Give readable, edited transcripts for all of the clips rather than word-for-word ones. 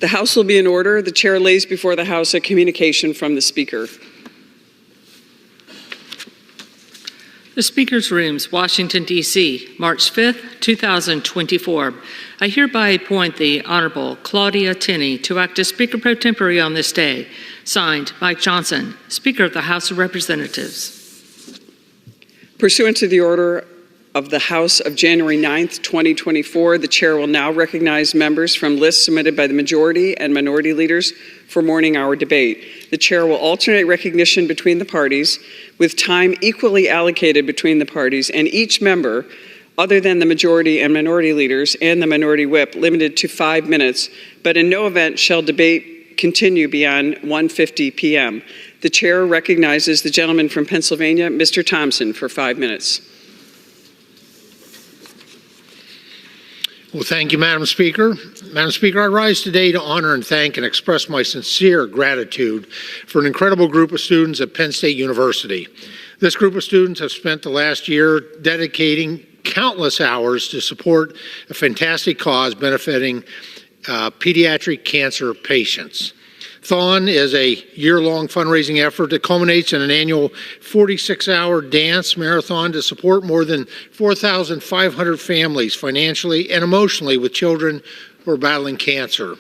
The House will be in order. The Chair lays before the House a communication from the Speaker. The Speaker's Rooms, Washington, D.C., March 5th, 2024. I hereby appoint the Honorable Claudia Tenney to act as Speaker pro tempore on this day. Signed, Mike Johnson, Speaker of the House of Representatives. Pursuant to the order of the House of January 9th, 2024, the Chair will now recognize members from lists submitted by the majority and minority leaders for morning hour debate. The Chair will alternate recognition between the parties with time equally allocated between the parties, and each member, other than the majority and minority leaders and the minority whip, limited to 5 minutes, but in no event shall debate continue beyond 1:50 p.m. The Chair recognizes the gentleman from Pennsylvania, Mr. Thompson, for 5 minutes. Well, thank you, Madam Speaker. Madam Speaker, I rise today to honor and thank and express my sincere gratitude for an incredible group of students at Penn State University. This group of students have spent the last year dedicating countless hours to support a fantastic cause benefiting pediatric cancer patients. Thon is a year-long fundraising effort that culminates in an annual 46-hour dance marathon to support more than 4,500 families financially and emotionally with children who are battling cancer.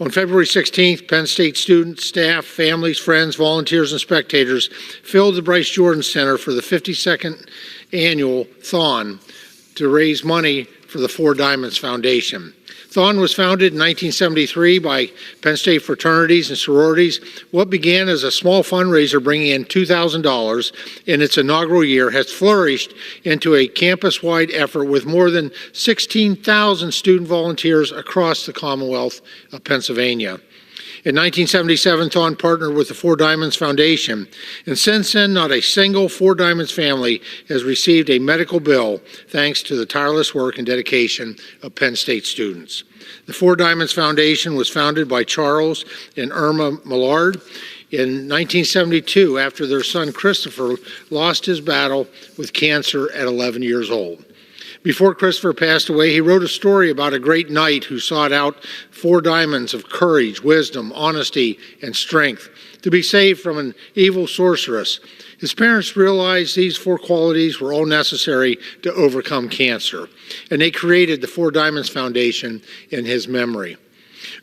On February 16th, Penn State students, staff, families, friends, volunteers, and spectators filled the Bryce Jordan Center for the 52nd annual Thon to raise money for the Four Diamonds Foundation. Thon was founded in 1973 by Penn State fraternities and sororities. What began as a small fundraiser bringing in $2,000 in its inaugural year has flourished into a campus-wide effort with more than 16,000 student volunteers across the Commonwealth of Pennsylvania. In 1977, Thon partnered with the Four Diamonds Foundation, and since then, not a single Four Diamonds family has received a medical bill thanks to the tireless work and dedication of Penn State students. The Four Diamonds Foundation was founded by Charles and Irma Millard in 1972 after their son Christopher lost his battle with cancer at 11 years old. Before Christopher passed away, he wrote a story about a great knight who sought out 4 diamonds of courage, wisdom, honesty, and strength to be saved from an evil sorceress. His parents realized these 4 qualities were all necessary to overcome cancer, and they created the Four Diamonds Foundation in his memory.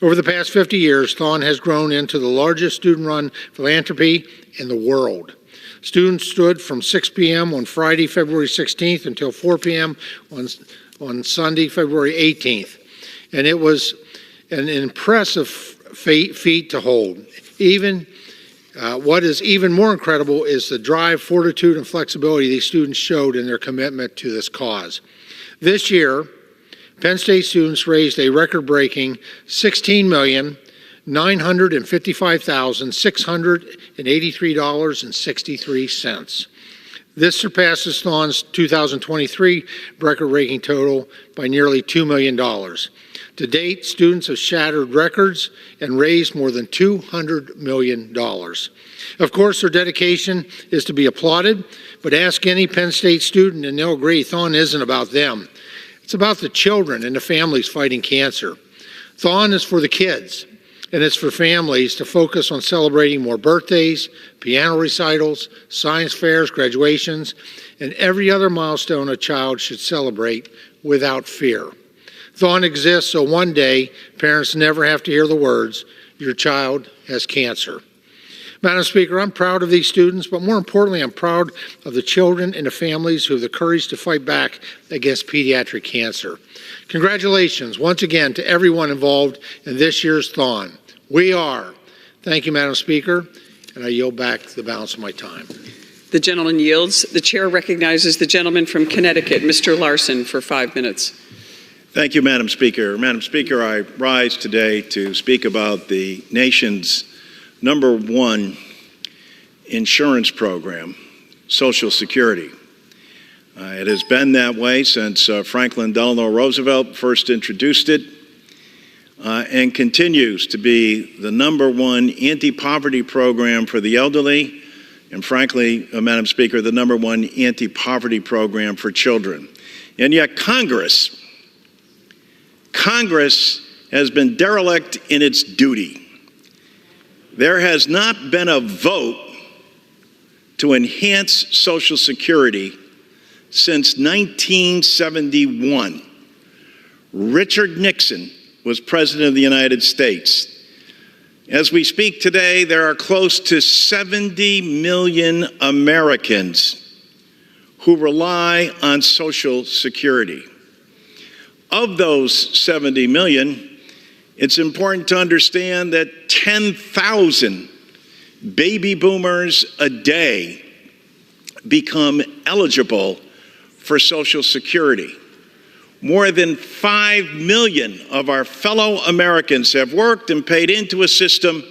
Over the past 50 years, Thon has grown into the largest student-run philanthropy in the world. Students stood from 6 p.m. on Friday, February 16th until 4 p.m. on Sunday, February 18th. And it was an impressive feat to hold. What is even more incredible is the drive, fortitude, and flexibility these students showed in their commitment to this cause. This year, Penn State students raised a record-breaking $16,955,683.63. This surpasses Thon's 2023 record-breaking total by nearly $2 million. To date, students have shattered records and raised more than $200 million. Of course, their dedication is to be applauded, but ask any Penn State student and they'll agree Thon isn't about them. It's about the children and the families fighting cancer. Thon is for the kids, and it's for families to focus on celebrating more birthdays, piano recitals, science fairs, graduations, and every other milestone a child should celebrate without fear. Thon exists so one day parents never have to hear the words, "Your child has cancer." Madam Speaker, I'm proud of these students, but more importantly, I'm proud of the children and the families who have the courage to fight back against pediatric cancer. Congratulations once again to everyone involved in this year's Thon. We are. Thank you, Madam Speaker, and I yield back the balance of my time. The gentleman yields. The Chair recognizes the gentleman from Connecticut, Mr. Larson, for 5 minutes. Thank you, Madam Speaker. Madam Speaker, I rise today to speak about the nation's #1 insurance program, Social Security. It has been that way since Franklin Delano Roosevelt first introduced it and continues to be the #1 anti-poverty program for the elderly and, frankly, Madam Speaker, the #1 anti-poverty program for children. And yet Congress has been derelict in its duty. There has not been a vote to enhance Social Security since 1971. Richard Nixon was President of the United States. As we speak today, there are close to 70 million Americans who rely on Social Security. Of those 70 million, it's important to understand that 10,000 baby boomers a day become eligible for Social Security. More than 5 million of our fellow Americans have worked and paid into a system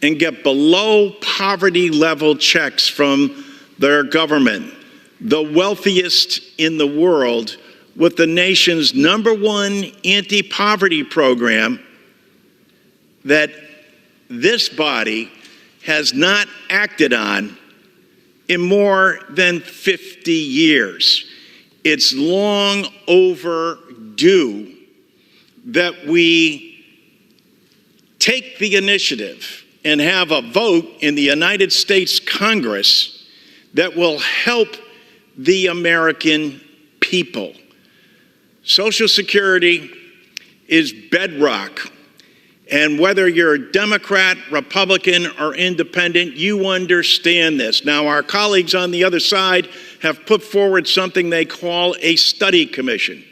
and get below poverty level checks from their government, the wealthiest in the world, with the nation's #1 anti-poverty program that this body has not acted on in more than 50 years. It's long overdue that we take the initiative and have a vote in the United States Congress that will help the American people. Social Security is bedrock, and whether you're a Democrat, Republican, or independent, you understand this. Now, our colleagues on the other side have put forward something they call a study commission.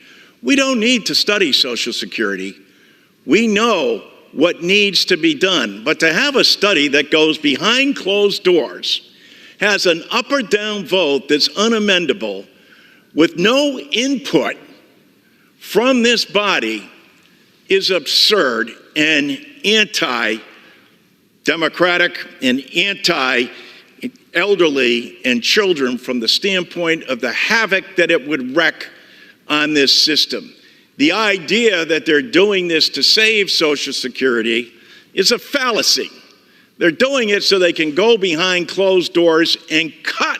We don't need to study Social Security. We know what needs to be done. But to have a study that goes behind closed doors, has an up or down vote that's unamendable, with no input from this body, is absurd and anti-democratic and anti-elderly and children from the standpoint of the havoc that it would wreak on this system. The idea that they're doing this to save Social Security is a fallacy. They're doing it so they can go behind closed doors and cut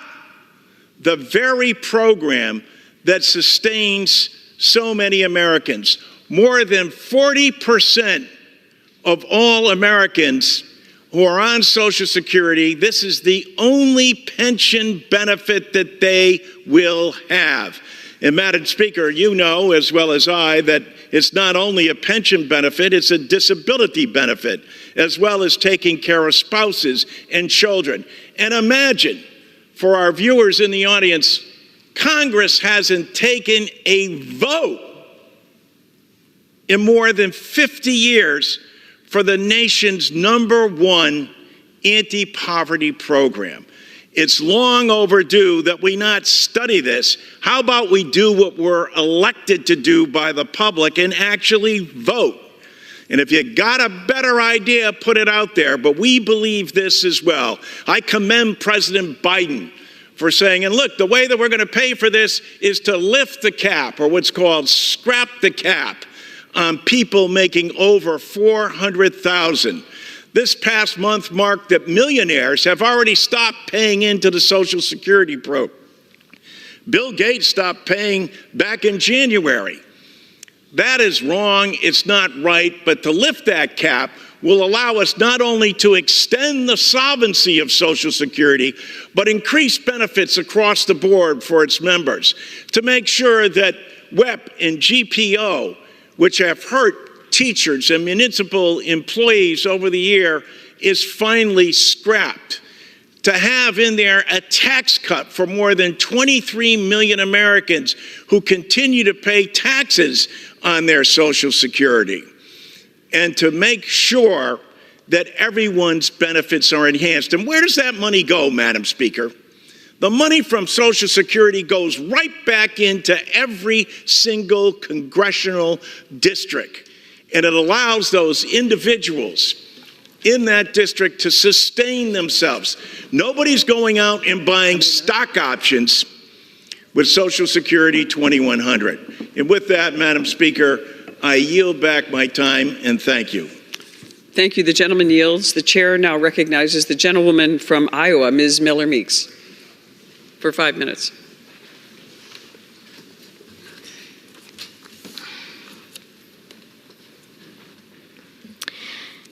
the very program that sustains so many Americans. More than 40% of all Americans who are on Social Security, this is the only pension benefit that they will have. And Madam Speaker, you know as well as I that it's not only a pension benefit, it's a disability benefit, as well as taking care of spouses and children. And imagine, for our viewers in the audience, Congress hasn't taken a vote in more than 50 years for the nation's #1 anti-poverty program. It's long overdue that we not study this. How about we do what we're elected to do by the public and actually vote? And if you got a better idea, put it out there. But we believe this as well. I commend President Biden for saying, and look, the way that we're going to pay for this is to lift the cap, or what's called scrap the cap, on people making over $400,000. This past month marked that millionaires have already stopped paying into the Social Security program. Bill Gates stopped paying back in January. That is wrong, it's not right, but to lift that cap will allow us not only to extend the solvency of Social Security, but increase benefits across the board for its members, to make sure that WEP and GPO, which have hurt teachers and municipal employees over the year, is finally scrapped. To have in there a tax cut for more than 23 million Americans who continue to pay taxes on their Social Security. And to make sure that everyone's benefits are enhanced. And where does that money go, Madam Speaker? The money from Social Security goes right back into every single congressional district. And it allows those individuals in that district to sustain themselves. Nobody's going out and buying stock options with Social Security 2100. And with that, Madam Speaker, I yield back my time and thank you. Thank you. The gentleman yields. The chair now recognizes the gentlewoman from Iowa, Ms. Miller Meeks, for 5 minutes.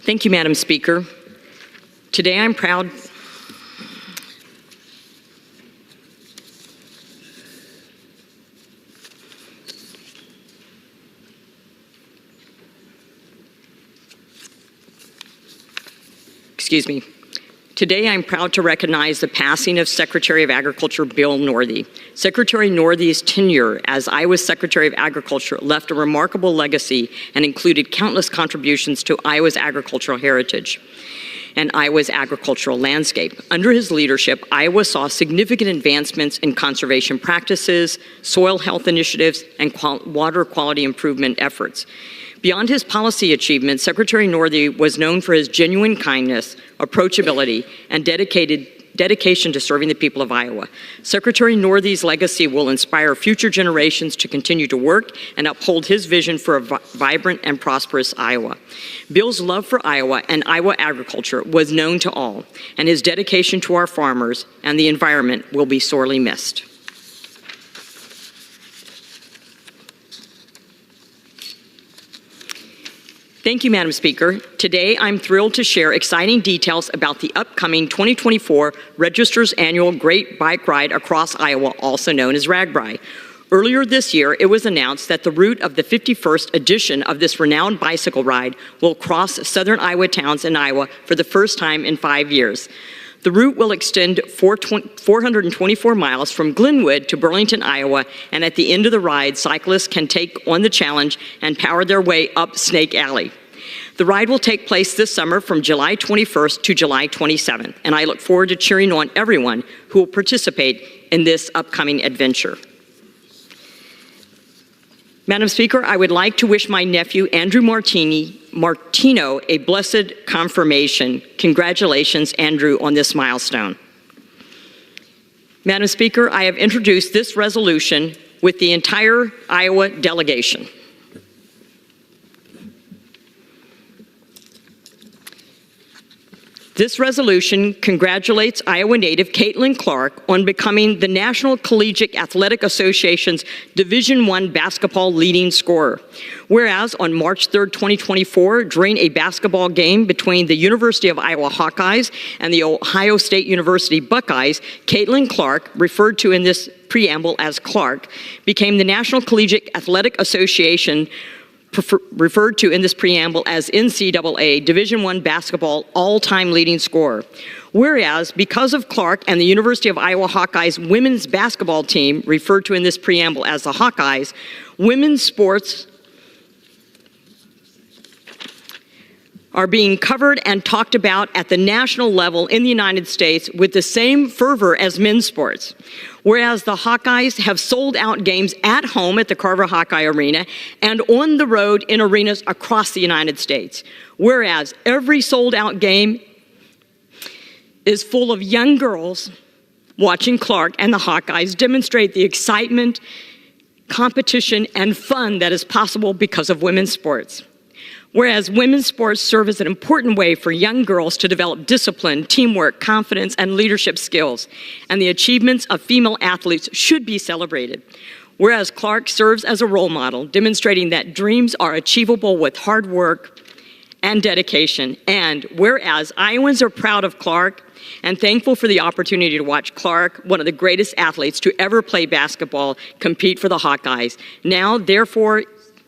Thank you, Madam Speaker. Today I'm proud Today, I'm proud to recognize the passing of Secretary of Agriculture Bill Northey. Secretary Northey's tenure as Iowa's Secretary of Agriculture left a remarkable legacy and included countless contributions to Iowa's agricultural heritage and Iowa's agricultural landscape. Under his leadership, Iowa saw significant advancements in conservation practices, soil health initiatives, and water quality improvement efforts. Beyond his policy achievements, Secretary Northey was known for his genuine kindness, approachability, and dedication to serving the people of Iowa. Secretary Northey's legacy will inspire future generations to continue to work and uphold his vision for a vibrant and prosperous Iowa. Bill's love for Iowa and Iowa agriculture was known to all, and his dedication to our farmers and the environment will be sorely missed. Thank you, Madam Speaker. Today, I'm thrilled to share exciting details about the upcoming 2024 Register's Annual Great Bike Ride Across Iowa, also known as RAGBRAI. Earlier this year, it was announced that the route of the 51st edition of this renowned bicycle ride will cross southern Iowa towns in Iowa for the first time in 5 years. The route will extend 424 miles from Glenwood to Burlington, Iowa, and at the end of the ride, cyclists can take on the challenge and power their way up Snake Alley. The ride will take place this summer from July 21st to July 27th, and I look forward to cheering on everyone who will participate in this upcoming adventure. Madam Speaker, I would like to wish my nephew, Andrew Martino, a blessed confirmation. Congratulations, Andrew, on this milestone. Madam Speaker, I have introduced this resolution with the entire Iowa delegation. This resolution congratulates Iowa native Caitlin Clark on becoming the National Collegiate Athletic Association's Division I basketball leading scorer. Whereas on March 3, 2024, during a basketball game between the University of Iowa Hawkeyes and the Ohio State University Buckeyes, Caitlin Clark, referred to in this preamble as Clark, became the National Collegiate Athletic Association referred to in this preamble as NCAA Division I basketball all-time leading scorer. Whereas, because of Clark and the University of Iowa Hawkeyes women's basketball team, referred to in this preamble as the Hawkeyes, women's sports are being covered and talked about at the national level in the United States with the same fervor as men's sports. Whereas the Hawkeyes have sold out games at home at the Carver Hawkeye Arena and on the road in arenas across the United States. Whereas every sold out game is full of young girls watching Clark and the Hawkeyes demonstrate the excitement, competition, and fun that is possible because of women's sports. Whereas women's sports serve as an important way for young girls to develop discipline, teamwork, confidence, and leadership skills, and the achievements of female athletes should be celebrated. Whereas Clark serves as a role model, demonstrating that dreams are achievable with hard work and dedication. And whereas Iowans are proud of Clark and thankful for the opportunity to watch Clark, one of the greatest athletes to ever play basketball, compete for the Hawkeyes. Now, therefore,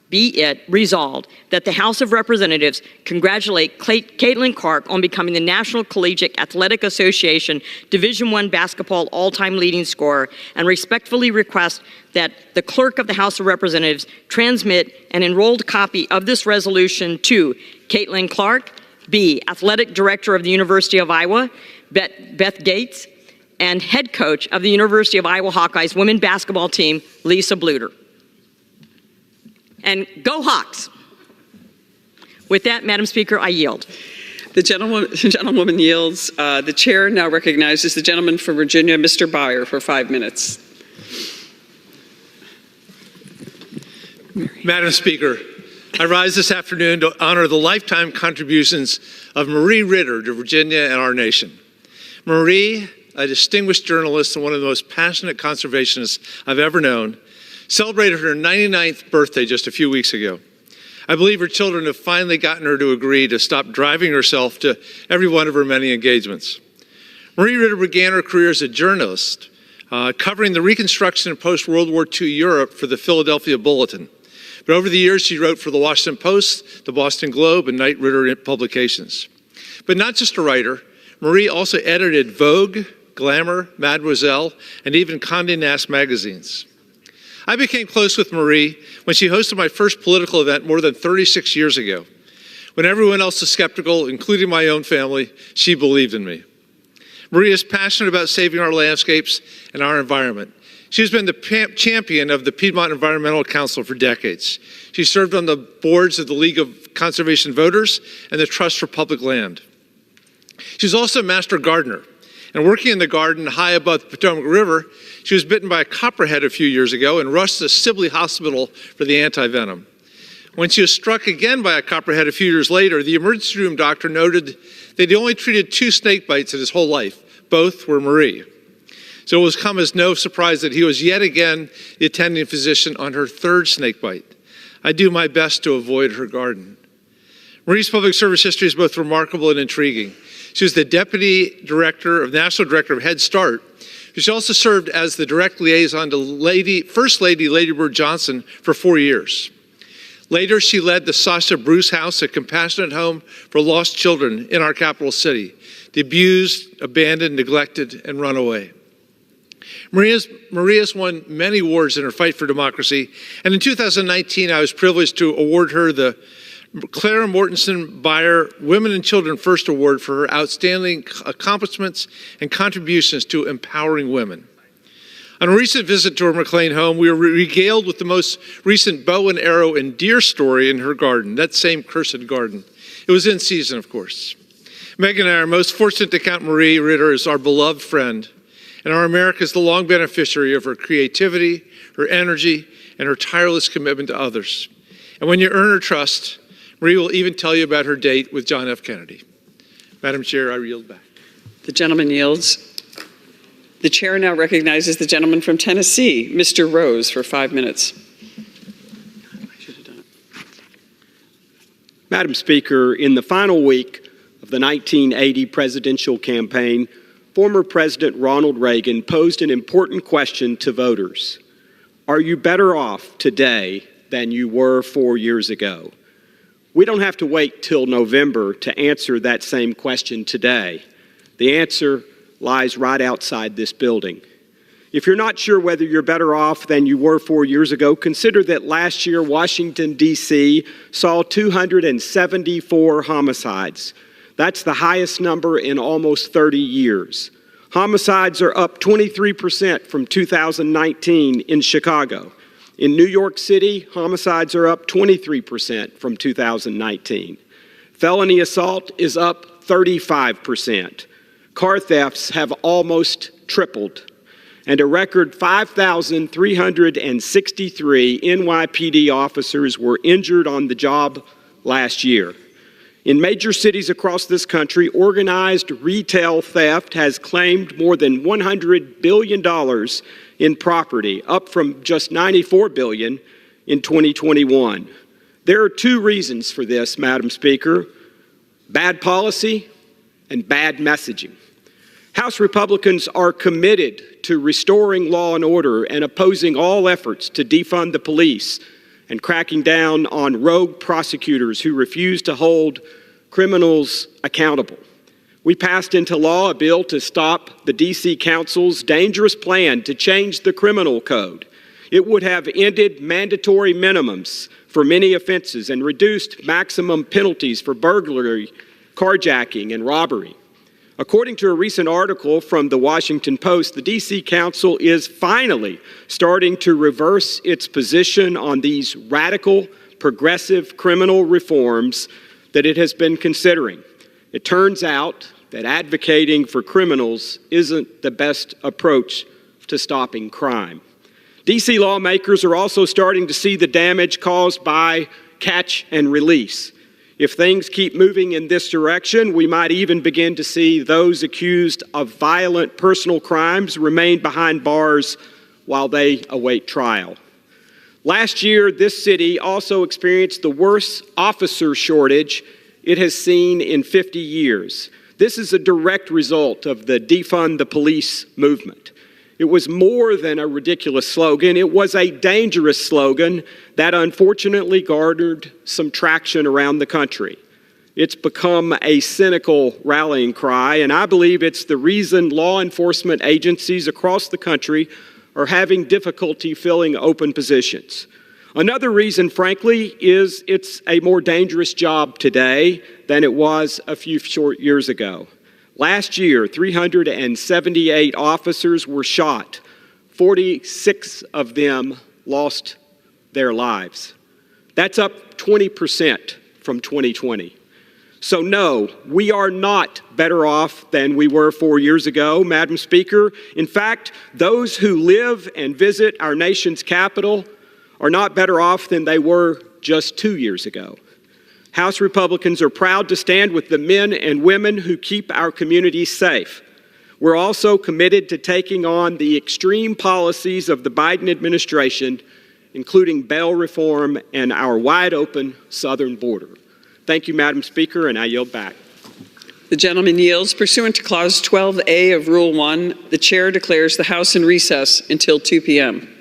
be it resolved that the House of Representatives congratulate Caitlin Clark on becoming the National Collegiate Athletic Association Division I basketball all-time leading scorer, and respectfully request that the Clerk of the House of Representatives transmit an enrolled copy of this resolution to Caitlin Clark, B, Athletic Director of the University of Iowa, Beth Gates, and Head Coach of the University of Iowa Hawkeyes women's basketball team, Lisa Bluter. And go Hawks! With that, Madam Speaker, I yield. The gentlewoman yields. The chair now recognizes the gentleman from Virginia, Mr. Byer, for 5 minutes. Madam Speaker, I rise this afternoon to honor the lifetime contributions of Marie Ritter to Virginia and our nation. Marie, a distinguished journalist and one of the most passionate conservationists I've ever known, celebrated her 99th birthday just a few weeks ago. I believe her children have finally gotten her to agree to stop driving herself to every one of her many engagements. Marie Ritter began her career as a journalist, covering the Reconstruction and post-World War II Europe for the Philadelphia Bulletin. But over the years, she wrote for the Washington Post, the Boston Globe, and Knight Ridder publications. But not just a writer, Marie also edited Vogue, Glamour, Mademoiselle, and even Condé Nast magazines. I became close with Marie when she hosted my first political event more than 36 years ago. When everyone else was skeptical, including my own family, she believed in me. Marie is passionate about saving our landscapes and our environment. She has been the champion of the Piedmont Environmental Council for decades. She served on the boards of the League of Conservation Voters and the Trust for Public Land. She's also a master gardener. And working in the garden high above the Potomac River, she was bitten by a copperhead a few years ago and rushed to Sibley Hospital for the anti-venom. When she was struck again by a copperhead a few years later, the emergency room doctor noted that he only treated 2 snake bites in his whole life. Both were Marie. So it was come as no surprise that he was yet again the attending physician on her 3rd snake bite. I do my best to avoid her garden. Marie's public service history is both remarkable and intriguing. She was the National Director of Head Start. She also served as the direct liaison to First Lady Lady Bird Johnson for 4 years. Later, she led the Sasha Bruce House, a compassionate home for lost children in our capital city, the abused, abandoned, neglected, and run away. Marie has won many awards in her fight for democracy, and in 2019, I was privileged to award her the Clara Mortensen Beyer Women and Children First Award for her outstanding accomplishments and contributions to empowering women. On a recent visit to her McLean home, we were regaled with the most recent bow and arrow and deer story in her garden, that same cursed garden. It was in season, of course. Megan and I are most fortunate to count Marie Ritter as our beloved friend, and our America is the long beneficiary of her creativity, her energy, and her tireless commitment to others. And when you earn her trust, Marie will even tell you about her date with John F. Kennedy. Madam Chair, I yield back. The gentleman yields. The chair now recognizes the gentleman from Tennessee, Mr. Rose, for 5 minutes. Madam Speaker, in the final week of the 1980 presidential campaign, former President Ronald Reagan posed an important question to voters. Are you better off today than you were 4 years ago? We don't have to wait till November to answer that same question today. The answer lies right outside this building. If you're not sure whether you're better off than you were 4 years ago, consider that last year Washington, D.C. saw 274 homicides. That's the highest number in almost 30 years. Homicides are up 23% from 2019 in Chicago. In New York City, homicides are up 23% from 2019. Felony assault is up 35%. Car thefts have almost tripled. And a record 5,363 NYPD officers were injured on the job last year. In major cities across this country, organized retail theft has claimed more than $100 billion in property, up from just $94 billion in 2021. There are 2 reasons for this, Madam Speaker: bad policy and bad messaging. House Republicans are committed to restoring law and order and opposing all efforts to defund the police and cracking down on rogue prosecutors who refuse to hold criminals accountable. We passed into law a bill to stop the D.C. Council's dangerous plan to change the criminal code. It would have ended mandatory minimums for many offenses and reduced maximum penalties for burglary, carjacking, and robbery. According to a recent article from the Washington Post, the D.C. Council is finally starting to reverse its position on these radical, progressive criminal reforms that it has been considering. It turns out that advocating for criminals isn't the best approach to stopping crime. D.C. lawmakers are also starting to see the damage caused by catch and release. If things keep moving in this direction, we might even begin to see those accused of violent personal crimes remain behind bars while they await trial. Last year, this city also experienced the worst officer shortage it has seen in 50 years. This is a direct result of the defund the police movement. It was more than a ridiculous slogan. It was a dangerous slogan that unfortunately garnered some traction around the country. It's become a cynical rallying cry, and I believe it's the reason law enforcement agencies across the country are having difficulty filling open positions. Another reason, frankly, is it's a more dangerous job today than it was a few short years ago. Last year, 378 officers were shot. 46 of them lost their lives. That's up 20% from 2020. So no, we are not better off than we were 4 years ago, Madam Speaker. In fact, those who live and visit our nation's capital are not better off than they were just 2 years ago. House Republicans are proud to stand with the men and women who keep our communities safe. We're also committed to taking on the extreme policies of the Biden administration, including bail reform and our wide-open southern border. Thank you, Madam Speaker, and I yield back. The gentleman yields. Pursuant to Clause 12A of Rule 1, the chair declares the House in recess until 2 p.m.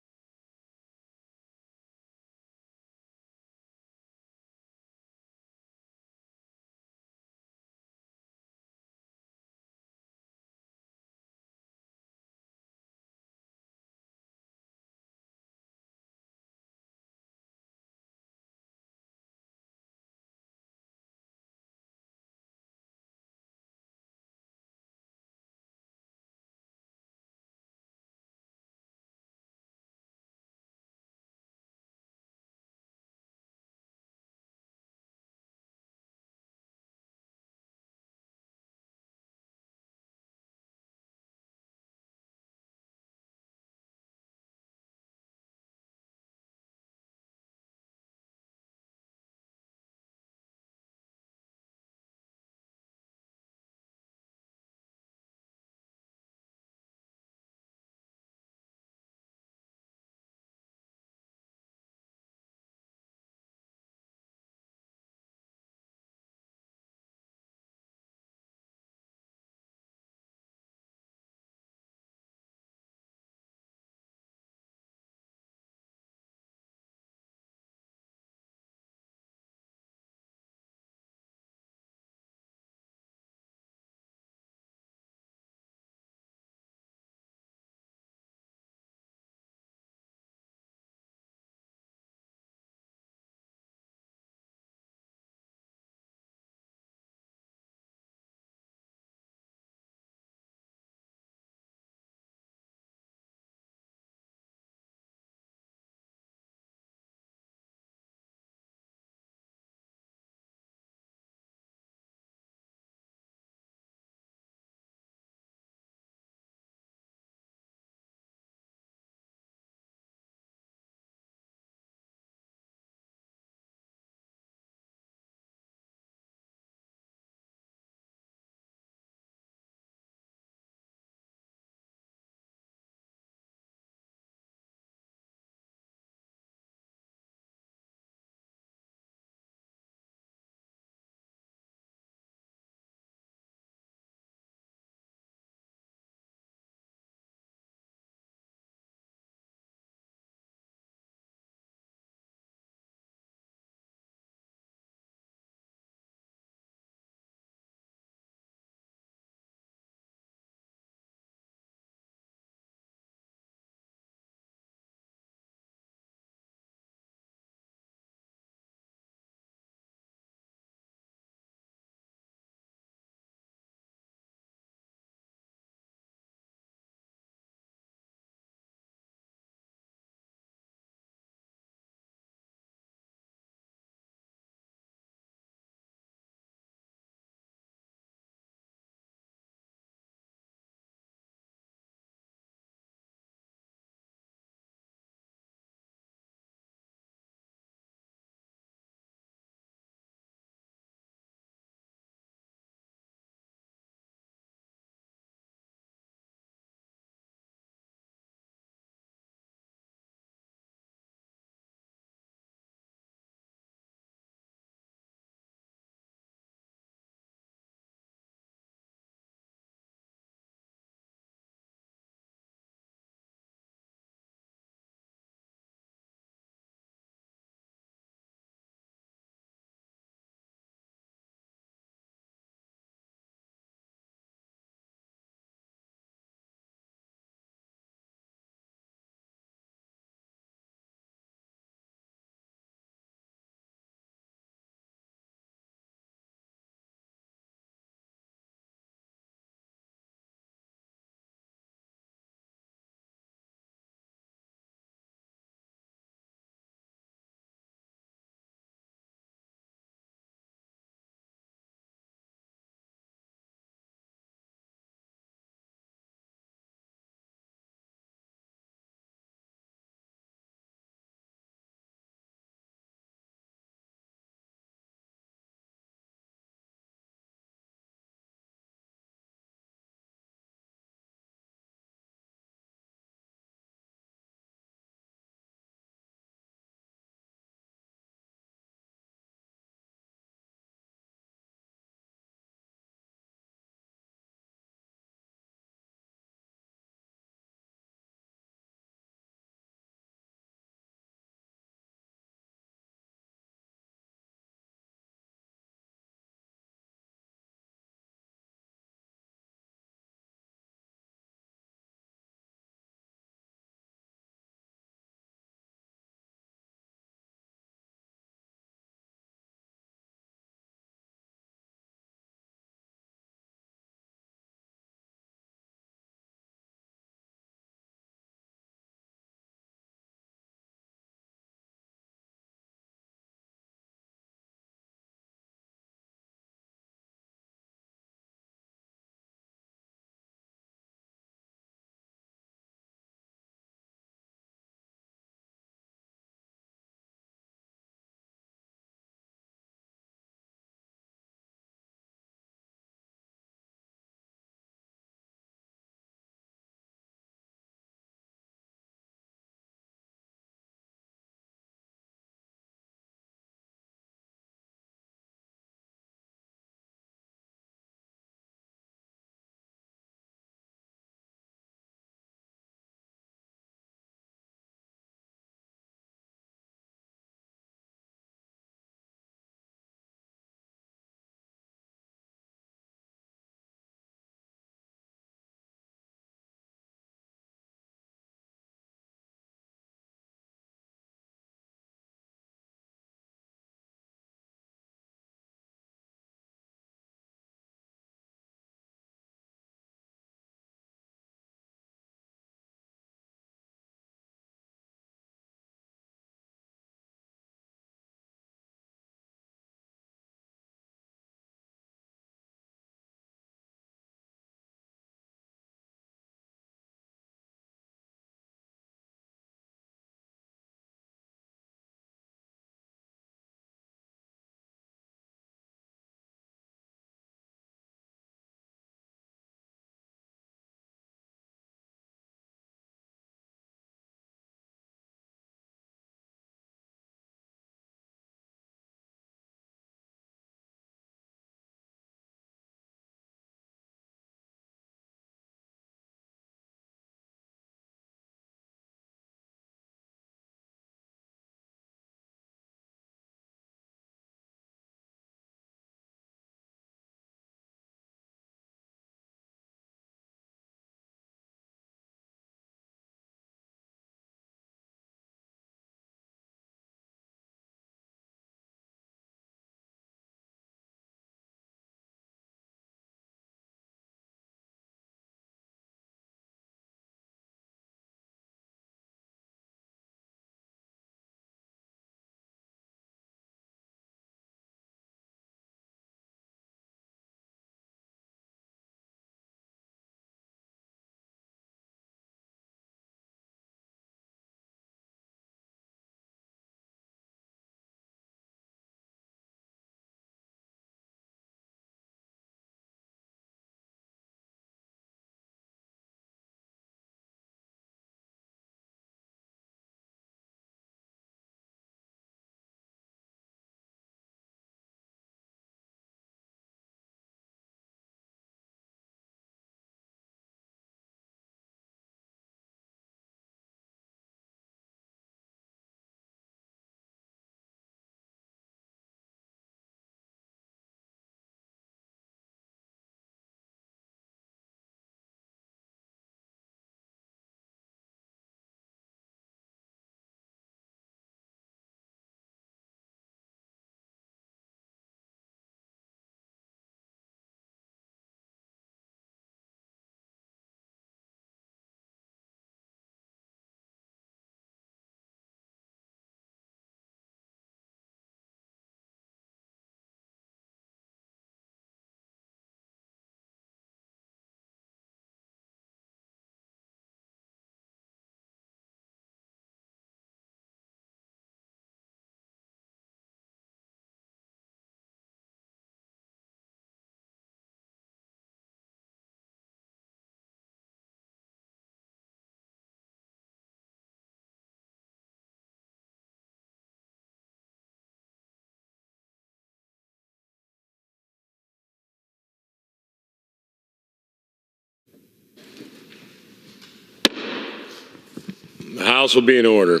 House will be in order.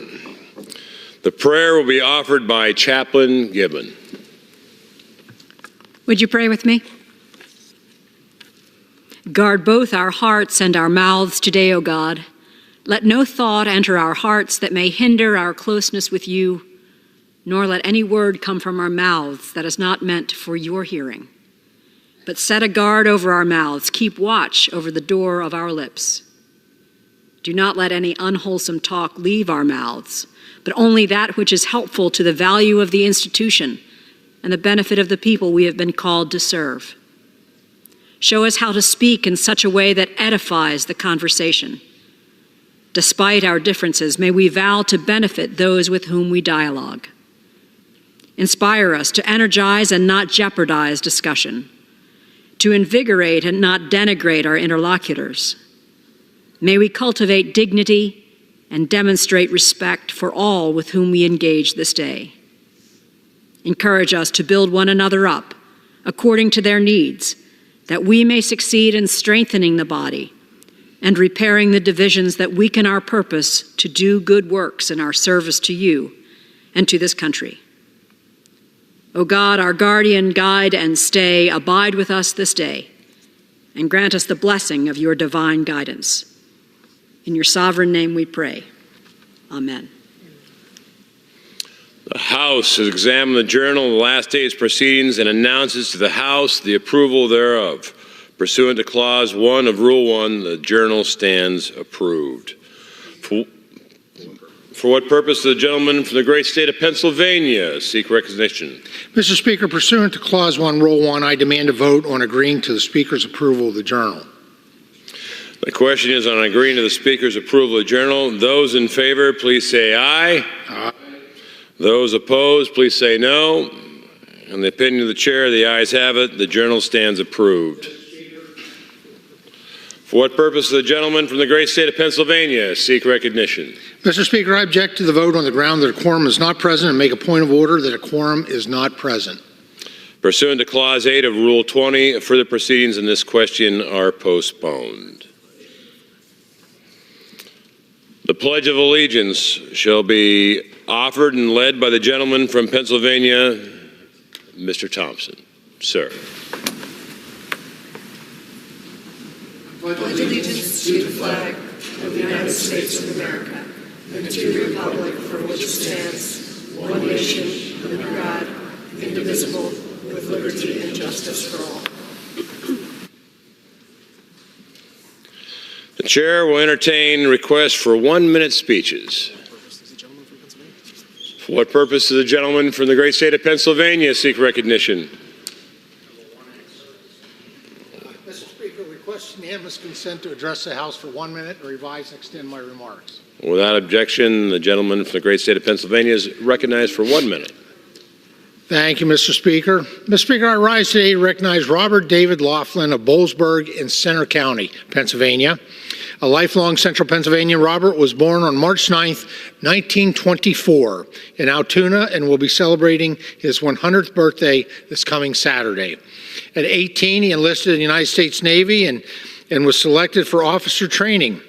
The prayer will be offered by Chaplain Gibbon. Would you pray with me? Guard both our hearts and our mouths today, O God. Let no thought enter our hearts that may hinder our closeness with you, nor let any word come from our mouths that is not meant for your hearing. But set a guard over our mouths, keep watch over the door of our lips. Do not let any unwholesome talk leave our mouths, but only that which is helpful to the value of the institution and the benefit of the people we have been called to serve. Show us how to speak in such a way that edifies the conversation. Despite our differences, may we vow to benefit those with whom we dialogue. Inspire us to energize and not jeopardize discussion, to invigorate and not denigrate our interlocutors. May we cultivate dignity and demonstrate respect for all with whom we engage this day. Encourage us to build one another up according to their needs, that we may succeed in strengthening the body and repairing the divisions that weaken our purpose to do good works in our service to you and to this country. O God, our guardian, guide, and stay, abide with us this day and grant us the blessing of your divine guidance. In your sovereign name we pray. Amen. The House has examined the journal of the last day's proceedings and announces to the House the approval thereof. Pursuant to Clause 1 of Rule 1, the journal stands approved. For what purpose does the gentleman from the great state of Pennsylvania seek recognition? Mr. Speaker, pursuant to Clause 1, Rule 1, I demand a vote on agreeing to the Speaker's approval of the journal. The question is on agreeing to the Speaker's approval of the journal. Those in favor, please say aye. Aye. Those opposed, please say no. In the opinion of the chair, the ayes have it. The journal stands approved. For what purpose does the gentleman from the great state of Pennsylvania seek recognition? Mr. Speaker, I object to the vote on the ground that a quorum is not present and make a point of order that a quorum is not present. Pursuant to Clause 8 of Rule 20, further proceedings in this question are postponed. The Pledge of Allegiance shall be offered and led by the gentleman from Pennsylvania, Mr. Thompson. Sir. I pledge allegiance to the flag of the United States of America and to the republic for which it stands, one nation, under God, indivisible, with liberty and justice for all. The chair will entertain requests for 1-minute speeches. For what purpose does the gentleman from the great state of Pennsylvania seek recognition? Mr. Speaker, request unanimous consent to address the House for 1 minute and revise and extend my remarks. Without objection, the gentleman from the great state of Pennsylvania is recognized for 1 minute. Thank you, Mr. Speaker. Mr. Speaker, I rise today to recognize Robert David Laughlin of Boalsburg in Center County, Pennsylvania. A lifelong Central Pennsylvanian, Robert was born on March 9, 1924 in Altoona and will be celebrating his 100th birthday this coming Saturday. At 18, he enlisted in the United States Navy and was selected for officer training.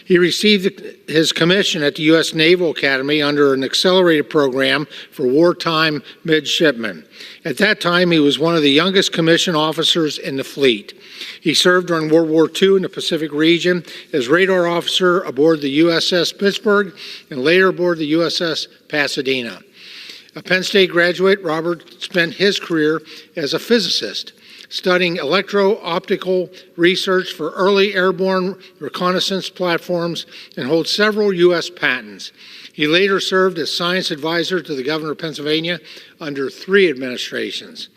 He received his commission at the U.S. Naval Academy under an accelerated program for wartime midshipmen. At that time, he was one of the youngest commissioned officers in the fleet. He served during World War II in the Pacific region as radar officer aboard the USS Pittsburgh and later aboard the USS Pasadena. A Penn State graduate, Robert spent his career as a physicist, studying electro-optical research for early airborne reconnaissance platforms and holds several U.S. patents. He later served as science advisor to the governor of Pennsylvania under 3 administrations.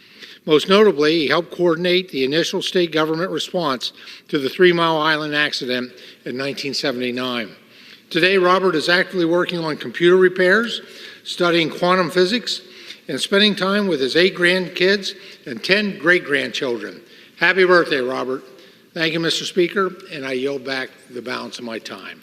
Most notably, he helped coordinate the initial state government response to the 3 Mile Island accident in 1979. Today, Robert is actively working on computer repairs, studying quantum physics, and spending time with his 8 grandkids and 10 great-grandchildren. Happy birthday, Robert. Thank you, Mr. Speaker, and I yield back the balance of my time.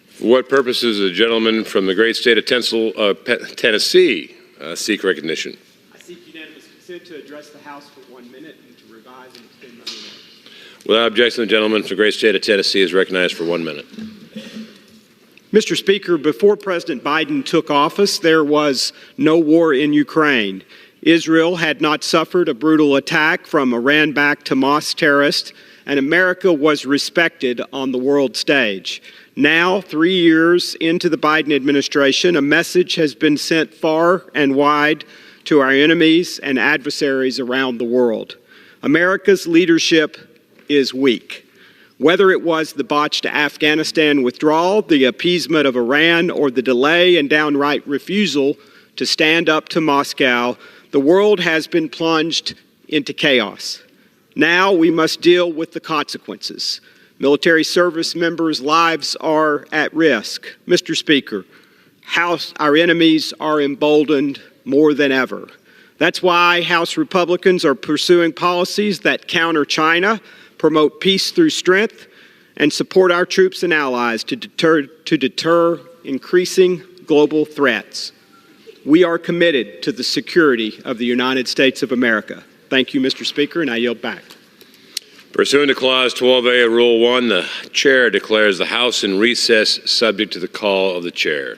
For what purpose does the gentleman from the great state of Tennessee seek recognition? I seek unanimous consent to address the House for 1 minute and to revise and extend my remarks. Without objection, the gentleman from the great state of Tennessee is recognized for 1 minute. Mr. Speaker, before President Biden took office, there was no war in Ukraine. Israel had not suffered a brutal attack from Iran-backed Hamas terrorists, and America was respected on the world stage. Now, 3 years into the Biden administration, a message has been sent far and wide to our enemies and adversaries around the world. America's leadership is weak. Whether it was the botched Afghanistan withdrawal, the appeasement of Iran, or the delay and downright refusal to stand up to Moscow, the world has been plunged into chaos. Now we must deal with the consequences. Military service members' lives are at risk. Mr. Speaker, our enemies are emboldened more than ever. That's why House Republicans are pursuing policies that counter China, promote peace through strength, and support our troops and allies to deter increasing global threats. We are committed to the security of the United States of America. Thank you, Mr. Speaker, and I yield back. Pursuant to Clause 12A of Rule 1, the Chair declares the House in recess subject to the call of the Chair.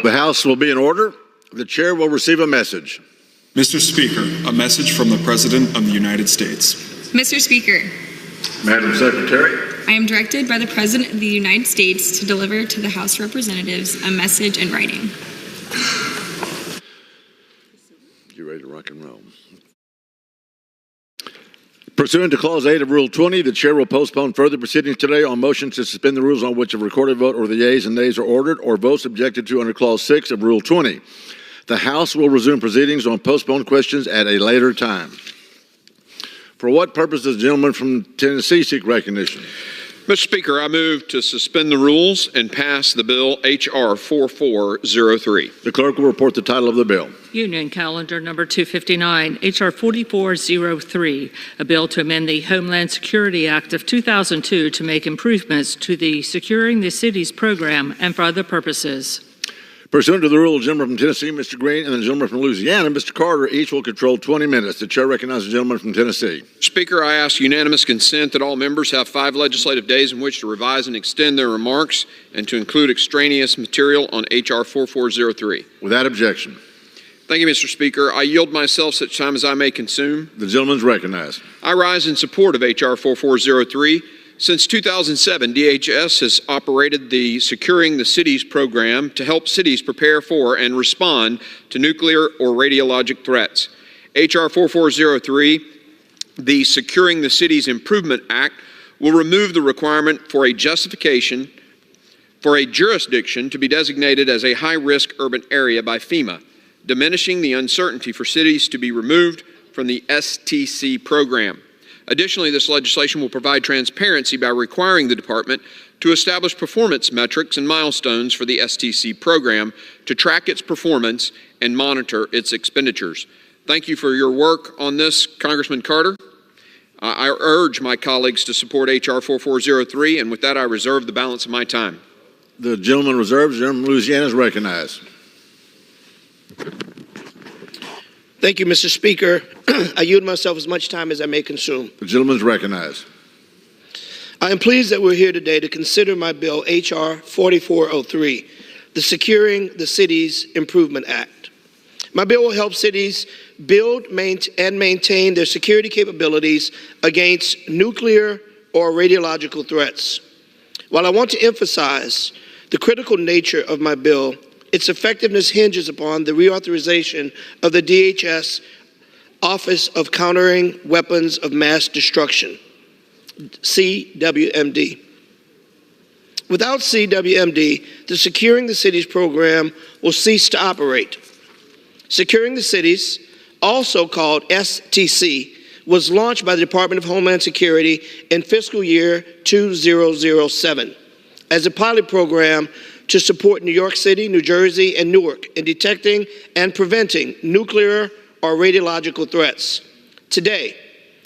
The House will be in order. The chair will receive a message. Mr. Speaker, a message from the President of the United States. Mr. Speaker, Madam Secretary. I am directed by the President of the United States to deliver to the House of Representatives a message in writing. You ready to rock and roll? Pursuant to Clause 8 of Rule 20, the chair will postpone further proceedings today on motions to suspend the rules on which a recorded vote or the yeas and nays are ordered, or votes objected to under Clause 6 of Rule 20. The House will resume proceedings on postponed questions at a later time. For what purpose does the gentleman from Tennessee seek recognition? Mr. Speaker, I move to suspend the rules and pass the bill H.R. 4403. The clerk will report the title of the bill. Union Calendar Number 259, H.R. 4403, a bill to amend the Homeland Security Act of 2002 to make improvements to the Securing the Cities program and for other purposes. Pursuant to the rule, the gentleman from Tennessee, Mr. Green, and the gentleman from Louisiana, Mr. Carter, each will control 20 minutes. The chair recognizes the gentleman from Tennessee. Speaker, I ask unanimous consent that all members have 5 legislative days in which to revise and extend their remarks and to include extraneous material on H.R. 4403. Without objection. Thank you, Mr. Speaker. I yield myself such time as I may consume. The gentleman is recognized. I rise in support of H.R. 4403. Since 2007, DHS has operated the Securing the Cities program to help cities prepare for and respond to nuclear or radiologic threats. H.R. 4403, the Securing the Cities Improvement Act, will remove the requirement for a justification for a jurisdiction to be designated as a high-risk urban area by FEMA, diminishing the uncertainty for cities to be removed from the STC program. Additionally, this legislation will provide transparency by requiring the department to establish performance metrics and milestones for the STC program to track its performance and monitor its expenditures. Thank you for your work on this, Congressman Carter. I urge my colleagues to support H.R. 4403, and with that, I reserve the balance of my time. The gentleman reserves. The gentleman from Louisiana is recognized. Thank you, Mr. Speaker. I yield myself as much time as I may consume. The gentleman is recognized. I am pleased that we're here today to consider my bill, H.R. 4403, the Securing the Cities Improvement Act. My bill will help cities build and maintain their security capabilities against nuclear or radiological threats. While I want to emphasize the critical nature of my bill, its effectiveness hinges upon the reauthorization of the DHS Office of Countering Weapons of Mass Destruction, CWMD. Without CWMD, the Securing the Cities program will cease to operate. Securing the Cities, also called STC, was launched by the Department of Homeland Security in fiscal year 2007 as a pilot program to support New York City, New Jersey, and Newark in detecting and preventing nuclear or radiological threats. Today,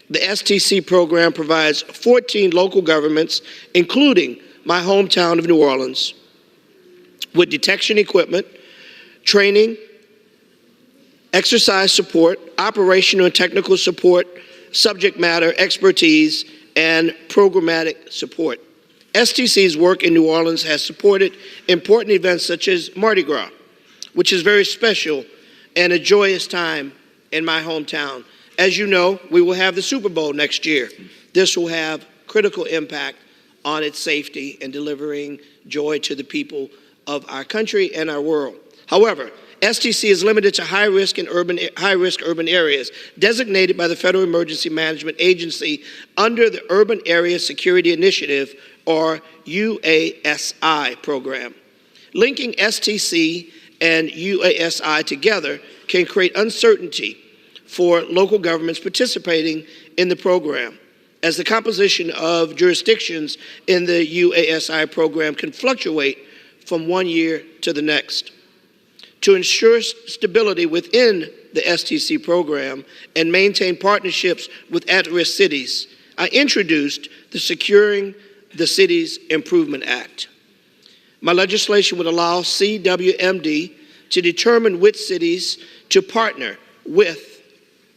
the STC program provides 14 local governments, including my hometown of New Orleans, with detection equipment, training, exercise support, operational and technical support, subject matter expertise, and programmatic support. STC's work in New Orleans has supported important events such as Mardi Gras, which is very special and a joyous time in my hometown. As you know, we will have the Super Bowl next year. This will have critical impact on its safety and delivering joy to the people of our country and our world. However, STC is limited to high-risk urban areas designated by the Federal Emergency Management Agency under the Urban Area Security Initiative, or UASI program. Linking STC and UASI together can create uncertainty for local governments participating in the program, as the composition of jurisdictions in the UASI program can fluctuate from one year to the next. To ensure stability within the STC program and maintain partnerships with at-risk cities, I introduced the Securing the Cities Improvement Act. My legislation would allow CWMD to determine which cities to partner with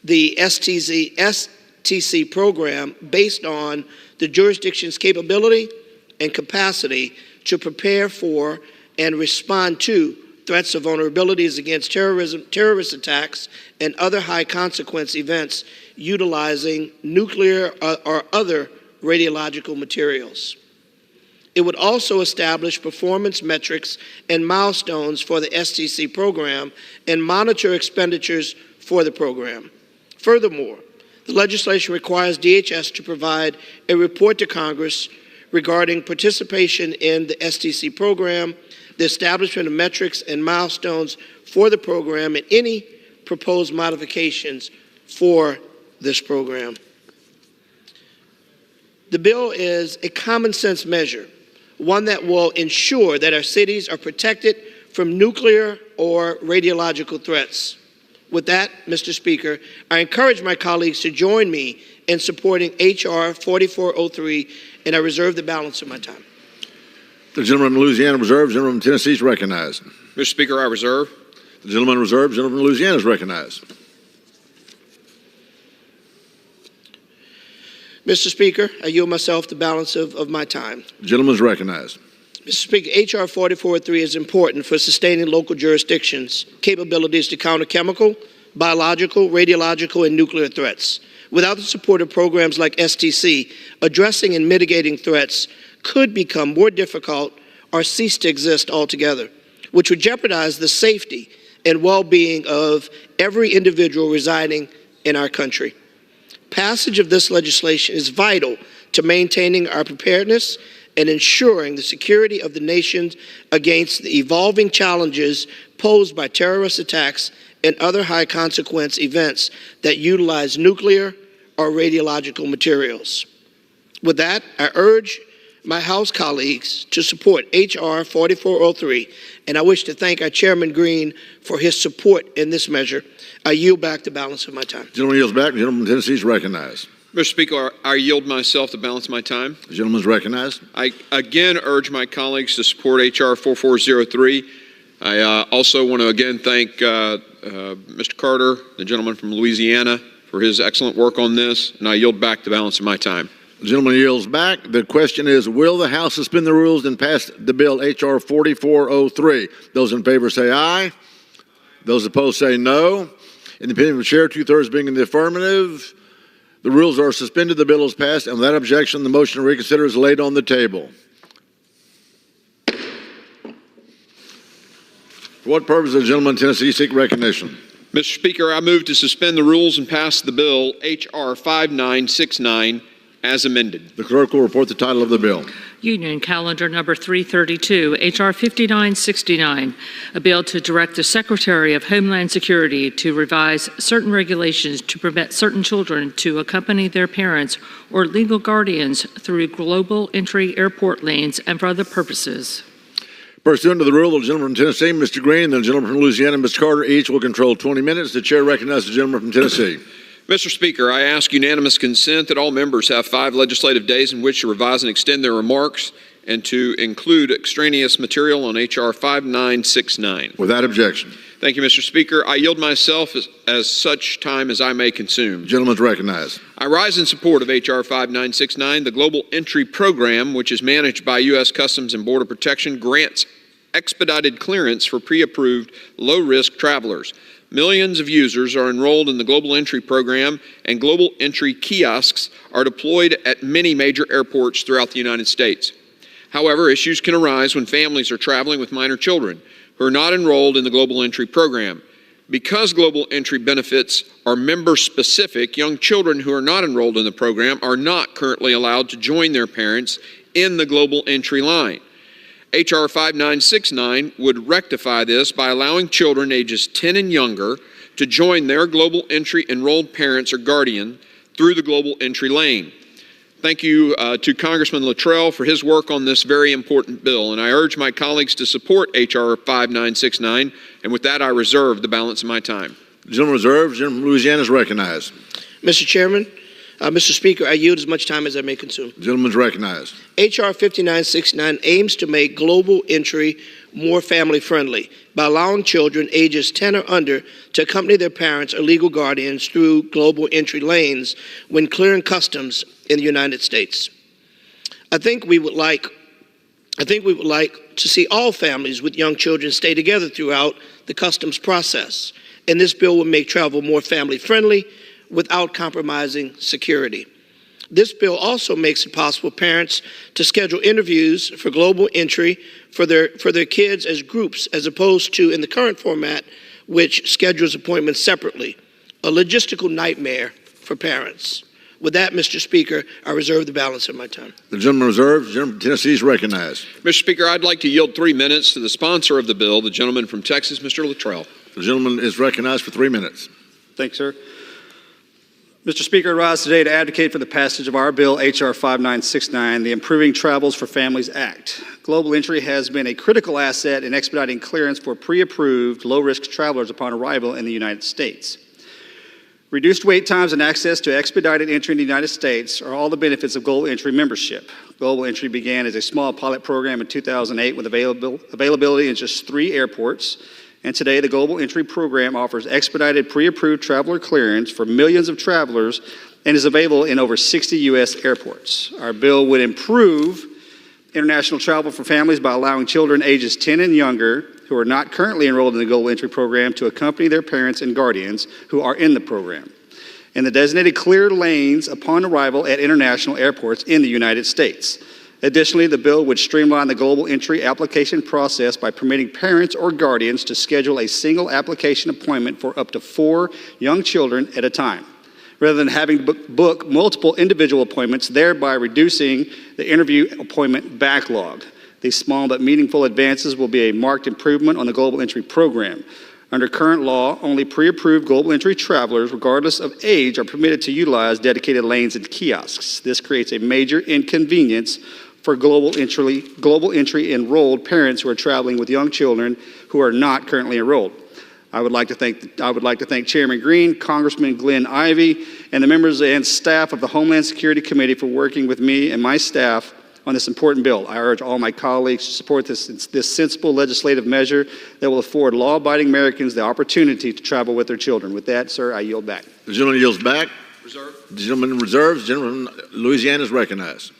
the STC program based on the jurisdiction's capability and capacity to prepare for and respond to threats or vulnerabilities against terrorist attacks, and other high-consequence events utilizing nuclear or other radiological materials. It would also establish performance metrics and milestones for the STC program and monitor expenditures for the program. Furthermore, the legislation requires DHS to provide a report to Congress regarding participation in the STC program, the establishment of metrics and milestones for the program, and any proposed modifications for this program. The bill is a common sense measure, one that will ensure that our cities are protected from nuclear or radiological threats. With that, Mr. Speaker, I encourage my colleagues to join me in supporting H.R. 4403, and I reserve the balance of my time. The gentleman from Louisiana reserves. The gentleman from Tennessee is recognized. Mr. Speaker, I reserve. The gentleman reserves. The gentleman from Louisiana is recognized. Mr. Speaker, I yield myself the balance of my time. The gentleman is recognized. Mr. Speaker, H.R. 4403 is important for sustaining local jurisdictions' capabilities to counter chemical, biological, radiological, and nuclear threats. Without the support of programs like STC, addressing and mitigating threats could become more difficult or cease to exist altogether, which would jeopardize the safety and well-being of every individual residing in our country. Passage of this legislation is vital to maintaining our preparedness and ensuring the security of the nation against the evolving challenges posed by terrorist attacks and other high-consequence events that utilize nuclear or radiological materials. With that, I urge my House colleagues to support H.R. 4403, and I wish to thank our Chairman Green for his support in this measure. I yield back the balance of my time. The gentleman yields back. The gentleman from Tennessee is recognized. Mr. Speaker, I yield myself the balance of my time. The gentleman is recognized. I again urge my colleagues to support H.R. 4403. I also want to again thank Mr. Carter, the gentleman from Louisiana, for his excellent work on this, and I yield back the balance of my time. The gentleman yields back. The question is, will the House suspend the rules and pass the bill H.R. 4403? Those in favor say aye. Those opposed say no. In the opinion of the chair, two-thirds being in the affirmative, the rules are suspended, the bill is passed, and without objection, the motion to reconsider is laid on the table. For what purpose does the gentleman from Tennessee seek recognition? Mr. Speaker, I move to suspend the rules and pass the bill H.R. 5969 as amended. The clerk will report the title of the bill. Union Calendar Number 332, H.R. 5969, a bill to direct the Secretary of Homeland Security to revise certain regulations to permit certain children to accompany their parents or legal guardians through global entry airport lanes and for other purposes. Pursuant to the rule of the gentleman from Tennessee, Mr. Green, and the gentleman from Louisiana, Mr. Carter, each will control 20 minutes. The chair recognizes the gentleman from Tennessee. Mr. Speaker, I ask unanimous consent that all members have 5 legislative days in which to revise and extend their remarks and to include extraneous material on H.R. 5969. Without objection. Thank you, Mr. Speaker. I yield myself as such time as I may consume. The gentleman is recognized. I rise in support of H.R. 5969. The Global Entry Program, which is managed by U.S. Customs and Border Protection, grants expedited clearance for pre-approved low-risk travelers. Millions of users are enrolled in the Global Entry Program, and Global Entry kiosks are deployed at many major airports throughout the United States. However, issues can arise when families are traveling with minor children who are not enrolled in the Global Entry Program. Because Global Entry benefits are member-specific, young children who are not enrolled in the program are not currently allowed to join their parents in the Global Entry line. H.R. 5969 would rectify this by allowing children ages 10 and younger to join their Global Entry enrolled parents or guardian through the Global Entry lane. Thank you to Congressman Luttrell for his work on this very important bill, and I urge my colleagues to support H.R. 5969, and with that I reserve the balance of my time. The gentleman reserves. The gentleman from Louisiana is recognized. Mr. Chairman, Mr. Speaker, I yield as much time as I may consume. The gentleman is recognized. H.R. 5969 aims to make Global Entry more family-friendly by allowing children ages 10 or under to accompany their parents or legal guardians through Global Entry lanes when clearing customs in the United States. I think we would like I think we would like to see all families with young children stay together throughout the customs process, and this bill would make travel more family-friendly without compromising security. This bill also makes it possible for parents to schedule interviews for global entry for their kids as groups, as opposed to in the current format, which schedules appointments separately, a logistical nightmare for parents. With that, Mr. Speaker, I reserve the balance of my time. The gentleman reserves. The gentleman from Tennessee is recognized. Mr. Speaker, I'd like to yield 3 minutes to the sponsor of the bill, the gentleman from Texas, Mr. Luttrell. The gentleman is recognized for 3 minutes. Thank you, sir. Mr. Speaker, I rise today to advocate for the passage of our bill, H.R. 5969, the Improving Travels for Families Act. Global Entry has been a critical asset in expediting clearance for pre-approved, low-risk travelers upon arrival in the United States. Reduced wait times and access to expedited entry in the United States are all the benefits of Global Entry membership. Global Entry began as a small pilot program in 2008 with availability in just 3 airports. And today, the Global Entry program offers expedited pre-approved traveler clearance for millions of travelers and is available in over 60 U.S. airports. Our bill would improve international travel for families by allowing children ages 10 and younger who are not currently enrolled in the Global Entry program to accompany their parents and guardians who are in the program in the designated clear lanes upon arrival at international airports in the United States. Additionally, the bill would streamline the Global Entry application process by permitting parents or guardians to schedule a single application appointment for up to 4 young children at a time, rather than having to book multiple individual appointments, thereby reducing the interview appointment backlog. These small but meaningful advances will be a marked improvement on the Global Entry program. Under current law, only pre-approved Global Entry travelers, regardless of age, are permitted to utilize dedicated lanes and kiosks. This creates a major inconvenience for Global Entry enrolled parents who are traveling with young children who are not currently enrolled. I would like to thank Chairman Green, Congressman Glenn Ivey, and the members and staff of the Homeland Security Committee for working with me and my staff on this important bill. I urge all my colleagues to support this sensible legislative measure that will afford law-abiding Americans the opportunity to travel with their children. With that, sir, I yield back. The gentleman yields back. Reserve. The gentleman reserves. The gentleman from Louisiana is recognized.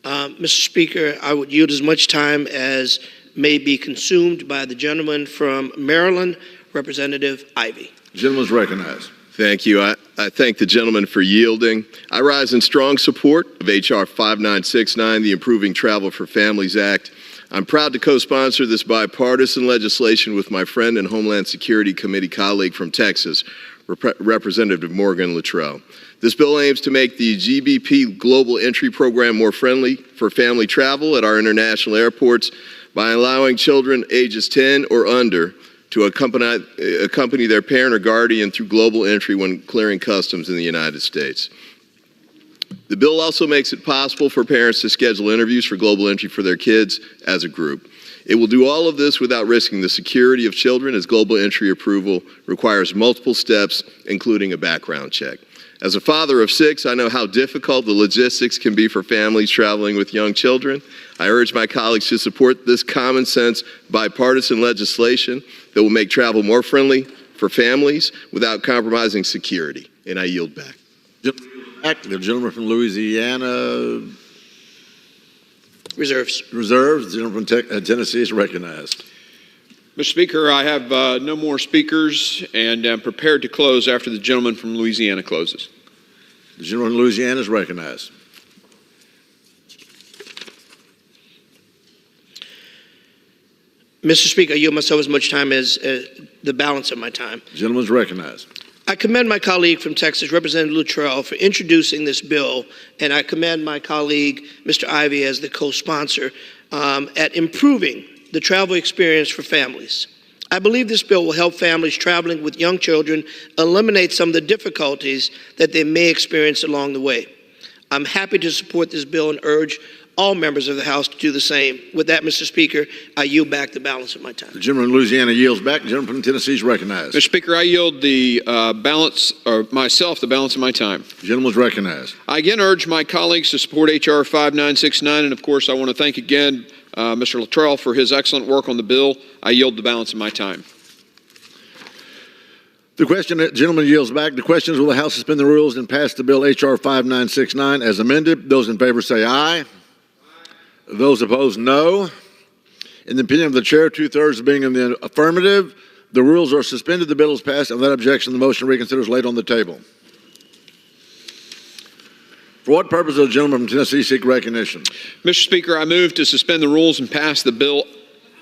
Mr. Speaker, I would yield as much time as may be consumed by the gentleman from Maryland, Representative Ivey. The gentleman is recognized. Thank you. I thank the gentleman for yielding. I rise in strong support of H.R. 5969, the Improving Travel for Families Act. I'm proud to co-sponsor this bipartisan legislation with my friend and Homeland Security Committee colleague from Texas, Representative Morgan Luttrell. This bill aims to make the GBP Global Entry Program more friendly for family travel at our international airports by allowing children ages 10 or under to accompany their parent or guardian through Global Entry when clearing customs in the United States. The bill also makes it possible for parents to schedule interviews for Global Entry for their kids as a group. It will do all of this without risking the security of children, as Global Entry approval requires multiple steps, including a background check. As a father of 6, I know how difficult the logistics can be for families traveling with young children. I urge my colleagues to support this common sense bipartisan legislation that will make travel more friendly for families without compromising security. And I yield back. The gentleman from Louisiana reserves. The gentleman from Tennessee is recognized. Mr. Speaker, I have no more speakers and am prepared to close after the gentleman from Louisiana closes. The gentleman from Louisiana is recognized. Mr. Speaker, I yield myself as much time as the balance of my time. The gentleman is recognized. I commend my colleague from Texas, Representative Luttrell, for introducing this bill, and I commend my colleague, Mr. Ivey, as the co-sponsor, at improving the travel experience for families. I believe this bill will help families traveling with young children eliminate some of the difficulties that they may experience along the way. I'm happy to support this bill and urge all members of the House to do the same. With that, Mr. Speaker, I yield back the balance of my time. The gentleman from Louisiana yields back. The gentleman from Tennessee is recognized. Mr. Speaker, I yield the balance of my time. The gentleman is recognized. I again urge my colleagues to support H.R. 5969, and of course I want to thank again Mr. Luttrell for his excellent work on the bill. I yield the balance of my time. The gentleman yields back. The question is, will the House suspend the rules and pass the bill H.R. 5969 as amended? Those in favor say aye. Those opposed, no. In the opinion of the chair, 2/3 being in the affirmative, the rules are suspended, the bill is passed, and without objection, the motion to reconsider is laid on the table. For what purpose does the gentleman from Tennessee seek recognition? Mr. Speaker, I move to suspend the rules and pass the bill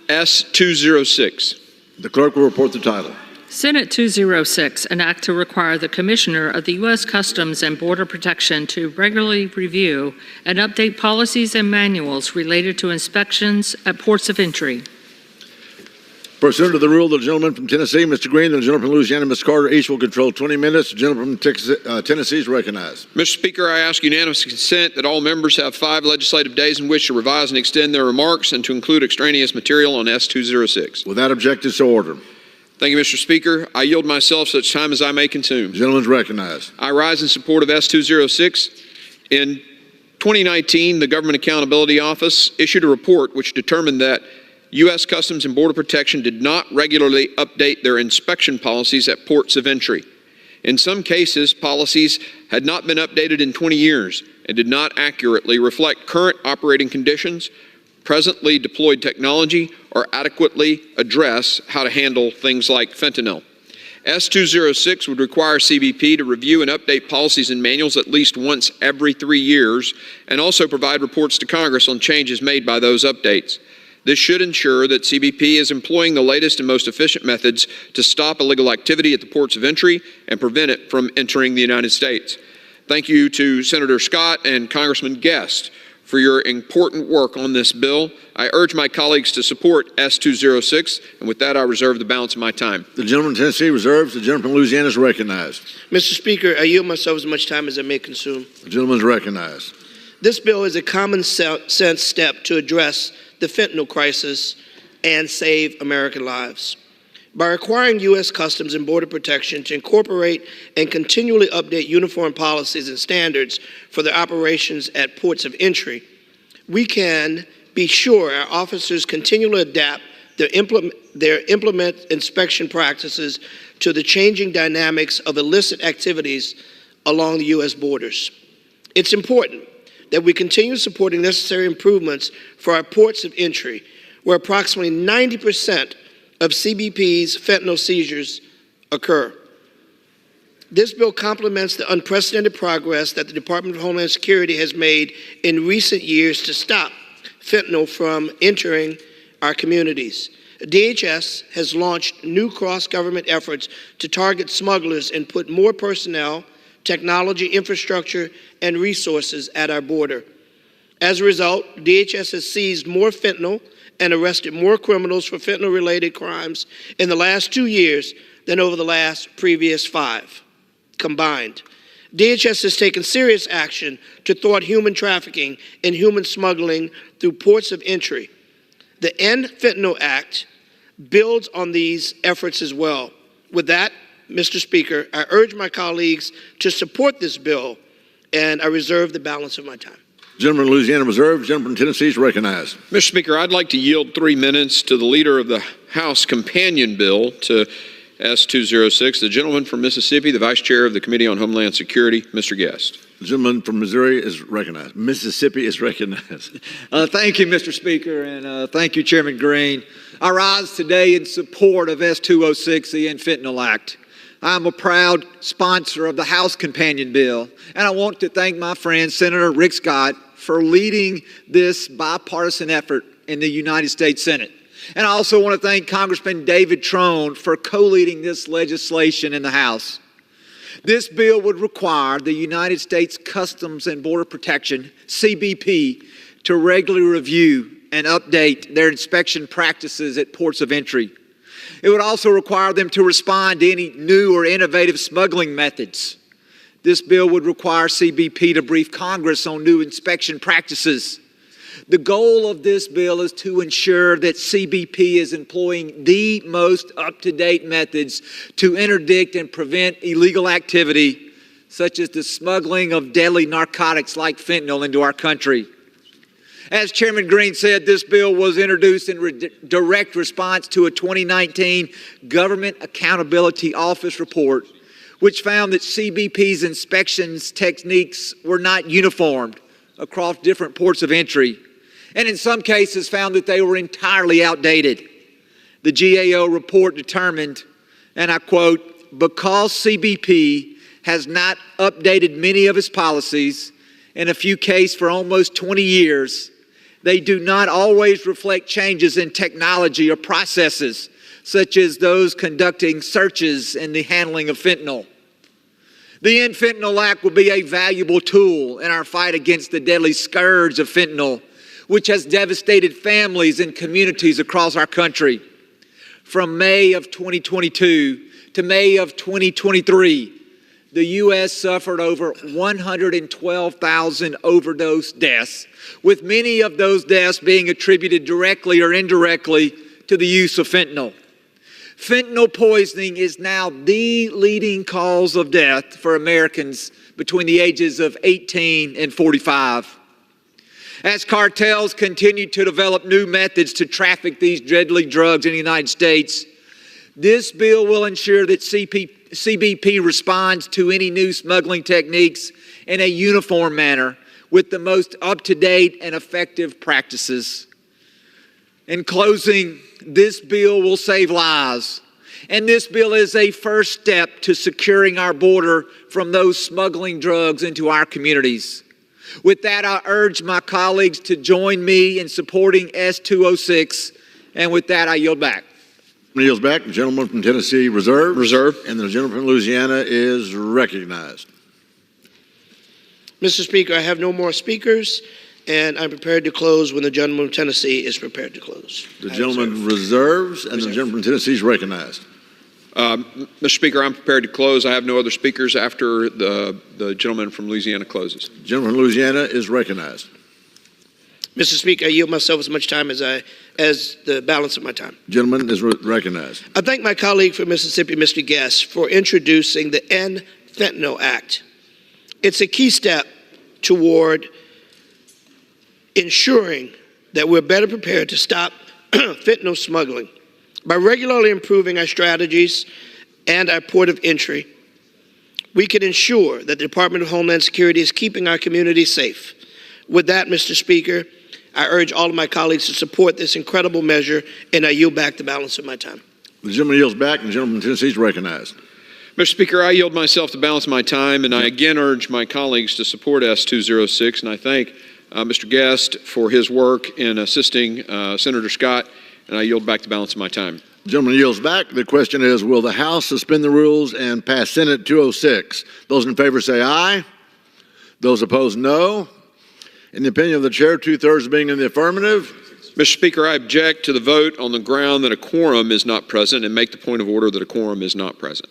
S-206. The clerk will report the title. Senate 206, an act to require the Commissioner of the U.S. Customs and Border Protection to regularly review and update policies and manuals related to inspections at ports of entry. Pursuant to the rule, the gentleman from Tennessee, Mr. Green, and the gentleman from Louisiana, Ms. Carter, each will control 20 minutes. The gentleman from Tennessee is recognized. Mr. Speaker, I ask unanimous consent that all members have 5 legislative days in which to revise and extend their remarks and to include extraneous material on S-206. Without objection, so ordered. Thank you, Mr. Speaker. I yield myself such time as I may consume. The gentleman is recognized. I rise in support of S-206. In 2019, the Government Accountability Office issued a report which determined that U.S. Customs and Border Protection did not regularly update their inspection policies at ports of entry. In some cases, policies had not been updated in 20 years and did not accurately reflect current operating conditions, presently deployed technology, or adequately address how to handle things like fentanyl. S-206 would require CBP to review and update policies and manuals at least once every 3 years and also provide reports to Congress on changes made by those updates. This should ensure that CBP is employing the latest and most efficient methods to stop illegal activity at the ports of entry and prevent it from entering the United States. Thank you to Senator Scott and Congressman Guest for your important work on this bill. I urge my colleagues to support S-206, and with that, I reserve the balance of my time. The gentleman from Tennessee reserves. The gentleman from Louisiana is recognized. Mr. Speaker, I yield myself as much time as I may consume. The gentleman is recognized. This bill is a common sense step to address the fentanyl crisis and save American lives. By requiring U.S. Customs and Border Protection to incorporate and continually update uniform policies and standards for their operations at ports of entry, we can be sure our officers continually adapt their implement inspection practices to the changing dynamics of illicit activities along the U.S. borders. It's important that we continue supporting necessary improvements for our ports of entry, where approximately 90% of CBP's fentanyl seizures occur. This bill complements the unprecedented progress that the Department of Homeland Security has made in recent years to stop fentanyl from entering our communities. DHS has launched new cross-government efforts to target smugglers and put more personnel, technology, infrastructure, and resources at our border. As a result, DHS has seized more fentanyl and arrested more criminals for fentanyl-related crimes in the last 2 years than over the previous 5 combined. DHS has taken serious action to thwart human trafficking and human smuggling through ports of entry. The End Fentanyl Act builds on these efforts as well. With that, Mr. Speaker, I urge my colleagues to support this bill, and I reserve the balance of my time. Gentleman from Louisiana reserved. Gentleman from Tennessee is recognized. Mr. Speaker, I'd like to yield 3 minutes to the leader of the House companion bill to S-206, the gentleman from Mississippi, the Vice Chair of the Committee on Homeland Security, Mr. Guest. The gentleman from Missouri is recognized. Mississippi is recognized. Thank you, Mr. Speaker, and thank you, Chairman Green. I rise today in support of S-206, the End Fentanyl Act. I'm a proud sponsor of the House companion bill, and I want to thank my friend, Senator Rick Scott, for leading this bipartisan effort in the United States Senate. And I also want to thank Congressman David Trone for co-leading this legislation in the House. This bill would require the United States Customs and Border Protection, CBP, to regularly review and update their inspection practices at ports of entry. It would also require them to respond to any new or innovative smuggling methods. This bill would require CBP to brief Congress on new inspection practices. The goal of this bill is to ensure that CBP is employing the most up-to-date methods to interdict and prevent illegal activity, such as the smuggling of deadly narcotics like fentanyl into our country. As Chairman Green said, this bill was introduced in direct response to a 2019 Government Accountability Office report, which found that CBP's inspections techniques were not uniformed across different ports of entry. and in some cases found that they were entirely outdated. The GAO report determined, and I quote, because CBP has not updated many of its policies, in a few cases for almost 20 years, they do not always reflect changes in technology or processes, such as those conducting searches and the handling of fentanyl. The End Fentanyl Act will be a valuable tool in our fight against the deadly scourge of fentanyl, which has devastated families and communities across our country. From May of 2022 to May of 2023, the U.S. suffered over 112,000 overdose deaths, with many of those deaths being attributed directly or indirectly to the use of fentanyl. Fentanyl poisoning is now the leading cause of death for Americans between the ages of 18 and 45. As cartels continue to develop new methods to traffic these deadly drugs in the United States, this bill will ensure that CBP responds to any new smuggling techniques in a uniform manner with the most up-to-date and effective practices. In closing, this bill will save lives, and this bill is a first step to securing our border from those smuggling drugs into our communities. With that, I urge my colleagues to join me in supporting S206, and with that, I yield back. Yields back. The gentleman from Tennessee reserved. And the gentleman from Louisiana is recognized. Mr. Speaker, I have no more speakers, and I'm prepared to close when the gentleman from Tennessee is prepared to close. The gentleman reserves, and the gentleman from Tennessee is recognized. Mr. Speaker, I'm prepared to close. I have no other speakers after the gentleman from Louisiana closes. The gentleman from Louisiana is recognized. Mr. Speaker, I yield myself as much time as the balance of my time. Gentleman is recognized. I thank my colleague from Mississippi, Mr. Guest, for introducing the End Fentanyl Act. It's a key step toward ensuring that we're better prepared to stop fentanyl smuggling. By regularly improving our strategies and our port of entry, we can ensure that the Department of Homeland Security is keeping our communities safe. With that, Mr. Speaker, I urge all of my colleagues to support this incredible measure, and I yield back the balance of my time. The gentleman yields back, and the gentleman from Tennessee is recognized. Mr. Speaker, I yield myself the balance of my time, and I again urge my colleagues to support S206, and I thank Mr. Guest for his work in assisting Senator Scott, and I yield back the balance of my time. The gentleman yields back. The question is, will the House suspend the rules and pass Senate 206? Those in favor say aye. Those opposed, no. In the opinion of the chair, 2/3 being in the affirmative. Mr. Speaker, I object to the vote on the ground that a quorum is not present and make the point of order that a quorum is not present.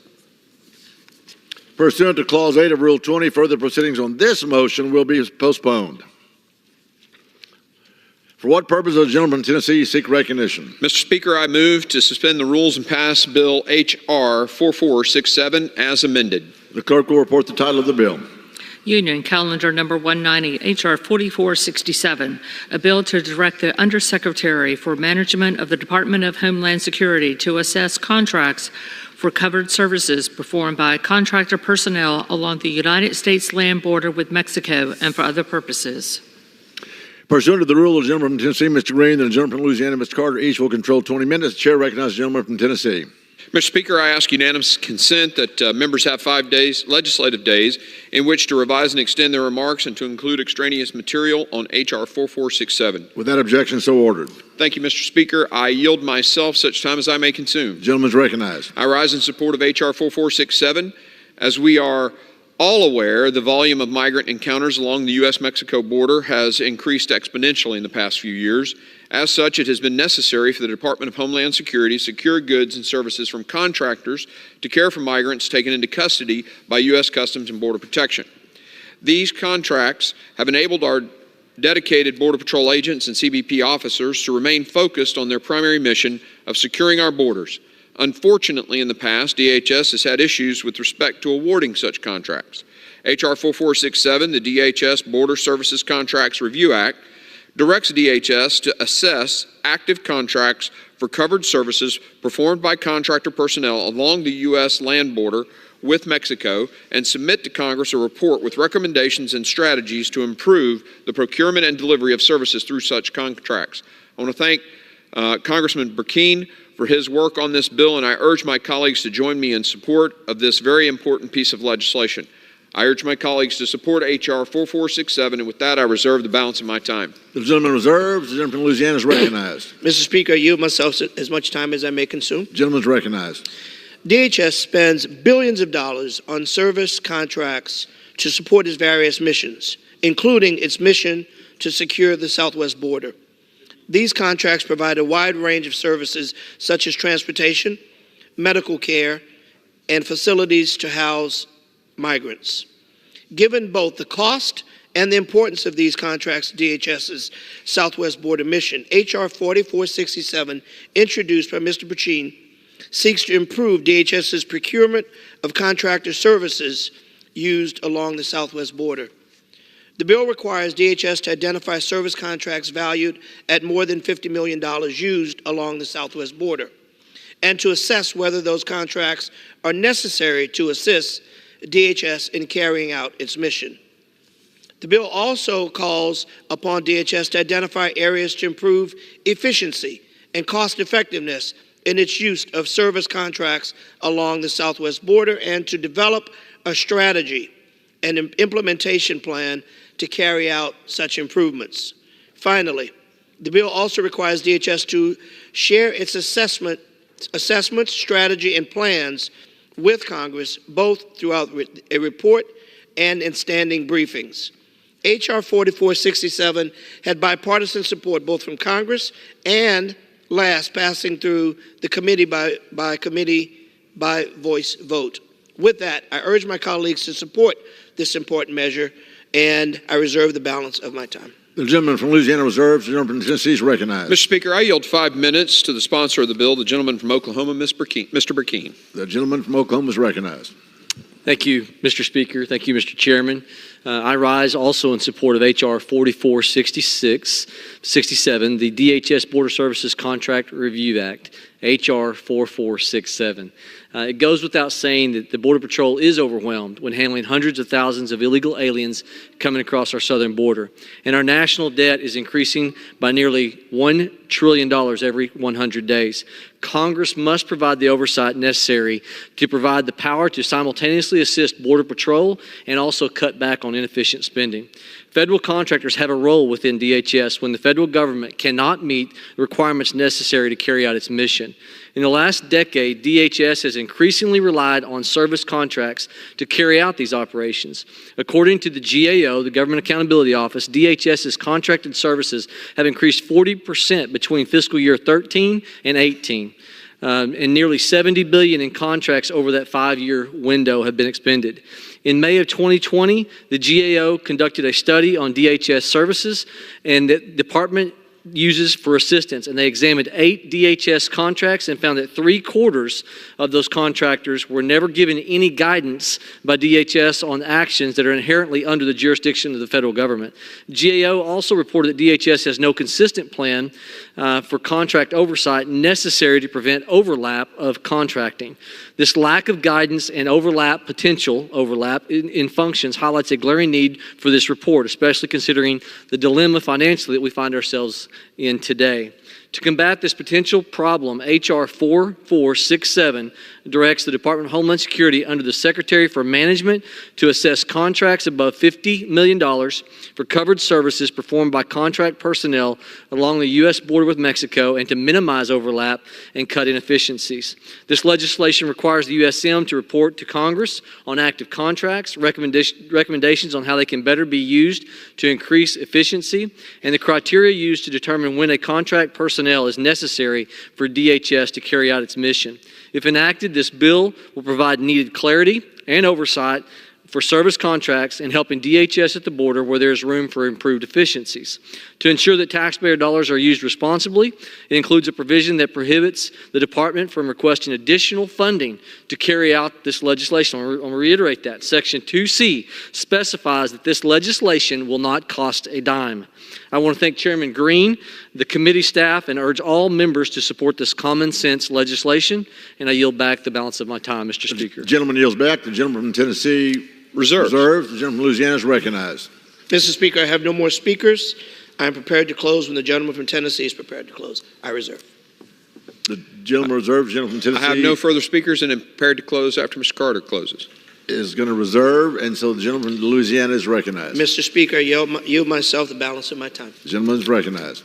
Pursuant to Clause 8 of Rule 20, further proceedings on this motion will be postponed. For what purpose does the gentleman from Tennessee seek recognition? Mr. Speaker, I move to suspend the rules and pass Bill H.R. 4467 as amended. The clerk will report the title of the bill. Union Calendar Number 190, H.R. 4467, a bill to direct the Undersecretary for Management of the Department of Homeland Security to assess contracts for covered services performed by contractor personnel along the United States land border with Mexico and for other purposes. Pursuant to the rule of the gentleman from Tennessee, Mr. Green, and the gentleman from Louisiana, Mr. Carter, each will control 20 minutes. The chair recognizes the gentleman from Tennessee. Mr. Speaker, I ask unanimous consent that members have 5 days, legislative days, in which to revise and extend their remarks and to include extraneous material on H.R. 4467. With that objection, so ordered. Thank you, Mr. Speaker. I yield myself such time as I may consume. The gentleman is recognized. I rise in support of H.R. 4467. As we are all aware, the volume of migrant encounters along the U.S.-Mexico border has increased exponentially in the past few years. As such, it has been necessary for the Department of Homeland Security to secure goods and services from contractors to care for migrants taken into custody by U.S. Customs and Border Protection. These contracts have enabled our dedicated Border Patrol agents and CBP officers to remain focused on their primary mission of securing our borders. Unfortunately, in the past, DHS has had issues with respect to awarding such contracts. H.R. 4467, the DHS Border Services Contracts Review Act, directs DHS to assess active contracts for covered services performed by contractor personnel along the U.S. land border with Mexico and submit to Congress a report with recommendations and strategies to improve the procurement and delivery of services through such contracts. I want to thank Congressman Burkeen for his work on this bill, and I urge my colleagues to join me in support of this very important piece of legislation. I urge my colleagues to support H.R. 4467, and with that, I reserve the balance of my time. The gentleman reserves. The gentleman from Louisiana is recognized. Mr. Speaker, I yield myself as much time as I may consume. The gentleman is recognized. DHS spends billions of dollars on service contracts to support its various missions, including its mission to secure the southwest border. These contracts provide a wide range of services such as transportation, medical care, and facilities to house migrants. Given both the cost and the importance of these contracts to DHS's Southwest Border Mission, H.R. 4467, introduced by Mr. Burkeen, seeks to improve DHS's procurement of contractor services used along the southwest border. The bill requires DHS to identify service contracts valued at more than $50 million used along the southwest border, and to assess whether those contracts are necessary to assist DHS in carrying out its mission. The bill also calls upon DHS to identify areas to improve efficiency and cost effectiveness in its use of service contracts along the southwest border, and to develop a strategy and an implementation plan to carry out such improvements. Finally, the bill also requires DHS to share its assessments, strategy, and plans with Congress, both throughout a report and in standing briefings. H.R. 4467 had bipartisan support both from Congress and passing through the committee by voice vote. With that, I urge my colleagues to support this important measure, and I reserve the balance of my time. The gentleman from Louisiana reserves. The gentleman from Tennessee is recognized. Mr. Speaker, I yield 5 minutes to the sponsor of the bill, the gentleman from Oklahoma, Mr. Burkeen. The gentleman from Oklahoma is recognized. Thank you, Mr. Speaker. Thank you, Mr. Chairman. I rise also in support of H.R. 4467, the DHS Border Services Contract Review Act, H.R. 4467. It goes without saying that the Border Patrol is overwhelmed when handling hundreds of thousands of illegal aliens coming across our southern border. And our national debt is increasing by nearly $1 trillion every 100 days. Congress must provide the oversight necessary to provide the power to simultaneously assist Border Patrol and also cut back on inefficient spending. Federal contractors have a role within DHS when the federal government cannot meet the requirements necessary to carry out its mission. In the last decade, DHS has increasingly relied on service contracts to carry out these operations. According to the GAO, the Government Accountability Office, DHS's contracted services have increased 40% between fiscal year 13 and 18. And nearly $70 billion in contracts over that 5-year window have been expended. In May of 2020, the GAO conducted a study on DHS services and the department uses for assistance, and they examined 8 DHS contracts and found that 3/4 of those contractors were never given any guidance by DHS on actions that are inherently under the jurisdiction of the federal government. GAO also reported that DHS has no consistent plan for contract oversight necessary to prevent overlap of contracting. This lack of guidance and potential overlap in functions highlights a glaring need for this report, especially considering the dilemma financially that we find ourselves in today. To combat this potential problem, H.R. 4467 directs the Department of Homeland Security under the Secretary for Management to assess contracts above $50 million for covered services performed by contract personnel along the U.S. border with Mexico and to minimize overlap and cut inefficiencies. This legislation requires the USM to report to Congress on active contracts, recommendations on how they can better be used to increase efficiency, and the criteria used to determine when a contract personnel is necessary for DHS to carry out its mission. If enacted, this bill will provide needed clarity and oversight for service contracts and helping DHS at the border where there is room for improved efficiencies. To ensure that taxpayer dollars are used responsibly, it includes a provision that prohibits the department from requesting additional funding to carry out this legislation. I'll reiterate that. Section 2C specifies that this legislation will not cost a dime. I want to thank Chairman Green, the committee staff, and urge all members to support this common sense legislation. And I yield back the balance of my time, Mr. Speaker. The gentleman yields back. The gentleman from Tennessee reserves. The gentleman from Louisiana is recognized. Mr. Speaker, I have no more speakers. I am prepared to close when the gentleman from Tennessee is prepared to close. I reserve. The gentleman reserves. The gentleman from Tennessee. I have no further speakers and am prepared to close after Mr. Carter closes. Is going to reserve, and so the gentleman from Louisiana is recognized. Mr. Speaker, I yield myself the balance of my time. The gentleman is recognized.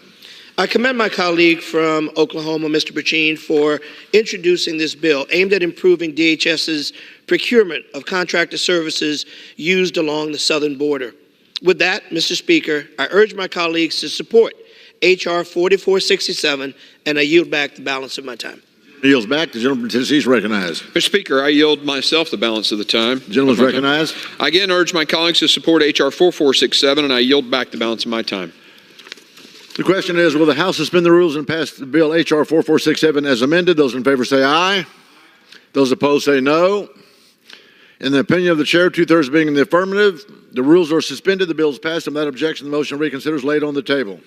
I commend my colleague from Oklahoma, Mr. Burchine, for introducing this bill aimed at improving DHS's procurement of contracted services used along the southern border. With that, Mr. Speaker, I urge my colleagues to support H.R. 4467, and I yield back the balance of my time. Yields back. The gentleman from Tennessee is recognized. Mr. Speaker, I yield myself the balance of the time. The gentleman is recognized. I again urge my colleagues to support H.R. 4467, and I yield back the balance of my time. The question is, will the House suspend the rules and pass the bill H.R. 4467 as amended? Those in favor say aye. Those opposed say no. In the opinion of the chair, 2/3 being in the affirmative, the rules are suspended. The bill is passed, and without objection, the motion to reconsider is laid on the table.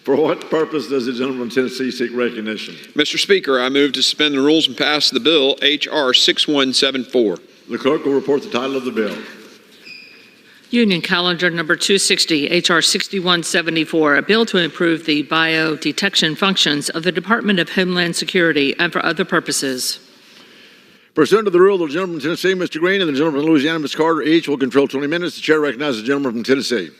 For what purpose does the gentleman from Tennessee seek recognition? Mr. Speaker, I move to suspend the rules and pass the bill H.R. 6174. The clerk will report the title of the bill. Union Calendar Number 260, H.R. 6174, a bill to improve the biodetection functions of the Department of Homeland Security and for other purposes. Pursuant to the rule of the gentleman from Tennessee, Mr. Green, and the gentleman from Louisiana, Ms. Carter, each will control 20 minutes. The chair recognizes the gentleman from Tennessee.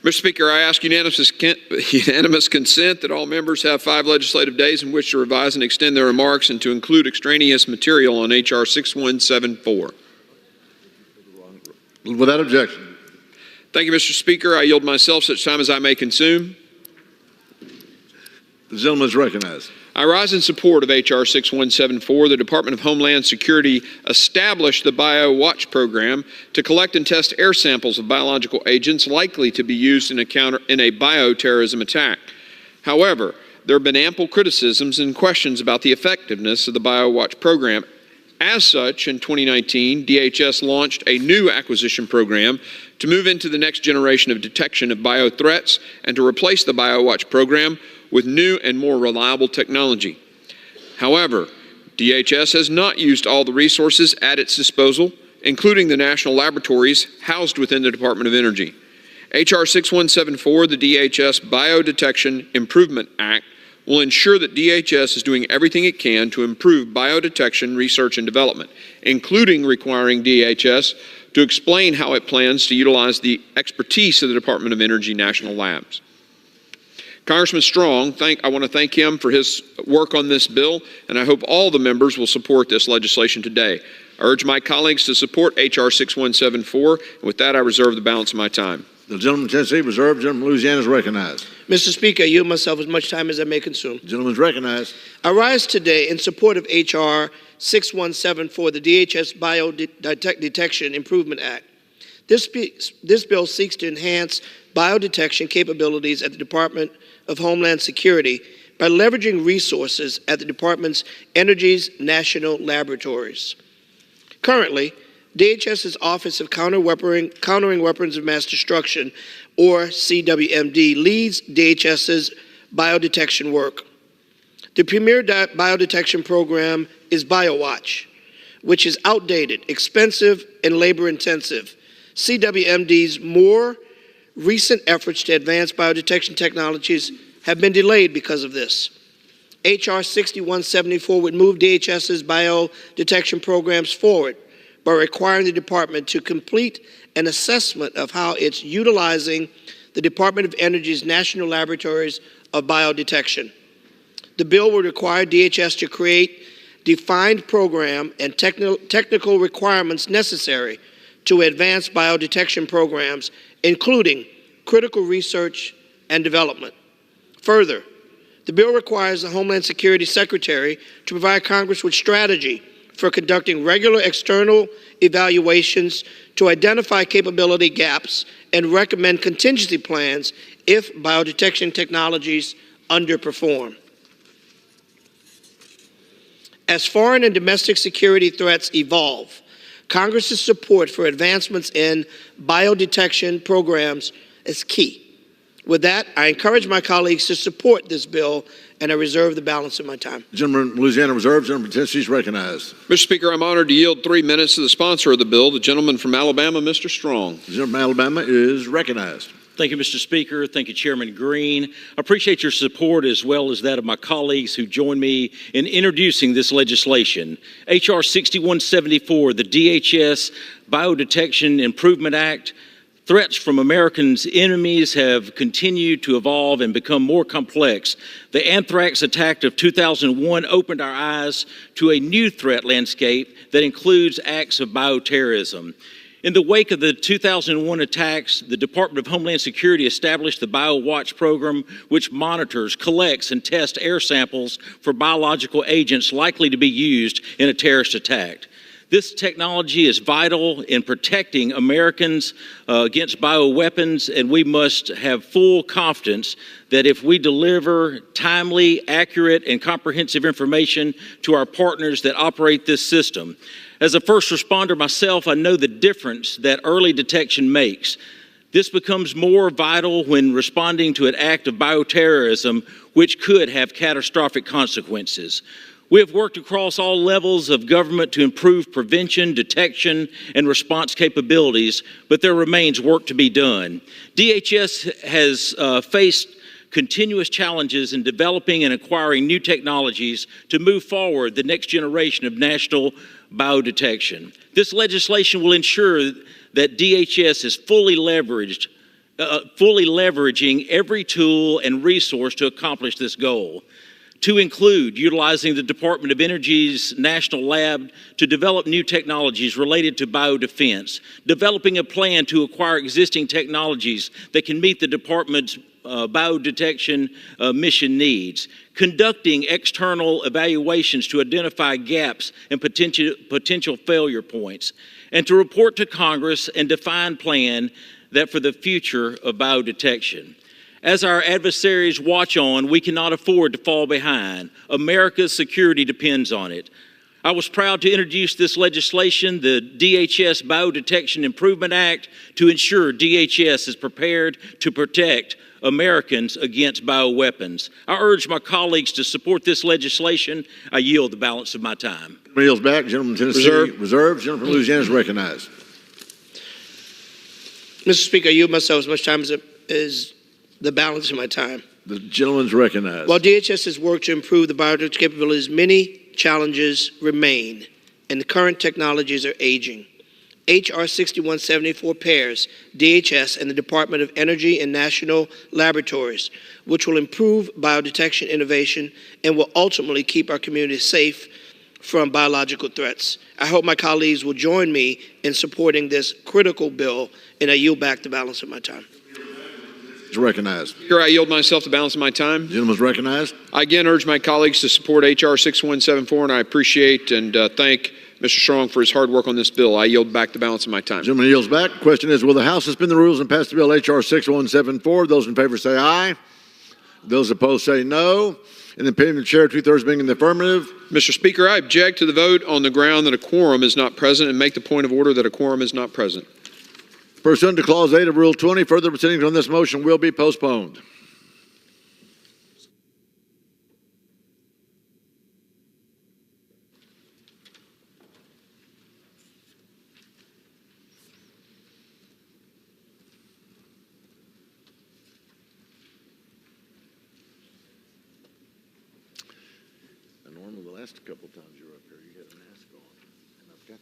Mr. Speaker, I ask unanimous consent that all members have 5 legislative days in which to revise and extend their remarks and to include extraneous material on H.R. 6174. Without objection. Thank you, Mr. Speaker. I yield myself such time as I may consume. The gentleman is recognized. I rise in support of H.R. 6174. The Department of Homeland Security established the BioWatch program to collect and test air samples of biological agents likely to be used in a bioterrorism attack. However, there have been ample criticisms and questions about the effectiveness of the BioWatch program. As such, in 2019, DHS launched a new acquisition program to move into the next generation of detection of biothreats and to replace the BioWatch program with new and more reliable technology. However, DHS has not used all the resources at its disposal, including the national laboratories housed within the Department of Energy. H.R. 6174, the DHS Biodetection Improvement Act, will ensure that DHS is doing everything it can to improve biodetection research and development, including requiring DHS to explain how it plans to utilize the expertise of the Department of Energy National Labs. Congressman Strong, I want to thank him for his work on this bill, and I hope all the members will support this legislation today. I urge my colleagues to support H.R. 6174, and with that, I reserve the balance of my time. The gentleman from Tennessee reserved. The gentleman from Louisiana is recognized. Mr. Speaker, I yield myself as much time as I may consume. The gentleman is recognized. I rise today in support of H.R. 6174, the DHS Biodetection Improvement Act. This bill seeks to enhance biodetection capabilities at the Department of Homeland Security by leveraging resources at the Department's Energy's national laboratories. Currently, DHS's Office of Countering Weapons of Mass Destruction, or CWMD, leads DHS's biodetection work. The premier biodetection program is BioWatch, which is outdated, expensive, and labor-intensive. CWMD's more recent efforts to advance biodetection technologies have been delayed because of this. H.R. 6174 would move DHS's biodetection programs forward by requiring the department to complete an assessment of how it's utilizing the Department of Energy's national laboratories of biodetection. The bill would require DHS to create defined program and technical requirements necessary to advance biodetection programs, including critical research and development. Further, The bill requires the Homeland Security Secretary to provide Congress with strategy for conducting regular external evaluations to identify capability gaps and recommend contingency plans if biodetection technologies underperform. As foreign and domestic security threats evolve, Congress's support for advancements in biodetection programs is key. With that, I encourage my colleagues to support this bill, and I reserve the balance of my time. The gentleman from Louisiana reserves. The gentleman from Tennessee is recognized. Mr. Speaker, I'm honored to yield 3 minutes to the sponsor of the bill, the gentleman from Alabama, Mr. Strong. The gentleman from Alabama is recognized. Thank you, Mr. Speaker. Thank you, Chairman Green. I appreciate your support as well as that of my colleagues who joined me in introducing this legislation. H.R. 6174, the DHS Biodetection Improvement Act. Threats from Americans' enemies have continued to evolve and become more complex. The anthrax attack of 2001 opened our eyes to a new threat landscape that includes acts of bioterrorism. In the wake of the 2001 attacks, the Department of Homeland Security established the BioWatch program, which monitors, collects, and tests air samples for biological agents likely to be used in a terrorist attack. This technology is vital in protecting Americans against bioweapons, and we must have full confidence that if we deliver timely, accurate, and comprehensive information to our partners that operate this system. As a first responder myself, I know the difference that early detection makes. This becomes more vital when responding to an act of bioterrorism, which could have catastrophic consequences. We have worked across all levels of government to improve prevention, detection, and response capabilities, but there remains work to be done. DHS has faced continuous challenges in developing and acquiring new technologies to move forward the next generation of national biodetection. This legislation will ensure that DHS is fully leveraging every tool and resource to accomplish this goal, to include utilizing the Department of Energy's National Lab to develop new technologies related to biodefense, developing a plan to acquire existing technologies that can meet the department's biodetection mission needs, conducting external evaluations to identify gaps and potential failure points, and to report to Congress and define plan that for the future of biodetection. As our adversaries watch on, we cannot afford to fall behind. America's security depends on it. I was proud to introduce this legislation, the DHS Biodetection Improvement Act, to ensure DHS is prepared to protect Americans against bioweapons. I urge my colleagues to support this legislation. I yield the balance of my time. Yields back. Gentleman from Tennessee reserves. Gentleman from Louisiana is recognized. Mr. Speaker, I yield myself as much time as the balance of my time. The gentleman's recognized. While DHS has worked to improve the biodetection capabilities, many challenges remain, and the current technologies are aging. H.R. 6174 pairs DHS and the Department of Energy and National Laboratories, which will improve biodetection innovation and will ultimately keep our communities safe from biological threats. I hope my colleagues will join me in supporting this critical bill, and I yield back the balance of my time. Is recognized. Here I yield myself the balance of my time. The gentleman is recognized. I again urge my colleagues to support H.R. 6174, and I appreciate and thank Mr. Strong for his hard work on this bill. I yield back the balance of my time. The gentleman yields back. Question is, will the House suspend the rules and pass the bill H.R. 6174? Those in favor say aye. Those opposed say no. In the opinion of the chair, 2/3 being in the affirmative. Mr. Speaker, I object to the vote on the ground that a quorum is not present and make the point of order that a quorum is not present. Pursuant to Clause 8 of Rule 20, further proceedings on this motion will be postponed. Normally, the last couple of times you were up here, you had a mask on, and I've got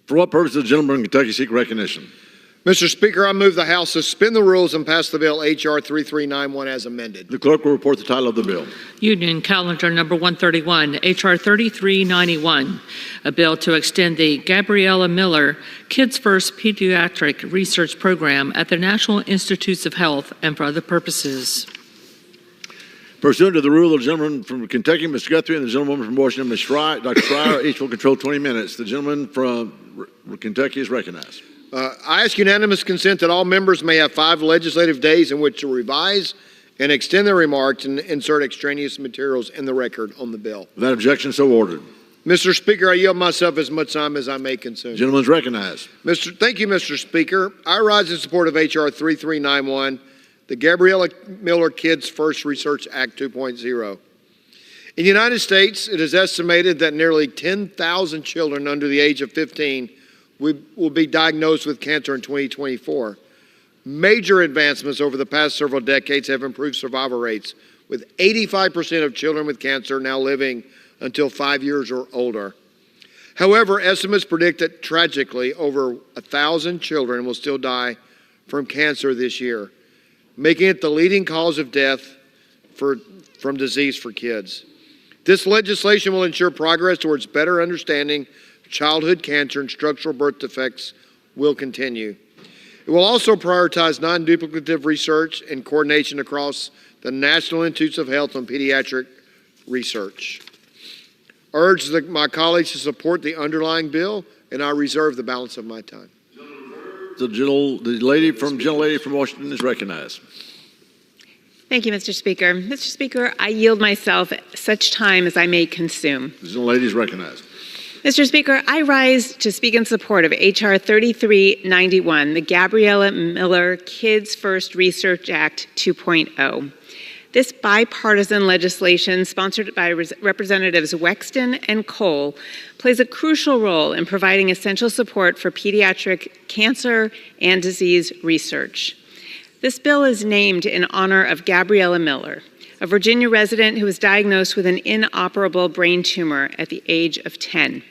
For what purpose does the gentleman from Kentucky seek recognition? Mr. Speaker, I move the House suspend the rules and pass the bill H.R. 3391 as amended. The clerk will report the title of the bill. Union Calendar Number 131, H.R. 3391, a bill to extend the Gabriella Miller Kids First Pediatric Research Program at the National Institutes of Health and for other purposes. Pursuant to the rule of the gentleman from Kentucky, Mr. Guthrie, and the gentlewoman from Washington, Ms. Dr. Schreier, each will control 20 minutes. The gentleman from Kentucky is recognized. I ask unanimous consent that all members may have 5 legislative days in which to revise and extend their remarks and insert extraneous materials in the record on the bill. Without objection, so ordered. Mr. Speaker, I yield myself as much time as I may consume. The gentleman is recognized. Thank you, Mr. Speaker. I rise in support of H.R. 3391, the Gabriella Miller Kids First Research Act 2.0. In the United States, it is estimated that nearly 10,000 children under the age of 15 will be diagnosed with cancer in 2024. Major advancements over the past several decades have improved survival rates, with 85% of children with cancer now living until 5 years or older. However, estimates predict that tragically over 1,000 children will still die from cancer this year, making it the leading cause of death from disease for kids. This legislation will ensure progress towards better understanding childhood cancer and structural birth defects will continue. It will also prioritize non-duplicative research and coordination across the National Institutes of Health on pediatric research. I urge my colleagues to support the underlying bill, and I reserve the balance of my time. The gentlelady from Washington is recognized. Thank you, Mr. Speaker. Mr. Speaker, I yield myself such time as I may consume. The gentlelady is recognized. Mr. Speaker, I rise to speak in support of H.R. 3391, the Gabriella Miller Kids First Research Act 2.0. This bipartisan legislation, sponsored by Representatives Wexton and Cole, plays a crucial role in providing essential support for pediatric cancer and disease research. This bill is named in honor of Gabriella Miller, a Virginia resident who was diagnosed with an inoperable brain tumor at the age of 10.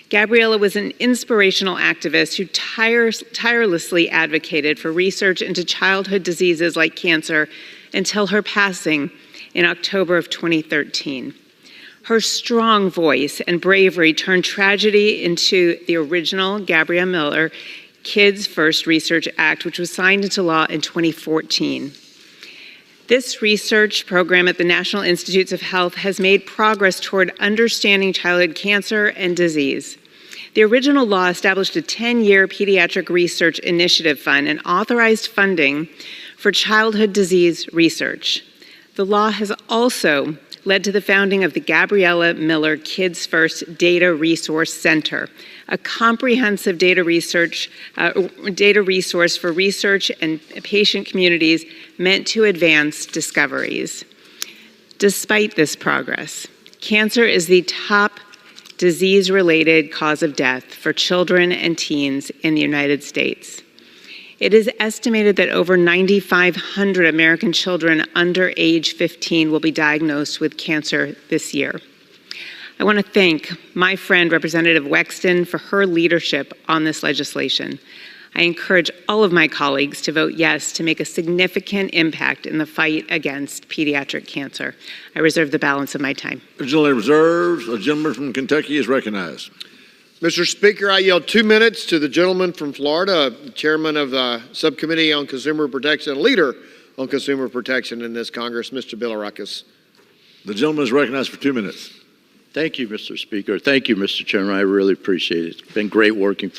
Gabriella was an inspirational activist who tirelessly advocated for research into childhood diseases like cancer until her passing in October of 2013. Her strong voice and bravery turned tragedy into the original Gabriella Miller Kids First Research Act, which was signed into law in 2014. This research program at the National Institutes of Health has made progress toward understanding childhood cancer and disease. The original law established a 10-year pediatric research initiative fund and authorized funding for childhood disease research. The law has also led to the founding of the Gabriella Miller Kids First Data Resource Center, a comprehensive data resource for research and patient communities meant to advance discoveries. Despite this progress, cancer is the top disease-related cause of death for children and teens in the United States. It is estimated that over 9,500 American children under age 15 will be diagnosed with cancer this year. I want to thank my friend, Representative Wexton, for her leadership on this legislation. I encourage all of my colleagues to vote yes to make a significant impact in the fight against pediatric cancer. I reserve the balance of my time. The gentleman reserves. A gentleman from Kentucky is recognized. Mr. Speaker, I yield 2 minutes to the gentleman from Florida, chairman of the Subcommittee on Consumer Protection, leader on consumer protection in this Congress, Mr. Bilirakis. The gentleman is recognized for 2 minutes. Thank you, Mr. Speaker. Thank you, Mr. Chairman. I really appreciate it. It's been great working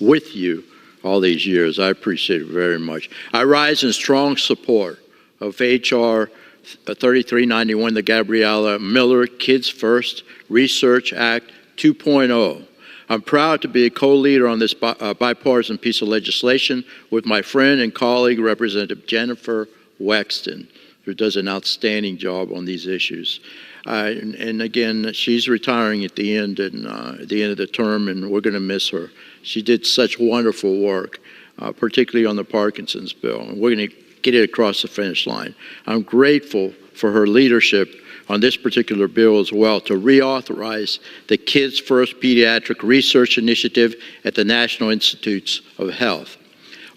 with you all these years. I appreciate it very much. I rise in strong support of H.R. 3391, the Gabriella Miller Kids First Research Act 2.0. I'm proud to be a co-leader on this bipartisan piece of legislation with my friend and colleague, Representative Jennifer Wexton, who does an outstanding job on these issues. And again, she's retiring at the end of the term, and we're going to miss her. She did such wonderful work, particularly on the Parkinson's bill, and we're going to get it across the finish line. I'm grateful for her leadership on this particular bill as well to reauthorize the Kids First Pediatric Research Initiative at the National Institutes of Health.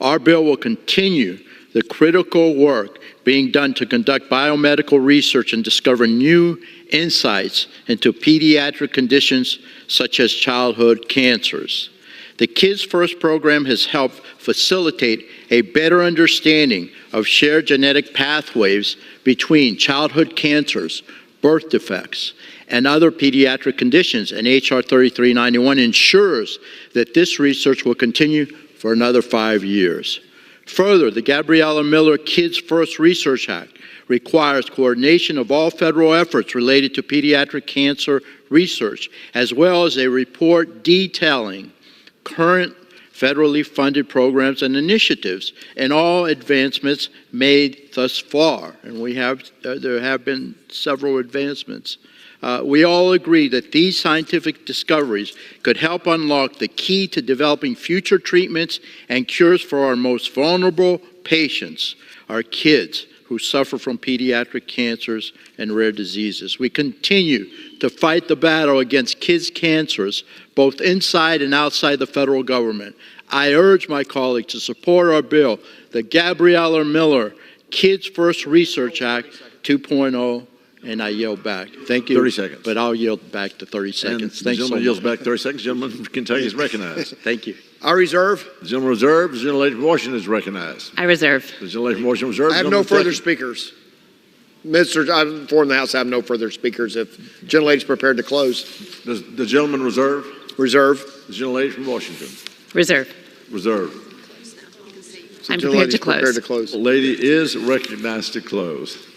Our bill will continue the critical work being done to conduct biomedical research and discover new insights into pediatric conditions such as childhood cancers. The Kids First program has helped facilitate a better understanding of shared genetic pathways between childhood cancers, birth defects, and other pediatric conditions, and H.R. 3391 ensures that this research will continue for another 5 years. Further, the Gabriella Miller Kids First Research Act requires coordination of all federal efforts related to pediatric cancer research, as well as a report detailing current federally funded programs and initiatives and all advancements made thus far. And there have been several advancements. We all agree that these scientific discoveries could help unlock the key to developing future treatments and cures for our most vulnerable patients, our kids who suffer from pediatric cancers and rare diseases. We continue to fight the battle against kids' cancers, both inside and outside the federal government. I urge my colleagues to support our bill, the Gabriella Miller Kids First Research Act 2.0, and I yield back. Thank you. 30 seconds. But I'll yield back to 30 seconds. And Thanks the gentleman so yields much. back 30 seconds. The gentleman from Kentucky is recognized. Thank you. I reserve. The gentleman reserved. The gentlelady from Washington is recognized. I reserve. The gentlelady from Washington reserved. I have no further speakers. Mr. I've informed the House I have no further speakers. If the gentlelady's prepared to close. Does the gentleman reserve? Reserve. The gentlelady from Washington. Reserve. Reserve. I'm prepared to close. Prepared to close. The lady is recognized to close.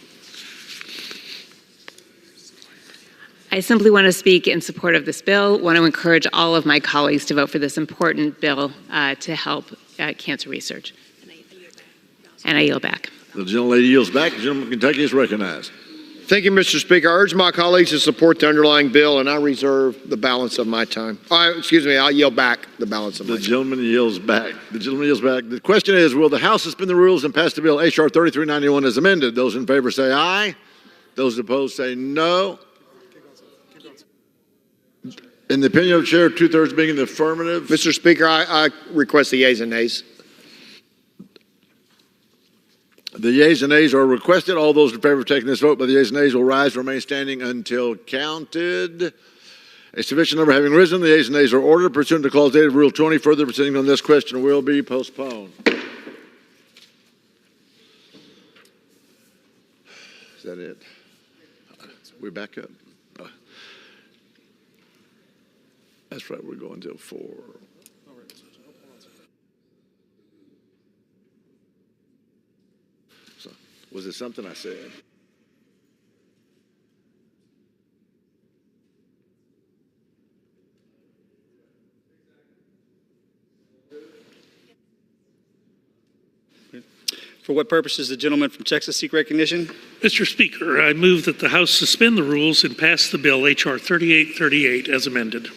I simply want to speak in support of this bill. Want to encourage all of my colleagues to vote for this important bill to help cancer research. And I yield back. The gentlelady yields back. The gentleman from Kentucky is recognized. Thank you, Mr. Speaker. I urge my colleagues to support the underlying bill, and I reserve the balance of my time. I'll yield back the balance of my time. The gentleman yields back. The gentleman yields back. The question is, will the House suspend the rules and pass the bill H.R. 3391 as amended? Those in favor say aye. Those opposed say no. In the opinion of the chair, 2/3 being in the affirmative. Mr. Speaker, I request the yeas and nays. The yeas and nays are requested. All those in favor of taking this vote by the yeas and nays will rise and remain standing until counted. A sufficient number having risen, the yeas and nays are ordered. Pursuant to Clause 8 of Rule 20, further proceedings on this question will be postponed. Is that it? We're back up. That's right, we're going till 4. So, was it something I said? For what purpose does the gentleman from Texas seek recognition? Mr. Speaker, I move that the House suspend the rules and pass the bill H.R. 3838 as amended.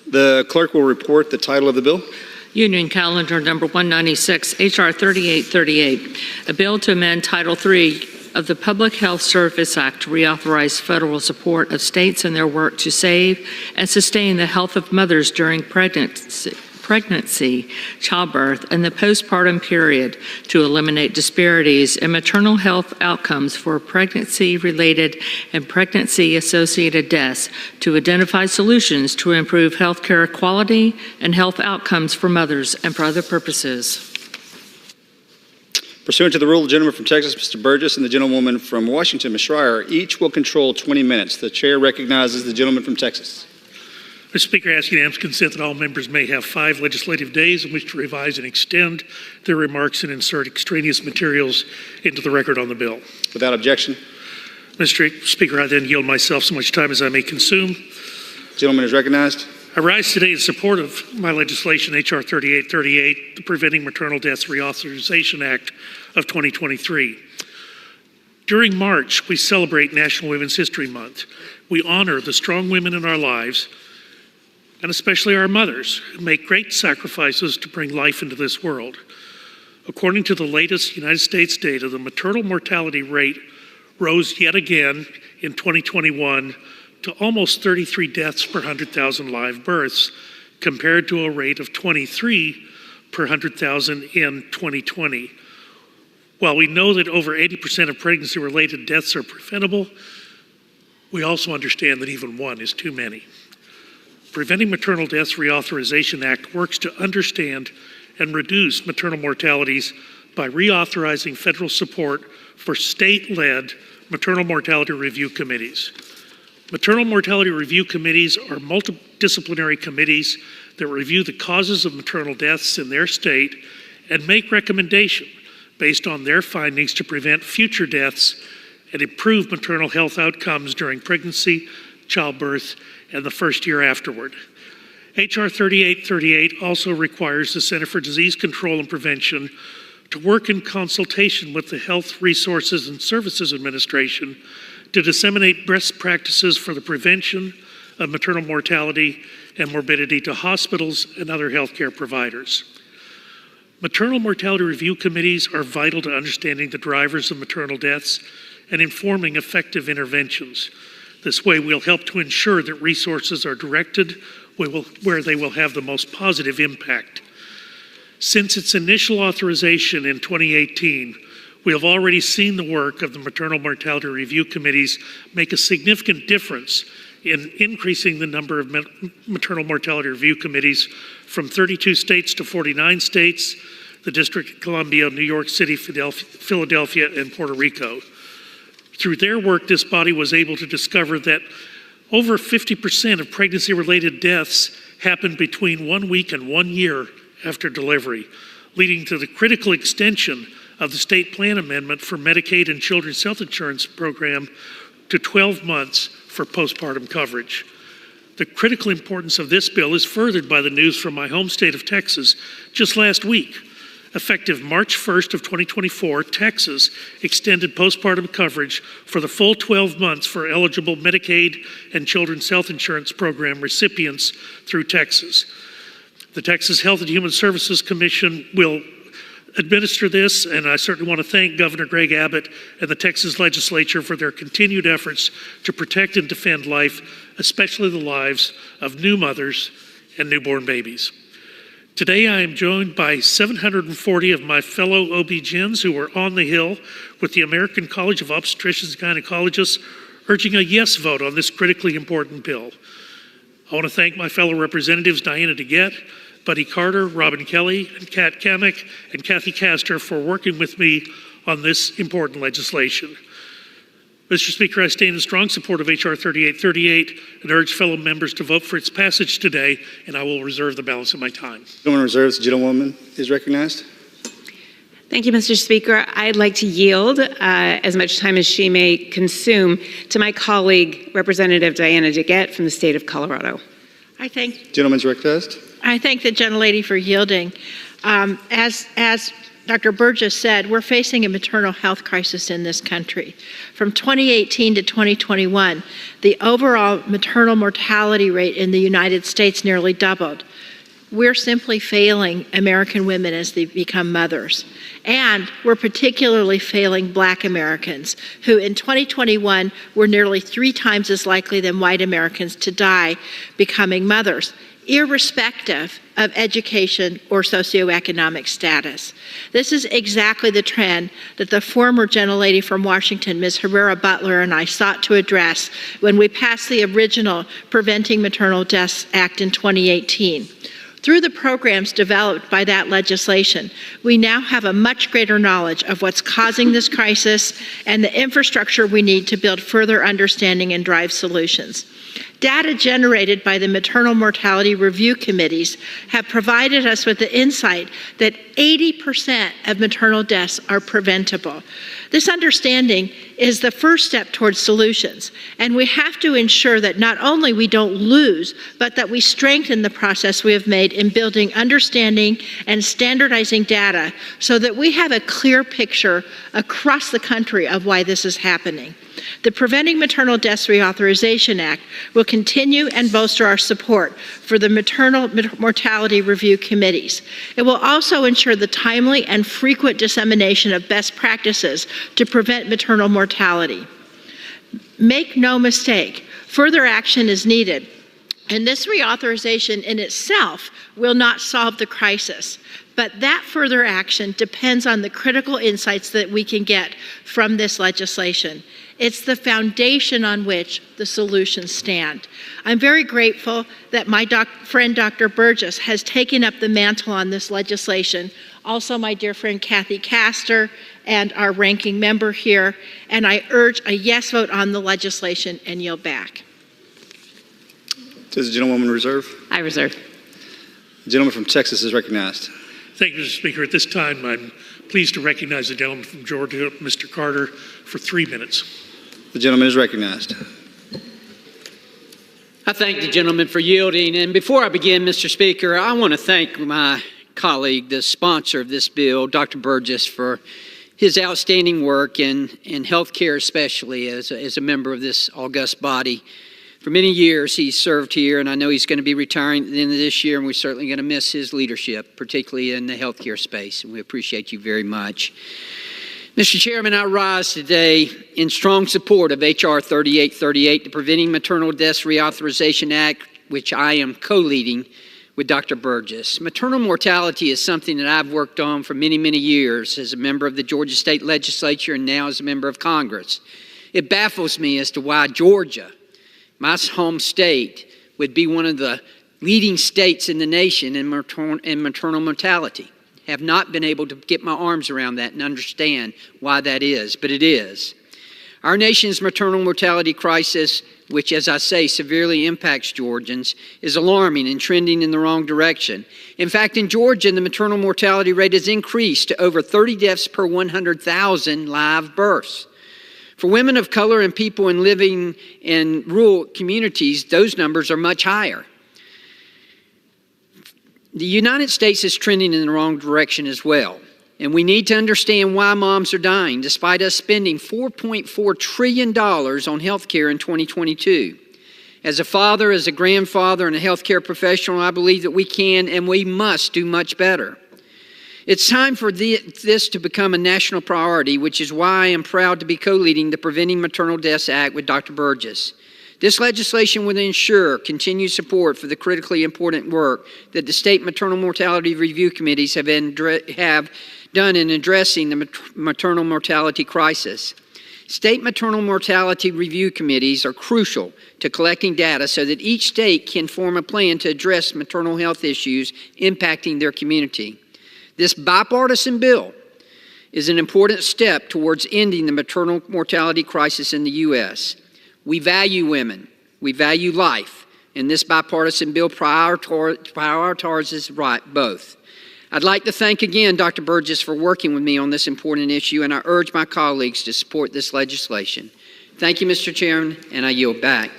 The clerk will report the title of the bill. Union Calendar Number 196, H.R. 3838, a bill to amend Title III of the Public Health Service Act to reauthorize federal support of states in their work to save and sustain the health of mothers during pregnancy, childbirth, and the postpartum period to eliminate disparities in maternal health outcomes for pregnancy-related and pregnancy-associated deaths, to identify solutions to improve health care quality and health outcomes for mothers, and for other purposes. Pursuant to the rule, the gentleman from Texas, Mr. Burgess, and the gentlewoman from Washington, Ms. Schreier, each will control 20 minutes. The chair recognizes the gentleman from Texas. Mr. Speaker, I ask unanimous consent that all members may have 5 legislative days in which to revise and extend their remarks and insert extraneous materials into the record on the bill. Without objection. Mr. Speaker, I then yield myself so much time as I may consume. Gentleman is recognized. I rise today in support of my legislation, H.R. 3838, the Preventing Maternal Deaths Reauthorization Act of 2023. During March, we celebrate National Women's History Month. We honor the strong women in our lives, and especially our mothers, who make great sacrifices to bring life into this world. According to the latest United States data, the maternal mortality rate rose yet again in 2021 to almost 33 deaths per 100,000 live births, compared to a rate of 23 per 100,000 in 2020. While we know that over 80% of pregnancy-related deaths are preventable, we also understand that even one is too many. Preventing Maternal Deaths Reauthorization Act works to understand and reduce maternal mortalities by reauthorizing federal support for state-led maternal mortality review committees. Maternal mortality review committees are multidisciplinary committees that review the causes of maternal deaths in their state and make recommendations based on their findings to prevent future deaths and improve maternal health outcomes during pregnancy, childbirth, and the first year afterward. H.R. 3838 also requires the Center for Disease Control and Prevention to work in consultation with the Health Resources and Services Administration to disseminate best practices for the prevention of maternal mortality and morbidity to hospitals and other healthcare providers. Maternal mortality review committees are vital to understanding the drivers of maternal deaths and informing effective interventions. This way, we'll help to ensure that resources are directed where they will have the most positive impact. Since its initial authorization in 2018, we have already seen the work of the maternal mortality review committees make a significant difference in increasing the number of maternal mortality review committees from 32 states to 49 states, the District of Columbia, New York City, Philadelphia, and Puerto Rico. Through their work, this body was able to discover that over 50% of pregnancy-related deaths happen between 1 week and 1 year after delivery, leading to the critical extension of the state plan amendment for Medicaid and Children's Health Insurance Program to 12 months for postpartum coverage. The critical importance of this bill is furthered by the news from my home state of Texas just last week. Effective March 1st of 2024, Texas extended postpartum coverage for the full 12 months for eligible Medicaid and Children's Health Insurance Program recipients through Texas. The Texas Health and Human Services Commission will administer this, and I certainly want to thank Governor Greg Abbott and the Texas legislature for their continued efforts to protect and defend life, especially the lives of new mothers and newborn babies. Today, I am joined by 740 of my fellow OB-GYNs who are on the Hill with the American College of Obstetricians and Gynecologists urging a yes vote on this critically important bill. I want to thank my fellow representatives Diana DeGette, Buddy Carter, Robin Kelly, and Kat Kamek, and Kathy Castor for working with me on this important legislation. Mr. Speaker, I stand in strong support of H.R. 3838 and urge fellow members to vote for its passage today, and I will reserve the balance of my time. Gentleman reserves. The gentlewoman is recognized. Thank you, Mr. Speaker. I'd like to yield as much time as she may consume to my colleague, Representative Diana DeGette from the state of Colorado. I thank Gentleman's recognized. I thank the gentlelady for yielding. As Dr. Burgess said, we're facing a maternal health crisis in this country. From 2018 to 2021, the overall maternal mortality rate in the United States nearly doubled. We're simply failing American women as they become mothers. And we're particularly failing Black Americans, who in 2021 were nearly 3 times as likely than white Americans to die becoming mothers, irrespective of education or socioeconomic status. This is exactly the trend that the former gentlelady from Washington, Ms. Herrera Butler, and I sought to address when we passed the original Preventing Maternal Deaths Act in 2018. Through the programs developed by that legislation, we now have a much greater knowledge of what's causing this crisis and the infrastructure we need to build further understanding and drive solutions. Data generated by the maternal mortality review committees have provided us with the insight that 80% of maternal deaths are preventable. This understanding is the first step towards solutions, and we have to ensure that not only we don't lose, but that we strengthen the process we have made in building understanding and standardizing data so that we have a clear picture across the country of why this is happening. The Preventing Maternal Deaths Reauthorization Act will continue and bolster our support for the maternal mortality review committees. It will also ensure the timely and frequent dissemination of best practices to prevent maternal mortality. Make no mistake, further action is needed. And this reauthorization in itself will not solve the crisis. But that further action depends on the critical insights that we can get from this legislation. It's the foundation on which the solutions stand. I'm very grateful that my friend Dr. Burgess has taken up the mantle on this legislation. Also, my dear friend Kathy Castor and our ranking member here. And I urge a yes vote on the legislation and yield back. Does the gentlewoman reserve? I reserve. The gentleman from Texas is recognized. Thank you, Mr. Speaker. At this time, I'm pleased to recognize the gentleman from Georgia, Mr. Carter, for 3 minutes. The gentleman is recognized. I thank the gentleman for yielding. And before I begin, Mr. Speaker, I want to thank my colleague, the sponsor of this bill, Dr. Burgess, for his outstanding work in health care, especially as a member of this august body. For many years, he's served here, and I know he's going to be retiring at the end of this year, and we're certainly going to miss his leadership, particularly in the healthcare space, and we appreciate you very much. Mr. Chairman, I rise today in strong support of H.R. 3838, the Preventing Maternal Deaths Reauthorization Act, which I am co-leading with Dr. Burgess. Maternal mortality is something that I've worked on for many, many years as a member of the Georgia State Legislature and now as a member of Congress. It baffles me as to why Georgia, my home state, would be one of the leading states in the nation in maternal mortality. Have not been able to get my arms around that and understand why that is, but it is. Our nation's maternal mortality crisis, which, as I say, severely impacts Georgians, is alarming and trending in the wrong direction. In fact, in Georgia, the maternal mortality rate has increased to over 30 deaths per 100,000 live births. For women of color and people living in rural communities, those numbers are much higher. The United States is trending in the wrong direction as well. And we need to understand why moms are dying, despite us spending $4.4 trillion on health care in 2022. As a father, as a grandfather, and a healthcare professional, I believe that we can and we must do much better. It's time for this to become a national priority, which is why I am proud to be co-leading the Preventing Maternal Deaths Act with Dr. Burgess. This legislation will ensure continued support for the critically important work that the state maternal mortality review committees have done in addressing the maternal mortality crisis. State maternal mortality review committees are crucial to collecting data so that each state can form a plan to address maternal health issues impacting their community. This bipartisan bill is an important step towards ending the maternal mortality crisis in the U.S. We value women, we value life, and this bipartisan bill prioritizes both. I'd like to thank again Dr. Burgess for working with me on this important issue, and I urge my colleagues to support this legislation. Thank you, Mr. Chairman, and I yield back.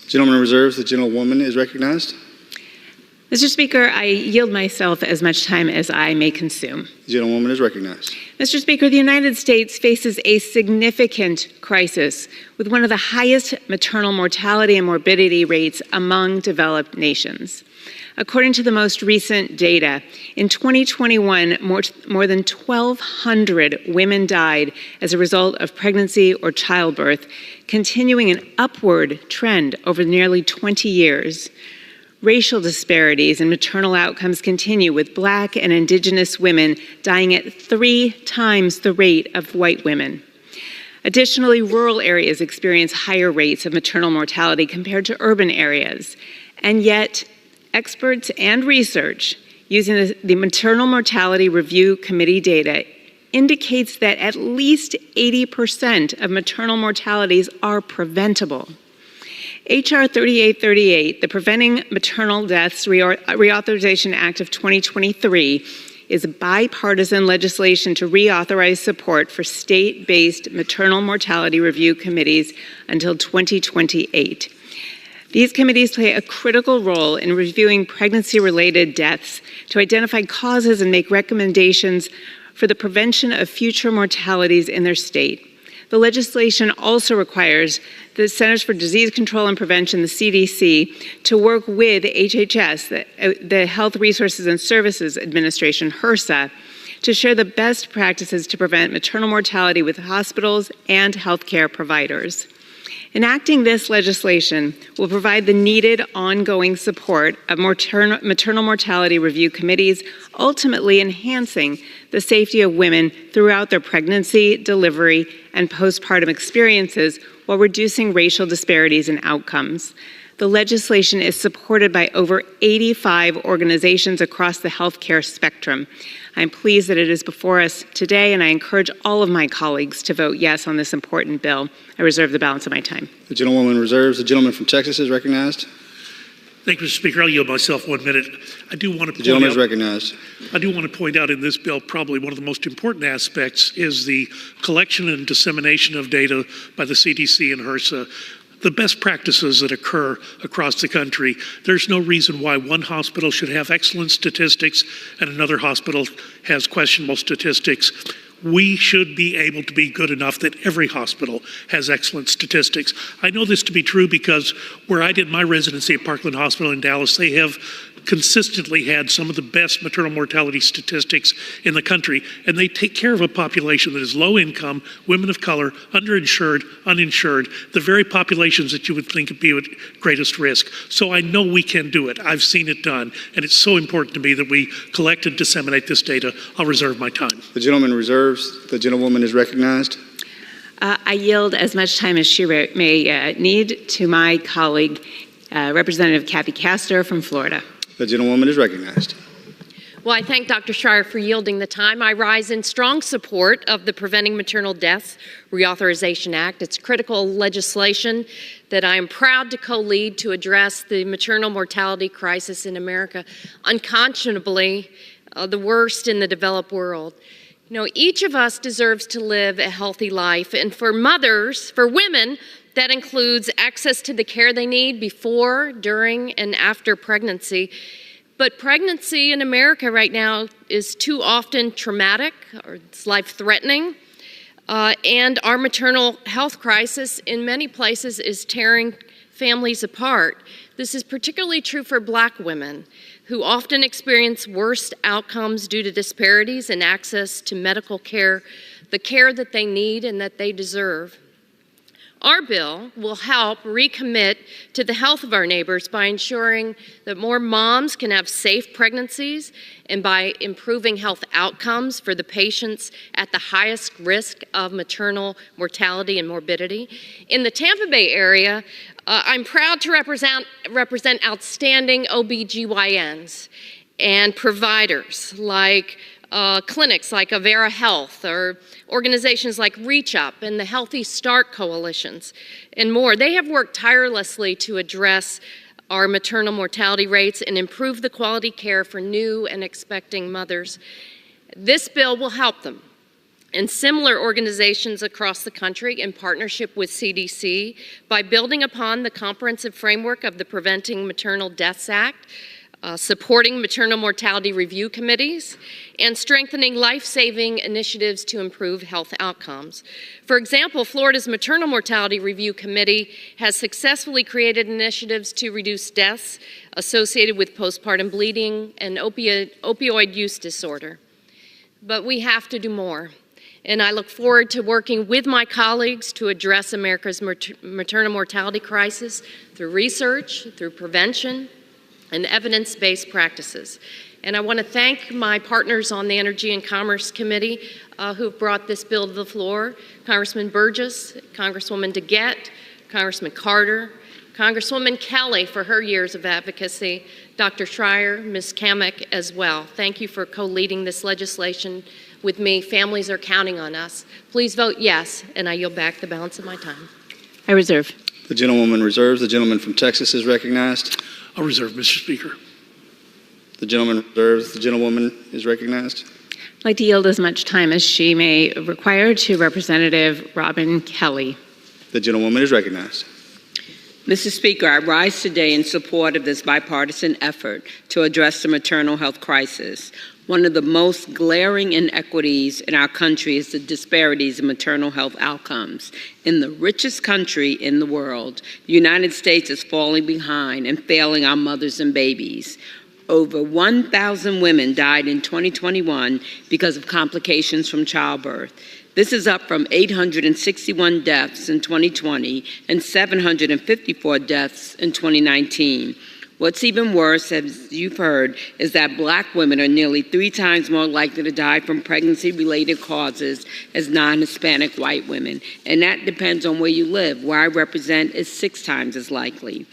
Gentleman reserves. The gentlewoman is recognized. Mr. Speaker, I yield myself as much time as I may consume. The gentlewoman is recognized. Mr. Speaker, the United States faces a significant crisis with one of the highest maternal mortality and morbidity rates among developed nations. According to the most recent data, in 2021, more than 1,200 women died as a result of pregnancy or childbirth, continuing an upward trend over nearly 20 years. Racial disparities in maternal outcomes continue, with Black and Indigenous women dying at 3 times the rate of white women. Additionally, rural areas experience higher rates of maternal mortality compared to urban areas. And yet, experts and research using the Maternal Mortality Review Committee data indicates that at least 80% of maternal mortalities are preventable. H.R. 3838, the Preventing Maternal Deaths Reauthorization Act of 2023, is bipartisan legislation to reauthorize support for state-based maternal mortality review committees until 2028. These committees play a critical role in reviewing pregnancy-related deaths to identify causes and make recommendations for the prevention of future mortalities in their state. The legislation also requires the Centers for Disease Control and Prevention, the CDC, to work with HHS, the Health Resources and Services Administration, HRSA, to share the best practices to prevent maternal mortality with hospitals and healthcare providers. Enacting this legislation will provide the needed ongoing support of maternal mortality review committees, ultimately enhancing the safety of women throughout their pregnancy, delivery, and postpartum experiences while reducing racial disparities in outcomes. The legislation is supported by over 85 organizations across the healthcare spectrum. I'm pleased that it is before us today, and I encourage all of my colleagues to vote yes on this important bill. I reserve the balance of my time. The gentlewoman reserves. The gentleman from Texas is recognized. Thank you, Mr. Speaker. I'll yield myself 1 minute. I do want to The gentleman is recognized. I do want to point out in this bill, probably one of the most important aspects is the collection and dissemination of data by the CDC and HRSA. The best practices that occur across the country. There's no reason why one hospital should have excellent statistics and another hospital has questionable statistics. We should be able to be good enough that every hospital has excellent statistics. I know this to be true because where I did my residency at Parkland Hospital in Dallas, they have consistently had some of the best maternal mortality statistics in the country, and they take care of a population that is low income, women of color, underinsured, uninsured, the very populations that you would think would be at greatest risk. So I know we can do it. I've seen it done, and it's so important to me that we collect and disseminate this data. I'll reserve my time. The gentleman reserves. The gentlewoman is recognized. I yield as much time as she may need to my colleague, Representative Kathy Castor from Florida. The gentlewoman is recognized. Well, I thank Dr. Schreier for yielding the time. I rise in strong support of the Preventing Maternal Deaths Reauthorization Act. It's critical legislation that I am proud to co-lead to address the maternal mortality crisis in America, unconscionably the worst in the developed world. You know, each of us deserves to live a healthy life, and for mothers, for women, that includes access to the care they need before, during, and after pregnancy. But pregnancy in America right now is too often traumatic, or it's life-threatening, and our maternal health crisis in many places is tearing families apart. This is particularly true for Black women, who often experience worse outcomes due to disparities in access to medical care, the care that they need and that they deserve. Our bill will help recommit to the health of our neighbors by ensuring that more moms can have safe pregnancies and by improving health outcomes for the patients at the highest risk of maternal mortality and morbidity. In the Tampa Bay area, I'm proud to represent outstanding OBGYNs and providers like clinics like Avera Health or organizations like Reach Up and the Healthy Start coalitions and more. They have worked tirelessly to address our maternal mortality rates and improve the quality care for new and expecting mothers. This bill will help them. And similar organizations across the country in partnership with CDC by building upon the comprehensive framework of the Preventing Maternal Deaths Act, supporting maternal mortality review committees, and strengthening life-saving initiatives to improve health outcomes. For example, Florida's Maternal Mortality Review Committee has successfully created initiatives to reduce deaths associated with postpartum bleeding and opioid use disorder. But we have to do more. And I look forward to working with my colleagues to address America's maternal mortality crisis through research, through prevention, and evidence-based practices. And I want to thank my partners on the Energy and Commerce Committee who brought this bill to the floor, Congressman Burgess, Congresswoman DeGette, Congressman Carter, Congresswoman Kelly for her years of advocacy, Dr. Schreier, Ms. Kamek as well. Thank you for co-leading this legislation with me. Families are counting on us. Please vote yes, and I yield back the balance of my time. I reserve. The gentlewoman reserves. The gentleman from Texas is recognized. I'll reserve, Mr. Speaker. The gentleman reserves. The gentlewoman is recognized. I'd like to yield as much time as she may require to Representative Robin Kelly. The gentlewoman is recognized. Mr. Speaker, I rise today in support of this bipartisan effort to address the maternal health crisis. One of the most glaring inequities in our country is the disparities in maternal health outcomes. In the richest country in the world, the United States is falling behind and failing our mothers and babies. Over 1,000 women died in 2021 because of complications from childbirth. This is up from 861 deaths in 2020 and 754 deaths in 2019. What's even worse, as you've heard, is that Black women are nearly 3 times more likely to die from pregnancy-related causes as non-Hispanic white women. And that depends on where you live. Where I represent is 6 times as likely.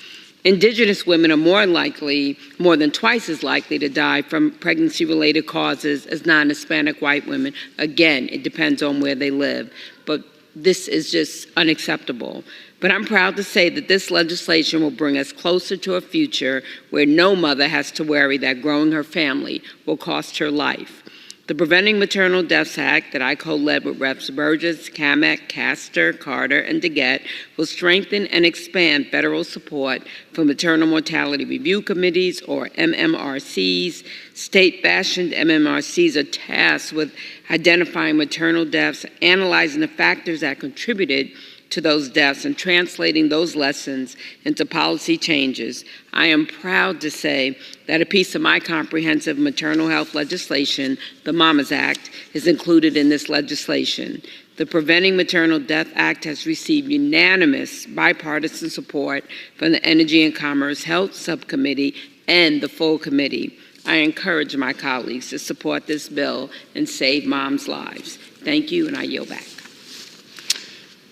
Indigenous women are more than twice as likely to die from pregnancy-related causes as non-Hispanic white women. Again, it depends on where they live. But this is just unacceptable. But I'm proud to say that this legislation will bring us closer to a future where no mother has to worry that growing her family will cost her life. The Preventing Maternal Deaths Act that I co-led with Reps. Burgess, Kamek, Castor, Carter, and DeGette will strengthen and expand federal support for maternal mortality review committees, or MMRCs. State-fashioned MMRCs are tasked with identifying maternal deaths, analyzing the factors that contributed to those deaths, and translating those lessons into policy changes. I am proud to say that a piece of my comprehensive maternal health legislation, the Mamas Act, is included in this legislation. The Preventing Maternal Death Act has received unanimous bipartisan support from the Energy and Commerce Health Subcommittee and the full committee. I encourage my colleagues to support this bill and save moms' lives. Thank you, and I yield back.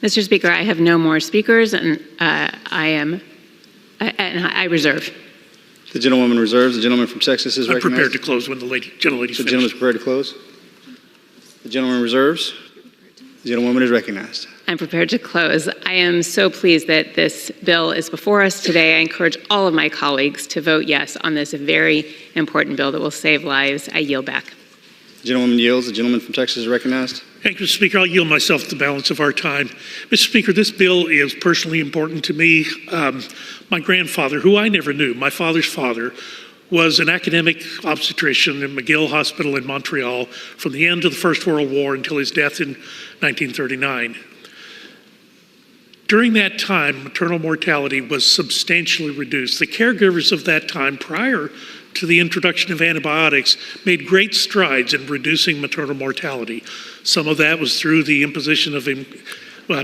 Mr. Speaker, I have no more speakers, and I reserve. The gentlewoman reserves. The gentleman from Texas is recognized. I'm prepared to close when the gentlelady's finished. The gentleman is prepared to close. The gentleman reserves. The gentlewoman is recognized. I'm prepared to close. I am so pleased that this bill is before us today. I encourage all of my colleagues to vote yes on this very important bill that will save lives. I yield back. The gentlewoman yields. The gentleman from Texas is recognized. Thank you, Mr. Speaker. I'll yield myself the balance of our time. Mr. Speaker, this bill is personally important to me. My grandfather, who I never knew, my father's father, was an academic obstetrician in McGill Hospital in Montreal from the end of the First World War until his death in 1939. During that time, maternal mortality was substantially reduced. The caregivers of that time, prior to the introduction of antibiotics, made great strides in reducing maternal mortality. Some of that was through the imposition of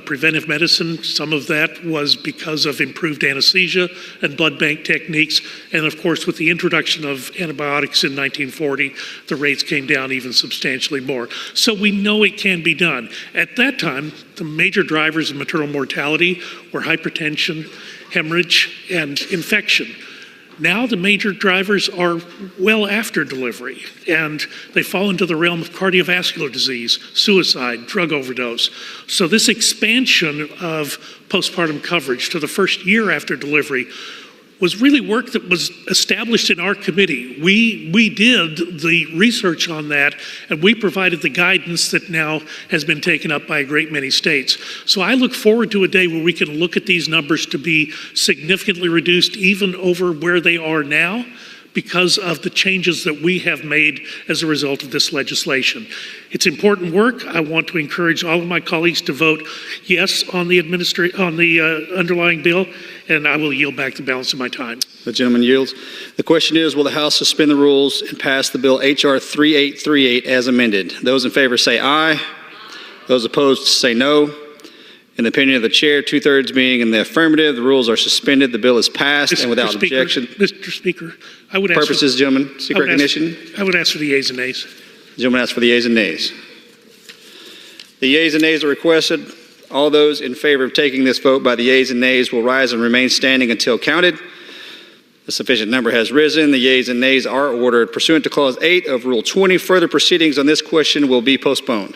preventive medicine. Some of that was because of improved anesthesia and blood bank techniques. And of course, with the introduction of antibiotics in 1940, the rates came down even substantially more. So we know it can be done. At that time, the major drivers of maternal mortality were hypertension, hemorrhage, and infection. Now the major drivers are well after delivery, and they fall into the realm of cardiovascular disease, suicide, drug overdose. So this expansion of postpartum coverage to the first year after delivery was really work that was established in our committee. We did the research on that, and we provided the guidance that now has been taken up by a great many states. So I look forward to a day where we can look at these numbers to be significantly reduced even over where they are now, because of the changes that we have made as a result of this legislation. It's important work. I want to encourage all of my colleagues to vote yes on the underlying bill, and I will yield back the balance of my time. The gentleman yields. The question is, will the House suspend the rules and pass the bill H.R. 3838 as amended? Those in favor say aye. Those opposed say no. In the opinion of the chair, 2/3 being in the affirmative, the rules are suspended. The bill is passed and without objection. Mr. Speaker, I would ask purposes, gentlemen, seek recognition. I would ask for the yeas and nays. The gentleman asks for the yeas and nays. The yeas and nays are requested. All those in favor of taking this vote by the yeas and nays will rise and remain standing until counted. A sufficient number has risen. The yeas and nays are ordered. Pursuant to Clause 8 of Rule 20, further proceedings on this question will be postponed.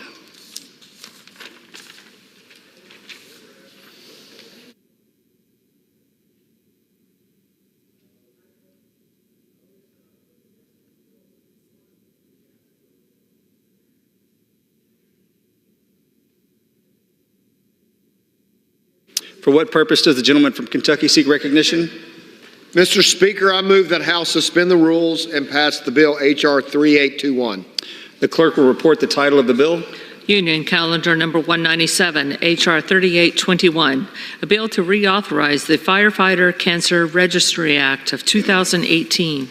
For what purpose does the gentleman from Kentucky seek recognition? Mr. Speaker, I move that House suspend the rules and pass the bill H.R. 3821. The clerk will report the title of the bill. Union Calendar Number 197, H.R. 3821, a bill to reauthorize the Firefighter Cancer Registry Act of 2018.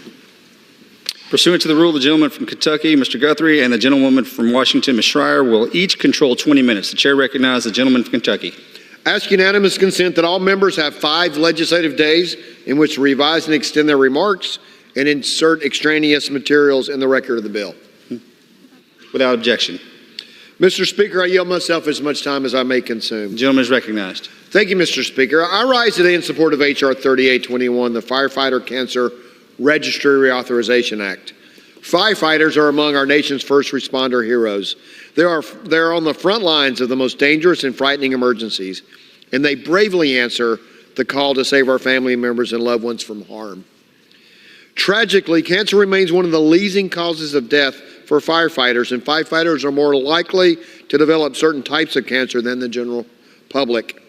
Pursuant to the rule, the gentleman from Kentucky, Mr. Guthrie, and the gentlewoman from Washington, Ms. Schreier, will each control 20 minutes. The chair recognizes the gentleman from Kentucky. Ask unanimous consent that all members have 5 legislative days in which to revise and extend their remarks and insert extraneous materials in the record of the bill. Without objection. Mr. Speaker, I yield myself as much time as I may consume. The gentleman is recognized. Thank you, Mr. Speaker. I rise today in support of H.R. 3821, the Firefighter Cancer Registry Reauthorization Act. Firefighters are among our nation's first responder heroes. They're on the front lines of the most dangerous and frightening emergencies, and they bravely answer the call to save our family members and loved ones from harm. Tragically, cancer remains one of the leading causes of death for firefighters, and firefighters are more likely to develop certain types of cancer than the general public.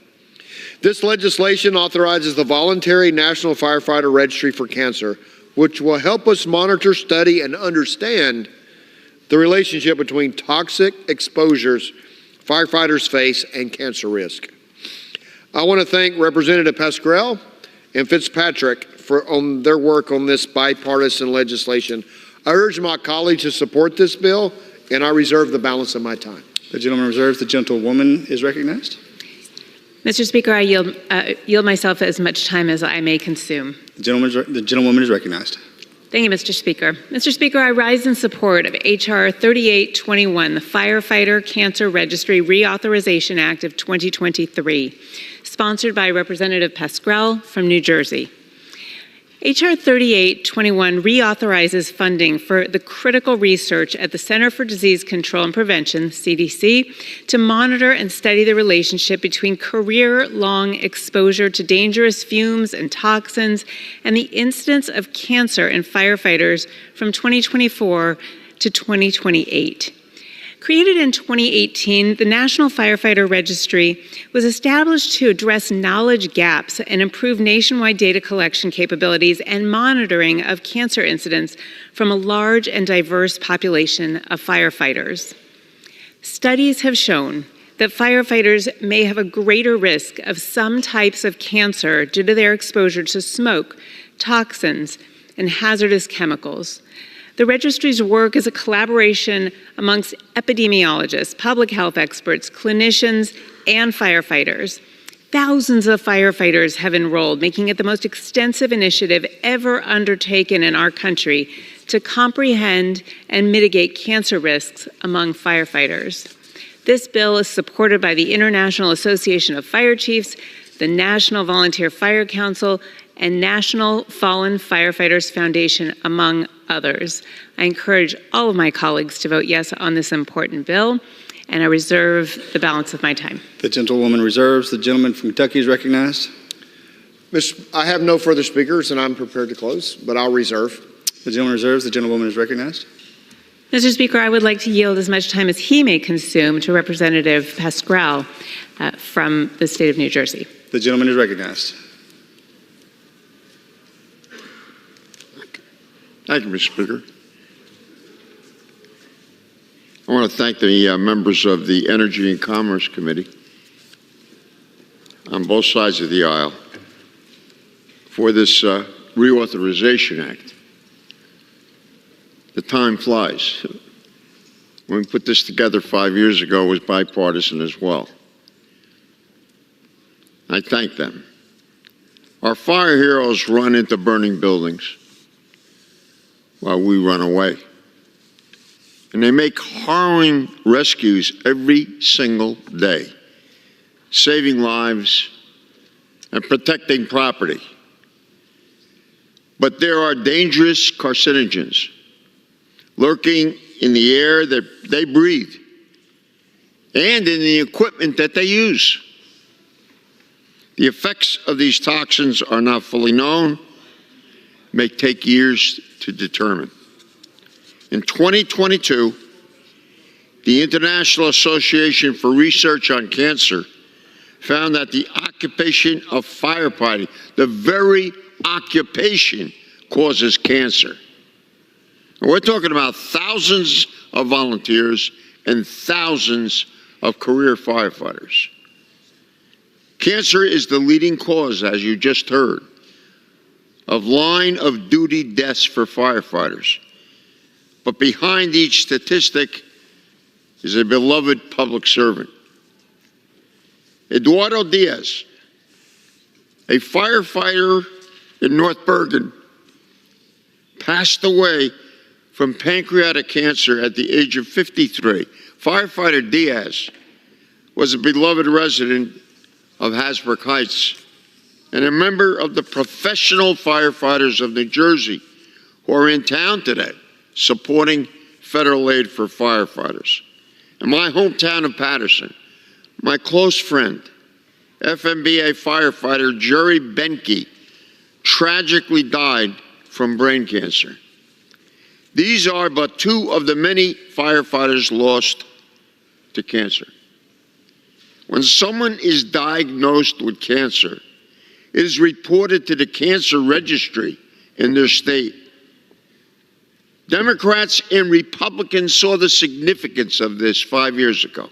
This legislation authorizes the voluntary National Firefighter Registry for Cancer, which will help us monitor, study, and understand the relationship between toxic exposures firefighters face and cancer risk. I want to thank Representative Pascrell and Fitzpatrick on their work on this bipartisan legislation. I urge my colleagues to support this bill, and I reserve the balance of my time. The gentleman reserves. The gentlewoman is recognized. Mr. Speaker, I yield myself as much time as I may consume. The gentlewoman is recognized. Thank you, Mr. Speaker. Mr. Speaker, I rise in support of H.R. 3821, the Firefighter Cancer Registry Reauthorization Act of 2023, sponsored by Representative Pascrell from New Jersey. H.R. 3821 reauthorizes funding for the critical research at the Center for Disease Control and Prevention, CDC, to monitor and study the relationship between career-long exposure to dangerous fumes and toxins and the incidence of cancer in firefighters from 2024 to 2028. Created in 2018, the National Firefighter Registry was established to address knowledge gaps and improve nationwide data collection capabilities and monitoring of cancer incidents from a large and diverse population of firefighters. Studies have shown that firefighters may have a greater risk of some types of cancer due to their exposure to smoke, toxins, and hazardous chemicals. The registry's work is a collaboration amongst epidemiologists, public health experts, clinicians, and firefighters. Thousands of firefighters have enrolled, making it the most extensive initiative ever undertaken in our country to comprehend and mitigate cancer risks among firefighters. This bill is supported by the International Association of Fire Chiefs, the National Volunteer Fire Council, and National Fallen Firefighters Foundation, among others. I encourage all of my colleagues to vote yes on this important bill, and I reserve the balance of my time. The gentlewoman reserves. The gentleman from Kentucky is recognized. I have no further speakers, and I'm prepared to close, but I'll reserve. The gentleman reserves. The gentlewoman is recognized. Mr. Speaker, I would like to yield as much time as he may consume to Representative Pascrell from the state of New Jersey. The gentleman is recognized. Thank you, Mr. Speaker. I want to thank the members of the Energy and Commerce Committee on both sides of the aisle for this Reauthorization Act. The time flies. When we put this together 5 years ago, it was bipartisan as well. I thank them. Our fire heroes run into burning buildings while we run away. And they make harrowing rescues every single day, saving lives and protecting property. But there are dangerous carcinogens lurking in the air that they breathe and in the equipment that they use. The effects of these toxins are not fully known, may take years to determine. In 2022, the International Association for Research on Cancer found that the occupation of firefighting, the very occupation, causes cancer. And we're talking about thousands of volunteers and thousands of career firefighters. Cancer is the leading cause, as you just heard, of line of duty deaths for firefighters. but behind each statistic is a beloved public servant. Eduardo Diaz, a firefighter in North Bergen, passed away from pancreatic cancer at the age of 53. Firefighter Diaz was a beloved resident of Hasbrook Heights and a member of the Professional Firefighters of New Jersey, who are in town today supporting federal aid for firefighters. In my hometown of Patterson, my close friend, FMBA firefighter Jerry Benke, tragically died from brain cancer. These are but two of the many firefighters lost to cancer. When someone is diagnosed with cancer, it is reported to the cancer registry in their state. Democrats and Republicans saw the significance of this 5 years ago.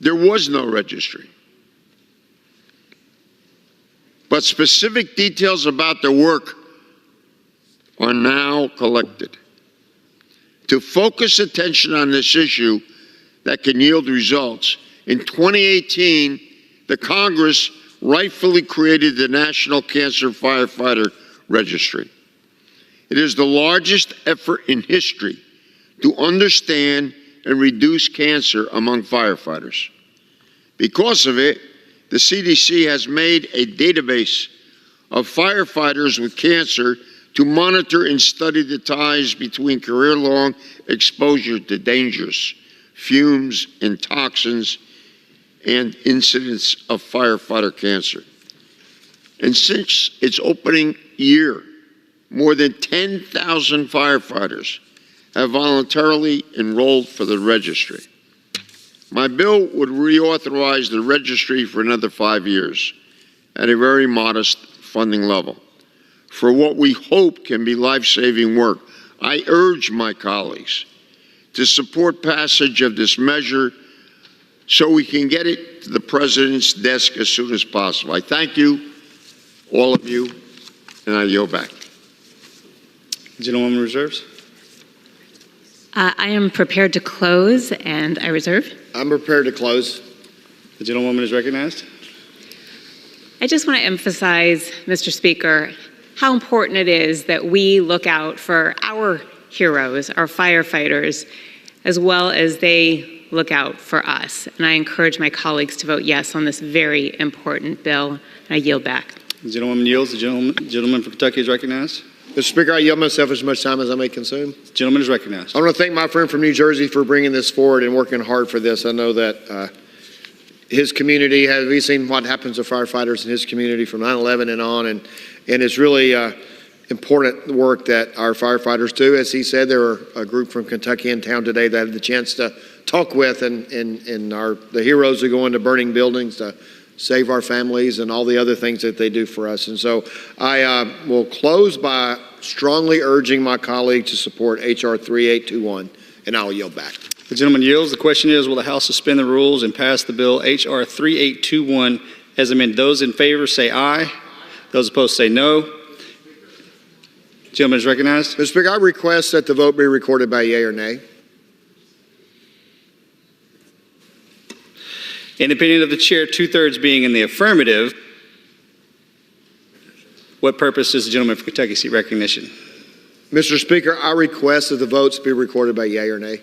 There was no registry. But specific details about their work are now collected. To focus attention on this issue that can yield results, in 2018, the Congress rightfully created the National Cancer Firefighter Registry. It is the largest effort in history to understand and reduce cancer among firefighters. Because of it, the CDC has made a database of firefighters with cancer to monitor and study the ties between career-long exposure to dangers, fumes, and toxins, and incidents of firefighter cancer. And since its opening year, more than 10,000 firefighters have voluntarily enrolled for the registry. My bill would reauthorize the registry for another 5 years at a very modest funding level for what we hope can be life-saving work. I urge my colleagues to support passage of this measure so we can get it to the President's desk as soon as possible. I thank you, all of you, and I yield back. Gentlewoman reserves. I am prepared to close, and I reserve. I'm prepared to close. The gentlewoman is recognized. I just want to emphasize, Mr. Speaker, how important it is that we look out for our heroes, our firefighters, as well as they look out for us. And I encourage my colleagues to vote yes on this very important bill. And I yield back. The gentlewoman yields. The gentleman from Kentucky is recognized. Mr. Speaker, I yield myself as much time as I may consume. The gentleman is recognized. I want to thank my friend from New Jersey for bringing this forward and working hard for this. I know that his community, we've seen what happens to firefighters in his community from 9/11 and on, and it's really important work that our firefighters do. As he said, there are a group from Kentucky in town today that I had the chance to talk with, and the heroes who go into burning buildings to save our families and all the other things that they do for us. And so I will close by strongly urging my colleague to support H.R. 3821, and I'll yield back. The gentleman yields. The question is, will the House suspend the rules and pass the bill H.R. 3821 as amended? Those in favor say aye. Those opposed say no. The gentleman is recognized. Mr. Speaker, I request that the vote be recorded by yea or nay. In the opinion of the chair, 2/3 being in the affirmative, what purpose does the gentleman from Kentucky seek recognition? Mr. Speaker, I request that the votes be recorded by yea or nay.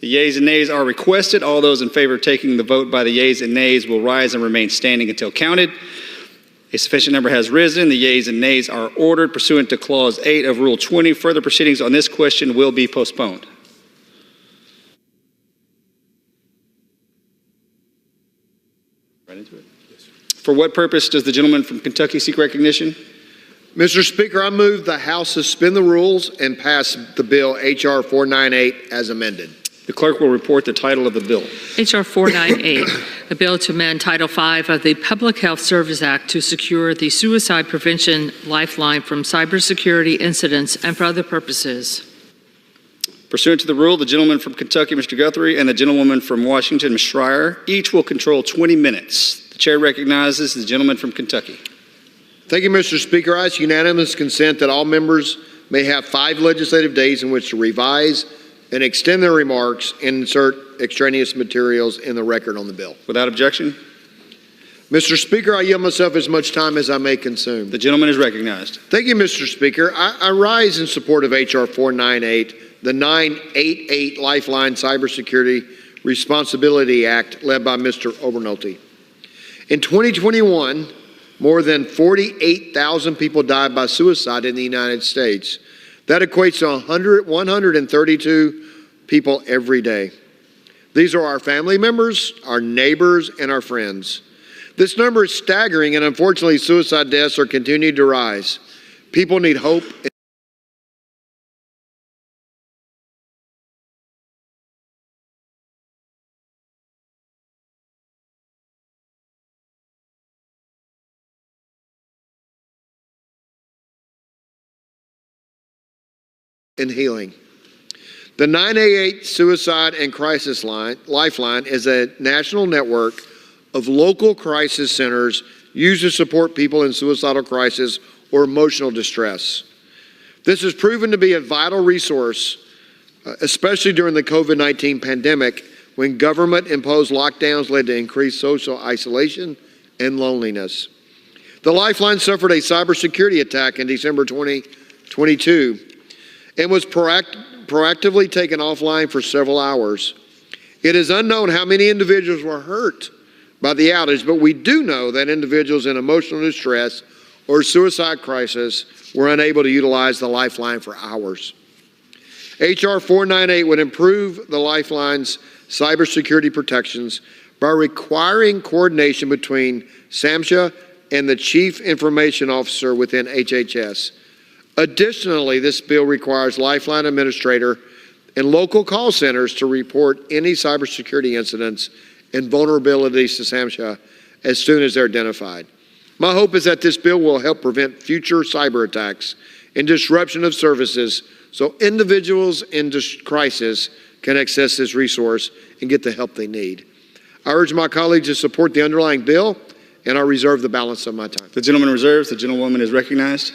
The yeas and nays are requested. All those in favor of taking the vote by the yeas and nays will rise and remain standing until counted. A sufficient number has risen. The yeas and nays are ordered pursuant to Clause 8 of Rule 20. Further proceedings on this question will be postponed. Right into it. For what purpose does the gentleman from Kentucky seek recognition? Mr. Speaker, I move the House suspend the rules and pass the bill H.R. 498 as amended. The clerk will report the title of the bill. H.R. 498, a bill to amend Title V of the Public Health Service Act to secure the suicide prevention lifeline from cybersecurity incidents and for other purposes. Pursuant to the rule, the gentleman from Kentucky, Mr. Guthrie, and the gentlewoman from Washington, Ms. Schreier, each will control 20 minutes. The chair recognizes the gentleman from Kentucky. Thank you, Mr. Speaker. I ask unanimous consent that all members may have 5 legislative days in which to revise and extend their remarks and insert extraneous materials in the record on the bill. Without objection, Mr. Speaker, I yield myself as much time as I may consume. the gentleman is recognized. Thank you, Mr. Speaker. I rise in support of H.R. 498, the 988 Lifeline Cybersecurity Responsibility Act led by Mr. Obernolte. In 2021, more than 48,000 people died by suicide in the United States. That equates to 132 people every day. These are our family members, our neighbors, and our friends. This number is staggering, and unfortunately, suicide deaths are continuing to rise. People need hope. And healing. The 988 Suicide and Crisis Lifeline is a national network of local crisis centers used to support people in suicidal crisis or emotional distress. This has proven to be a vital resource, especially during the COVID-19 pandemic, when government-imposed lockdowns led to increased social isolation and loneliness. The Lifeline suffered a cybersecurity attack in December 2022 and was proactively taken offline for several hours. It is unknown how many individuals were hurt by the outage, but we do know that individuals in emotional distress or suicide crisis were unable to utilize the Lifeline for hours. H.R. 498 would improve the Lifeline's cybersecurity protections by requiring coordination between SAMHSA and the Chief Information Officer within HHS. Additionally, this bill requires Lifeline administrator and local call centers to report any cybersecurity incidents and vulnerabilities to SAMHSA as soon as they're identified. My hope is that this bill will help prevent future cyber attacks and disruption of services so individuals in crisis can access this resource and get the help they need. I urge my colleagues to support the underlying bill, and I reserve the balance of my time. The gentleman reserves. The gentlewoman is recognized.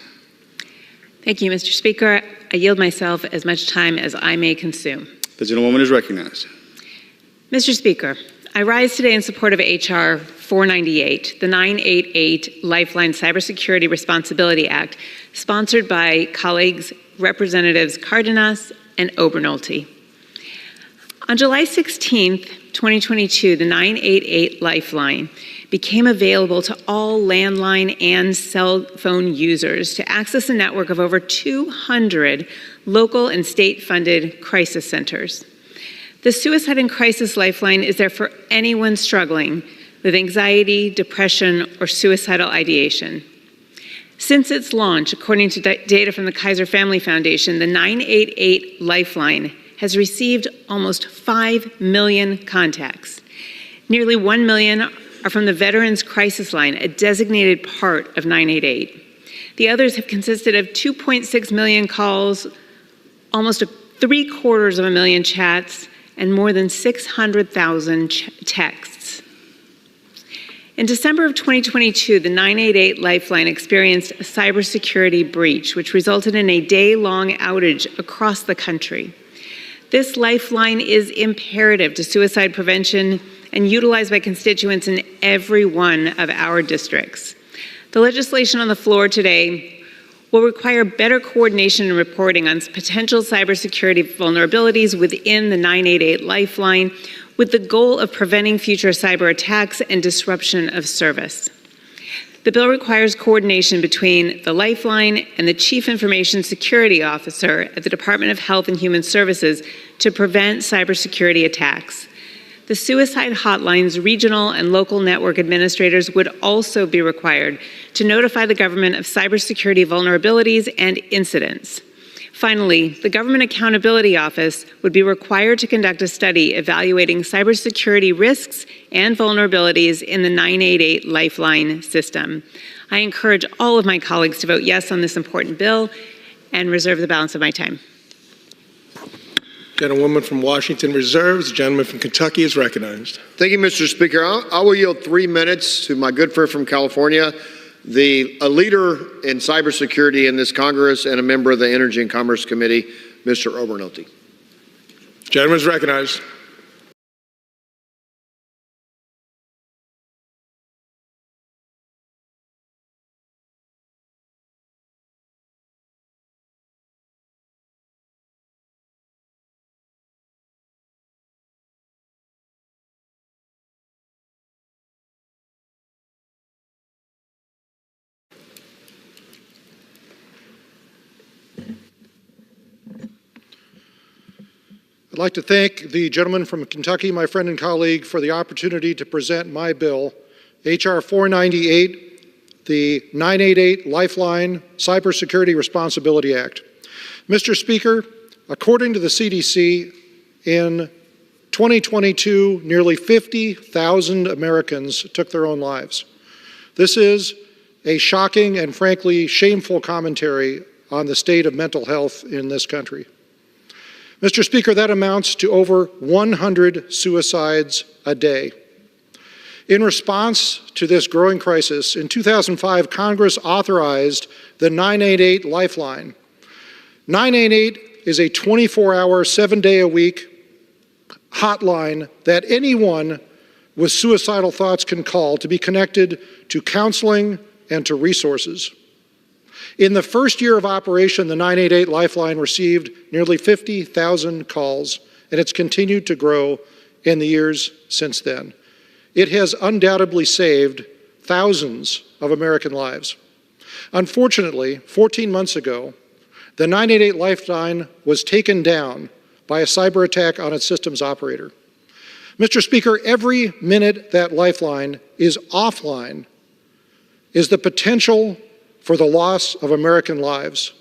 Thank you, Mr. Speaker. I yield myself as much time as I may consume. The gentlewoman is recognized. Mr. Speaker, I rise today in support of H.R. 498, the 988 Lifeline Cybersecurity Responsibility Act, sponsored by colleagues Representatives Cardenas and Obernolte. On July 16, 2022, the 988 Lifeline became available to all landline and cell phone users to access a network of over 200 local and state-funded crisis centers. The Suicide and Crisis Lifeline is there for anyone struggling with anxiety, depression, or suicidal ideation. Since its launch, according to data from the Kaiser Family Foundation, the 988 Lifeline has received almost 5 million contacts. Nearly 1 million are from the Veterans Crisis Line, a designated part of 988. The others have consisted of 2.6 million calls, almost 750,000 chats, and more than 600,000 texts. In December of 2022, the 988 Lifeline experienced a cybersecurity breach, which resulted in a day-long outage across the country. This lifeline is imperative to suicide prevention and utilized by constituents in every one of our districts. The legislation on the floor today will require better coordination and reporting on potential cybersecurity vulnerabilities within the 988 Lifeline, with the goal of preventing future cyber attacks and disruption of service. The bill requires coordination between the Lifeline and the Chief Information Security Officer at the Department of Health and Human Services to prevent cybersecurity attacks. The suicide hotline's regional and local network administrators would also be required to notify the government of cybersecurity vulnerabilities and incidents. Finally, the Government Accountability Office would be required to conduct a study evaluating cybersecurity risks and vulnerabilities in the 988 Lifeline system. I encourage all of my colleagues to vote yes on this important bill and reserve the balance of my time. Gentlewoman from Washington reserves. The gentleman from Kentucky is recognized. Thank you, Mr. Speaker. I will yield 3 minutes to my good friend from California, a leader in cybersecurity in this Congress and a member of the Energy and Commerce Committee, Mr. Obernolte. Gentleman is recognized. I'd like to thank the gentleman from Kentucky, my friend and colleague, for the opportunity to present my bill, H.R. 498, the 988 Lifeline Cybersecurity Responsibility Act. Mr. Speaker, according to the CDC, in 2022, nearly 50,000 Americans took their own lives. This is a shocking and frankly shameful commentary on the state of mental health in this country. Mr. Speaker, that amounts to over 100 suicides a day. In response to this growing crisis, in 2005, Congress authorized the 988 Lifeline. 988 is a 24-hour, 7-day-a-week hotline that anyone with suicidal thoughts can call to be connected to counseling and to resources. In the first year of operation, the 988 Lifeline received nearly 50,000 calls, and it's continued to grow in the years since then. It has undoubtedly saved thousands of American lives. Unfortunately, 14 months ago, the 988 Lifeline was taken down by a cyber attack on its systems operator. Mr. Speaker, every minute that Lifeline is offline is the potential for the loss of American lives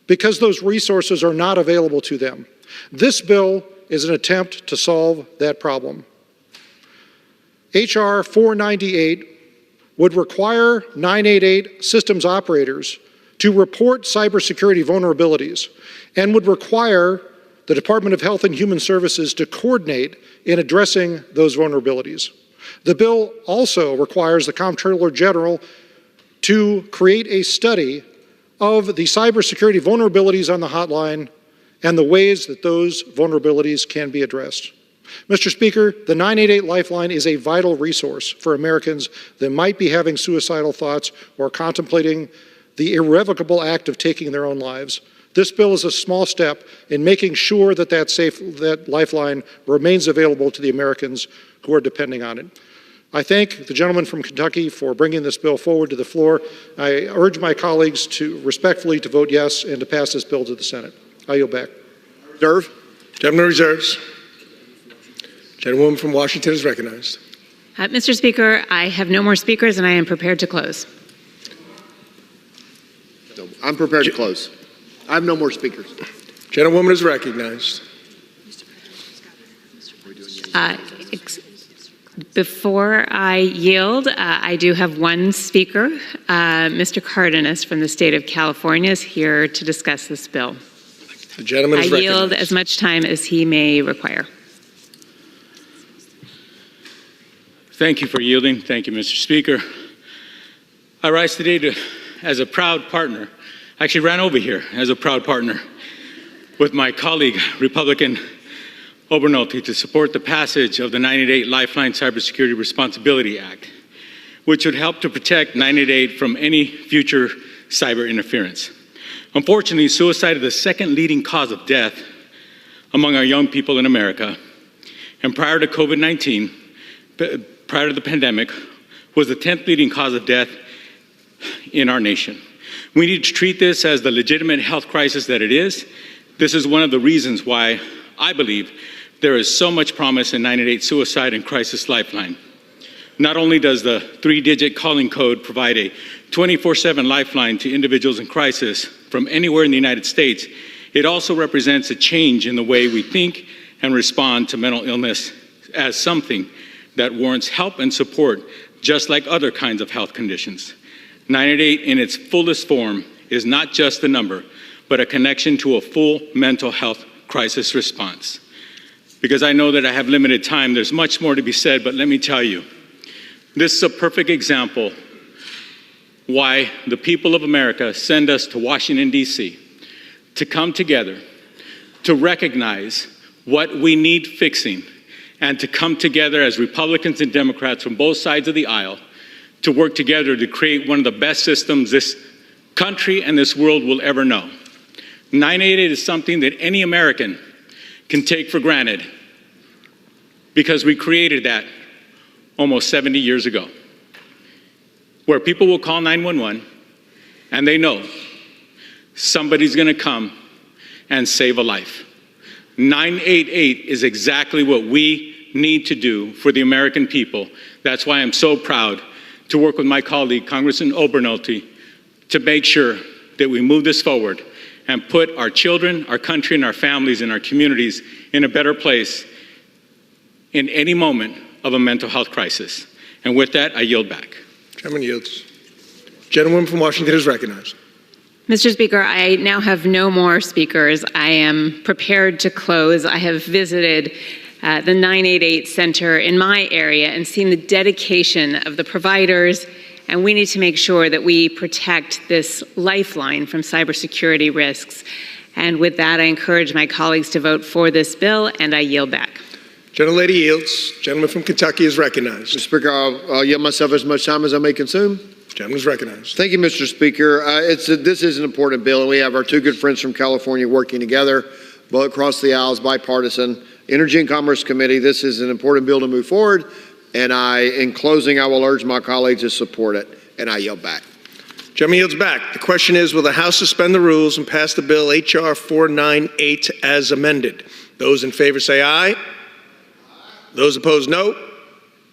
because those resources are not available to them. This bill is an attempt to solve that problem. H.R. 498 would require 988 systems operators to report cybersecurity vulnerabilities and would require the Department of Health and Human Services to coordinate in addressing those vulnerabilities. The bill also requires the Comptroller General to create a study of the cybersecurity vulnerabilities on the hotline and the ways that those vulnerabilities can be addressed. Mr. Speaker, the 988 Lifeline is a vital resource for Americans that might be having suicidal thoughts or contemplating the irrevocable act of taking their own lives. This bill is a small step in making sure that that Lifeline remains available to the Americans who are depending on it. I thank the gentleman from Kentucky for bringing this bill forward to the floor. I urge my colleagues to respectfully to vote yes and to pass this bill to the Senate. I yield back. Reserve. Gentleman reserves. Gentlewoman from Washington is recognized. Mr. Speaker, I have no more speakers and I am prepared to close. No, I'm prepared to close. I have no more speakers. Gentlewoman is recognized. Before I yield, I do have one speaker. Mr. Cardenas from the state of California is here to discuss this bill. The gentleman is recognized. I yield as much time as he may require. Thank you for yielding. Thank you, Mr. Speaker. I rise today as a proud partner. I actually ran over here as a proud partner with my colleague, Republican Obernolte, to support the passage of the 988 Lifeline Cybersecurity Responsibility Act, which would help to protect 988 from any future cyber interference. Unfortunately, suicide is the second leading cause of death among our young people in America. And prior to COVID-19, prior to the pandemic, was the 10th leading cause of death in our nation. We need to treat this as the legitimate health crisis that it is. This is one of the reasons why I believe there is so much promise in 988 Suicide and Crisis Lifeline. Not only does the 3-digit calling code provide a 24/7 lifeline to individuals in crisis from anywhere in the United States, it also represents a change in the way we think and respond to mental illness as something that warrants help and support, just like other kinds of health conditions. 988 in its fullest form is not just a number, but a connection to a full mental health crisis response. Because I know that I have limited time, there's much more to be said, but let me tell you, this is a perfect example why the people of America send us to Washington, D.C., to come together, to recognize what we need fixing, and to come together as Republicans and Democrats from both sides of the aisle to work together to create one of the best systems this country and this world will ever know. 988 is something that any American can take for granted because we created that almost 70 years ago, where people will call 911 and they know somebody's going to come and save a life. 988 is exactly what we need to do for the American people. That's why I'm so proud to work with my colleague, Congressman Obernolte, to make sure that we move this forward and put our children, our country, and our families and our communities in a better place in any moment of a mental health crisis. And with that, I yield back. Chairman yields. Gentlewoman from Washington is recognized. Mr. Speaker, I now have no more speakers. I am prepared to close. I have visited the 988 Center in my area and seen the dedication of the providers, and we need to make sure that we protect this lifeline from cybersecurity risks. And with that, I encourage my colleagues to vote for this bill, and I yield back. Gentlelady yields. Gentleman from Kentucky is recognized. Mr. Speaker, I'll yield myself as much time as I may consume. Gentleman is recognized. Thank you, Mr. Speaker. This is an important bill, and we have our two good friends from California working together, both across the aisles, bipartisan. Energy and Commerce Committee, this is an important bill to move forward, and in closing, I will urge my colleagues to support it, and I yield back. Gentleman yields back. The question is, will the House suspend the rules and pass the bill H.R. 498 as amended? Those in favor say aye. Those opposed, no.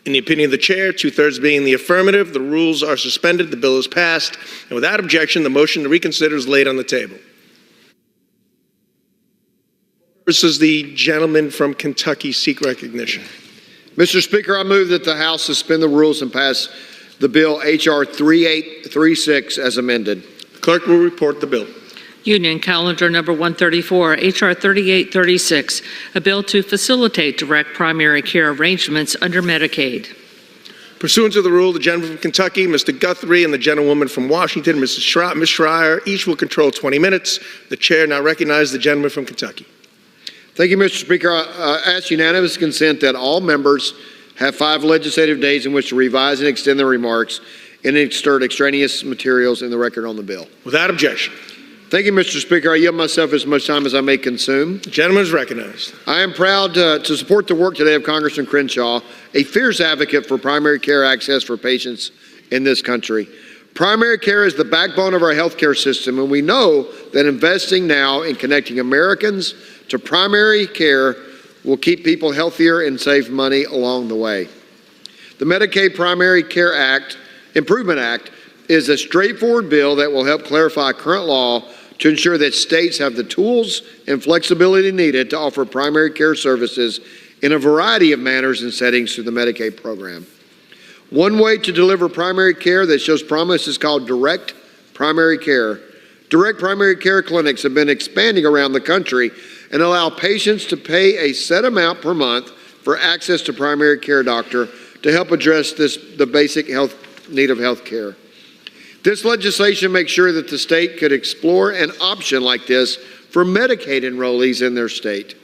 In the opinion of the chair, 2/3 being the affirmative, the rules are suspended, the bill is passed, and without objection, the motion to reconsider is laid on the table. Versus the gentleman from Kentucky seek recognition. Mr. Speaker, I move that the House suspend the rules and pass the bill H.R. 3836 as amended. The clerk will report the bill. Union Calendar Number 134, H.R. 3836, a bill to facilitate direct primary care arrangements under Medicaid. Pursuant to the rule, the gentleman from Kentucky, Mr. Guthrie, and the gentlewoman from Washington, Ms. Schreier, each will control 20 minutes. The chair now recognizes the gentleman from Kentucky. Thank you, Mr. Speaker. I ask unanimous consent that all members have 5 legislative days in which to revise and extend their remarks and insert extraneous materials in the record on the bill. Without objection. Thank you, Mr. Speaker. I yield myself as much time as I may consume. The gentleman is recognized. I am proud to support the work today of Congressman Crenshaw, a fierce advocate for primary care access for patients in this country. Primary care is the backbone of our healthcare system, and we know that investing now in connecting Americans to primary care will keep people healthier and save money along the way. The Medicaid Primary Care Act, Improvement Act, is a straightforward bill that will help clarify current law to ensure that states have the tools and flexibility needed to offer primary care services in a variety of manners and settings through the Medicaid program. One way to deliver primary care that shows promise is called direct primary care. Direct primary care clinics have been expanding around the country and allow patients to pay a set amount per month for access to primary care doctor to help address the basic health need of health care. This legislation makes sure that the state could explore an option like this for Medicaid enrollees in their state.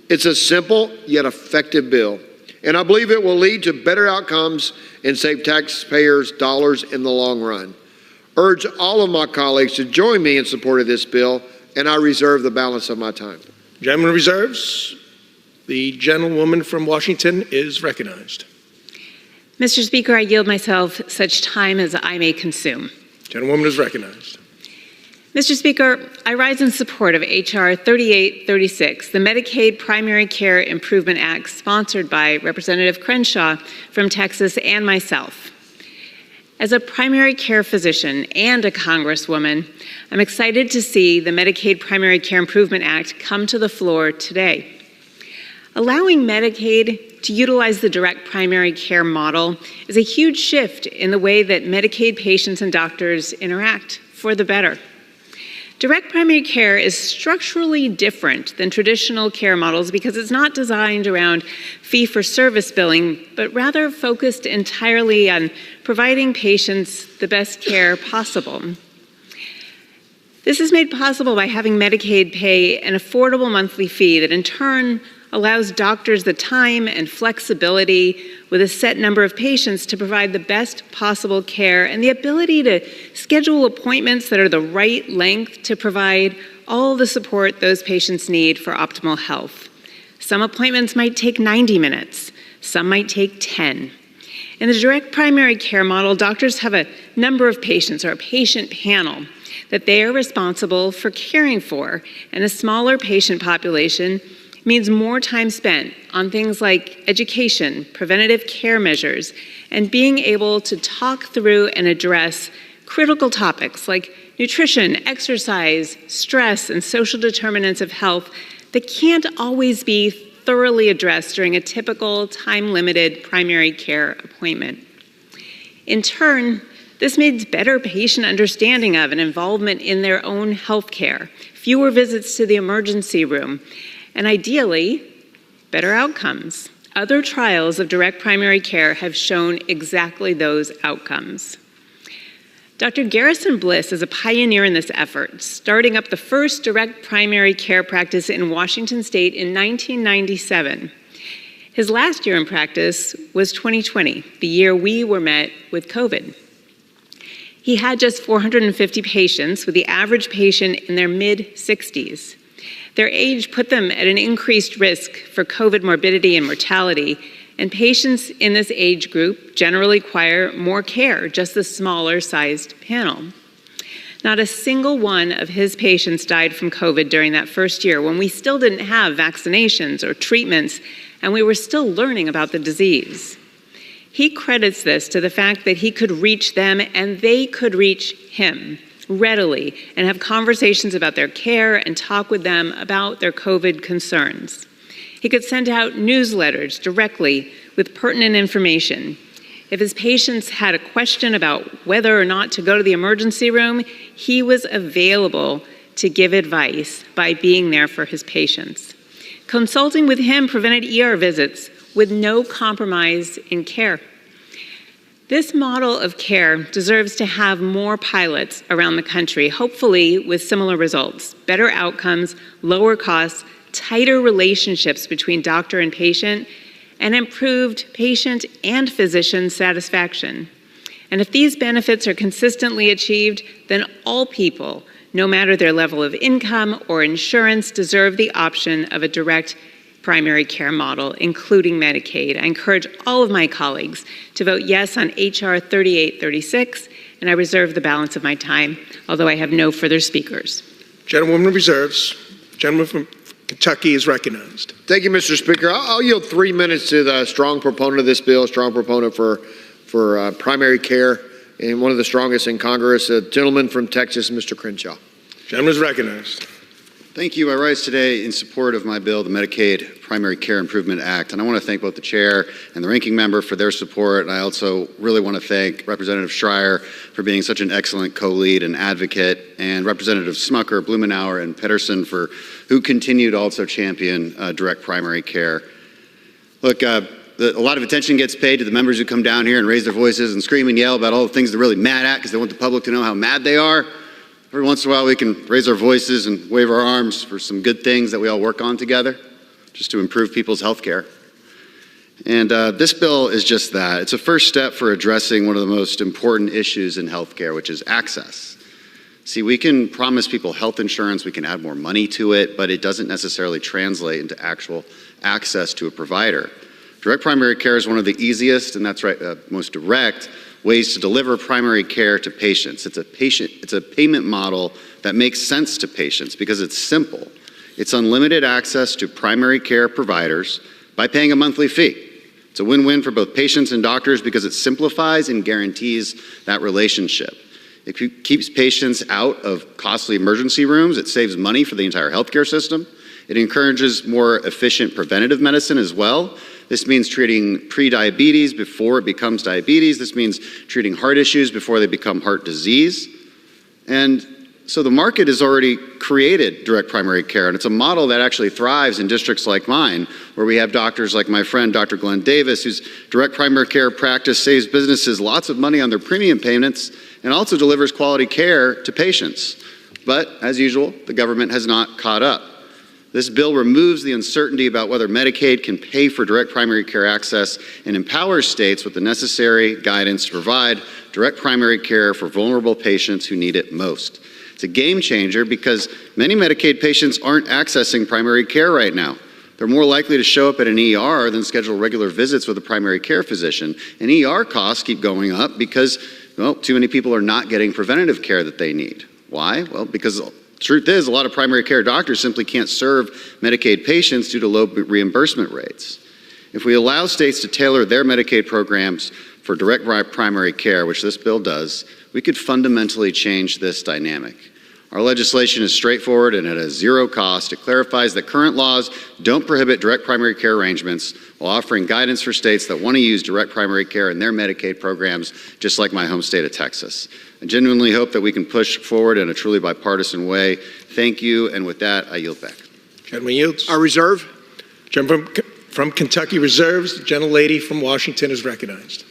It's a simple yet effective bill, and I believe it will lead to better outcomes and save taxpayers dollars in the long run. Urge all of my colleagues to join me in support of this bill, and I reserve the balance of my time. Gentleman reserves. The gentlewoman from Washington is recognized. Mr. Speaker, I yield myself such time as I may consume. Gentlewoman is recognized. Mr. Speaker, I rise in support of H.R. 3836, the Medicaid Primary Care Improvement Act, sponsored by Representative Crenshaw from Texas and myself. As a primary care physician and a Congresswoman, I'm excited to see the Medicaid Primary Care Improvement Act come to the floor today. Allowing Medicaid to utilize the direct primary care model is a huge shift in the way that Medicaid patients and doctors interact for the better. Direct primary care is structurally different than traditional care models because it's not designed around fee-for-service billing, but rather focused entirely on providing patients the best care possible. This is made possible by having Medicaid pay an affordable monthly fee that in turn allows doctors the time and flexibility with a set number of patients to provide the best possible care and the ability to schedule appointments that are the right length to provide all the support those patients need for optimal health. Some appointments might take 90 minutes, some might take 10. In the direct primary care model, doctors have a number of patients or a patient panel that they are responsible for caring for, and a smaller patient population means more time spent on things like education, preventative care measures, and being able to talk through and address critical topics like nutrition, exercise, stress, and social determinants of health that can't always be thoroughly addressed during a typical time-limited primary care appointment. In turn, this means better patient understanding of and involvement in their own health care, fewer visits to the emergency room, and ideally, better outcomes. Other trials of direct primary care have shown exactly those outcomes. Dr. Garrison Bliss is a pioneer in this effort, starting up the first direct primary care practice in Washington State in 1997. His last year in practice was 2020, the year we were met with COVID. He had just 450 patients, with the average patient in their mid-60s. Their age put them at an increased risk for COVID morbidity and mortality, and patients in this age group generally require more care, just the smaller sized panel. Not a single one of his patients died from COVID during that first year, when we still didn't have vaccinations or treatments, and we were still learning about the disease. He credits this to the fact that he could reach them and they could reach him readily and have conversations about their care and talk with them about their COVID concerns. He could send out newsletters directly with pertinent information. If his patients had a question about whether or not to go to the emergency room, he was available to give advice by being there for his patients. Consulting with him prevented ER visits with no compromise in care. This model of care deserves to have more pilots around the country, hopefully with similar results: better outcomes, lower costs, tighter relationships between doctor and patient, and improved patient and physician satisfaction. And if these benefits are consistently achieved, then all people, no matter their level of income or insurance, deserve the option of a direct primary care model, including Medicaid. I encourage all of my colleagues to vote yes on H.R. 3836, and I reserve the balance of my time, although I have no further speakers. Gentlewoman reserves. Gentleman from Kentucky is recognized. Thank you, Mr. Speaker. I'll yield 3 minutes to the strong proponent of this bill, strong proponent for primary care, and one of the strongest in Congress, a gentleman from Texas, Mr. Crenshaw. Gentleman is recognized. Thank you. I rise today in support of my bill, the Medicaid Primary Care Improvement Act. And I want to thank both the chair and the ranking member for their support. And I also really want to thank Representative Schreier for being such an excellent co-lead and advocate, and Representative Smucker, Blumenauer, and Pedersen who continue to also champion direct primary care. Look, a lot of attention gets paid to the members who come down here and raise their voices and scream and yell about all the things they're really mad at because they want the public to know how mad they are. Every once in a while, we can raise our voices and wave our arms for some good things that we all work on together, just to improve people's health care. And this bill is just that. It's a first step for addressing one of the most important issues in health care, which is access. See, we can promise people health insurance, we can add more money to it, but it doesn't necessarily translate into actual access to a provider. Direct primary care is one of the easiest, and that's right, most direct ways to deliver primary care to patients. It's a payment model that makes sense to patients because it's simple. It's unlimited access to primary care providers by paying a monthly fee. It's a win-win for both patients and doctors because it simplifies and guarantees that relationship. It keeps patients out of costly emergency rooms. It saves money for the entire healthcare system. It encourages more efficient preventative medicine as well. This means treating pre-diabetes before it becomes diabetes. This means treating heart issues before they become heart disease. And So the market has already created direct primary care, and it's a model that actually thrives in districts like mine, where we have doctors like my friend, Dr. Glenn Davis, whose direct primary care practice saves businesses lots of money on their premium payments and also delivers quality care to patients. But, as usual, the government has not caught up. This bill removes the uncertainty about whether Medicaid can pay for direct primary care access and empowers states with the necessary guidance to provide direct primary care for vulnerable patients who need it most. It's a game changer because many Medicaid patients aren't accessing primary care right now. They're more likely to show up at an ER than schedule regular visits with a primary care physician. And ER costs keep going up because, well, too many people are not getting preventative care that they need. Why? Well, because the truth is a lot of primary care doctors simply can't serve Medicaid patients due to low reimbursement rates. If we allow states to tailor their Medicaid programs for direct primary care, which this bill does, we could fundamentally change this dynamic. Our legislation is straightforward and at a zero cost. It clarifies that current laws don't prohibit direct primary care arrangements while offering guidance for states that want to use direct primary care in their Medicaid programs, just like my home state of Texas. I genuinely hope that we can push forward in a truly bipartisan way. Thank you, and with that, I yield back. Gentleman yields. I reserve. Gentleman from Kentucky reserves. The gentlelady from Washington is recognized.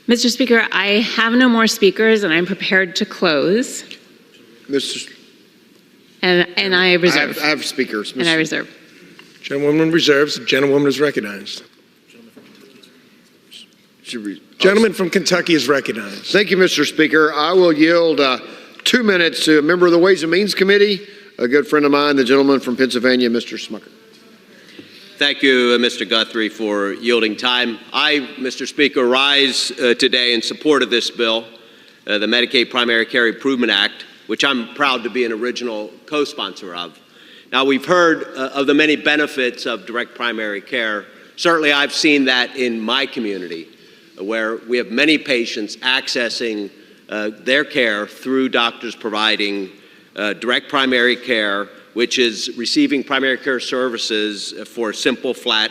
Mr. Speaker, I have no more speakers, and I'm prepared to close. And I reserve. I have speakers. And I reserve. Gentlewoman reserves. The gentlewoman is recognized. Gentleman from Kentucky is recognized. Thank you, Mr. Speaker. I will yield 2 minutes to a member of the Ways and Means Committee, a good friend of mine, the gentleman from Pennsylvania, Mr. Smucker. Thank you, Mr. Guthrie, for yielding time. I, Mr. Speaker, rise today in support of this bill, the Medicaid Primary Care Improvement Act, which I'm proud to be an original co-sponsor of. Now, we've heard of the many benefits of direct primary care. Certainly, I've seen that in my community, where we have many patients accessing their care through doctors providing direct primary care, which is receiving primary care services for a simple, flat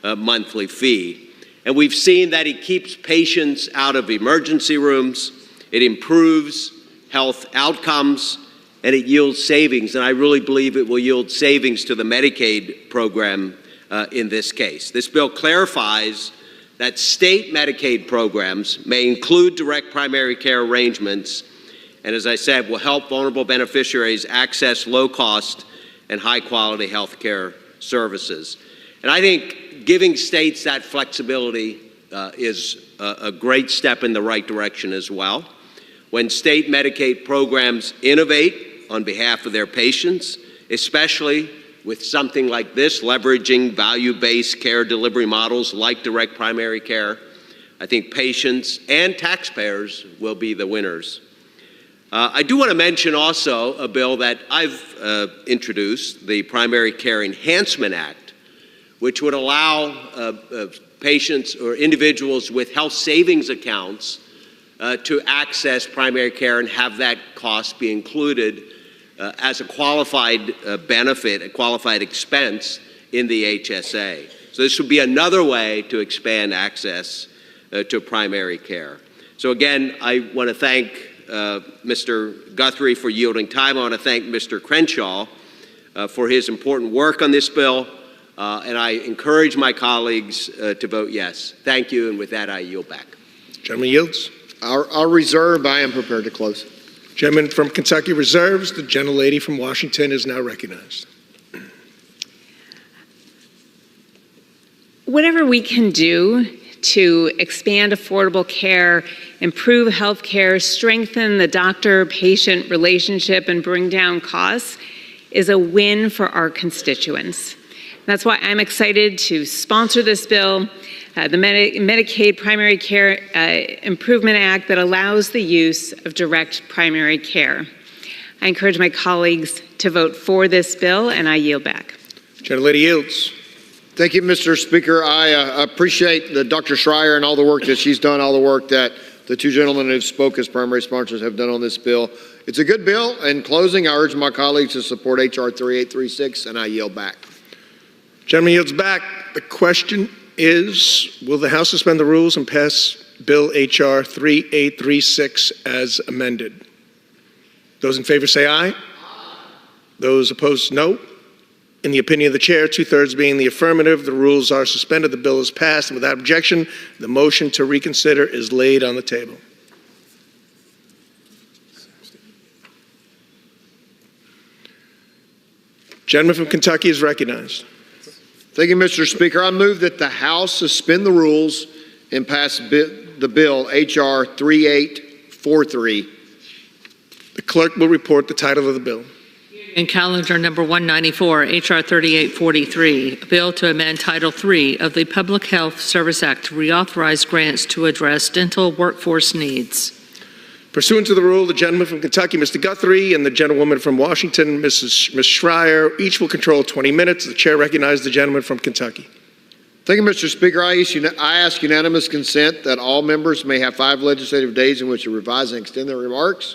monthly fee. And we've seen that it keeps patients out of emergency rooms, it improves health outcomes, and it yields savings. And I really believe it will yield savings to the Medicaid program in this case. This bill clarifies that state Medicaid programs may include direct primary care arrangements, and as I said, will help vulnerable beneficiaries access low-cost and high-quality health care services. And I think giving states that flexibility is a great step in the right direction as well. When state Medicaid programs innovate on behalf of their patients, especially with something like this, leveraging value-based care delivery models like direct primary care, I think patients and taxpayers will be the winners. I do want to mention also a bill that I've introduced, the Primary Care Enhancement Act, which would allow patients or individuals with health savings accounts to access primary care and have that cost be included as a qualified benefit, a qualified expense in the HSA. So this would be another way to expand access to primary care. So again, I want to thank Mr. Guthrie for yielding time. I want to thank Mr. Crenshaw for his important work on this bill, and I encourage my colleagues to vote yes. Thank you, and with that, I yield back. Gentleman yields. I'll reserve. I am prepared to close. Gentleman from Kentucky reserves. The gentlelady from Washington is now recognized. Whatever we can do to expand affordable care, improve health care, strengthen the doctor-patient relationship, and bring down costs is a win for our constituents. That's why I'm excited to sponsor this bill, the Medicaid Primary Care Improvement Act that allows the use of direct primary care. I encourage my colleagues to vote for this bill, and I yield back. Gentlelady yields. Thank you, Mr. Speaker. I appreciate Dr. Schreier and all the work that she's done, all the work that the two gentlemen who spoke as primary sponsors have done on this bill. It's a good bill. In closing, I urge my colleagues to support H.R. 3836, and I yield back. Gentleman yields back. The question is, will the House suspend the rules and pass Bill H.R. 3836 as amended? Those in favor say aye. Those opposed, no. In the opinion of the chair, 2/3 being the affirmative, the rules are suspended, the bill is passed, and without objection, the motion to reconsider is laid on the table. Gentleman from Kentucky is recognized. Thank you, Mr. Speaker. I move that the House suspend the rules and pass the bill H.R. 3843. The clerk will report the title of the bill. In calendar number 194, H.R. 3843, a bill to amend Title III of the Public Health Service Act to reauthorize grants to address dental workforce needs. Pursuant to the rule, the gentleman from Kentucky, Mr. Guthrie, and the gentlewoman from Washington, Ms. Schreier, each will control 20 minutes. The chair recognizes the gentleman from Kentucky. Thank you, Mr. Speaker. I ask unanimous consent that all members may have 5 legislative days in which to revise and extend their remarks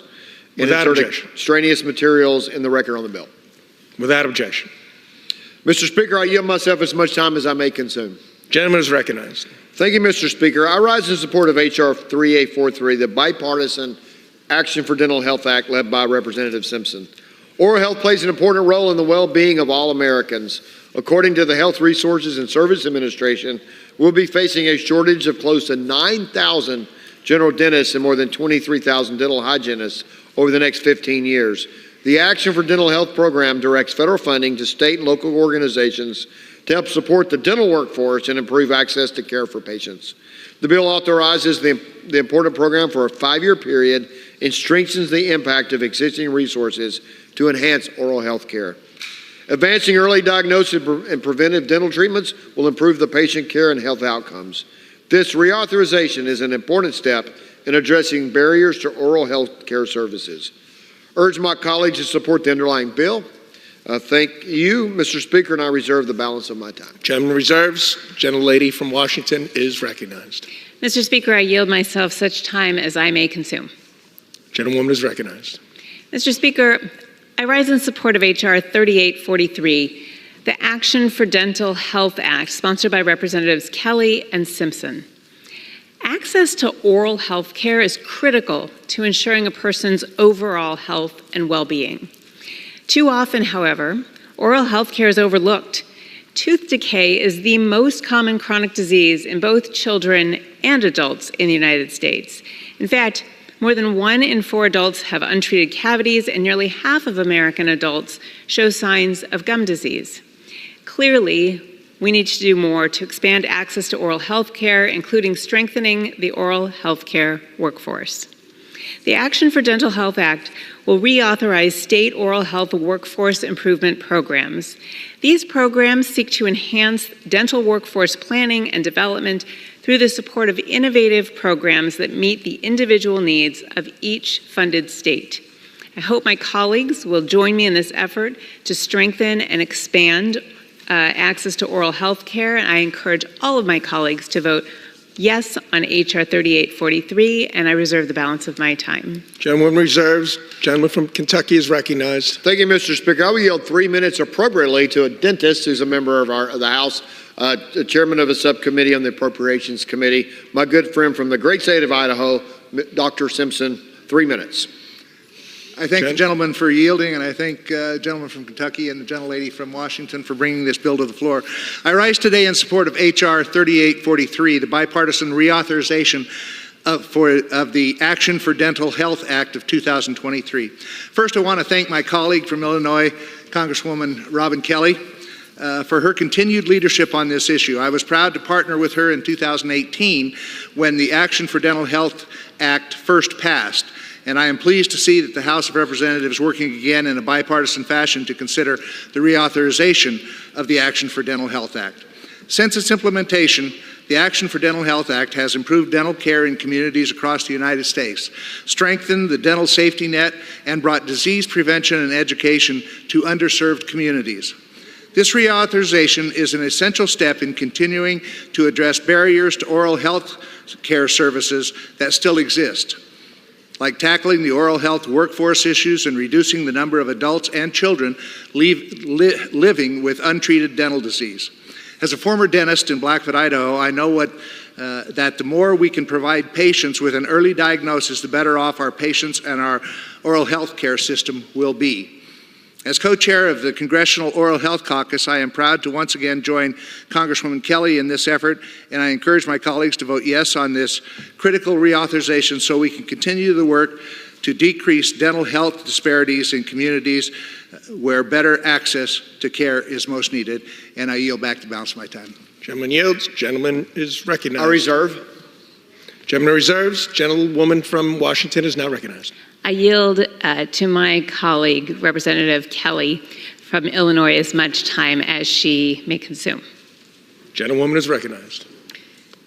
and Without insert objection. extraneous materials in the record on the bill. Without objection. Mr. Speaker, I yield myself as much time as I may consume. Gentleman is recognized. Thank you, Mr. Speaker. I rise in support of H.R. 3843, the bipartisan Action for Dental Health Act led by Representative Simpson. Oral health plays an important role in the well-being of all Americans. According to the Health Resources and Service Administration, we'll be facing a shortage of close to 9,000 general dentists and more than 23,000 dental hygienists over the next 15 years. The Action for Dental Health program directs federal funding to state and local organizations to help support the dental workforce and improve access to care for patients. The bill authorizes the important program for a 5-year period and strengthens the impact of existing resources to enhance oral health care. Advancing early diagnosis and preventive dental treatments will improve the patient care and health outcomes. This reauthorization is an important step in addressing barriers to oral health care services. Urge my colleagues to support the underlying bill. Thank you, Mr. Speaker, and I reserve the balance of my time. Gentleman reserves. Gentlelady from Washington is recognized. Mr. Speaker, I yield myself such time as I may consume. Gentlewoman is recognized. Mr. Speaker, I rise in support of H.R. 3843, the Action for Dental Health Act, sponsored by Representatives Kelly and Simpson. Access to oral health care is critical to ensuring a person's overall health and well-being. Too often, however, oral health care is overlooked. Tooth decay is the most common chronic disease in both children and adults in the United States. In fact, more than 1 in 4 adults have untreated cavities, and nearly half of American adults show signs of gum disease. Clearly, we need to do more to expand access to oral health care, including strengthening the oral health care workforce. The Action for Dental Health Act will reauthorize state oral health workforce improvement programs. These programs seek to enhance dental workforce planning and development through the support of innovative programs that meet the individual needs of each funded state. I hope my colleagues will join me in this effort to strengthen and expand access to oral health care, and I encourage all of my colleagues to vote yes on H.R. 3843, and I reserve the balance of my time. Gentleman reserves. Gentleman from Kentucky is recognized. Thank you, Mr. Speaker. I will yield 3 minutes appropriately to a dentist who's a member of the House, chairman of a subcommittee on the Appropriations Committee, my good friend from the great state of Idaho, Dr. Simpson. 3 minutes. I thank the gentleman for yielding, and I thank the gentleman from Kentucky and the gentlelady from Washington for bringing this bill to the floor. I rise today in support of H.R. 3843, the bipartisan reauthorization of the Action for Dental Health Act of 2023. First, I want to thank my colleague from Illinois, Congresswoman Robin Kelly, for her continued leadership on this issue. I was proud to partner with her in 2018 when the Action for Dental Health Act first passed. And I am pleased to see that the House of Representatives working again in a bipartisan fashion to consider the reauthorization of the Action for Dental Health Act. Since its implementation, the Action for Dental Health Act has improved dental care in communities across the United States, strengthened the dental safety net, and brought disease prevention and education to underserved communities. This reauthorization is an essential step in continuing to address barriers to oral health care services that still exist, like tackling the oral health workforce issues and reducing the number of adults and children living with untreated dental disease. As a former dentist in Blackfoot, Idaho, I know that the more we can provide patients with an early diagnosis, the better off our patients and our oral health care system will be. As co-chair of the Congressional Oral Health Caucus, I am proud to once again join Congresswoman Kelly in this effort, and I encourage my colleagues to vote yes on this critical reauthorization so we can continue the work to decrease dental health disparities in communities where better access to care is most needed. And I yield back the balance of my time. Gentleman yields. Gentleman is recognized. I reserve. Gentleman reserves. Gentlewoman from Washington is now recognized. I yield to my colleague, Representative Kelly from Illinois, as much time as she may consume. Gentlewoman is recognized.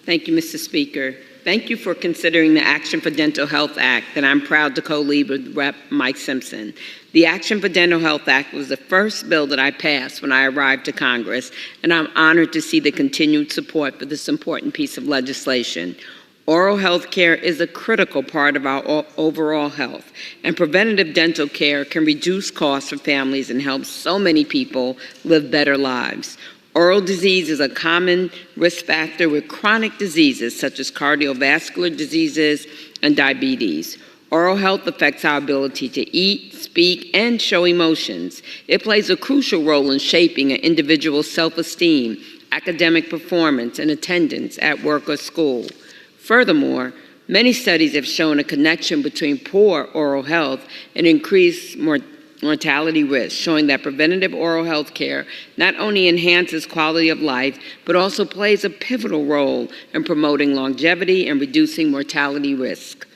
Thank you, Mr. Speaker. Thank you for considering the Action for Dental Health Act that I'm proud to co-lead with Rep. Mike Simpson. The Action for Dental Health Act was the first bill that I passed when I arrived to Congress, and I'm honored to see the continued support for this important piece of legislation. Oral health care is a critical part of our overall health, and preventative dental care can reduce costs for families and help so many people live better lives. Oral disease is a common risk factor with chronic diseases such as cardiovascular diseases and diabetes. Oral health affects our ability to eat, speak, and show emotions. It plays a crucial role in shaping an individual's self-esteem, academic performance, and attendance at work or school. Furthermore, many studies have shown a connection between poor oral health and increased mortality risk, showing that preventative oral health care not only enhances quality of life, but also plays a pivotal role in promoting longevity and reducing mortality risk.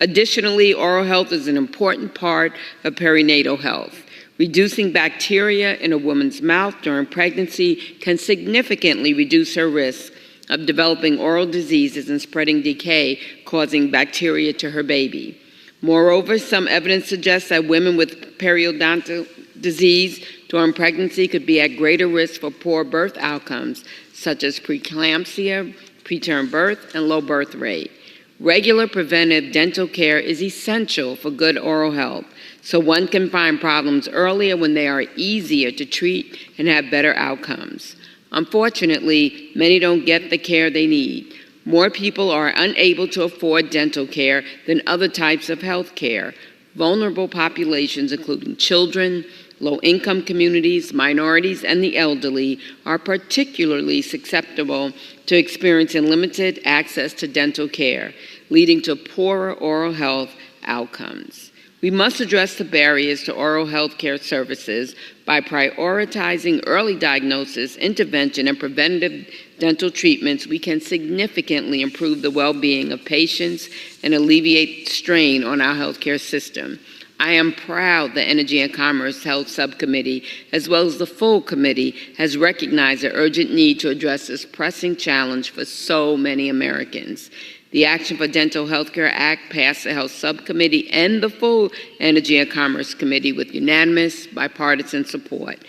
Additionally, oral health is an important part of perinatal health. Reducing bacteria in a woman's mouth during pregnancy can significantly reduce her risk of developing oral diseases and spreading decay, causing bacteria to her baby. Moreover, some evidence suggests that women with periodontal disease during pregnancy could be at greater risk for poor birth outcomes, such as preeclampsia, preterm birth, and low birth rate. Regular preventive dental care is essential for good oral health, so one can find problems earlier when they are easier to treat and have better outcomes. Unfortunately, many don't get the care they need. More people are unable to afford dental care than other types of health care. Vulnerable populations, including children, low-income communities, minorities, and the elderly, are particularly susceptible to experiencing limited access to dental care, leading to poorer oral health outcomes. We must address the barriers to oral health care services by prioritizing early diagnosis, intervention, and preventative dental treatments. We can significantly improve the well-being of patients and alleviate strain on our healthcare system. I am proud the Energy and Commerce Health Subcommittee, as well as the full committee, has recognized the urgent need to address this pressing challenge for so many Americans. The Action for Dental Healthcare Act passed the Health Subcommittee and the full Energy and Commerce Committee with unanimous bipartisan support.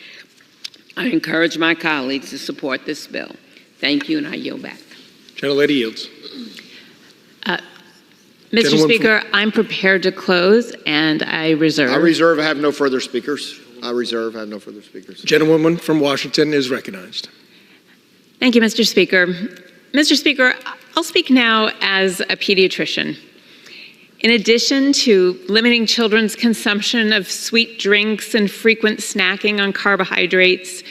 I encourage my colleagues to support this bill. Thank you, and I yield back. Gentlelady yields. Mr. Speaker, I'm prepared to close, and I reserve. I reserve. I have no further speakers. I reserve. I have no further speakers. Gentlewoman from Washington is recognized. Thank you, Mr. Speaker. Mr. Speaker, I'll speak now as a pediatrician. In addition to limiting children's consumption of sweet drinks and frequent snacking on carbohydrates,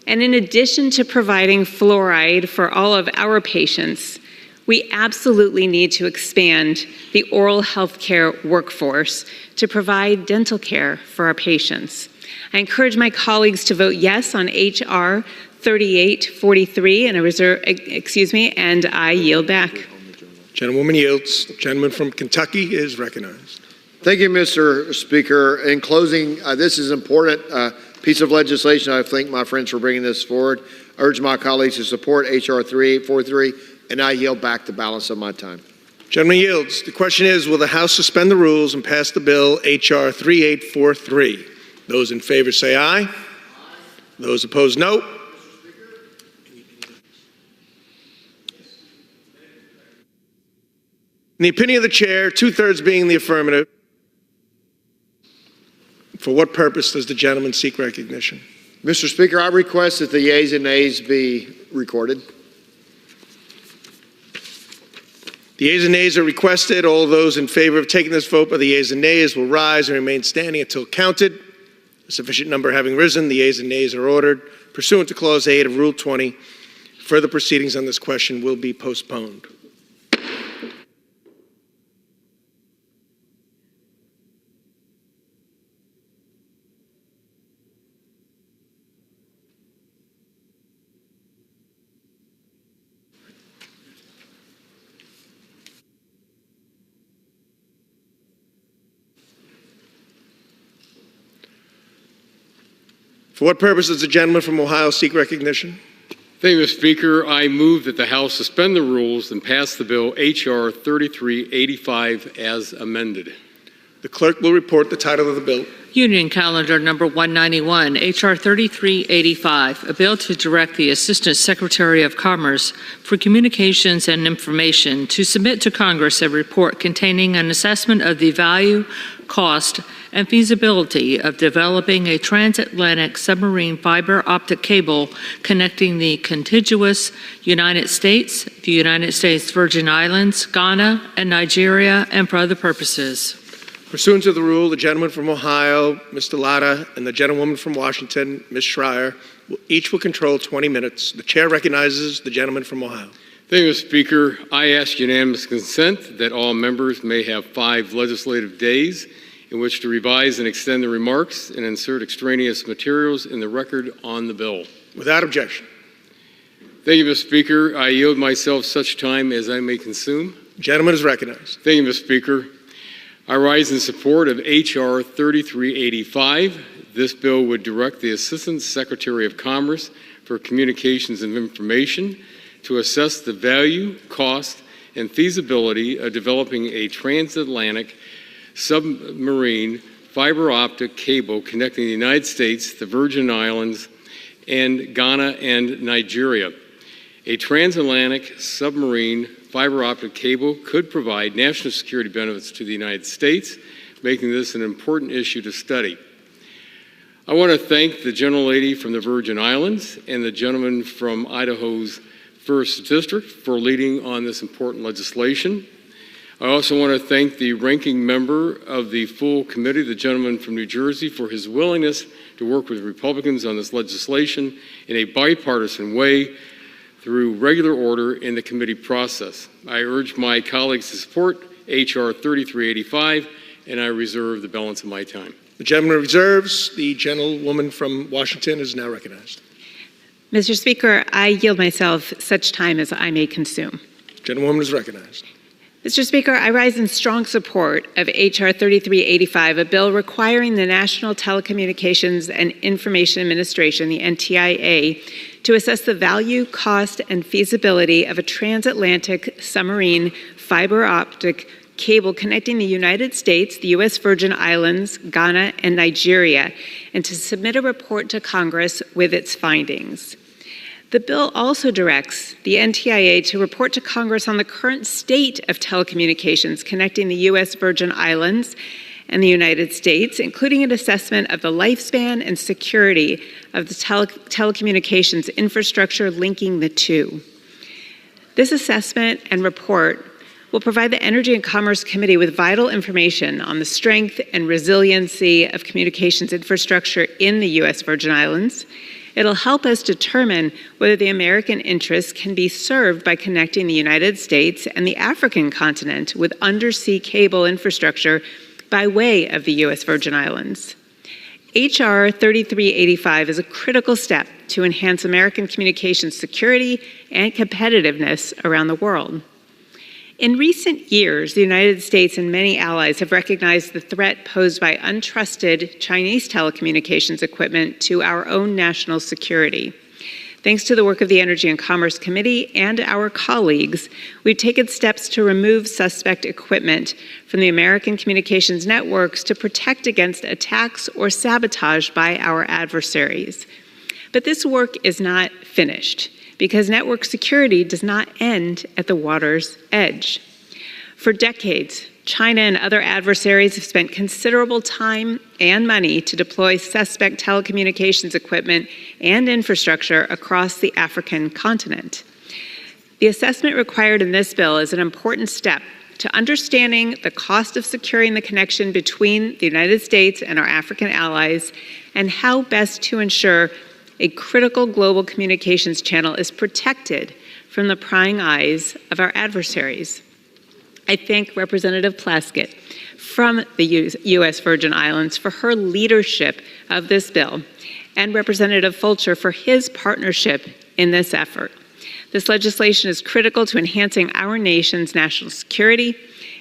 and in addition to providing fluoride for all of our patients, we absolutely need to expand the oral health care workforce to provide dental care for our patients. I encourage my colleagues to vote yes on H.R. 3843 and I yield back. Gentlewoman yields. Gentleman from Kentucky is recognized. Thank you, Mr. Speaker. In closing, this is an important piece of legislation. I thank my friends for bringing this forward. I urge my colleagues to support H.R. 3843, and I yield back the balance of my time. Gentleman yields. The question is, will the House suspend the rules and pass the bill H.R. 3843? Those in favor say aye. Those opposed, no. In the opinion of the chair, 2/3 being the affirmative, for what purpose does the gentleman seek recognition? Mr. Speaker, I request that the yeas and nays be recorded. The yeas and nays are requested. All those in favor of taking this vote by the yeas and nays will rise and remain standing until counted. A sufficient number having risen, the yeas and nays are ordered. Pursuant to Clause 8 of Rule 20, further proceedings on this question will be postponed. For what purpose does the gentleman from Ohio seek recognition? Thank you, Mr. Speaker. I move that the House suspend the rules and pass the bill H.R. 3385 as amended. The clerk will report the title of the bill. Union Calendar Number 191, H.R. 3385, a bill to direct the Assistant Secretary of Commerce for Communications and Information to submit to Congress a report containing an assessment of the value, cost, and feasibility of developing a transatlantic submarine fiber optic cable connecting the contiguous United States, the United States Virgin Islands, Ghana, and Nigeria, and for other purposes. Pursuant to the rule, the gentleman from Ohio, Mr. Latta, and the gentlewoman from Washington, Ms. Schreier, each will control 20 minutes. The chair recognizes the gentleman from Ohio. Thank you, Mr. Speaker. I ask unanimous consent that all members may have 5 legislative days in which to revise and extend the remarks and insert extraneous materials in the record on the bill. Without objection. Thank you, Mr. Speaker. I yield myself such time as I may consume. Gentleman is recognized. Thank you, Mr. Speaker. I rise in support of H.R. 3385. This bill would direct the Assistant Secretary of Commerce for Communications and Information to assess the value, cost, and feasibility of developing a transatlantic submarine fiber optic cable connecting the United States, the Virgin Islands, and Ghana and Nigeria. A transatlantic submarine fiber optic cable could provide national security benefits to the United States, making this an important issue to study. I want to thank the gentlelady from the Virgin Islands and the gentleman from Idaho's 1st District for leading on this important legislation. I also want to thank the ranking member of the full committee, the gentleman from New Jersey, for his willingness to work with Republicans on this legislation in a bipartisan way through regular order in the committee process. I urge my colleagues to support H.R. 3385, and I reserve the balance of my time. The gentleman reserves. The gentlewoman from Washington is now recognized. Mr. Speaker, I yield myself such time as I may consume. Gentlewoman is recognized. Mr. Speaker, I rise in strong support of H.R. 3385, a bill requiring the National Telecommunications and Information Administration, the NTIA, to assess the value, cost, and feasibility of a transatlantic submarine fiber optic cable connecting the United States, the U.S. Virgin Islands, Ghana, and Nigeria, and to submit a report to Congress with its findings. The bill also directs the NTIA to report to Congress on the current state of telecommunications connecting the U.S. Virgin Islands and the United States, including an assessment of the lifespan and security of the telecommunications infrastructure linking the two. This assessment and report will provide the Energy and Commerce Committee with vital information on the strength and resiliency of communications infrastructure in the U.S. Virgin Islands. It'll help us determine whether the American interests can be served by connecting the United States and the African continent with undersea cable infrastructure by way of the U.S. Virgin Islands. H.R. 3385 is a critical step to enhance American communications security and competitiveness around the world. In recent years, the United States and many allies have recognized the threat posed by untrusted Chinese telecommunications equipment to our own national security. Thanks to the work of the Energy and Commerce Committee and our colleagues, we've taken steps to remove suspect equipment from the American communications networks to protect against attacks or sabotage by our adversaries. But this work is not finished, because network security does not end at the water's edge. For decades, China and other adversaries have spent considerable time and money to deploy suspect telecommunications equipment and infrastructure across the African continent. The assessment required in this bill is an important step to understanding the cost of securing the connection between the United States and our African allies and how best to ensure a critical global communications channel is protected from the prying eyes of our adversaries. I thank Representative Plaskett from the U.S. Virgin Islands for her leadership of this bill and Representative Fulcher for his partnership in this effort. This legislation is critical to enhancing our nation's national security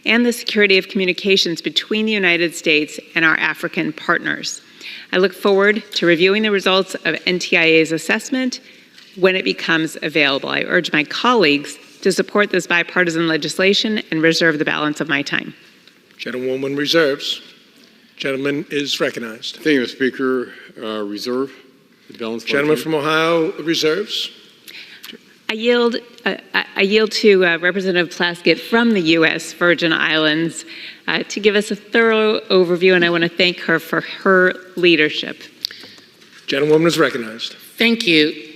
and the security of communications between the United States and our African partners. I look forward to reviewing the results of NTIA's assessment when it becomes available. I urge my colleagues to support this bipartisan legislation and reserve the balance of my time. Gentlewoman reserves. Gentleman is recognized. Thank you, Mr. Speaker. Reserve the balance. Gentleman from Ohio reserves. I yield to Representative Plaskett from the U.S. Virgin Islands to give us a thorough overview, and I want to thank her for her leadership. Gentlewoman is recognized. Thank you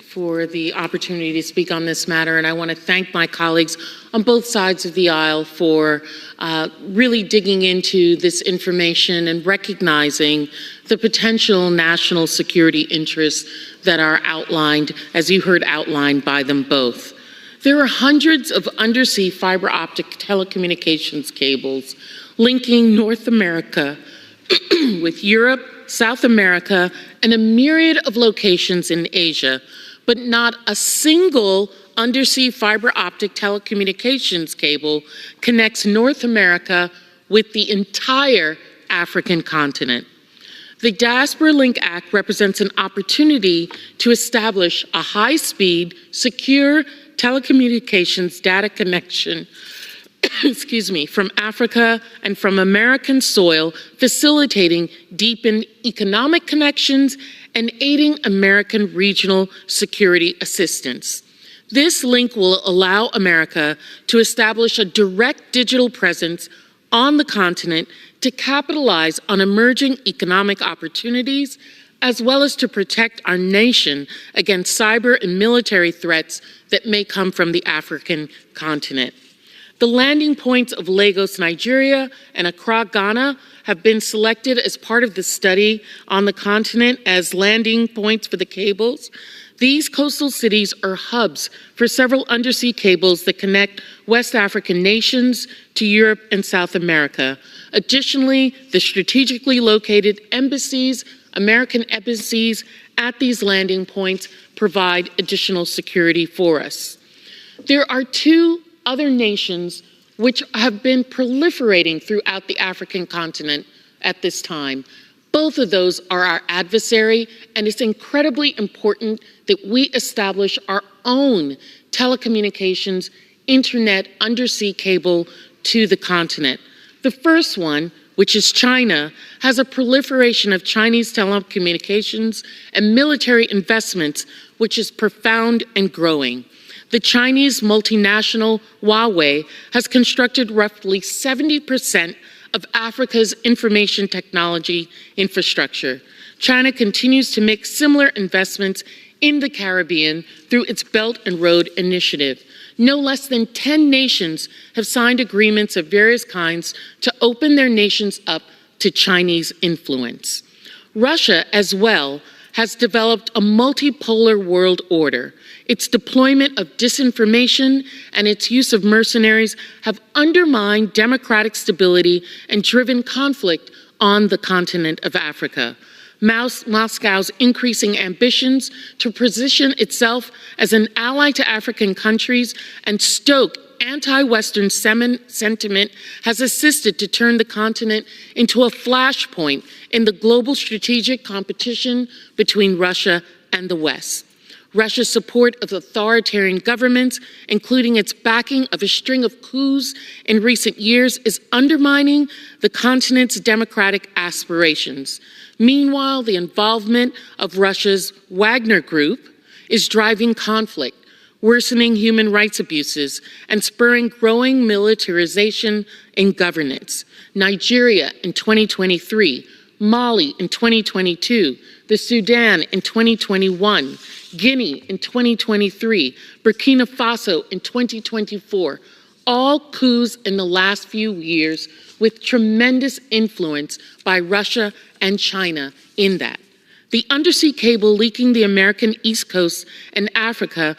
for the opportunity to speak on this matter, and I want to thank my colleagues on both sides of the aisle for really digging into this information and recognizing the potential national security interests that are outlined, as you heard outlined by them both. There are hundreds of undersea fiber optic telecommunications cables linking North America with Europe, South America, and a myriad of locations in Asia, but not a single undersea fiber optic telecommunications cable connects North America with the entire African continent. The Diaspora Link Act represents an opportunity to establish a high-speed, secure telecommunications data connection from Africa and from American soil, facilitating deepened economic connections and aiding American regional security assistance. This link will allow America to establish a direct digital presence on the continent to capitalize on emerging economic opportunities, as well as to protect our nation against cyber and military threats that may come from the African continent. The landing points of Lagos, Nigeria, and Accra, Ghana, have been selected as part of the study on the continent as landing points for the cables. These coastal cities are hubs for several undersea cables that connect West African nations to Europe and South America. Additionally, the strategically located embassies, American embassies at these landing points provide additional security for us. There are two other nations which have been proliferating throughout the African continent at this time. Both of those are our adversary, and it's incredibly important that we establish our own telecommunications, internet, undersea cable to the continent. The first one, which is China, has a proliferation of Chinese telecommunications and military investments, which is profound and growing. The Chinese multinational Huawei has constructed roughly 70% of Africa's information technology infrastructure. China continues to make similar investments in the Caribbean through its Belt and Road Initiative. No less than 10 nations have signed agreements of various kinds to open their nations up to Chinese influence. Russia, as well, has developed a multipolar world order. Its deployment of disinformation and its use of mercenaries have undermined democratic stability and driven conflict on the continent of Africa. Moscow's increasing ambitions to position itself as an ally to African countries and stoke anti-Western sentiment has assisted to turn the continent into a flashpoint in the global strategic competition between Russia and the West. Russia's support of authoritarian governments, including its backing of a string of coups in recent years, is undermining the continent's democratic aspirations. Meanwhile, the involvement of Russia's Wagner Group is driving conflict, worsening human rights abuses, and spurring growing militarization in governance. Nigeria in 2023, Mali in 2022, the Sudan in 2021, Guinea in 2023, Burkina Faso in 2024, all coups in the last few years with tremendous influence by Russia and China in that. The undersea cable leaking the American East Coast and Africa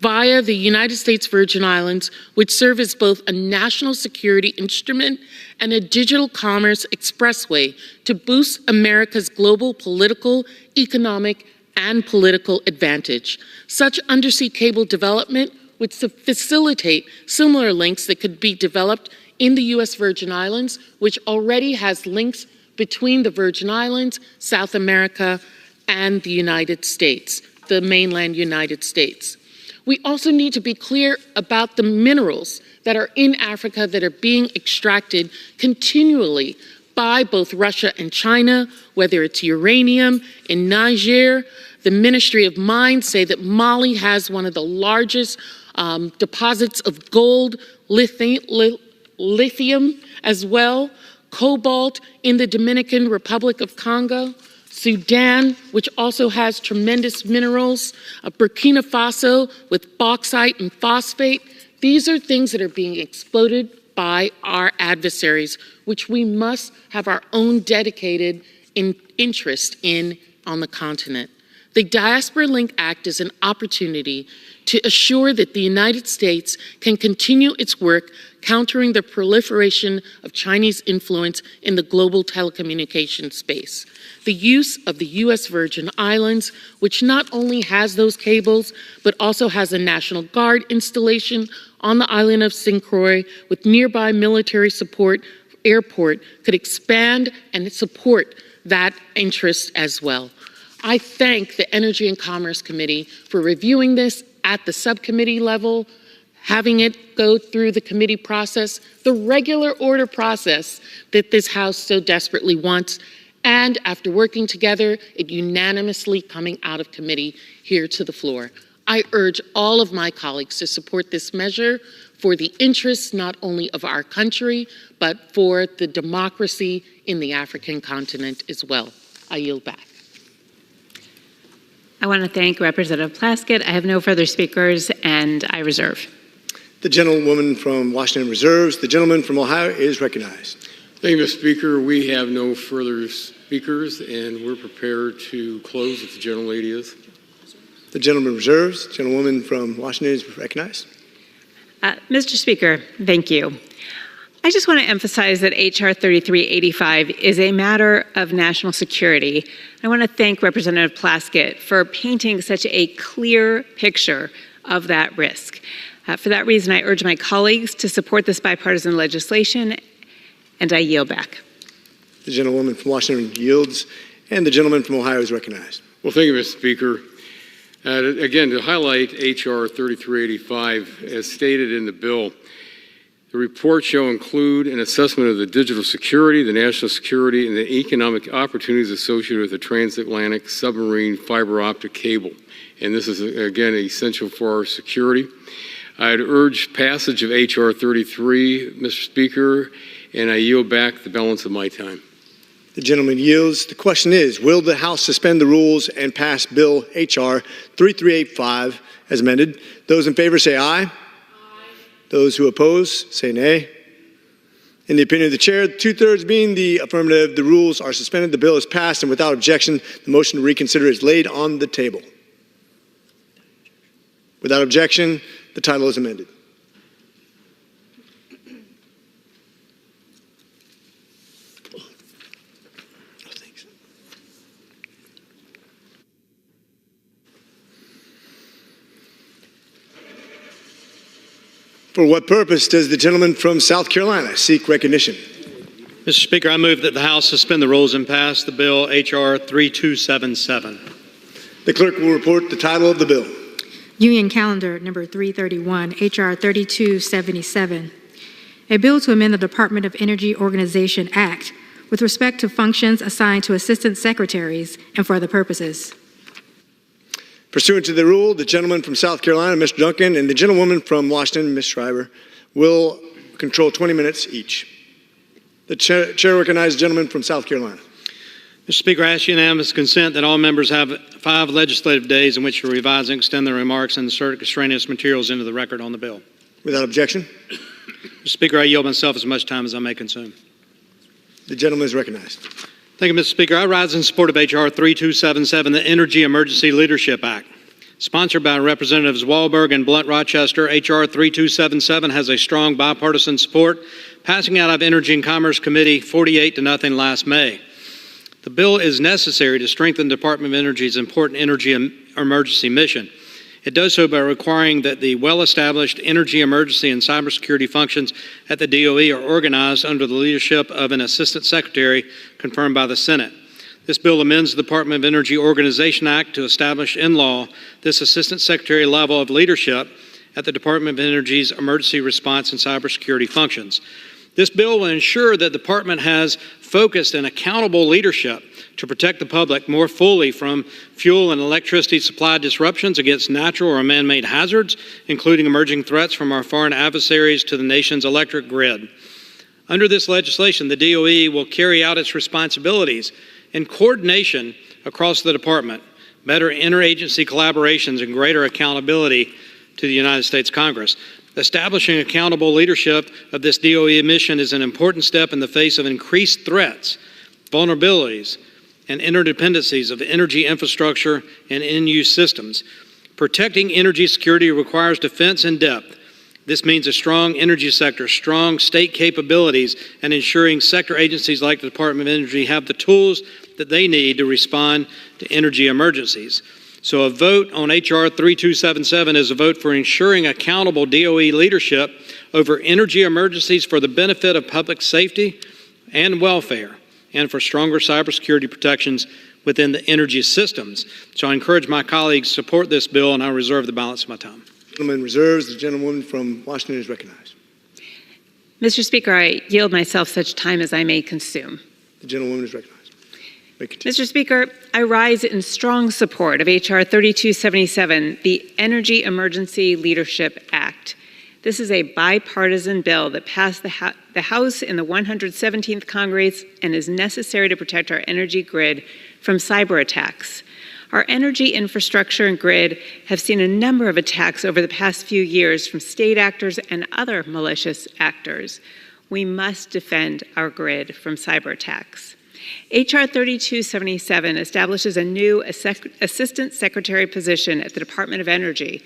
via the United States Virgin Islands would serve as both a national security instrument and a digital commerce expressway to boost America's global political, economic, and political advantage. Such undersea cable development would facilitate similar links that could be developed in the U.S. Virgin Islands, which already has links between the Virgin Islands, South America, and the United States, the mainland United States. We also need to be clear about the minerals that are in Africa that are being extracted continually by both Russia and China, whether it's uranium in Niger. The Ministry of Mines say that Mali has one of the largest deposits of gold, lithium as well, cobalt in the Dominican Republic of Congo, Sudan, which also has tremendous minerals, Burkina Faso with bauxite and phosphate. These are things that are being exploited by our adversaries, which we must have our own dedicated interest in on the continent. The Diaspora Link Act is an opportunity to assure that the United States can continue its work countering the proliferation of Chinese influence in the global telecommunications space. The use of the U.S. Virgin Islands, which not only has those cables, but also has a National Guard installation on the island of St. Croix with nearby military support airport, could expand and support that interest as well. I thank the Energy and Commerce Committee for reviewing this at the subcommittee level, having it go through the committee process, the regular order process that this House so desperately wants, and after working together, it unanimously coming out of committee here to the floor. I urge all of my colleagues to support this measure for the interests not only of our country, but for the democracy in the African continent as well. I yield back. I want to thank Representative Plaskett. I have no further speakers, and I reserve. The gentlewoman from Washington reserves. The gentleman from Ohio is recognized. Thank you, Mr. Speaker. We have no further speakers, and we're prepared to close if the gentlelady is. The gentleman reserves. The gentlewoman from Washington is recognized. Mr. Speaker, thank you. I just want to emphasize that H.R. 3385 is a matter of national security. I want to thank Representative Plaskett for painting such a clear picture of that risk. For that reason, I urge my colleagues to support this bipartisan legislation, and I yield back. The gentlewoman from Washington yields, and the gentleman from Ohio is recognized. Well, thank you, Mr. Speaker. Again, to highlight H.R. 3385, as stated in the bill, the report shall include an assessment of the digital security, the national security, and the economic opportunities associated with the transatlantic submarine fiber optic cable. And this is, again, essential for our security. I'd urge passage of H.R. 33, Mr. Speaker, and I yield back the balance of my time. The gentleman yields. The question is, will the House suspend the rules and pass Bill H.R. 3385 as amended? Those in favor say aye. Those who oppose, say nay. In the opinion of the chair, 2/3 being the affirmative, the rules are suspended, the bill is passed, and without objection, the motion to reconsider is laid on the table. Without objection, the title is amended. For what purpose does the gentleman from South Carolina seek recognition? Mr. Speaker, I move that the House suspend the rules and pass the bill H.R. 3277. The clerk will report the title of the bill. Union Calendar Number 331, H.R. 3277. A bill to amend the Department of Energy Organization Act with respect to functions assigned to assistant secretaries and for other purposes. Pursuant to the rule, the gentleman from South Carolina, Mr. Duncan, and the gentlewoman from Washington, Ms. Shriver, will control 20 minutes each. The chair recognizes the gentleman from South Carolina. Mr. Speaker, I ask unanimous consent that all members have 5 legislative days in which to revise and extend their remarks and insert extraneous materials into the record on the bill. Without objection. Mr. Speaker, I yield myself as much time as I may consume. The gentleman is recognized. Thank you, Mr. Speaker. I rise in support of H.R. 3277, the Energy Emergency Leadership Act. Sponsored by Representatives Walberg and Blunt Rochester, H.R. 3277 has a strong bipartisan support, passing out of Energy and Commerce Committee 48-0 last May. The bill is necessary to strengthen the Department of Energy's important energy emergency mission. It does so by requiring that the well-established energy emergency and cybersecurity functions at the DOE are organized under the leadership of an Assistant Secretary confirmed by the Senate. This bill amends the Department of Energy Organization Act to establish in law this Assistant Secretary level of leadership at the Department of Energy's emergency response and cybersecurity functions. This bill will ensure that the department has focused and accountable leadership to protect the public more fully from fuel and electricity supply disruptions against natural or man-made hazards, including emerging threats from our foreign adversaries to the nation's electric grid. Under this legislation, the DOE will carry out its responsibilities in coordination across the department, better interagency collaborations, and greater accountability to the United States Congress. Establishing accountable leadership of this DOE mission is an important step in the face of increased threats, vulnerabilities, and interdependencies of energy infrastructure and in-use systems. Protecting energy security requires defense in depth. This means a strong energy sector, strong state capabilities, and ensuring sector agencies like the Department of Energy have the tools that they need to respond to energy emergencies. So a vote on H.R. 3277 is a vote for ensuring accountable DOE leadership over energy emergencies for the benefit of public safety and welfare, and for stronger cybersecurity protections within the energy systems. So I encourage my colleagues to support this bill, and I reserve the balance of my time. The gentleman reserves. The gentlewoman from Washington is recognized. Mr. Speaker, I yield myself such time as I may consume. The gentlewoman is recognized. Mr. Speaker, I rise in strong support of H.R. 3277, the Energy Emergency Leadership Act. This is a bipartisan bill that passed the House in the 117th Congress and is necessary to protect our energy grid from cyber attacks. Our energy infrastructure and grid have seen a number of attacks over the past few years from state actors and other malicious actors. We must defend our grid from cyber attacks. H.R. 3277 establishes a new Assistant Secretary position at the Department of Energy,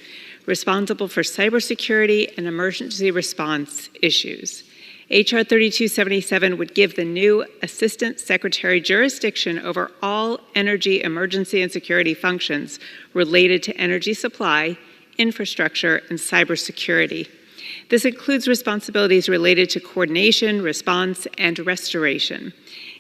responsible for cybersecurity and emergency response issues. H.R. 3277 would give the new Assistant Secretary jurisdiction over all energy emergency and security functions related to energy supply, infrastructure, and cybersecurity. This includes responsibilities related to coordination, response, and restoration.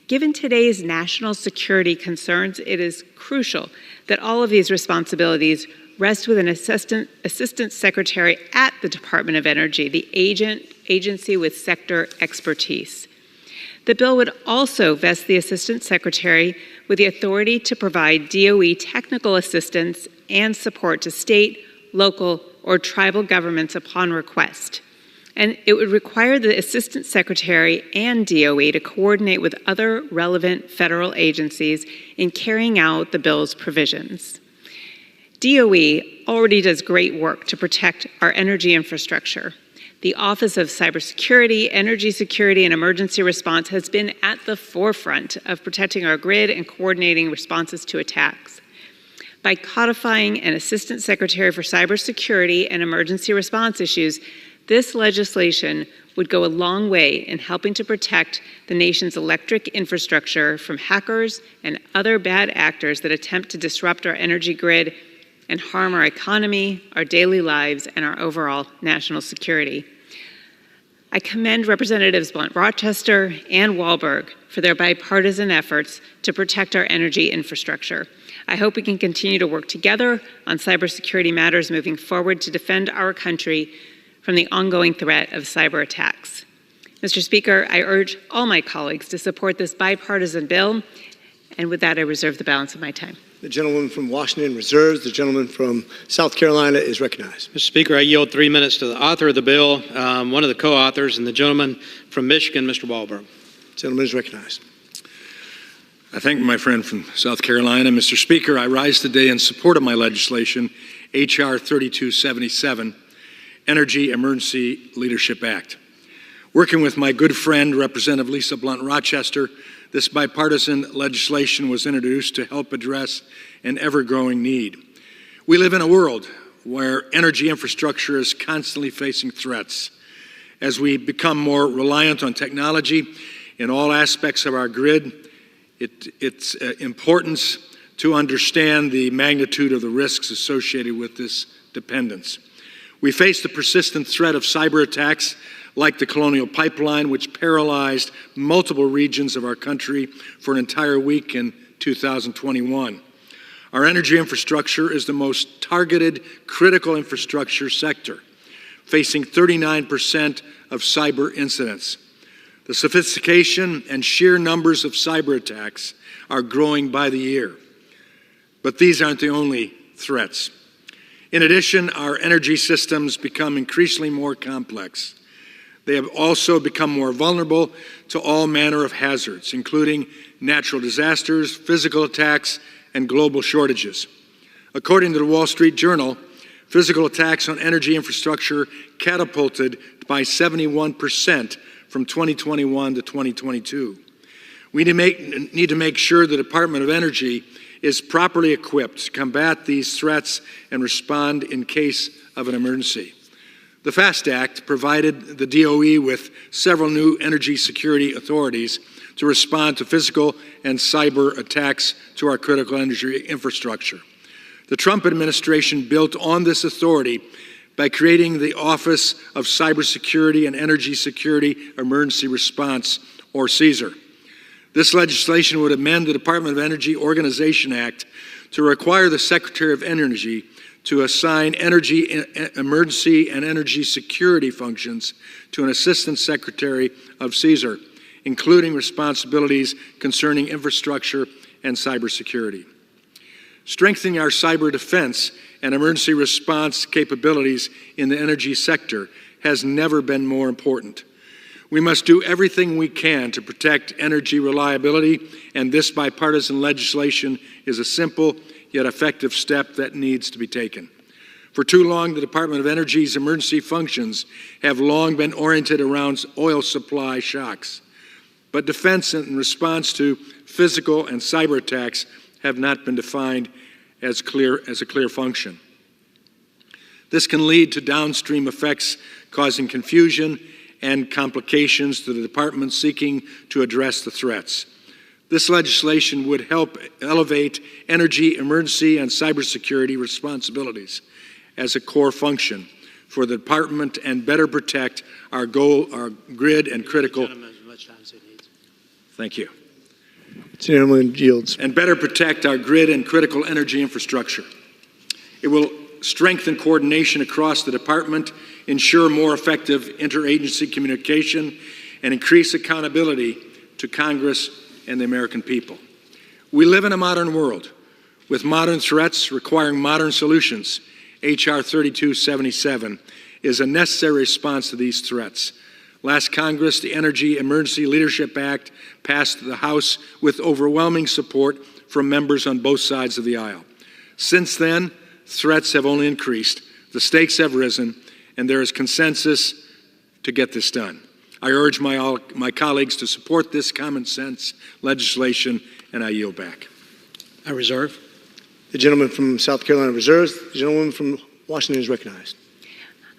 Given today's national security concerns, it is crucial that all of these responsibilities rest with an assistant secretary at the Department of Energy, the agency with sector expertise. The bill would also vest the assistant secretary with the authority to provide DOE technical assistance and support to state, local, or tribal governments upon request. And it would require the Assistant Secretary and DOE to coordinate with other relevant federal agencies in carrying out the bill's provisions. DOE already does great work to protect our energy infrastructure. The Office of Cybersecurity, Energy Security, and Emergency Response has been at the forefront of protecting our grid and coordinating responses to attacks. By codifying an Assistant Secretary for Cybersecurity and Emergency Response issues, this legislation would go a long way in helping to protect the nation's electric infrastructure from hackers and other bad actors that attempt to disrupt our energy grid and harm our economy, our daily lives, and our overall national security. I commend Representatives Blunt Rochester and Walberg for their bipartisan efforts to protect our energy infrastructure. I hope we can continue to work together on cybersecurity matters moving forward to defend our country from the ongoing threat of cyber attacks. Mr. Speaker, I urge all my colleagues to support this bipartisan bill And with that, I reserve the balance of my time. The gentleman from Washington reserves. The gentleman from South Carolina is recognized. Mr. Speaker, I yield 3 minutes to the author of the bill, one of the co-authors, and the gentleman from Michigan, Mr. Wahlberg. Gentleman is recognized. I thank my friend from South Carolina. Mr. Speaker, I rise today in support of my legislation, H.R. 3277, Energy Emergency Leadership Act. Working with my good friend, Representative Lisa Blunt Rochester, this bipartisan legislation was introduced to help address an ever-growing need. We live in a world where energy infrastructure is constantly facing threats. As we become more reliant on technology in all aspects of our grid, it's importance to understand the magnitude of the risks associated with this dependence. We face the persistent threat of cyber attacks like the Colonial Pipeline, which paralyzed multiple regions of our country for an entire week in 2021. Our energy infrastructure is the most targeted critical infrastructure sector, facing 39% of cyber incidents. The sophistication and sheer numbers of cyber attacks are growing by the year. But these aren't the only threats. In addition, our energy systems become increasingly more complex. They have also become more vulnerable to all manner of hazards, including natural disasters, physical attacks, and global shortages. According to the Wall Street Journal, physical attacks on energy infrastructure catapulted by 71% from 2021 to 2022. We need to make sure the Department of Energy is properly equipped to combat these threats and respond in case of an emergency. The FAST Act provided the DOE with several new energy security authorities to respond to physical and cyber attacks to our critical energy infrastructure. The Trump administration built on this authority by creating the Office of Cybersecurity and Energy Security Emergency Response, or CESAR. This legislation would amend the Department of Energy Organization Act to require the Secretary of Energy to assign energy emergency and energy security functions to an Assistant Secretary of CESAR, including responsibilities concerning infrastructure and cybersecurity. Strengthening our cyber defense and emergency response capabilities in the energy sector has never been more important. We must do everything we can to protect energy reliability, and this bipartisan legislation is a simple yet effective step that needs to be taken. For too long, the Department of Energy's emergency functions have long been oriented around oil supply shocks. But defense in response to physical and cyber attacks have not been defined as a clear function. This can lead to downstream effects causing confusion and complications to the department seeking to address the threats. This legislation would help elevate energy, emergency, and cybersecurity responsibilities as a core function for the department and better protect our grid and critical. Thank you. Gentleman yields. And better protect our grid and critical energy infrastructure. It will strengthen coordination across the department, ensure more effective interagency communication, and increase accountability to Congress and the American people. We live in a modern world with modern threats requiring modern solutions. H.R. 3277 is a necessary response to these threats. Last Congress, the Energy Emergency Leadership Act passed the House with overwhelming support from members on both sides of the aisle. Since then, threats have only increased, the stakes have risen, and there is consensus to get this done. I urge my colleagues to support this common sense legislation, and I yield back. I reserve. The gentleman from South Carolina reserves. The gentleman from Washington is recognized.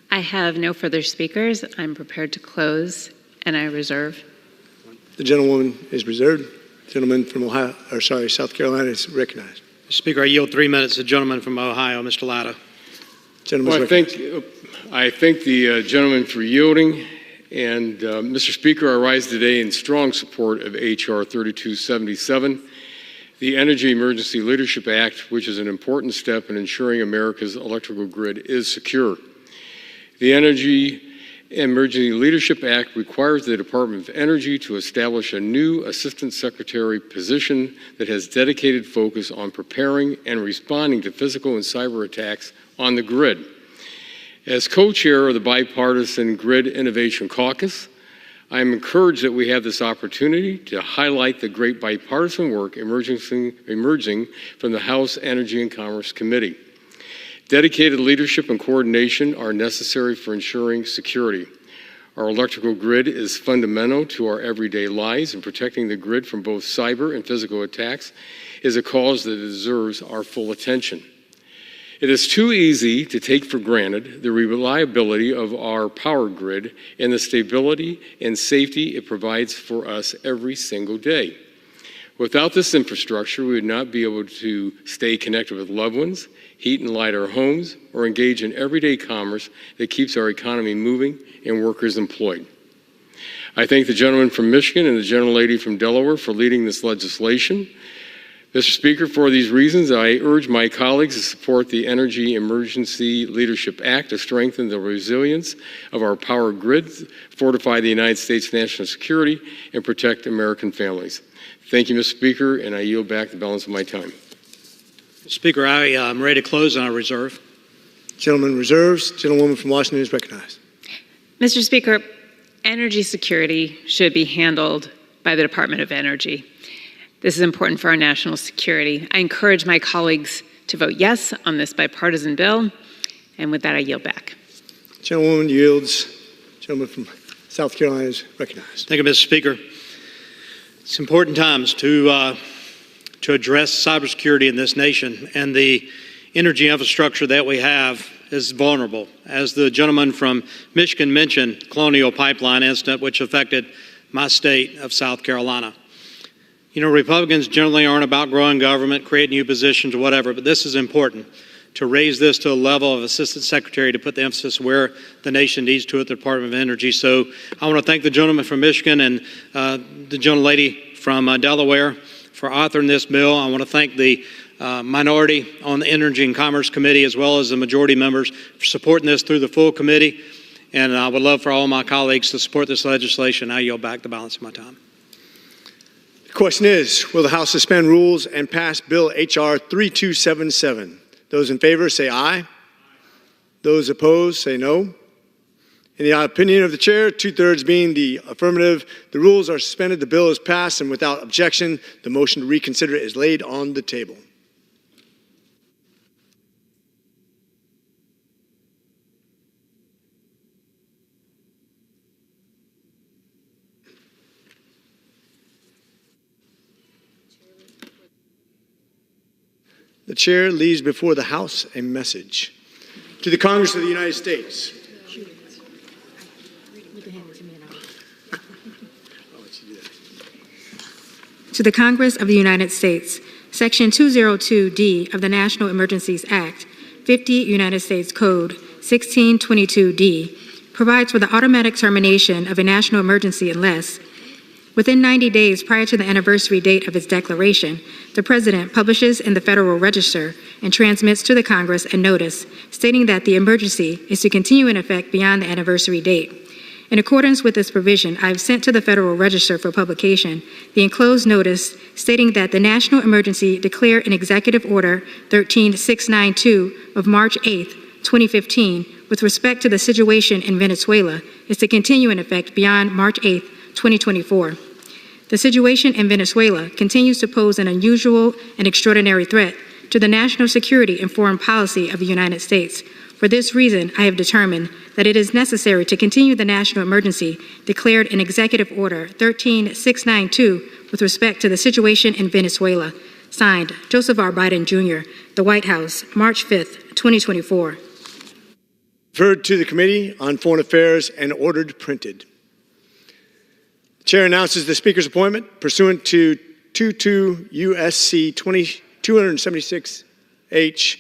I have no further speakers. I'm prepared to close, and I reserve. The gentlewoman is reserved. The gentleman from South Carolina is recognized. Mr. Speaker, I yield 3 minutes to the gentleman from Ohio, Mr. Latta. Well, I thank the gentleman for yielding. And Mr. Speaker, I rise today in strong support of H.R. 3277, the Energy Emergency Leadership Act, which is an important step in ensuring America's electrical grid is secure. The energy Emergency Leadership Act requires the Department of Energy to establish a new Assistant Secretary position that has dedicated focus on preparing and responding to physical and cyber attacks on the grid. As co-chair of the Bipartisan Grid Innovation Caucus, I am encouraged that we have this opportunity to highlight the great bipartisan work emerging from the House Energy and Commerce Committee. Dedicated leadership and coordination are necessary for ensuring security. Our electrical grid is fundamental to our everyday lives, and protecting the grid from both cyber and physical attacks is a cause that deserves our full attention. It is too easy to take for granted the reliability of our power grid and the stability and safety it provides for us every single day. Without this infrastructure, we would not be able to stay connected with loved ones, heat and light our homes, or engage in everyday commerce that keeps our economy moving and workers employed. I thank the gentleman from Michigan and the gentlelady from Delaware for leading this legislation. Mr. Speaker, for these reasons, I urge my colleagues to support the Energy Emergency Leadership Act to strengthen the resilience of our power grids, fortify the United States national security, and protect American families. Thank you, Mr. Speaker, and I yield back the balance of my time. Speaker, I am ready to close and I reserve. Gentleman reserves. Gentlewoman from Washington is recognized. Mr. Speaker, energy security should be handled by the Department of Energy. This is important for our national security. I encourage my colleagues to vote yes on this bipartisan bill, and with that, I yield back. Gentlewoman yields. Gentleman from South Carolina is recognized. Thank you, Mr. Speaker. It's important times to address cybersecurity in this nation, and the energy infrastructure that we have is vulnerable. As the gentleman from Michigan mentioned, Colonial Pipeline incident, which affected my state of South Carolina. You know, Republicans generally aren't about growing government, creating new positions or whatever, but this is important, to raise this to a level of Assistant Secretary to put the emphasis where the nation needs to at the Department of Energy. So I want to thank the gentleman from Michigan and the gentlelady from Delaware for authoring this bill. I want to thank the minority on the Energy and Commerce Committee as well as the majority members for supporting this through the full committee. And I would love for all my colleagues to support this legislation. I yield back the balance of my time. The question is, will the House suspend rules and pass Bill H.R. 3277? Those in favor say aye. Those opposed say no. In the opinion of the chair, 2/3 being the affirmative, the rules are suspended, the bill is passed, and without objection, the motion to reconsider is laid on the table. The chair leaves before the House a message. To the Congress of the United States. To the Congress of the United States, Section 202D of the National Emergencies Act, 50 United States Code 1622D, provides for the automatic termination of a national emergency unless, within 90 days prior to the anniversary date of its declaration, the President publishes in the Federal Register and transmits to the Congress a notice stating that the emergency is to continue in effect beyond the anniversary date. In accordance with this provision, I have sent to the Federal Register for publication the enclosed notice stating that the national emergency declared in Executive Order 13692 of March 8, 2015, with respect to the situation in Venezuela, is to continue in effect beyond March 8, 2024. The situation in Venezuela continues to pose an unusual and extraordinary threat to the national security and foreign policy of the United States. For this reason, I have determined that it is necessary to continue the national emergency declared in Executive Order 13692 with respect to the situation in Venezuela. Signed, Joseph R. Biden, Jr., the White House, March 5, 2024. Referred to the Committee on Foreign Affairs and ordered printed. The Chair announces the Speaker's appointment pursuant to 22 U.S.C. 276H,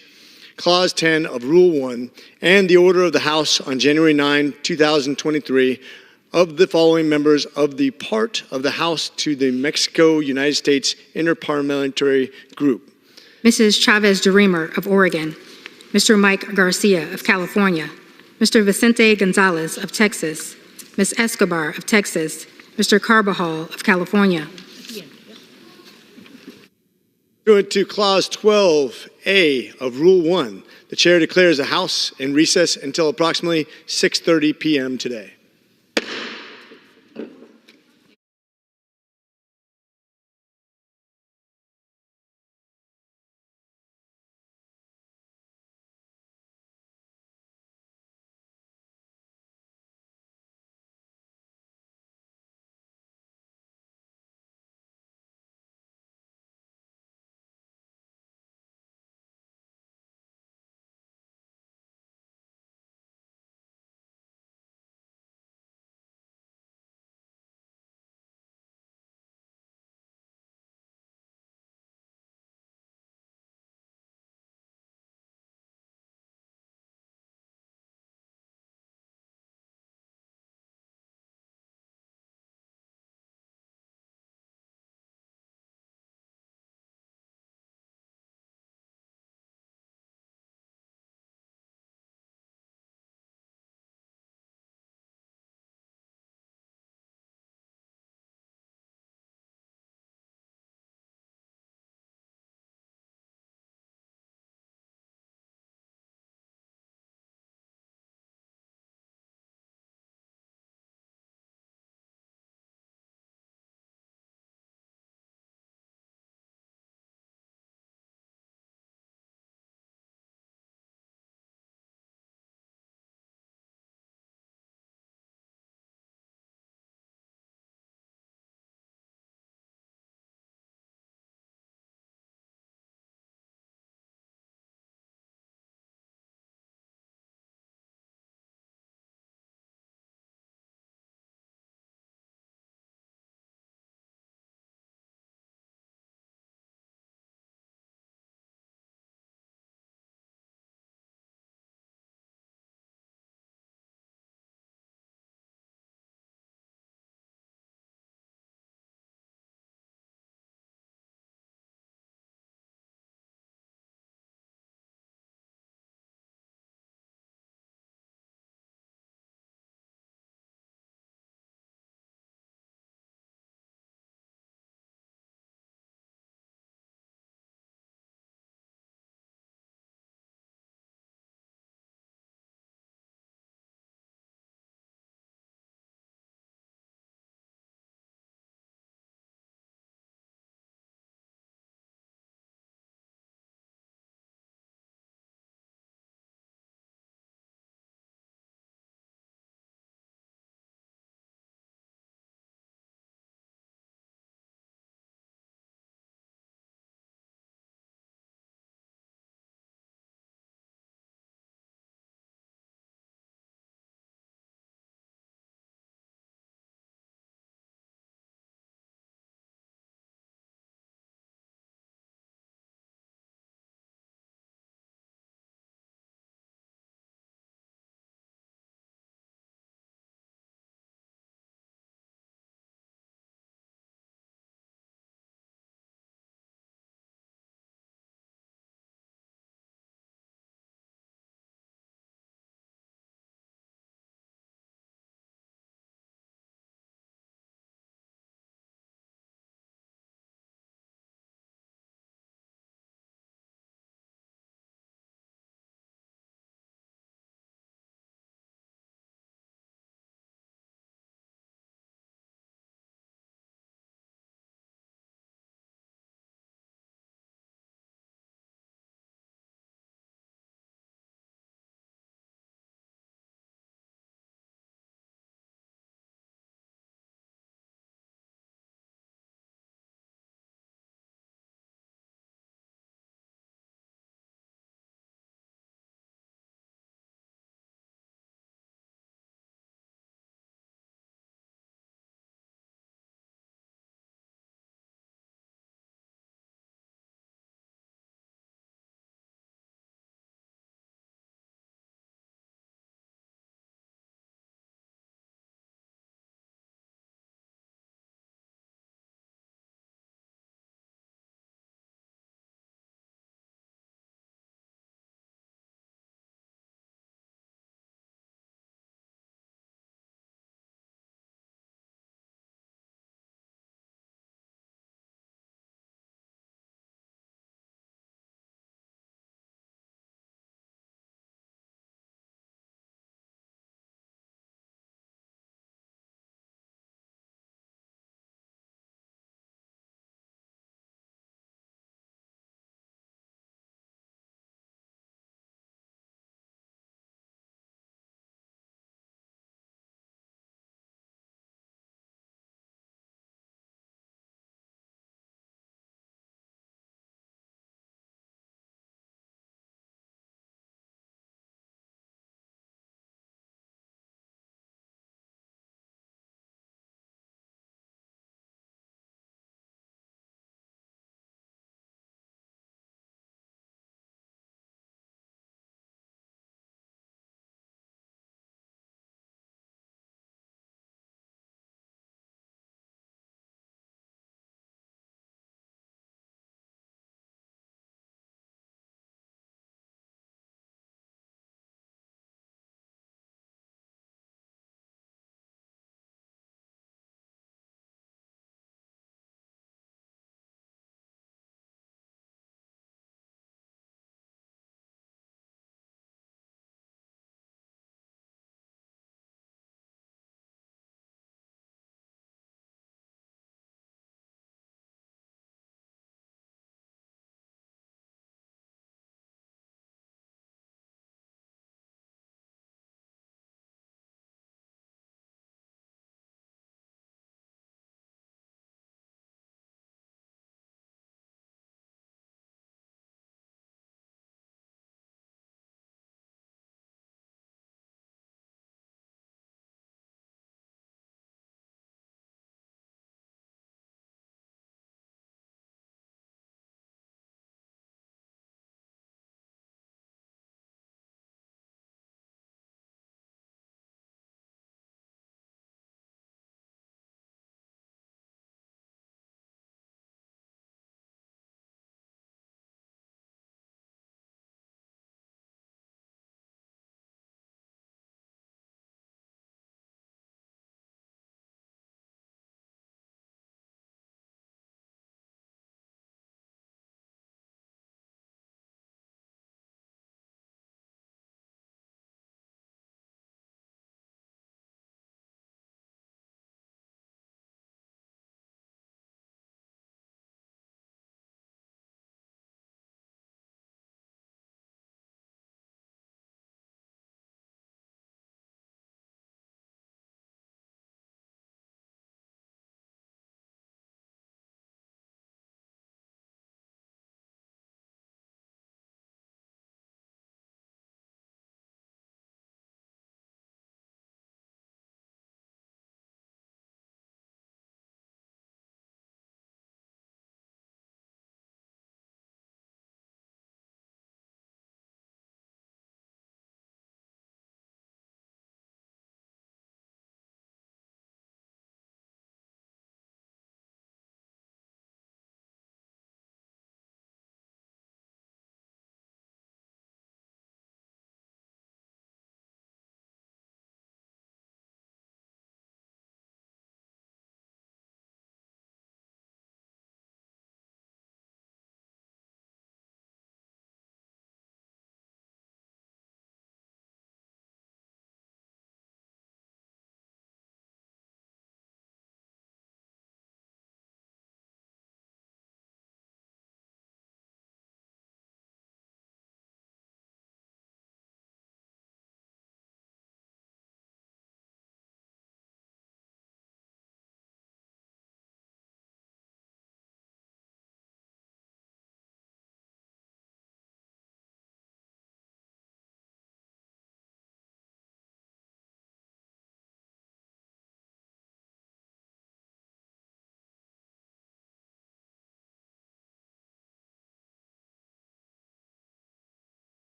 Clause 10 of Rule 1, and the order of the House on January 9, 2023, of the following members of the part of the House to the Mexico-United States Interparliamentary Group. Mrs. Chavez DeRemer of Oregon, Mr. Mike Garcia of California, Mr. Vicente Gonzalez of Texas, Ms. Escobar of Texas, Mr. Carbajal of California. Pursuant to Clause 12A of Rule 1, the Chair declares the House in recess until approximately 6:30 p.m. today.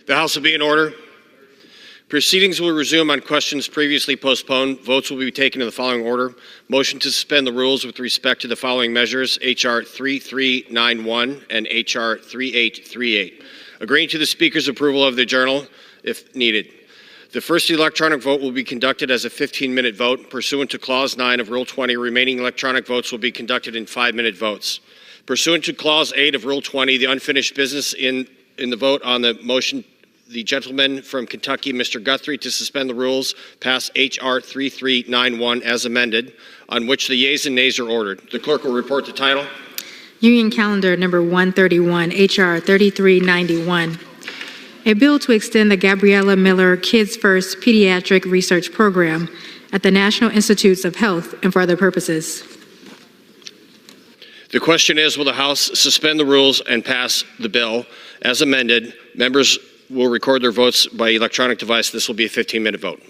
The House will be in order. Proceedings will resume on questions previously postponed. Votes will be taken in the following order. Motion to suspend the rules with respect to the following measures, H.R. 3391 and H.R. 3838. Agreeing to the Speaker's approval of the journal if needed. The first electronic vote will be conducted as a 15-minute vote. Pursuant to Clause 9 of Rule 20, remaining electronic votes will be conducted in 5-minute votes. Pursuant to Clause 8 of Rule 20, the unfinished business in the vote on the motion, the gentleman from Kentucky, Mr. Guthrie, to suspend the rules, pass H.R. 3391 as amended, on which the yeas and nays are ordered. The clerk will report the title. Union Calendar Number 131, H.R. 3391. A bill to extend the Gabriella Miller Kids First Pediatric Research Program at the National Institutes of Health and for other purposes. The question is, will the House suspend the rules and pass the bill as amended? Members will record their votes by electronic device. This will be a 15-minute vote.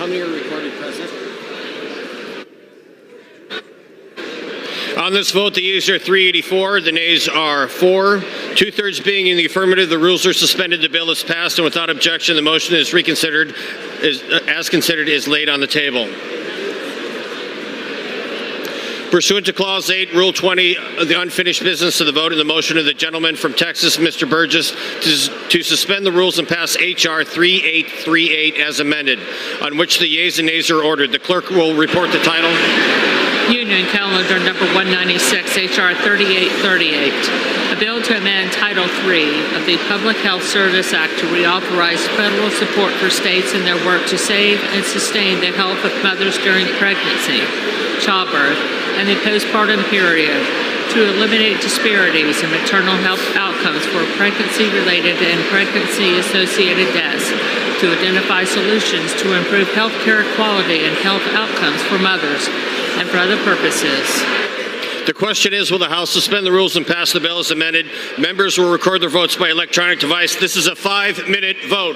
sounding or recording present? On this vote, the yeas are 384, the nays are 4. Two-thirds being in the affirmative, the rules are suspended, the bill is passed, and without objection, the motion is reconsidered, as considered, is laid on the table. Pursuant to Clause 8, Rule 20, the unfinished business of the vote and the motion of the gentleman from Texas, Mr. Burgess, to suspend the rules and pass H.R. 3838 as amended, on which the yeas and nays are ordered. The clerk will report the title. Union Calendar Number 196, H.R. 3838. A bill to amend Title III of the Public Health Service Act to reauthorize federal support for states in their work to save and sustain the health of mothers during pregnancy, childbirth, and the postpartum period, to eliminate disparities in maternal health outcomes for pregnancy-related and pregnancy-associated deaths, to identify solutions to improve health care quality and health outcomes for mothers, and for other purposes. The question is, will the House suspend the rules and pass the bill as amended? Members will record their votes by electronic device. This is a 5-minute vote.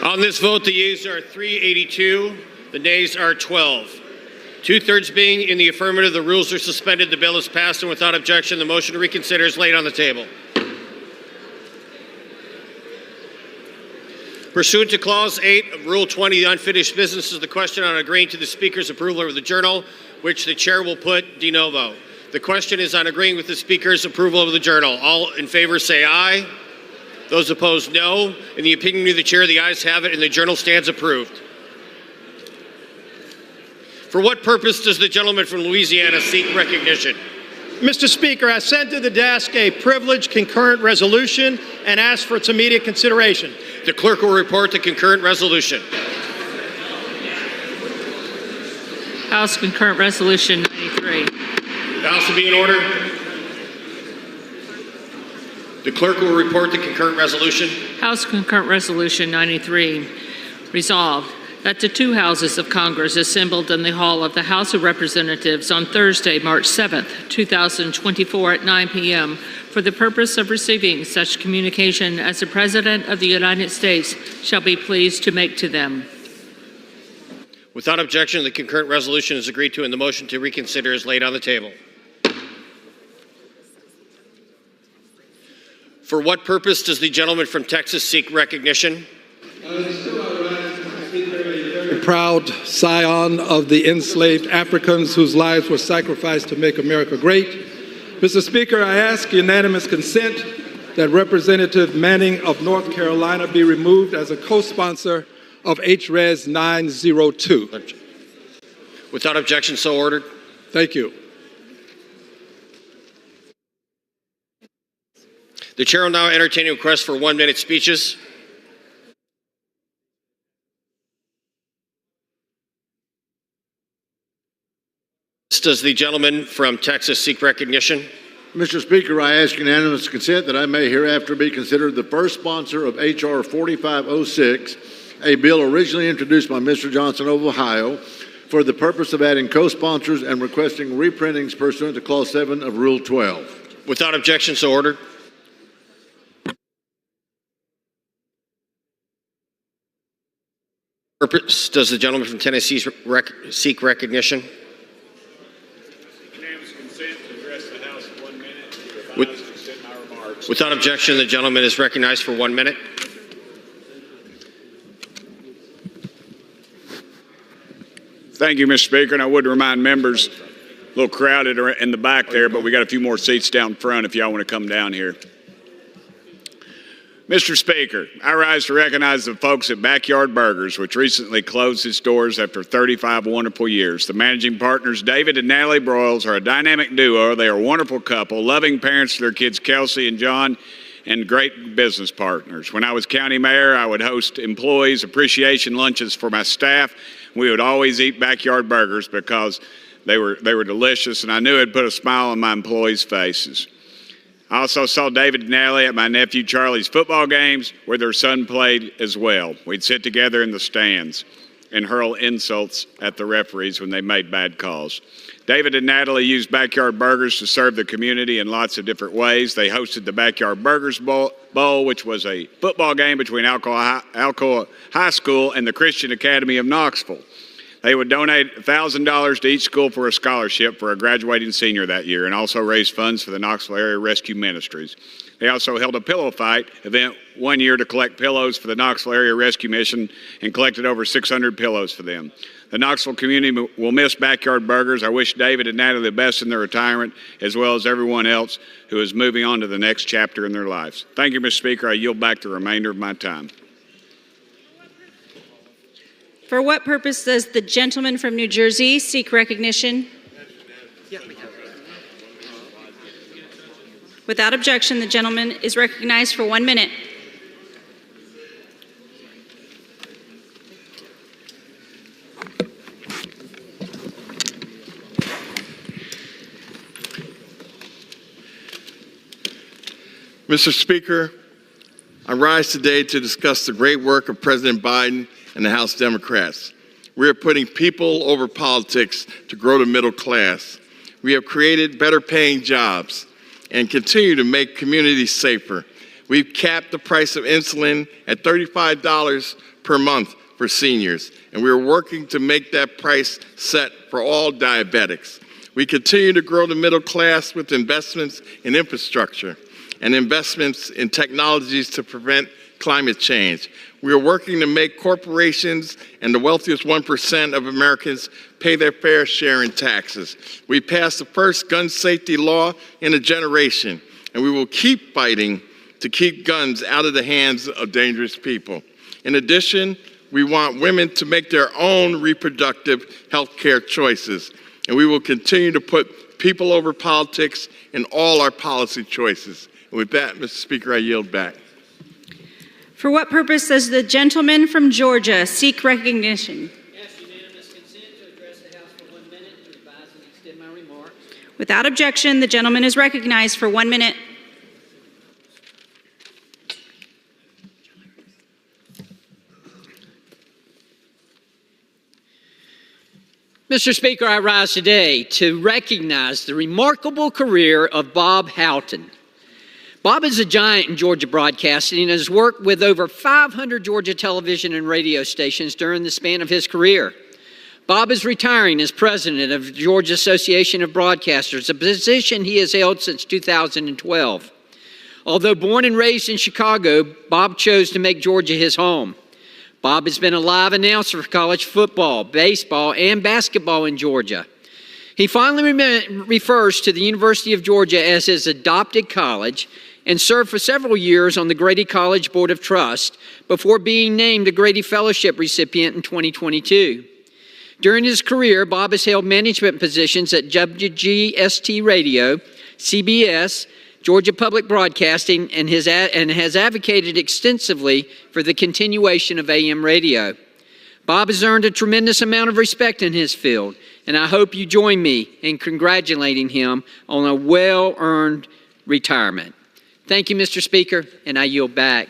On this vote, the yeas are 382, the nays are 12. Two-thirds being in the affirmative, the rules are suspended, the bill is passed, and without objection, the motion to reconsider is laid on the table. Pursuant to Clause 8 of Rule 20, the unfinished business is the question on agreeing to the Speaker's approval of the Journal, which the Chair will put de novo. The question is on agreeing with the Speaker's approval of the Journal. All in favor say aye. Those opposed, no. In the opinion of the Chair, the ayes have it, and the Journal stands approved. For what purpose does the gentleman from Louisiana seek recognition? Mr. Speaker, I sent to the desk a privileged concurrent resolution and asked for its immediate consideration. The clerk will report the concurrent resolution. House Concurrent Resolution 93. The House will be in order. The clerk will report the concurrent resolution. House Concurrent Resolution 93. Resolved that the two houses of Congress assembled in the hall of the House of Representatives on Thursday, March 7th, 2024 at 9 p.m. for the purpose of receiving such communication as the President of the United States shall be pleased to make to them. Without objection, the concurrent resolution is agreed to and the motion to reconsider is laid on the table. For what purpose does the gentleman from Texas seek recognition? A proud scion of the enslaved Africans whose lives were sacrificed to make America great. Mr. Speaker, I ask unanimous consent that Representative Manning of North Carolina be removed as a co-sponsor of HRES 902. Without objection, so ordered. Thank you. The Chair will now entertain a request for 1-minute speeches. Does the gentleman from Texas seek recognition? Mr. Speaker, I ask unanimous consent that I may hereafter be considered the first sponsor of H.R. 4506, a bill originally introduced by Mr. Johnson of Ohio for the purpose of adding co-sponsors and requesting reprintings pursuant to Clause 7 of Rule 12. Without objection, so ordered. Purpose does the gentleman from Tennessee seek recognition? Unanimous consent to address the House in 1 minute. Consent my remarks. Without objection, the gentleman is recognized for 1 minute. Thank you, Mr. Speaker, and I would remind members, a little crowded in the back there, but we got a few more seats down front if y'all want to come down here. Mr. Speaker, I rise to recognize the folks at Backyard Burgers, which recently closed its doors after 35 wonderful years. The managing partners, David and Natalie Broyles, are a dynamic duo. They are a wonderful couple, loving parents to their kids, Kelsey and John, and great business partners. When I was county mayor, I would host employees appreciation lunches for my staff. We would always eat Backyard Burgers because they were delicious, and I knew it'd put a smile on my employees' faces. I also saw David and Natalie at my nephew Charlie's football games where their son played as well. We'd sit together in the stands and hurl insults at the referees when they made bad calls. David and Natalie used Backyard Burgers to serve the community in lots of different ways. They hosted the Backyard Burgers Bowl, which was a football game between Alcoa High School and the Christian Academy of Knoxville. They would donate $1,000 to each school for a scholarship for a graduating senior that year and also raise funds for the Knoxville Area Rescue Ministries. They also held a pillow fight event one year to collect pillows for the Knoxville Area Rescue Mission and collected over 600 pillows for them. The Knoxville community will miss Backyard Burgers. I wish David and Natalie the best in their retirement, as well as everyone else who is moving on to the next chapter in their lives. Thank you, Mr. Speaker. I yield back the remainder of my time. For what purpose does the gentleman from New Jersey seek recognition? Without objection, the gentleman is recognized for 1 minute. Mr. Speaker, I rise today to discuss the great work of President Biden and the House Democrats. We are putting people over politics to grow the middle class. We have created better paying jobs and continue to make communities safer. We've capped the price of insulin at $35 per month for seniors, and we are working to make that price set for all diabetics. We continue to grow the middle class with investments in infrastructure and investments in technologies to prevent climate change. We are working to make corporations and the wealthiest 1% of Americans pay their fair share in taxes. We passed the first gun safety law in a generation, and we will keep fighting to keep guns out of the hands of dangerous people. In addition, we want women to make their own reproductive health care choices, and we will continue to put people over politics in all our policy choices. And with that, Mr. Speaker, I yield back. For what purpose does the gentleman from Georgia seek recognition? Ask unanimous consent to address the House for 1 minute to revise and extend my remarks. Without objection, the gentleman is recognized for 1 minute. Mr. Speaker, I rise today to recognize the remarkable career of Bob Houghton. Bob is a giant in Georgia broadcasting and has worked with over 500 Georgia television and radio stations during the span of his career. Bob is retiring as president of the Georgia Association of Broadcasters, a position he has held since 2012. Although born and raised in Chicago, Bob chose to make Georgia his home. Bob has been a live announcer for college football, baseball, and basketball in Georgia. He finally refers to the University of Georgia as his adopted college and served for several years on the Grady College Board of Trust before being named a Grady Fellowship recipient in 2022. During his career, Bob has held management positions at WGST Radio, CBS, Georgia Public Broadcasting, and has advocated extensively for the continuation of AM radio. Bob has earned a tremendous amount of respect in his field, and I hope you join me in congratulating him on a well-earned retirement. Thank you, Mr. Speaker, and I yield back.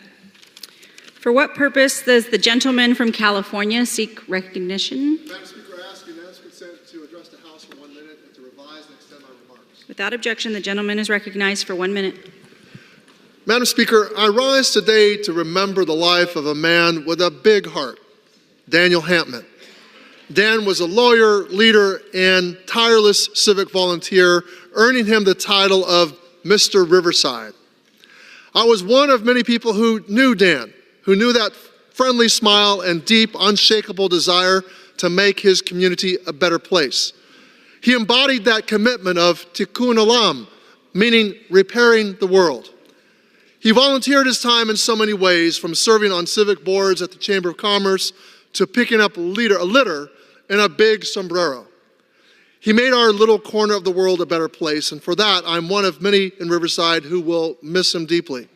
For what purpose does the gentleman from California seek recognition? Madam Speaker, I ask unanimous consent to address the House for 1 minute and to revise and extend my remarks. Without objection, the gentleman is recognized for 1 minute. Madam Speaker, I rise today to remember the life of a man with a big heart, Daniel Hampman. Dan was a lawyer, leader, and tireless civic volunteer, earning him the title of Mr. Riverside. I was one of many people who knew Dan, who knew that friendly smile and deep, unshakable desire to make his community a better place. He embodied that commitment of tikkun olam, meaning repairing the world. He volunteered his time in so many ways, from serving on civic boards at the Chamber of Commerce to picking up a litter in a big sombrero. He made our little corner of the world a better place, and for that, I'm one of many in Riverside who will miss him deeply.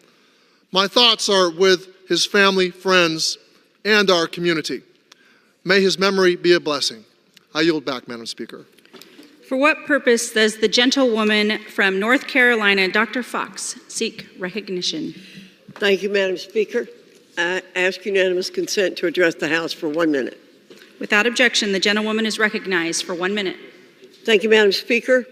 My thoughts are with his family, friends, and our community. May his memory be a blessing. I yield back, Madam Speaker. For what purpose does the gentlewoman from North Carolina, Dr. Fox, seek recognition? Thank you, Madam Speaker. I ask unanimous consent to address the House for 1 minute. Without objection, the gentlewoman is recognized for 1 minute. Thank you, Madam Speaker.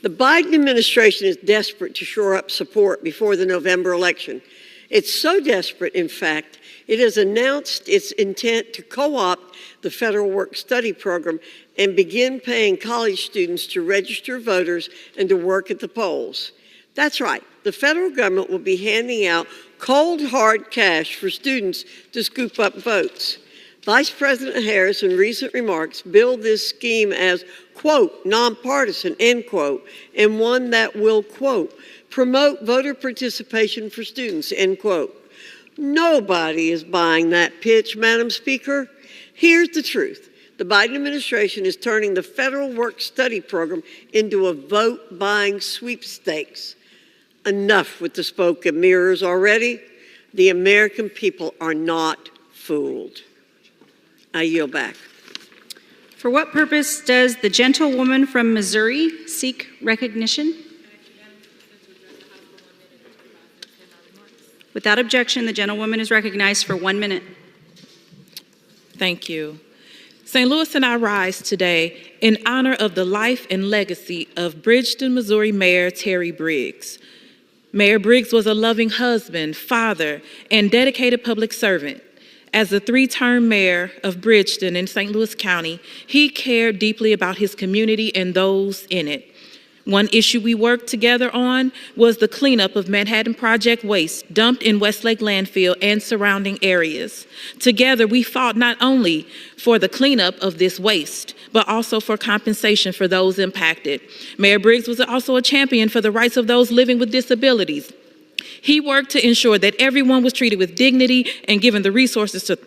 The Biden administration is desperate to shore up support before the November election. It's so desperate, in fact, it has announced its intent to co-opt the federal work-study program and begin paying college students to register voters and to work at the polls. That's right, the federal government will be handing out cold, hard cash for students to scoop up votes. Vice President Harris, in recent remarks, billed this scheme as, quote, nonpartisan, end quote, and one that will, quote, promote voter participation for students, end quote. Nobody is buying that pitch, Madam Speaker. Here's the truth. The Biden administration is turning the federal work-study program into a vote-buying sweepstakes. Enough with the smoke and mirrors already. The American people are not fooled. I yield back. For what purpose does the gentlewoman from Missouri seek recognition? Without objection, the gentlewoman is recognized for 1 minute. Thank you. St. Louis and I rise today in honor of the life and legacy of Bridgeton, Missouri Mayor Terry Briggs. Mayor Briggs was a loving husband, father, and dedicated public servant. As the 3-term mayor of Bridgeton in St. Louis County, he cared deeply about his community and those in it. One issue we worked together on was the cleanup of Manhattan Project waste dumped in Westlake Landfill and surrounding areas. Together, we fought not only for the cleanup of this waste, but also for compensation for those impacted. Mayor Briggs was also a champion for the rights of those living with disabilities. He worked to ensure that everyone was treated with dignity and given the resources to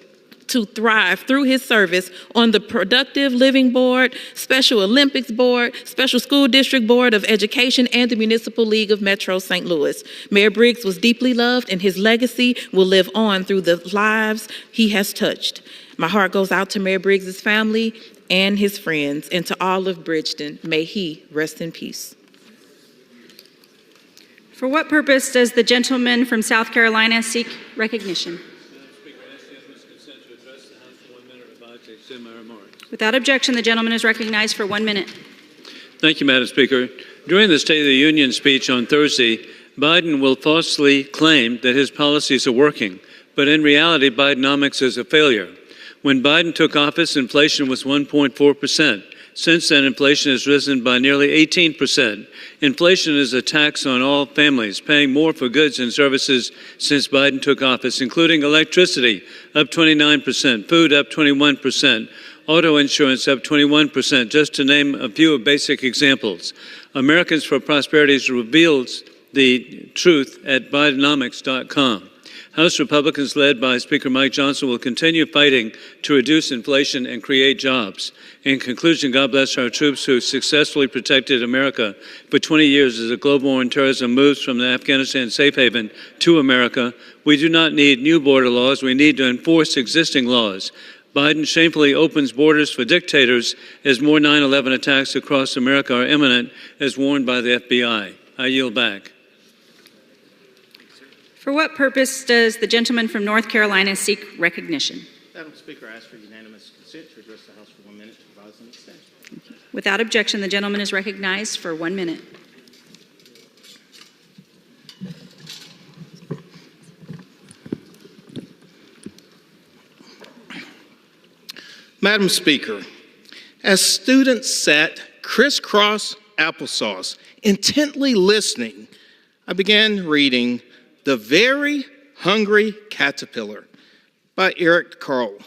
thrive through his service on the Productive Living Board, Special Olympics Board, Special School District Board of Education, and the Municipal League of Metro St. Louis. Mayor Briggs was deeply loved, and his legacy will live on through the lives he has touched. My heart goes out to Mayor Briggs' family and his friends, and to all of Bridgeton. May he rest in peace. For what purpose does the gentleman from South Carolina seek recognition? Without objection, the gentleman is recognized for 1 minute. Thank you, Madam Speaker. During the State of the Union speech on Thursday, Biden will falsely claim that his policies are working, but in reality, Bidenomics is a failure. When Biden took office, inflation was 1.4%. Since then, inflation has risen by nearly 18%. Inflation is a tax on all families, paying more for goods and services since Biden took office, including electricity, up 29%, food up 21%, auto insurance up 21%, just to name a few basic examples. Americans for Prosperity reveals the truth at Bidenomics.com. House Republicans led by Speaker Mike Johnson will continue fighting to reduce inflation and create jobs. In conclusion, God bless our troops who successfully protected America for 20 years as the global war on terrorism moves from the Afghanistan safe haven to America. We do not need new border laws. We need to enforce existing laws. Biden shamefully opens borders for dictators as more 9/11 attacks across America are imminent, as warned by the FBI. I yield back. For what purpose does the gentleman from North Carolina seek recognition? Madam Speaker, I ask for unanimous consent to address the House for 1 minute to provide an extension. Without objection, the gentleman is recognized for 1 minute. Madam Speaker, as students sat crisscross applesauce, intently listening, I began reading The Very Hungry Caterpillar by Eric Carle.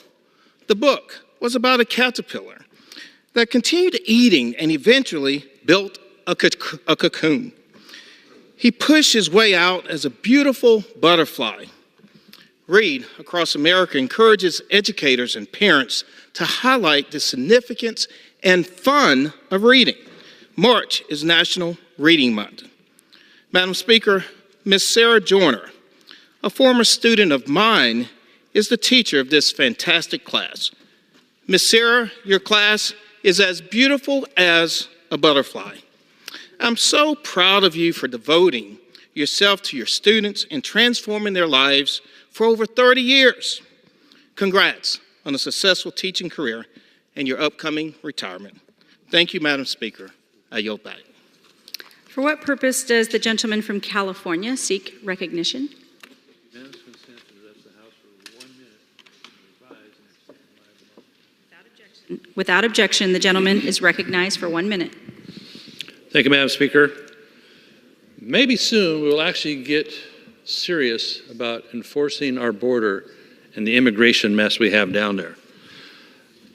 The book was about a caterpillar that continued eating and eventually built a cocoon. He pushed his way out as a beautiful butterfly. Read Across America encourages educators and parents to highlight the significance and fun of reading. March is National Reading Month. Madam Speaker, Ms. Sarah Joyner, a former student of mine, is the teacher of this fantastic class. Ms. Sarah, your class is as beautiful as a butterfly. I'm so proud of you for devoting yourself to your students and transforming their lives for over 30 years. Congrats on a successful teaching career and your upcoming retirement. Thank you, Madam Speaker. I yield back. For what purpose does the gentleman from California seek recognition? Without objection, the gentleman is recognized for 1 minute. Thank you, Madam Speaker. Maybe soon we will actually get serious about enforcing our border and the immigration mess we have down there.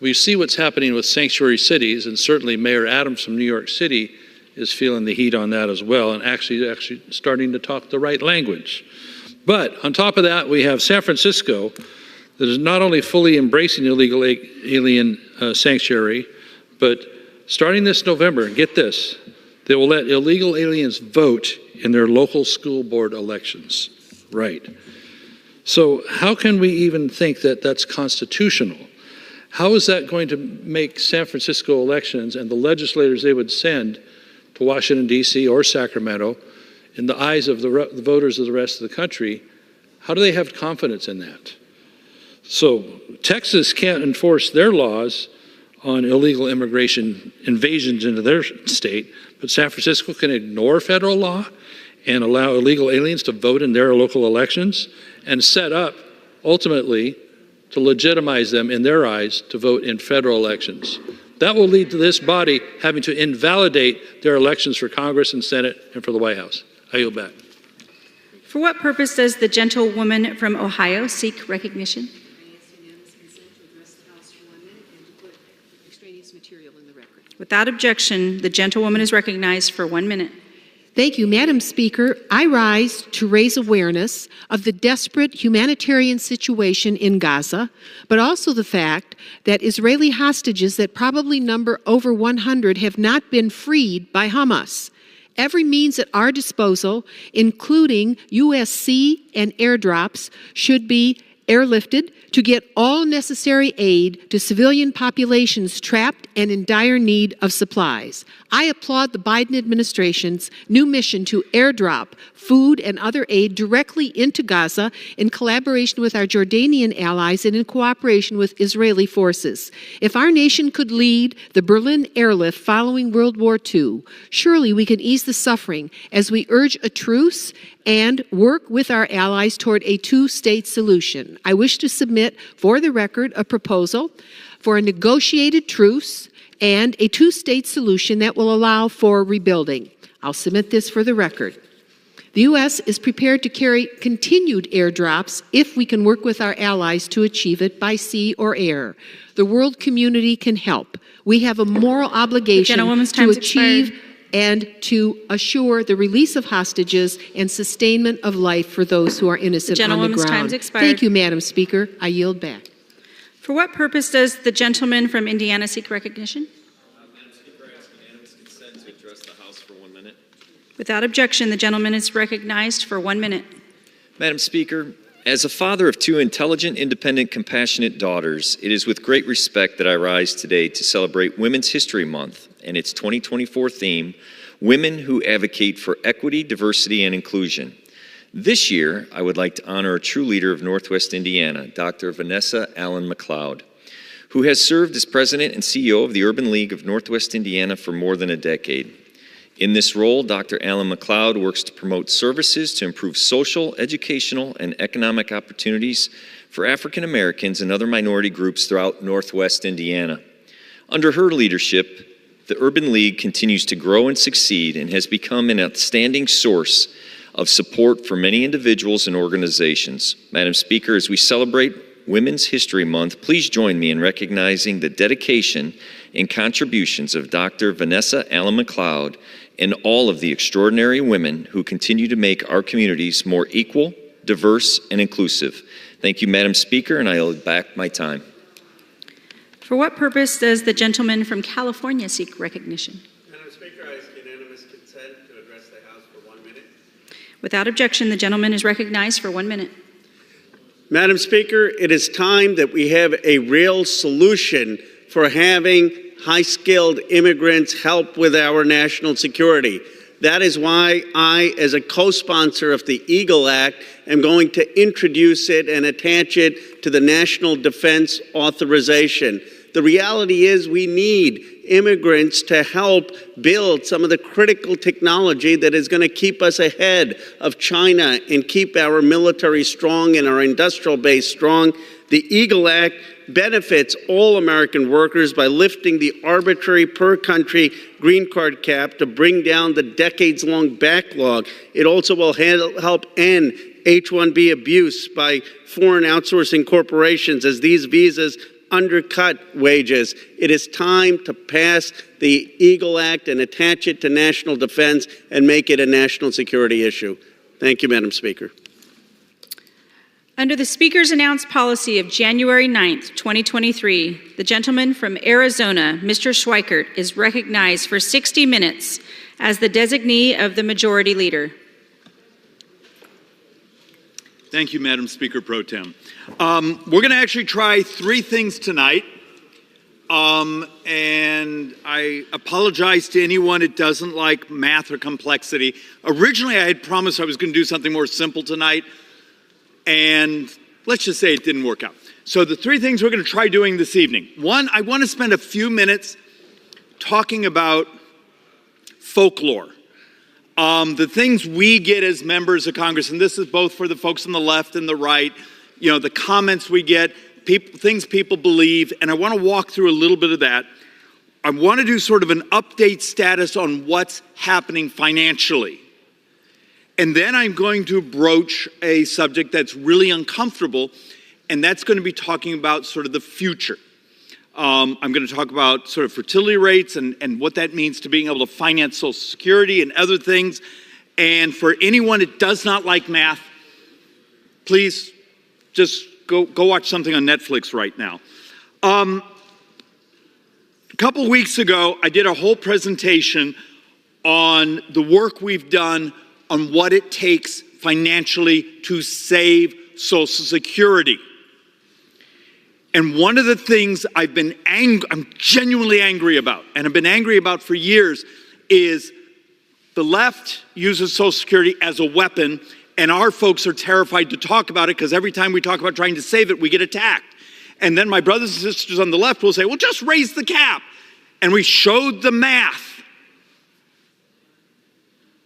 We see what's happening with sanctuary cities, and certainly Mayor Adams from New York City is feeling the heat on that as well, and actually starting to talk the right language. But on top of that, we have San Francisco that is not only fully embracing illegal alien sanctuary, but starting this November, and get this, they will let illegal aliens vote in their local school board elections. Right. So how can we even think that that's constitutional? How is that going to make San Francisco elections and the legislators they would send to Washington, D.C. or Sacramento, in the eyes of the voters of the rest of the country, How do they have confidence in that? So Texas can't enforce their laws on illegal immigration invasions into their state, but San Francisco can ignore federal law and allow illegal aliens to vote in their local elections and set up, ultimately, to legitimize them in their eyes to vote in federal elections. That will lead to this body having to invalidate their elections for Congress and Senate and for the White House. I yield back. For what purpose does the gentlewoman from Ohio seek recognition? Without objection, the gentlewoman is recognized for 1 minute. Thank you, Madam Speaker. I rise to raise awareness of the desperate humanitarian situation in Gaza, but also the fact that Israeli hostages that probably number over 100 have not been freed by Hamas. Every means at our disposal, including USC and airdrops, should be airlifted to get all necessary aid to civilian populations trapped and in dire need of supplies. I applaud the Biden administration's new mission to airdrop food and other aid directly into Gaza in collaboration with our Jordanian allies and in cooperation with Israeli forces. If our nation could lead the Berlin airlift following World War II, surely we can ease the suffering as we urge a truce and work with our allies toward a two-state solution. I wish to submit for the record a proposal for a negotiated truce and a two-state solution that will allow for rebuilding. I'll submit this for the record. The U.S. is prepared to carry continued airdrops if we can work with our allies to achieve it by sea or air. The world community can help. We have a moral obligation to achieve and to assure the release of hostages and sustainment of life for those who are innocent on the ground. Time's expired. Thank you, Madam Speaker. I yield back. For what purpose does the gentleman from Indiana seek recognition? Madam Speaker, I ask unanimous consent to address the House for 1 minute. Without objection, the gentleman is recognized for 1 minute. Madam Speaker, as a father of two intelligent, independent, compassionate daughters, it is with great respect that I rise today to celebrate Women's History Month and its 2024 theme, Women Who Advocate for Equity, Diversity, and Inclusion. This year, I would like to honor a true leader of Northwest Indiana, Dr. Vanessa Allen McLeod, who has served as president and CEO of the Urban League of Northwest Indiana for more than a decade. In this role, Dr. Allen McLeod works to promote services to improve social, educational, and economic opportunities for African Americans and other minority groups throughout Northwest Indiana. Under her leadership, the Urban League continues to grow and succeed and has become an outstanding source of support for many individuals and organizations. Madam Speaker, as we celebrate Women's History Month, please join me in recognizing the dedication and contributions of Dr. Vanessa Allen McLeod and all of the extraordinary women who continue to make our communities more equal, diverse, and inclusive. Thank you, Madam Speaker, and I yield back my time. For what purpose does the gentleman from California seek recognition? Madam Speaker, I ask unanimous consent to address the House for 1 minute. Without objection, the gentleman is recognized for 1 minute. Madam Speaker, it is time that we have a real solution for having high-skilled immigrants help with our national security. That is why I, as a co-sponsor of the EAGLE Act, am going to introduce it and attach it to the National Defense Authorization. The reality is we need immigrants to help build some of the critical technology that is going to keep us ahead of China and keep our military strong and our industrial base strong. The EAGLE Act benefits all American workers by lifting the arbitrary per-country green card cap to bring down the decades-long backlog. It also will help end H-1B abuse by foreign outsourcing corporations as these visas undercut wages. It is time to pass the EAGLE Act and attach it to national defense and make it a national security issue. Thank you, Madam Speaker. Under the Speaker's announced policy of January 9th, 2023, the gentleman from Arizona, Mr. Schweikert, is recognized for 60 minutes as the designee of the Majority Leader. Thank you, Madam Speaker Pro Tem. We're going to actually try three things tonight. And I apologize to anyone that doesn't like math or complexity. Originally, I had promised I was going to do something more simple tonight. and let's just say it didn't work out. So the three things we're going to try doing this evening. One, I want to spend a few minutes talking about folklore. The things we get as members of Congress, and this is both for the folks on the left and the right, you know, the comments we get, things people believe, and I want to walk through a little bit of that. I want to do sort of an update status on what's happening financially. And then I'm going to broach a subject that's really uncomfortable, and that's going to be talking about sort of the future. I'm going to talk about sort of fertility rates and what that means to being able to finance Social Security and other things. And for anyone that does not like math, please just go watch something on Netflix right now. A couple weeks ago, I did a whole presentation on the work we've done on what it takes financially to save Social Security. And one of the things I'm genuinely angry about, and I've been angry about for years, is the left uses Social Security as a weapon, and our folks are terrified to talk about it because every time we talk about trying to save it, we get attacked. And then my brothers and sisters on the left will say, well, just raise the cap. And we showed the math.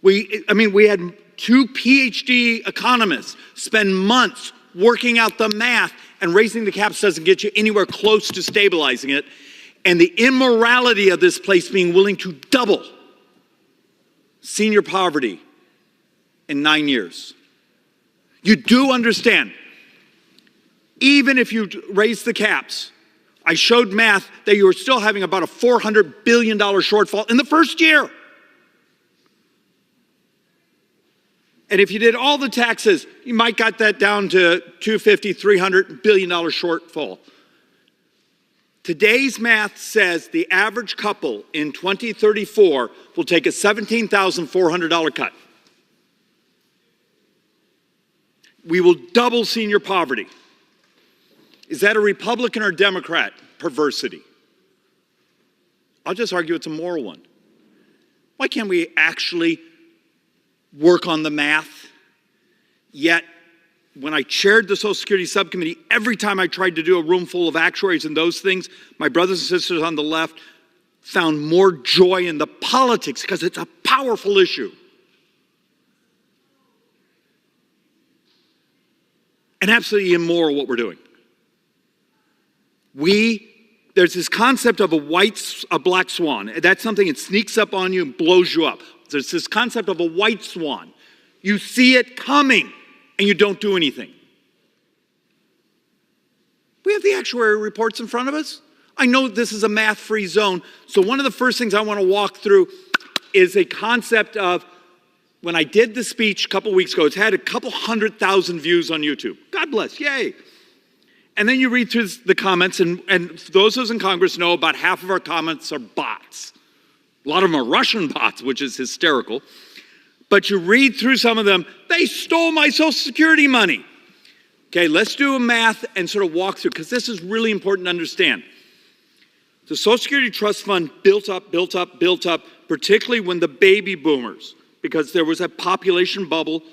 We had 2 PhD economists spend months working out the math, and raising the caps doesn't get you anywhere close to stabilizing it. And the immorality of this place being willing to double senior poverty in 9 years. You do understand, even if you raise the caps, I showed math that you were still having about a $400 billion shortfall in the first year. And if you did all the taxes, you might got that down to $250, $300 billion shortfall. Today's math says the average couple in 2034 will take a $17,400 cut. We will double senior poverty. Is that a Republican or Democrat perversity? I'll just argue it's a moral one. Why can't we actually work on the math? Yet, when I chaired the Social Security subcommittee, every time I tried to do a room full of actuaries and those things, my brothers and sisters on the left found more joy in the politics because it's a powerful issue. And absolutely immoral what we're doing. There's this concept of a black swan. That's something that sneaks up on you and blows you up. There's this concept of a white swan. You see it coming and you don't do anything. We have the actuarial reports in front of us. I know this is a math-free zone, so one of the first things I want to walk through is a concept of, when I did the speech a couple weeks ago, it's had a couple 100,000 views on YouTube. God bless, yay. And then you read through the comments, and those of us in Congress know about half of our comments are bots. A lot of them are Russian bots, which is hysterical. But you read through some of them, they stole my Social Security money. Okay, let's do a math and sort of walk through, because this is really important to understand. The Social Security Trust Fund built up, particularly when the baby boomers, because there was a population bubble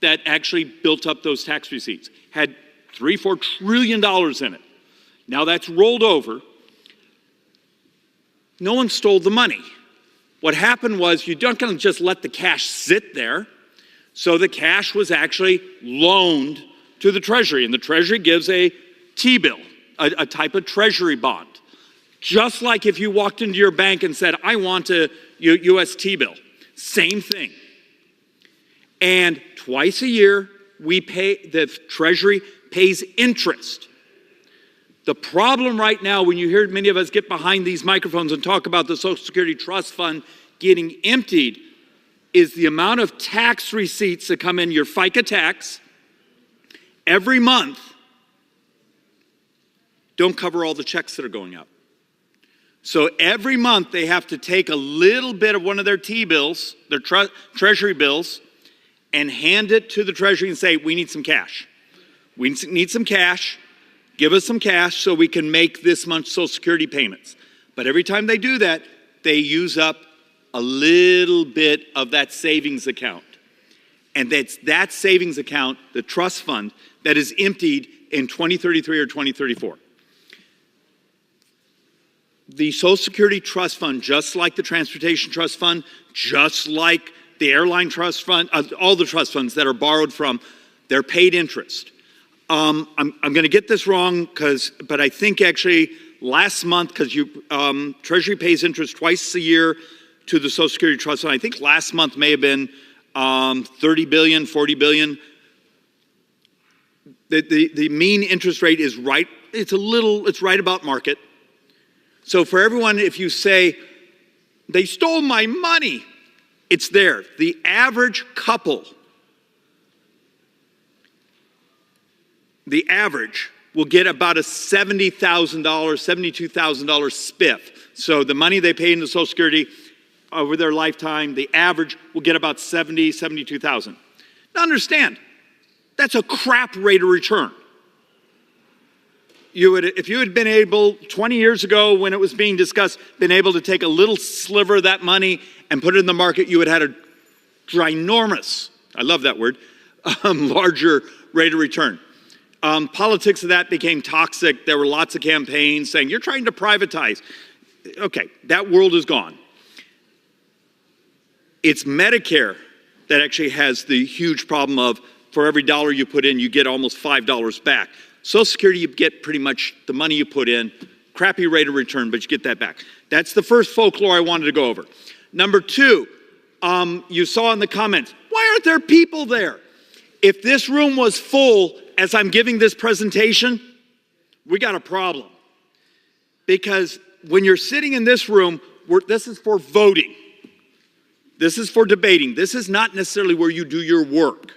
that actually built up those tax receipts, had $3-4 trillion in it. Now that's rolled over. No one stole the money. What happened was, you're not going to just let the cash sit there. So the cash was actually loaned to the Treasury, and the Treasury gives a T-bill, a type of Treasury bond. Just like if you walked into your bank and said, I want a U.S. T-bill. Same thing. And twice a year, the Treasury pays interest. The problem right now, when you hear many of us get behind these microphones and talk about the Social Security Trust Fund getting emptied, is the amount of tax receipts that come in your FICA tax every month don't cover all the checks that are going out. So every month they have to take a little bit of one of their T-bills, their Treasury bills, and hand it to the Treasury and say, we need some cash. We need some cash. Give us some cash so we can make this much Social Security payments. But every time they do that, they use up a little bit of that savings account. And that's that savings account, the trust fund, that is emptied in 2033 or 2034. The Social Security Trust Fund, just like the Transportation Trust Fund, just like the Airline Trust Fund, all the trust funds that are borrowed from, they're paid interest. I'm going to get this wrong, but I think actually last month, because Treasury pays interest twice a year to the Social Security Trust Fund. I think last month may have been 30 billion, 40 billion. The mean interest rate is right. It's right about market. So for everyone, if you say, they stole my money, it's there. The average couple, the average will get about a $70,000, $72,000 spiff. So the money they pay into Social Security over their lifetime, the average will get about $70,000, $72,000. Now understand, that's a crap rate of return. If you had been able, 20 years ago when it was being discussed, been able to take a little sliver of that money and put it in the market, you would have had a ginormous, I love that word, larger rate of return. Politics of that became toxic. There were lots of campaigns saying, you're trying to privatize. Okay, that world is gone. It's Medicare that actually has the huge problem of, for every dollar you put in, you get almost $5 back. Social Security, you get pretty much the money you put in, crappy rate of return, but you get that back. That's the first folklore I wanted to go over. Number two, you saw in the comments, why aren't there people there? If this room was full as I'm giving this presentation, we got a problem. Because when you're sitting in this room, this is for voting. This is for debating. This is not necessarily where you do your work.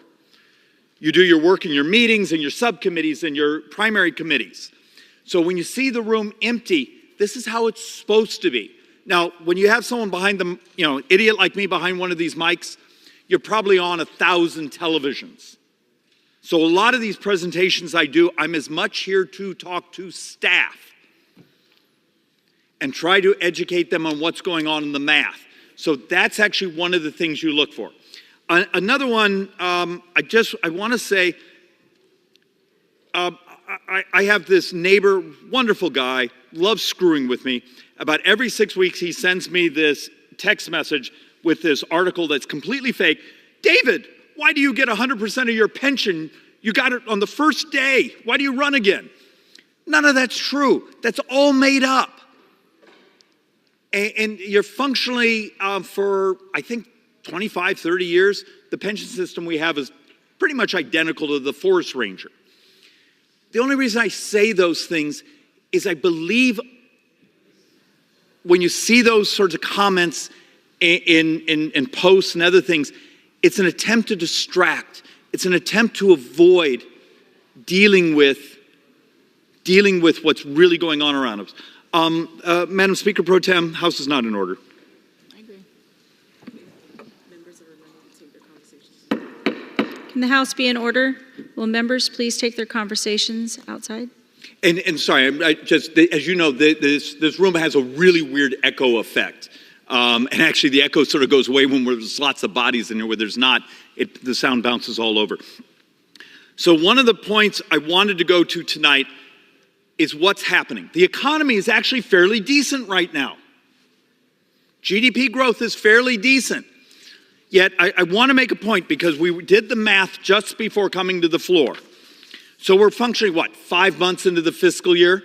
You do your work in your meetings and your subcommittees and your primary committees. So when you see the room empty, this is how it's supposed to be. Now, when you have someone behind them, idiot like me behind one of these mics, you're probably on 1,000 televisions. So a lot of these presentations I do, I'm as much here to talk to staff and try to educate them on what's going on in the math. So that's actually one of the things you look for. Another one, I want to say, I have this neighbor, wonderful guy, loves screwing with me. About every 6 weeks, he sends me this text message with this article that's completely fake. David, why do you get 100% of your pension? You got it on the first day. Why do you run again? None of that's true. That's all made up. And you're functionally, for, I think, 25, 30 years, the pension system we have is pretty much identical to the forest ranger. The only reason I say those things is I believe when you see those sorts of comments in posts and other things, it's an attempt to distract. It's an attempt to avoid dealing with what's really going on around us. Madam Speaker Pro Tem, House is not in order. Can the House be in order? Will members please take their conversations outside? And sorry, as you know, this room has a really weird echo effect. And actually the echo sort of goes away when there's lots of bodies in here. Where there's not, the sound bounces all over. So one of the points I wanted to go to tonight is what's happening. The economy is actually fairly decent right now. GDP growth is fairly decent. Yet I want to make a point because we did the math just before coming to the floor. So we're functioning, 5 months into the fiscal year?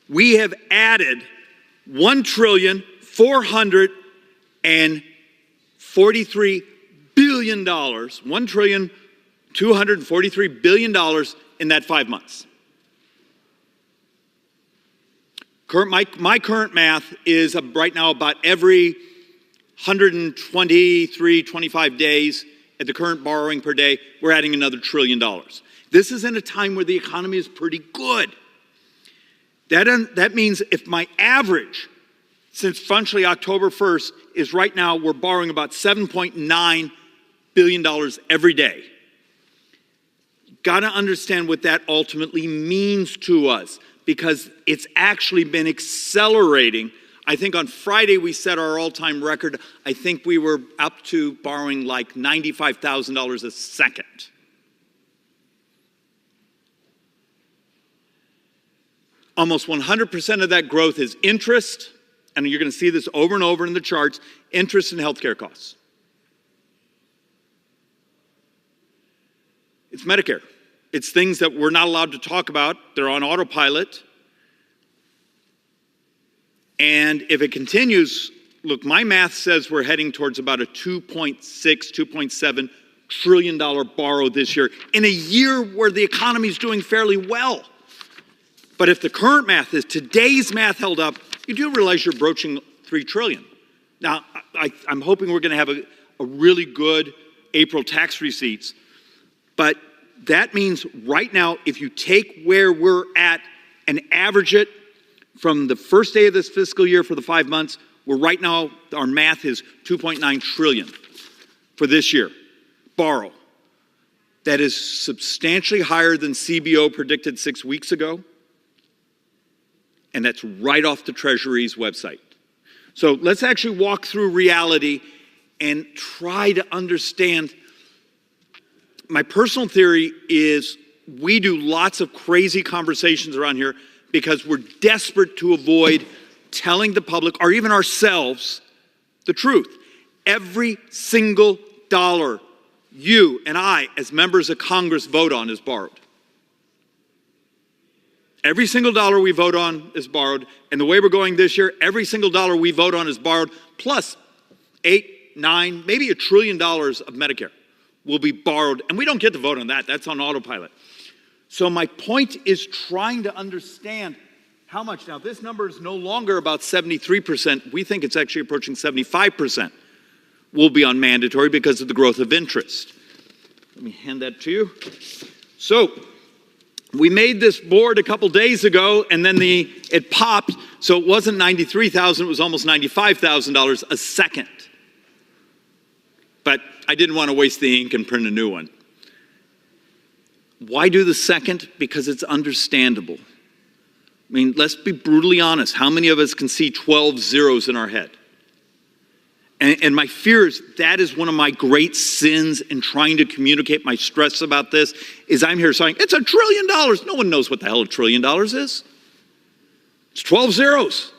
We have added $1,443 billion, $1,243 billion in that 5 months. My current math is right now about every 123, 25 days at the current borrowing per day, we're adding another $1 trillion. This is in a time where the economy is pretty good. That means if my average since functionally October 1st is right now we're borrowing about $7.9 billion every day. Got to understand what that ultimately means to us because it's actually been accelerating I think on Friday we set our all-time record. I think we were up to borrowing like $95,000 a second. Almost 100% of that growth is interest, and you're going to see this over and over in the charts, interest and healthcare costs. It's Medicare. It's things that we're not allowed to talk about. They're on autopilot. And if it continues, look, my math says we're heading towards about a $2.6, $2.7 trillion borrow this year in a year where the economy is doing fairly well. But if the current math is today's math held up, you do realize you're broaching $3 trillion. Now, I'm hoping we're going to have a really good April tax receipts. But that means right now, if you take where we're at and average it from the first day of this fiscal year for the 5 months, we're right now, our math is 2.9 trillion for this year. Borrow. That is substantially higher than CBO predicted 6 weeks ago. And that's right off the Treasury's website. So let's actually walk through reality and try to understand. My personal theory is we do lots of crazy conversations around here because we're desperate to avoid telling the public or even ourselves the truth. Every single dollar you and I, as members of Congress, vote on is borrowed. Every single dollar we vote on is borrowed. And the way we're going this year, every single dollar we vote on is borrowed, plus 8, 9, maybe $1 trillion of Medicare will be borrowed. And we don't get to vote on that. That's on autopilot. So my point is trying to understand how much. Now, this number is no longer about 73%. We think it's actually approaching 75% will be on mandatory because of the growth of interest. Let me hand that to you. So we made this board a couple days ago, and then it popped. So it wasn't $93,000, it was almost $95,000 a second. But I didn't want to waste the ink and print a new one. Why do the second? Because it's understandable. I mean, let's be brutally honest. How many of us can see 12 zeros in our head? And my fear is that is one of my great sins in trying to communicate my stress about this, is I'm here saying, it's $1 trillion. No one knows what the hell $1 trillion is. It's 12 zeros.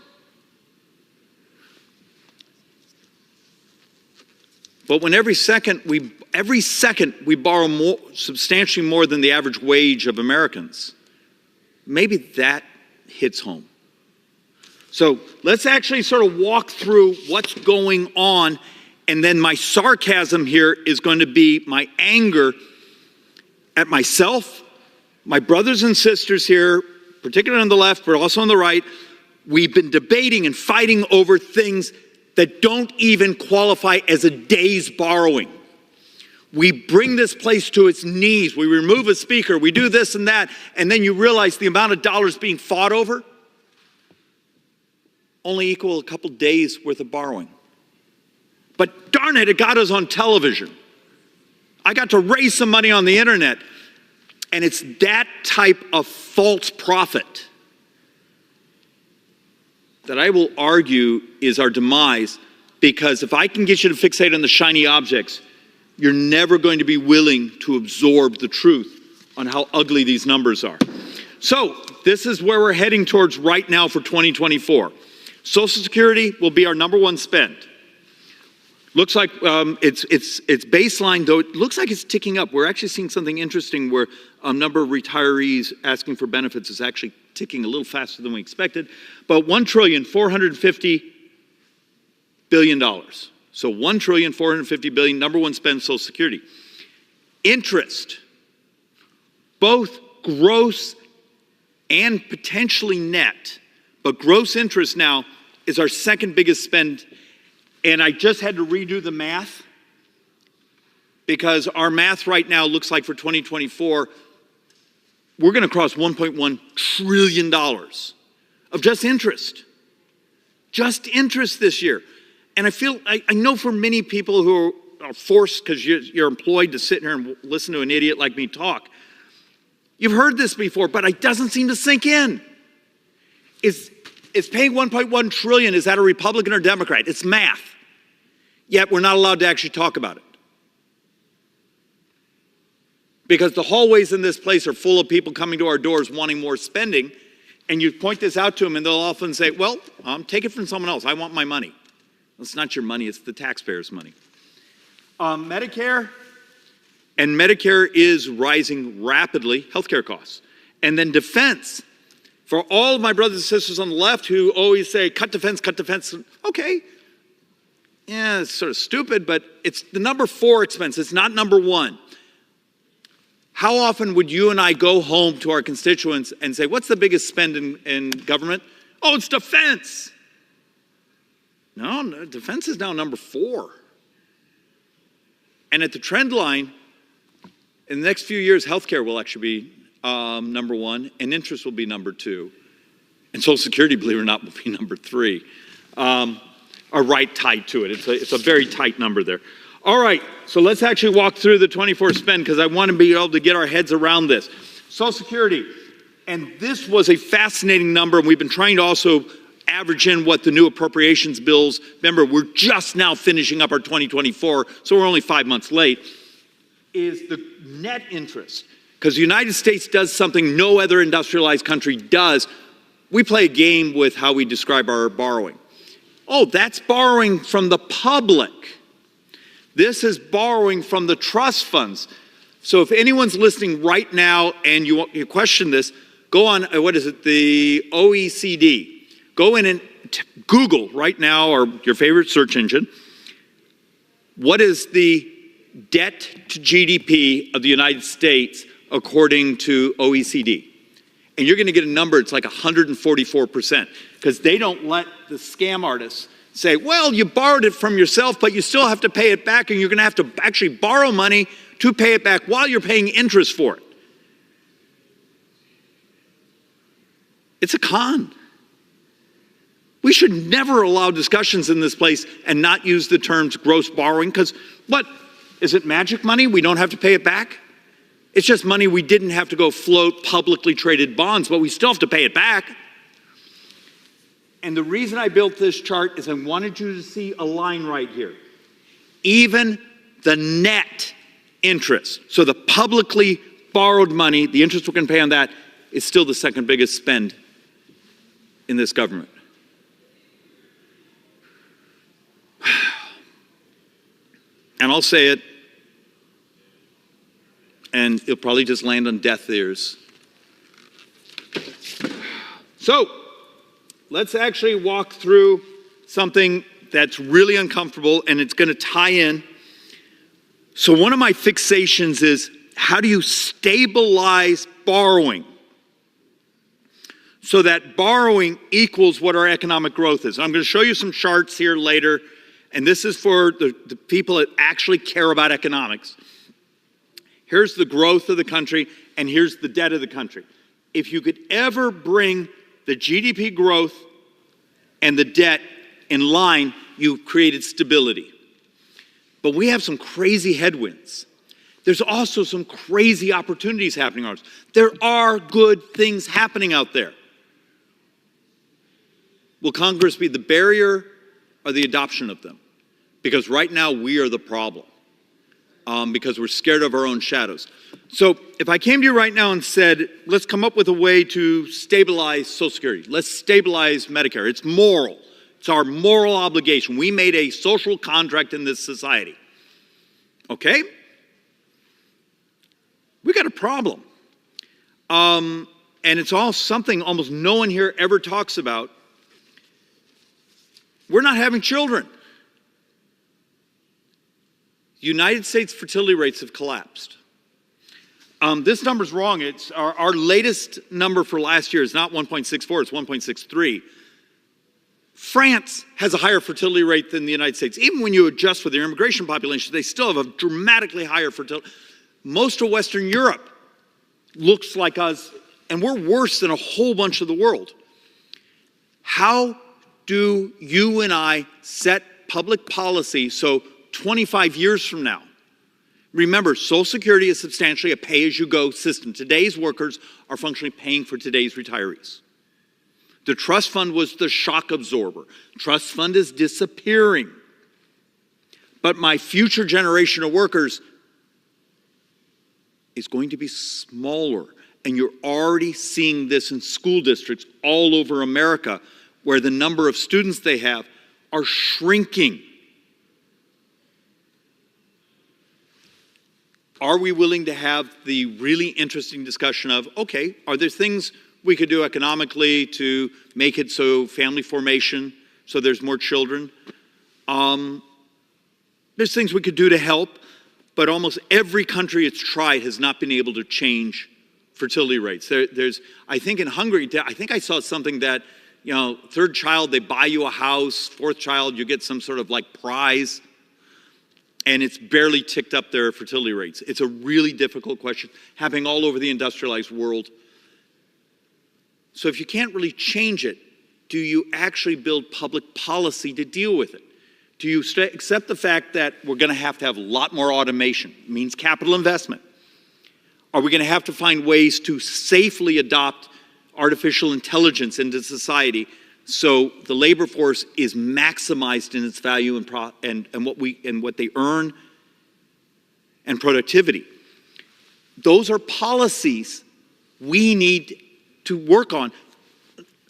But when every second we borrow more, substantially more than the average wage of Americans, maybe that hits home. So let's actually sort of walk through what's going on, and then my sarcasm here is going to be my anger at myself, my brothers and sisters here, particularly on the left, but also on the right. We've been debating and fighting over things that don't even qualify as a day's borrowing. We bring this place to its knees. We remove a speaker. We do this and that. And then you realize the amount of dollars being fought over only equal a couple days worth of borrowing. But darn it, it got us on television. I got to raise some money on the internet. And it's that type of false profit that I will argue is our demise, because if I can get you to fixate on the shiny objects, you're never going to be willing to absorb the truth on how ugly these numbers are. So this is where we're heading towards right now for 2024. Social Security will be our #1 spend. Looks like it's baseline, though it looks like it's ticking up. We're actually seeing something interesting where a number of retirees asking for benefits is actually ticking a little faster than we expected. But $1,450 billion. So $1,450 billion, #1 spend, Social Security. Interest, both gross and potentially net, but gross interest now is our second biggest spend. And I just had to redo the math because our math right now looks like for 2024, we're going to cross $1.1 trillion of just interest. Just interest this year. And I know for many people who are forced because you're employed to sit here and listen to an idiot like me talk, you've heard this before, but it doesn't seem to sink in. is paying $1.1 trillion. Is that a Republican or Democrat? It's math. Yet we're not allowed to actually talk about it. Because the hallways in this place are full of people coming to our doors wanting more spending. And you point this out to them and they'll often say, well, take it from someone else. I want my money. It's not your money, it's the taxpayers' money. Medicare, and Medicare is rising rapidly, healthcare costs. And then defense. For all of my brothers and sisters on the left who always say, cut defense, okay. Yeah, it's sort of stupid, but it's the number 4 expense. It's not number 1. How often would you and I go home to our constituents and say, what's the biggest spend in government? Oh, it's defense. No, defense is now number 4. And at the trend line, in the next few years, healthcare will actually be number 1, and interest will be number 2. And Social Security, believe it or not, will be number 3. Are right tied to it. It's a very tight number there. All right, so let's actually walk through the 24 spend because I want to be able to get our heads around this. Social Security, and this was a fascinating number, and we've been trying to also average in what the new appropriations bills, remember, we're just now finishing up our 2024, so we're only 5 months late, is the net interest. Because the United States does something no other industrialized country does. We play a game with how we describe our borrowing. Oh, that's borrowing from the public. This is borrowing from the trust funds. So if anyone's listening right now and you question this, go on, the OECD. Go in and Google right now, or your favorite search engine, what is the debt to GDP of the United States according to OECD? And you're going to get a number, it's like 144%, because they don't let the scam artists say, well, you borrowed it from yourself, but you still have to pay it back, and you're going to have to actually borrow money to pay it back while you're paying interest for it. It's a con. We should never allow discussions in this place and not use the terms gross borrowing, because what? Is it magic money? We don't have to pay it back? It's just money we didn't have to go float publicly traded bonds, but we still have to pay it back. And the reason I built this chart is I wanted you to see a line right here. Even the net interest, so the publicly borrowed money, the interest we're going to pay on that, is still the second biggest spend in this government. And I'll say it, and it'll probably just land on deaf ears. So, let's actually walk through something that's really uncomfortable, and it's going to tie in. So one of my fixations is, how do you stabilize borrowing so that borrowing equals what our economic growth is? I'm going to show you some charts here later, and this is for the people that actually care about economics. Here's the growth of the country, and here's the debt of the country. If you could ever bring the GDP growth and the debt in line, you've created stability. But we have some crazy headwinds. There's also some crazy opportunities happening on us. There are good things happening out there. Will Congress be the barrier or the adoption of them? Because right now we are the problem. Because we're scared of our own shadows. So if I came to you right now and said, let's come up with a way to stabilize Social Security. Let's stabilize Medicare. It's moral. It's our moral obligation. We made a social contract in this society. Okay? We got a problem. And it's all something almost no one here ever talks about. We're not having children. United States fertility rates have collapsed. This number's wrong. It's our latest number for last year is not 1.64, it's 1.63. France has a higher fertility rate than the United States. Even when you adjust for their immigration population, they still have a dramatically higher fertility. Most of Western Europe looks like us, and we're worse than a whole bunch of the world. How do you and I set public policy so 25 years from now, remember, Social Security is substantially a pay-as-you-go system. Today's workers are functionally paying for today's retirees. The trust fund was the shock absorber. Trust fund is disappearing. But my future generation of workers is going to be smaller. And you're already seeing this in school districts all over America, where the number of students they have are shrinking. Are we willing to have the really interesting discussion of, okay, are there things we could do economically to make it so family formation, so there's more children? There's things we could do to help, but almost every country it's tried has not been able to change fertility rates. I think in Hungary, I think I saw something that, third child, they buy you a house, fourth child, you get some sort of like prize, and it's barely ticked up their fertility rates. It's a really difficult question, happening all over the industrialized world. So if you can't really change it, do you actually build public policy to deal with it? Do you accept the fact that we're going to have a lot more automation? It means capital investment. Are we going to have to find ways to safely adopt artificial intelligence into society so the labor force is maximized in its value and what they earn and productivity? Those are policies we need to work on.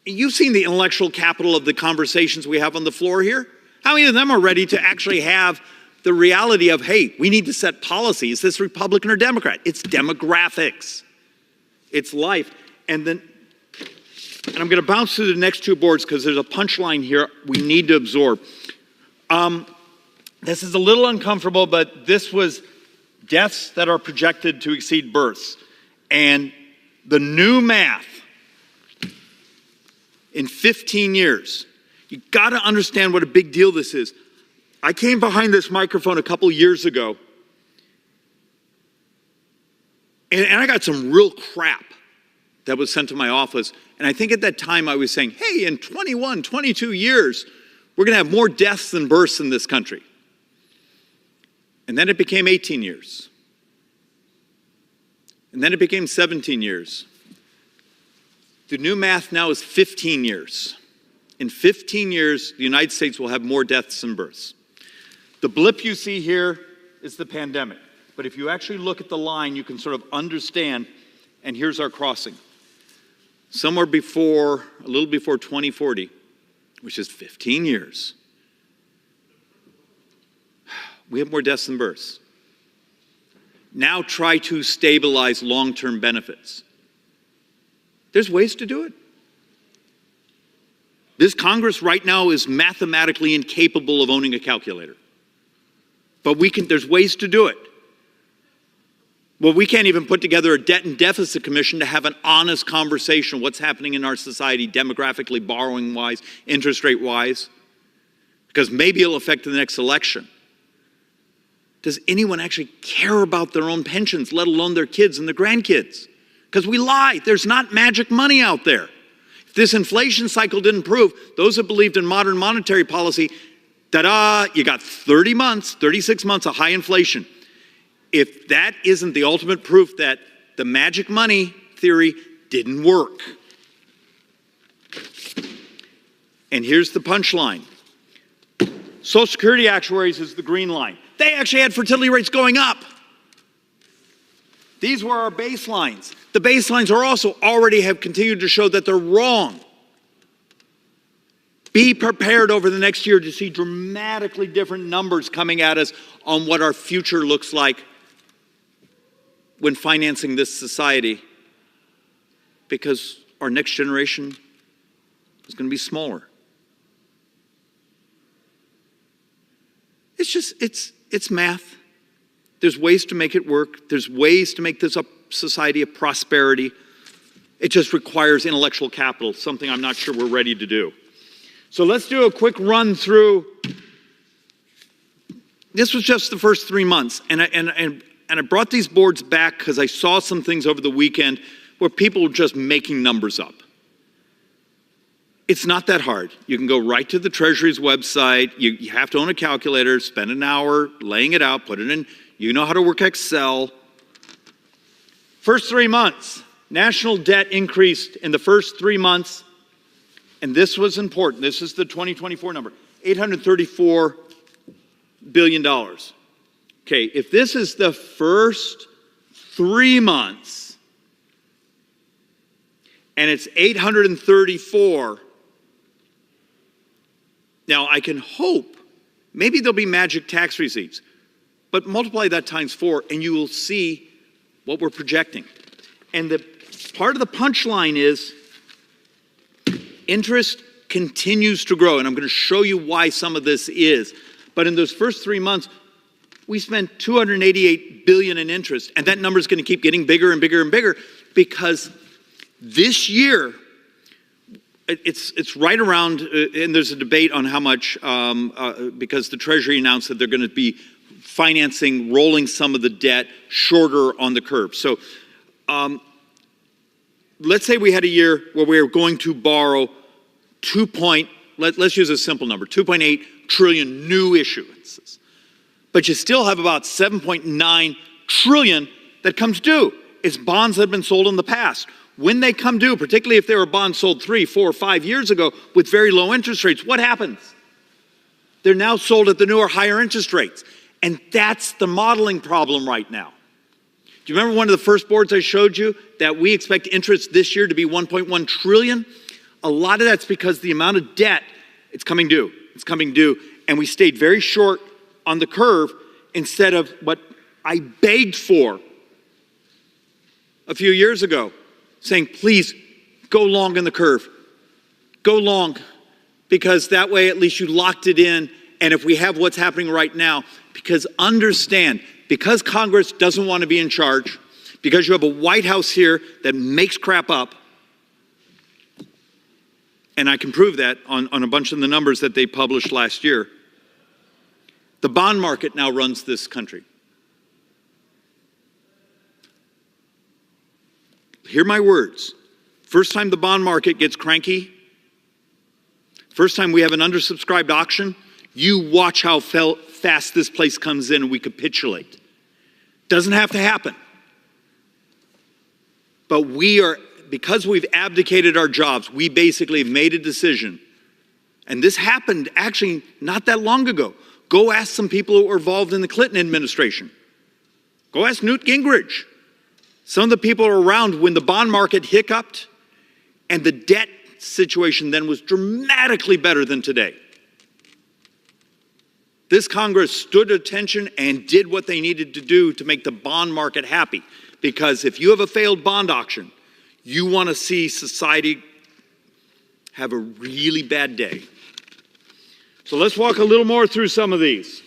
You've seen the intellectual capital of the conversations we have on the floor here. How many of them are ready to actually have the reality of, hey, we need to set policy? Is this Republican or Democrat? It's demographics. It's life. And I'm going to bounce through the next two boards because there's a punchline here we need to absorb. This is a little uncomfortable, but this was deaths that are projected to exceed births. And the new math in 15 years, you got to understand what a big deal this is. I came behind this microphone a couple years ago, and I got some real crap that was sent to my office. And I think at that time I was saying, hey, in 21, 22 years, we're going to have more deaths than births in this country. And then it became 18 years. And then it became 17 years. The new math now is 15 years. In 15 years, the United States will have more deaths than births. The blip you see here is the pandemic. But if you actually look at the line, you can sort of understand, and here's our crossing. Somewhere before, a little before 2040, which is 15 years, we have more deaths than births. Now try to stabilize long-term benefits. There's ways to do it. This Congress right now is mathematically incapable of owning a calculator. But there's ways to do it. Well, we can't even put together a debt and deficit commission to have an honest conversation what's happening in our society demographically, borrowing-wise, interest rate-wise, because maybe it'll affect the next election. Does anyone actually care about their own pensions, let alone their kids and their grandkids? Because we lie. There's not magic money out there. If this inflation cycle didn't prove, those that believed in modern monetary policy, ta-da, you got 30 months, 36 months of high inflation. If that isn't the ultimate proof that the magic money theory didn't work. And here's the punchline. Social Security actuaries is the green line. They actually had fertility rates going up. These were our baselines. The baselines are also already have continued to show that they're wrong. Be prepared over the next year to see dramatically different numbers coming at us on what our future looks like when financing this society, because our next generation is going to be smaller. It's math. There's ways to make it work. There's ways to make this a society of prosperity. It just requires intellectual capital, something I'm not sure we're ready to do. So let's do a quick run through. This was just the first 3 months, and I brought these boards back because I saw some things over the weekend where people were just making numbers up. It's not that hard. You can go right to the Treasury's website. You have to own a calculator, spend an hour laying it out, put it in. You know how to work Excel. First 3 months, national debt increased in the first 3 months and this was important, this is the 2024 number, $834 billion. Okay, if this is the first 3 months and it's 834, now I can hope maybe there'll be magic tax receipts, but multiply that times 4 and you will see what we're projecting. And the part of the punchline is interest continues to grow, and I'm going to show you why some of this is. But in those first 3 months, we spent $288 billion in interest, and that number is going to keep getting bigger and bigger and bigger because this year, it's right around, and there's a debate on how much, because the Treasury announced that they're going to be financing, rolling some of the debt shorter on the curve. So let's say we had a year where we were going to borrow let's use a simple number, 2.8 trillion new issuances. But you still have about 7.9 trillion that comes due. It's bonds that have been sold in the past. When they come due, particularly if they were bonds sold 3, 4, 5 years ago with very low interest rates, what happens? They're now sold at the newer, higher interest rates. And that's the modeling problem right now. Do you remember one of the first boards I showed you that we expect interest this year to be 1.1 trillion? A lot of that's because the amount of debt, it's coming due. It's coming due. And we stayed very short on the curve instead of what I begged for a few years ago, saying, please go long in the curve. Go long, because that way at least you locked it in. And if we have what's happening right now, because understand, because Congress doesn't want to be in charge, because you have a White House here that makes crap up, and I can prove that on a bunch of the numbers that they published last year, the bond market now runs this country. Hear my words. First time the bond market gets cranky, first time we have an undersubscribed auction, you watch how fast this place comes in and we capitulate. Doesn't have to happen. But because we've abdicated our jobs, we basically have made a decision. And this happened actually not that long ago. Go ask some people who were involved in the Clinton administration. Go ask Newt Gingrich. Some of the people are around when the bond market hiccuped and the debt situation then was dramatically better than today. This Congress stood attention and did what they needed to do to make the bond market happy. Because if you have a failed bond auction, you want to see society have a really bad day. So let's walk a little more through some of these.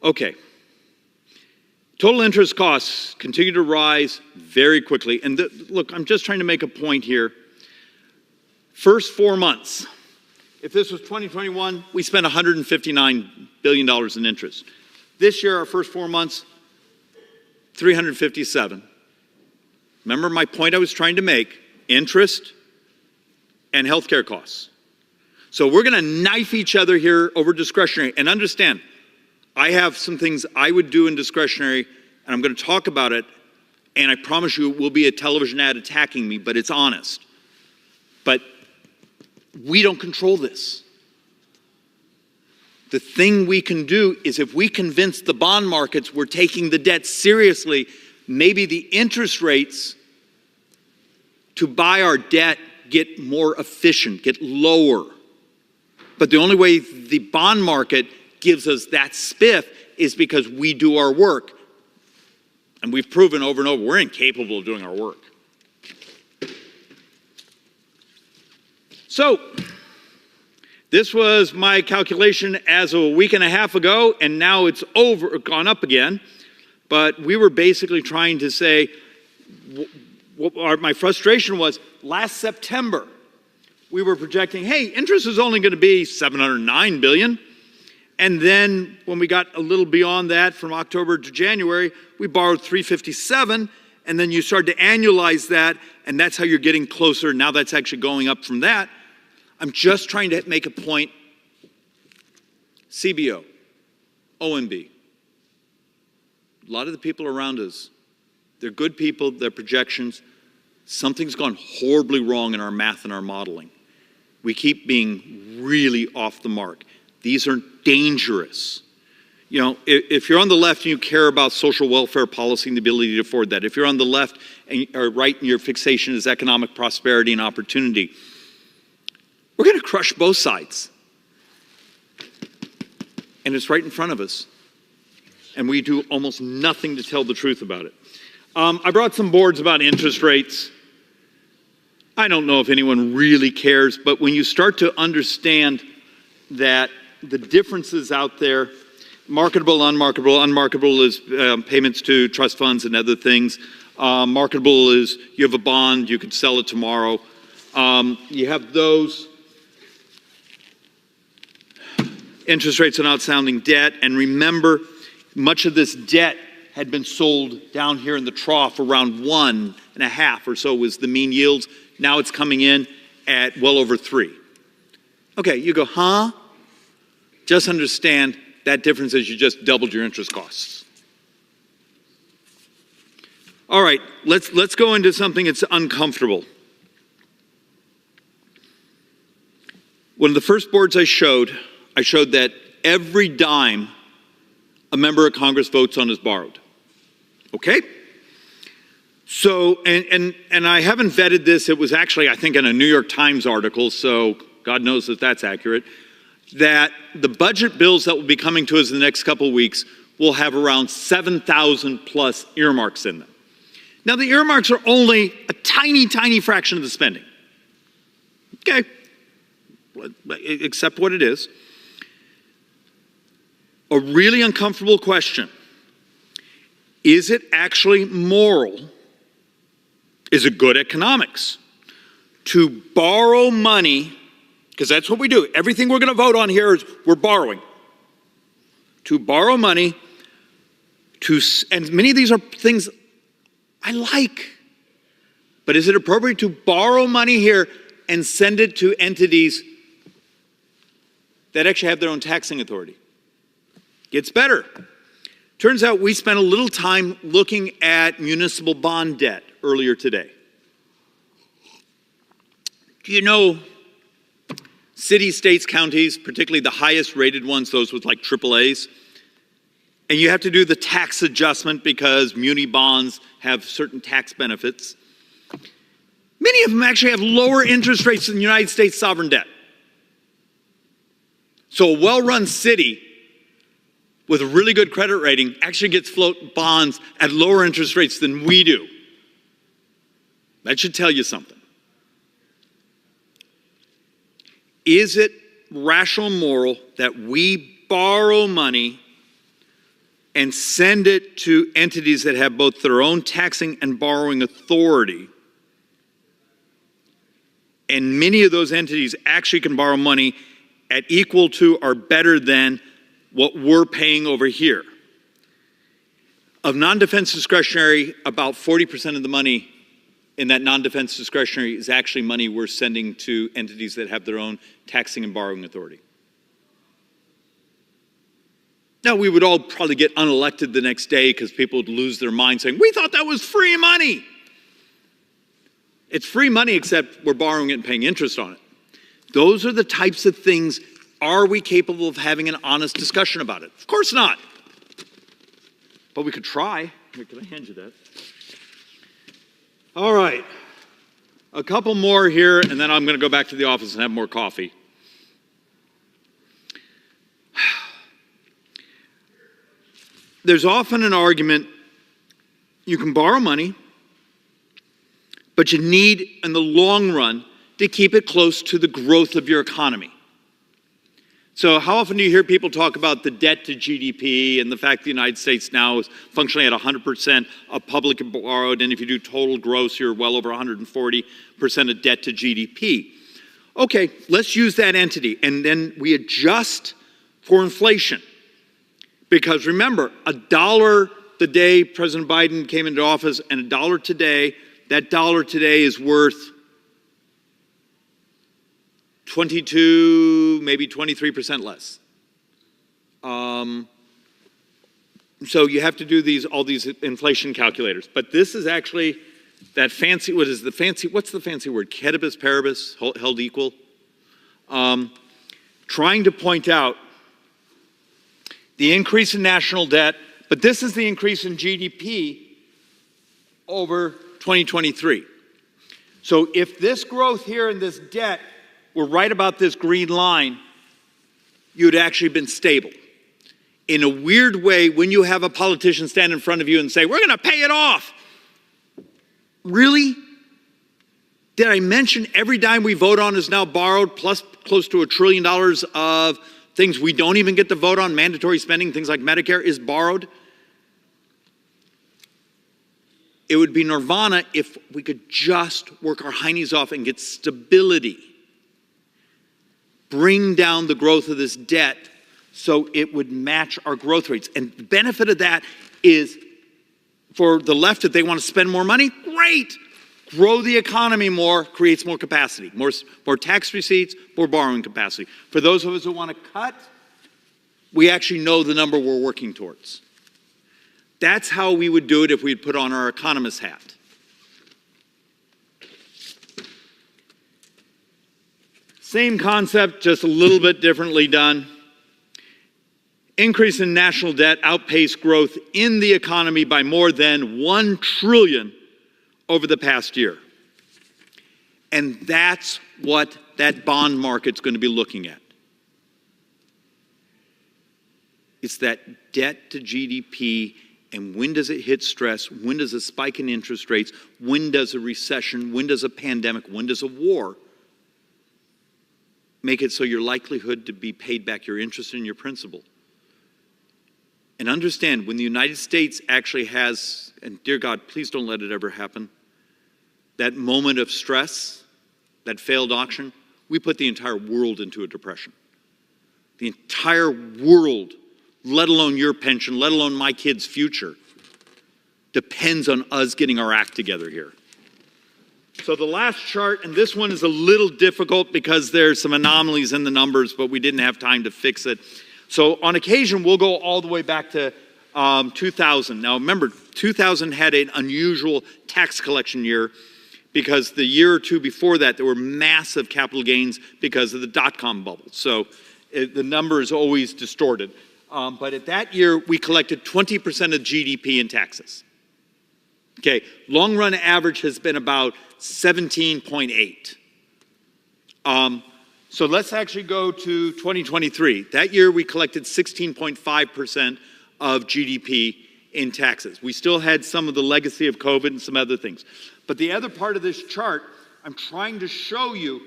Okay. Total interest costs continue to rise very quickly. And look, I'm just trying to make a point here. First 4 months, if this was 2021, we spent $159 billion in interest. This year, our first 4 months, 357. Remember my point I was trying to make, interest and healthcare costs. So we're going to knife each other here over discretionary. And understand, I have some things I would do in discretionary, and I'm going to talk about it, and I promise you it will be a television ad attacking me, but it's honest. But we don't control this. The thing we can do is if we convince the bond markets we're taking the debt seriously, maybe the interest rates to buy our debt get more efficient, get lower. But the only way the bond market gives us that spiff is because we do our work. And we've proven over and over we're incapable of doing our work. So, this was my calculation as of a week and a half ago, and now it's gone up again. But we were basically trying to say, my frustration was last September, we were projecting, hey, interest is only going to be $709 billion. And then when we got a little beyond that from October to January, we borrowed $357, and then you start to annualize that, and that's how you're getting closer. Now that's actually going up from that. I'm just trying to make a point. CBO, OMB. A lot of the people around us They're good people, they're projections. Something's gone horribly wrong in our math and our modeling. We keep being really off the mark. These are dangerous. You know, if you're on the left and you care about social welfare policy and the ability to afford that, if you're on the left and, or right and your fixation is economic prosperity and opportunity, we're going to crush both sides. And it's right in front of us. And we do almost nothing to tell the truth about it. I brought some boards about interest rates. I don't know if anyone really cares, but when you start to understand that the differences out there, marketable, unmarketable is payments to trust funds and other things. Marketable is you have a bond, you could sell it tomorrow. You have those. Interest rates on outstanding debt, and remember, much of this debt had been sold down here in the trough around 1.5 or so was the mean yields. Now it's coming in at well over 3. Okay, you go, huh? Just understand that difference is you just doubled your interest costs. All right, let's go into something that's uncomfortable. One of the first boards I showed that every dime a member of Congress votes on is borrowed. Okay? So, and I haven't vetted this. It was actually, I think, in a New York Times article, so God knows that that's accurate, that the budget bills that will be coming to us in the next couple of weeks will have around 7,000 plus earmarks in them. Now, the earmarks are only a tiny, tiny fraction of the spending. Okay? Accept what it is. A really uncomfortable question. Is it actually moral? Is it good economics to borrow money, because that's what we do. Everything we're going to vote on here is we're borrowing. To borrow money, and many of these are things I like. But is it appropriate to borrow money here and send it to entities that actually have their own taxing authority? Gets better. Turns out we spent a little time looking at municipal bond debt earlier today. Do you know cities, states, counties, particularly the highest rated ones, those with like AAAs, and you have to do the tax adjustment because muni bonds have certain tax benefits. Many of them actually have lower interest rates than the United States sovereign debt. So a well-run city with a really good credit rating actually gets float bonds at lower interest rates than we do. That should tell you something. Is it rational and moral that we borrow money and send it to entities that have both their own taxing and borrowing authority? And many of those entities actually can borrow money at equal to or better than what we're paying over here. Of non-defense discretionary, about 40% of the money in that non-defense discretionary is actually money we're sending to entities that have their own taxing and borrowing authority. Now, we would all probably get unelected the next day because people would lose their mind saying, we thought that was free money. It's free money except we're borrowing it and paying interest on it. Those are the types of things. Are we capable of having an honest discussion about it? Of course not. But we could try. Here, can I hand you that? All right. A couple more here, and then I'm going to go back to the office and have more coffee. There's often an argument, you can borrow money, but you need, in the long run, to keep it close to the growth of your economy. So how often do you hear people talk about the debt to GDP and the fact the United States now is functionally at 100% of public borrowed, and if you do total gross, you're well over 140% of debt to GDP. Okay, let's use that entity, and then we adjust for inflation. Because remember, $1 the day President Biden came into office and $1 today, that dollar today is worth 22, maybe 23% less. So you have to do all these inflation calculators. But this is actually that fancy, what's the fancy word? Ceteris paribus, held equal. Trying to point out the increase in national debt, but this is the increase in GDP over 2023. So if this growth here in this debt were right about this green line, you'd actually been stable. In a weird way, when you have a politician stand in front of you and say, we're going to pay it off. Really? Did I mention every dime we vote on is now borrowed, plus close to $1 trillion of things we don't even get to vote on, mandatory spending, things like Medicare, is borrowed? It would be nirvana if we could just work our heinies off and get stability. Bring down the growth of this debt so it would match our growth rates. And the benefit of that is for the left, if they want to spend more money, great. Grow the economy more, creates more capacity, more tax receipts, more borrowing capacity. For those of us who want to cut, we actually know the number we're working towards. That's how we would do it if we'd put on our economist hat. Same concept, just a little bit differently done. Increase in national debt outpaced growth in the economy by more than $1 trillion over the past year. And that's what that bond market's going to be looking at. It's that debt to GDP, and when does it hit stress? When does a spike in interest rates? When does a recession? When does a pandemic? When does a war make it so your likelihood to be paid back your interest and your principal? And understand, when the United States actually has, and dear God, please don't let it ever happen, that moment of stress, that failed auction, we put the entire world into a depression. The entire world, let alone your pension, let alone my kids' future, depends on us getting our act together here. So the last chart, and this one is a little difficult because there's some anomalies in the numbers, but we didn't have time to fix it. So on occasion, we'll go all the way back to 2000. Now remember, 2000 had an unusual tax collection year because the year or two before that, there were massive capital gains because of the dot-com bubble. So the number is always distorted. But at that year, we collected 20% of GDP in taxes. Okay, long run average has been about 17.8. So let's actually go to 2023. That year, we collected 16.5% of GDP in taxes. We still had some of the legacy of COVID and some other things. But the other part of this chart, I'm trying to show you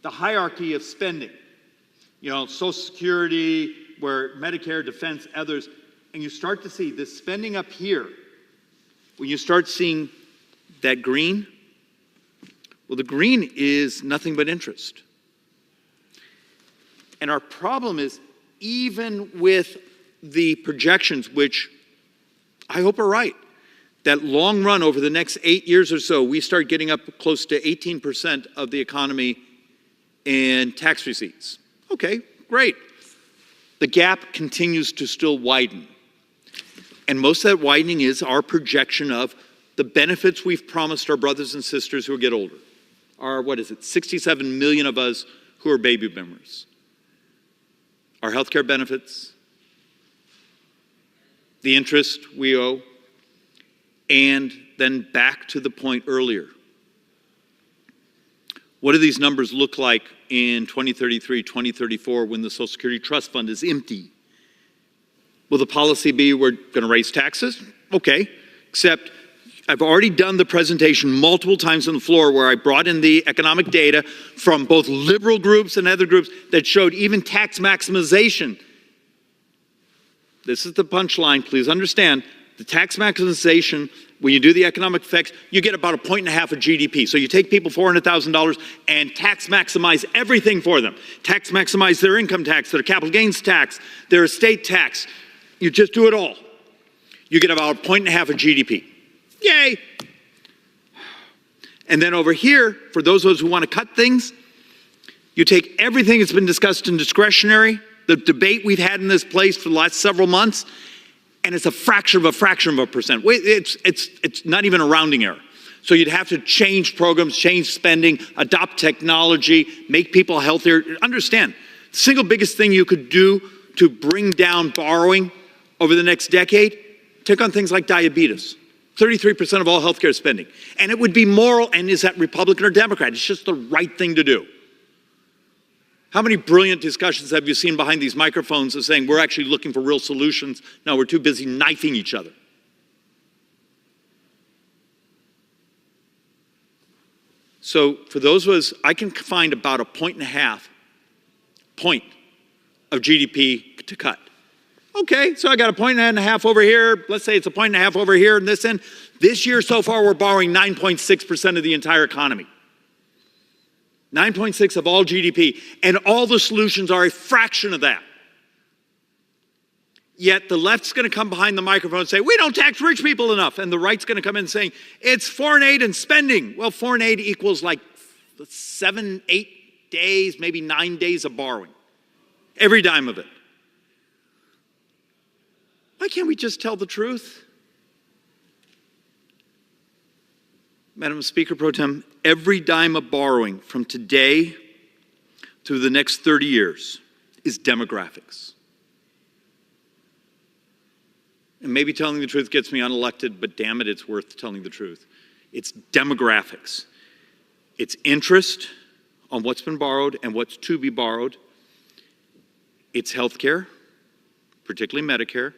the hierarchy of spending. You know, Social Security, where Medicare, defense, others, and you start to see this spending up here. When you start seeing that green, well, the green is nothing but interest. And our problem is, even with the projections, which I hope are right, that long run over the next 8 years or so, we start getting up close to 18% of the economy in tax receipts. Okay, great. The gap continues to still widen. And most of that widening is our projection of the benefits we've promised our brothers and sisters who get older. Our, 67 million of us who are baby boomers. Our health care benefits, the interest we owe, and then back to the point earlier. What do these numbers look like in 2033, 2034 when the Social Security Trust Fund is empty? Will the policy be we're going to raise taxes? Okay, except I've already done the presentation multiple times on the floor where I brought in the economic data from both liberal groups and other groups that showed even tax maximization. This is the punchline, please understand. The tax maximization, when you do the economic effects, you get about 1.5 points of GDP. So you take people $400,000 and tax maximize everything for them. Tax maximize their income tax, their capital gains tax, their estate tax. You just do it all. You get about 1.5 points of GDP. Yay! And then over here, for those of us who want to cut things, you take everything that's been discussed in discretionary, the debate we've had in this place for the last several months, and it's a fraction of a percent. It's not even a rounding error. So you'd have to change programs, change spending, adopt technology, make people healthier. Understand, the single biggest thing you could do to bring down borrowing over the next decade, take on things like diabetes. 33% of all healthcare spending. And it would be moral, and is that Republican or Democrat? It's just the right thing to do. How many brilliant discussions have you seen behind these microphones of saying we're actually looking for real solutions? No, we're too busy knifing each other. So for those of us, I can find about 1.5 point of GDP to cut. Okay, so I got 1.5 over here. Let's say it's 1.5 over here and this end. This year so far, we're borrowing 9.6% of the entire economy. 9.6 of all GDP. And all the solutions are a fraction of that. Yet the left's going to come behind the microphone and say, we don't tax rich people enough. And the right's going to come in saying, it's foreign aid and spending. Well, foreign aid equals like 7, 8 days, maybe 9 days of borrowing. Every dime of it. Why can't we just tell the truth? Madam Speaker Pro Tem, every dime of borrowing from today to the next 30 years is demographics. And maybe telling the truth gets me unelected, but damn it, it's worth telling the truth. It's demographics. It's interest on what's been borrowed and what's to be borrowed. It's health care, particularly Medicare.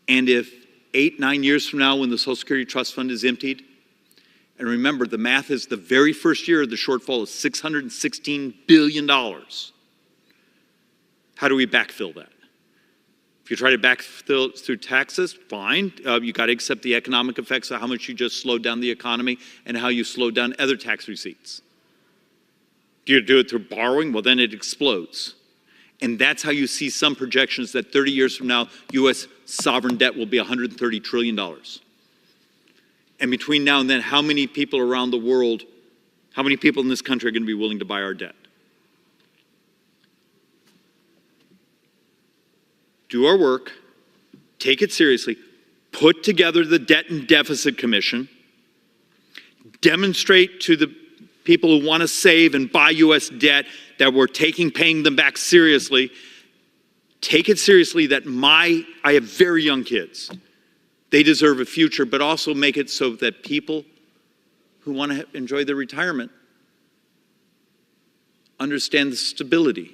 And if 8, 9 years from now when the Social Security Trust Fund is emptied, and remember the math is the very first year the shortfall is $616 billion. How do we backfill that? If you try to backfill through taxes, fine. You got to accept the economic effects of how much you just slowed down the economy and how you slowed down other tax receipts. Do you do it through borrowing? Well, then it explodes. And that's how you see some projections that 30 years from now, U.S. sovereign debt will be $130 trillion. And between now and then, how many people around the world, how many people in this country are going to be willing to buy our debt? Do our work, take it seriously, put together the Debt and Deficit Commission, demonstrate to the people who want to save and buy U.S. debt that we're paying them back seriously. Take it seriously that I have very young kids. They deserve a future, but also make it so that people who want to enjoy their retirement understand the stability,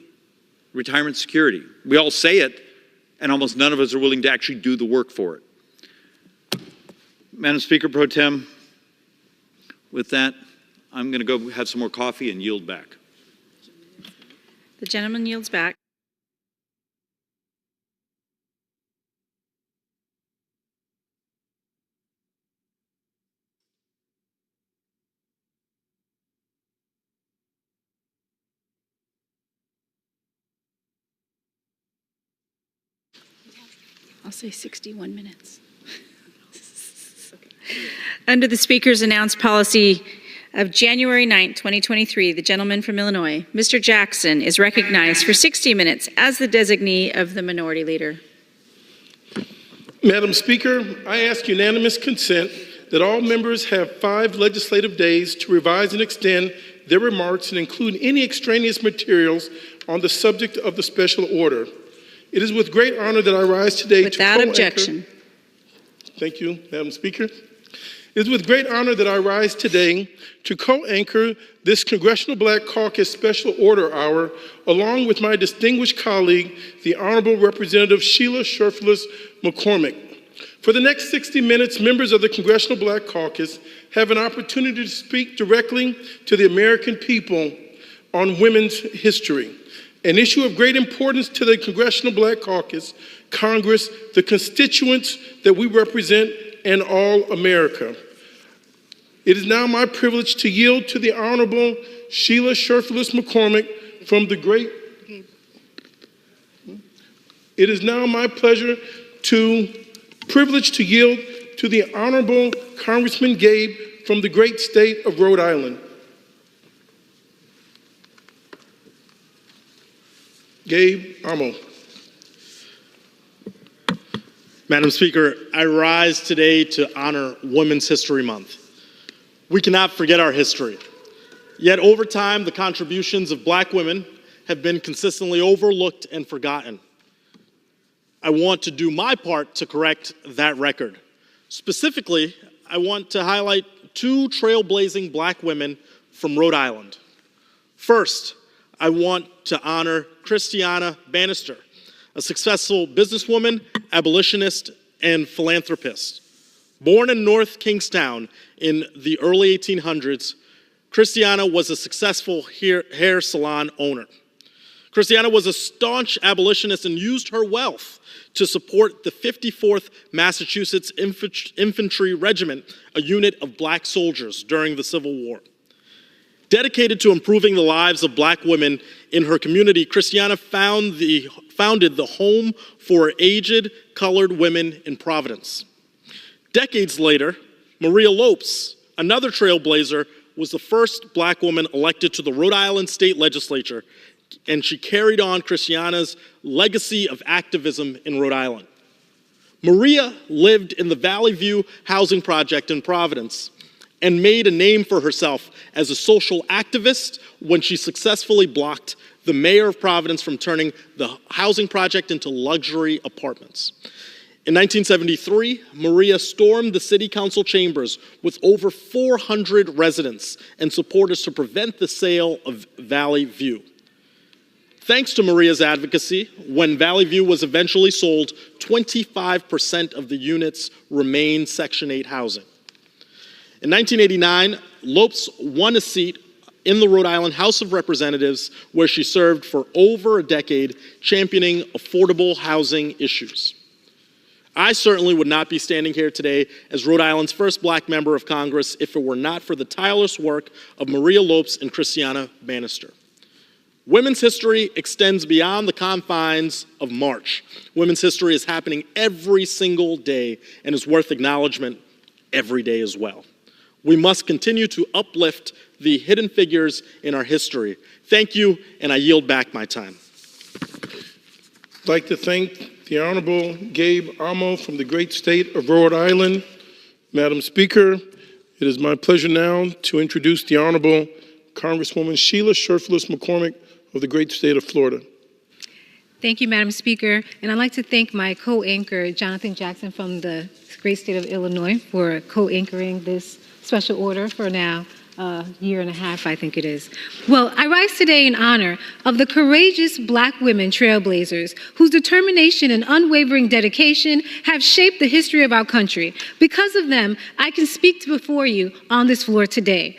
retirement security. We all say it, and almost none of us are willing to actually do the work for it. Madam Speaker Pro Tem, with that, I'm going to go have some more coffee and yield back. The gentleman yields back. I'll say 61 minutes. Under the Speaker's announced policy of January 9, 2023, the gentleman from Illinois, Mr. Jackson, is recognized for 60 minutes as the designee of the Minority Leader. Madam Speaker, I ask unanimous consent that all members have 5 legislative days to revise and extend their remarks and include any extraneous materials on the subject of the special order. It is with great honor that I rise today to co-anchor. Without objection. Thank you, Madam Speaker. It is with great honor that I rise today to co-anchor this Congressional Black Caucus Special Order Hour, along with my distinguished colleague, the Honorable Representative Sheila Sherfless McCormick. For the next 60 minutes, members of the Congressional Black Caucus have an opportunity to speak directly to the American people on women's history, an issue of great importance to the Congressional Black Caucus, Congress, the constituents that we represent, and all America. It is now my privilege to yield to the Honorable Sheila Sherfless McCormick from the great. It is now my privilege to yield to the Honorable Congressman Gabe from the great state of Rhode Island. Gabe Amo. Madam Speaker, I rise today to honor Women's History Month. We cannot forget our history. Yet over time, the contributions of Black women have been consistently overlooked and forgotten. I want to do my part to correct that record. Specifically, I want to highlight two trailblazing Black women from Rhode Island. First, I want to honor Christiana Bannister, a successful businesswoman, abolitionist, and philanthropist. Born in North Kingstown in the early 1800s, Christiana was a successful hair salon owner. Christiana was a staunch abolitionist and used her wealth to support the 54th Massachusetts Infantry Regiment, a unit of Black soldiers during the Civil War. Dedicated to improving the lives of Black women in her community, Christiana founded the Home for Aged Colored Women in Providence. Decades later, Maria Lopes, another trailblazer, was the first Black woman elected to the Rhode Island State Legislature, and she carried on Christiana's legacy of activism in Rhode Island. Maria lived in the Valley View Housing Project in Providence and made a name for herself as a social activist when she successfully blocked the mayor of Providence from turning the housing project into luxury apartments. In 1973, Maria stormed the city council chambers with over 400 residents and supporters to prevent the sale of Valley View. Thanks to Maria's advocacy, when Valley View was eventually sold, 25% of the units remained Section 8 housing. In 1989, Lopes won a seat in the Rhode Island House of Representatives, where she served for over a decade championing affordable housing issues. I certainly would not be standing here today as Rhode Island's first Black member of Congress if it were not for the tireless work of Maria Lopes and Christiana Bannister. Women's history extends beyond the confines of March. Women's history is happening every single day and is worth acknowledgement every day as well. We must continue to uplift the hidden figures in our history. Thank you, and I yield back my time. I'd like to thank the Honorable Gabe Amo from the great state of Rhode Island. Madam Speaker, it is my pleasure now to introduce the Honorable Congresswoman Sheila Scherflus McCormick of the great state of Florida. Thank you, Madam Speaker. And I'd like to thank my co-anchor, Jonathan Jackson from the great state of Illinois, for co-anchoring this special order for now a year and a half, I think it is. Well, I rise today in honor of the courageous Black women trailblazers whose determination and unwavering dedication have shaped the history of our country. Because of them, I can speak before you on this floor today.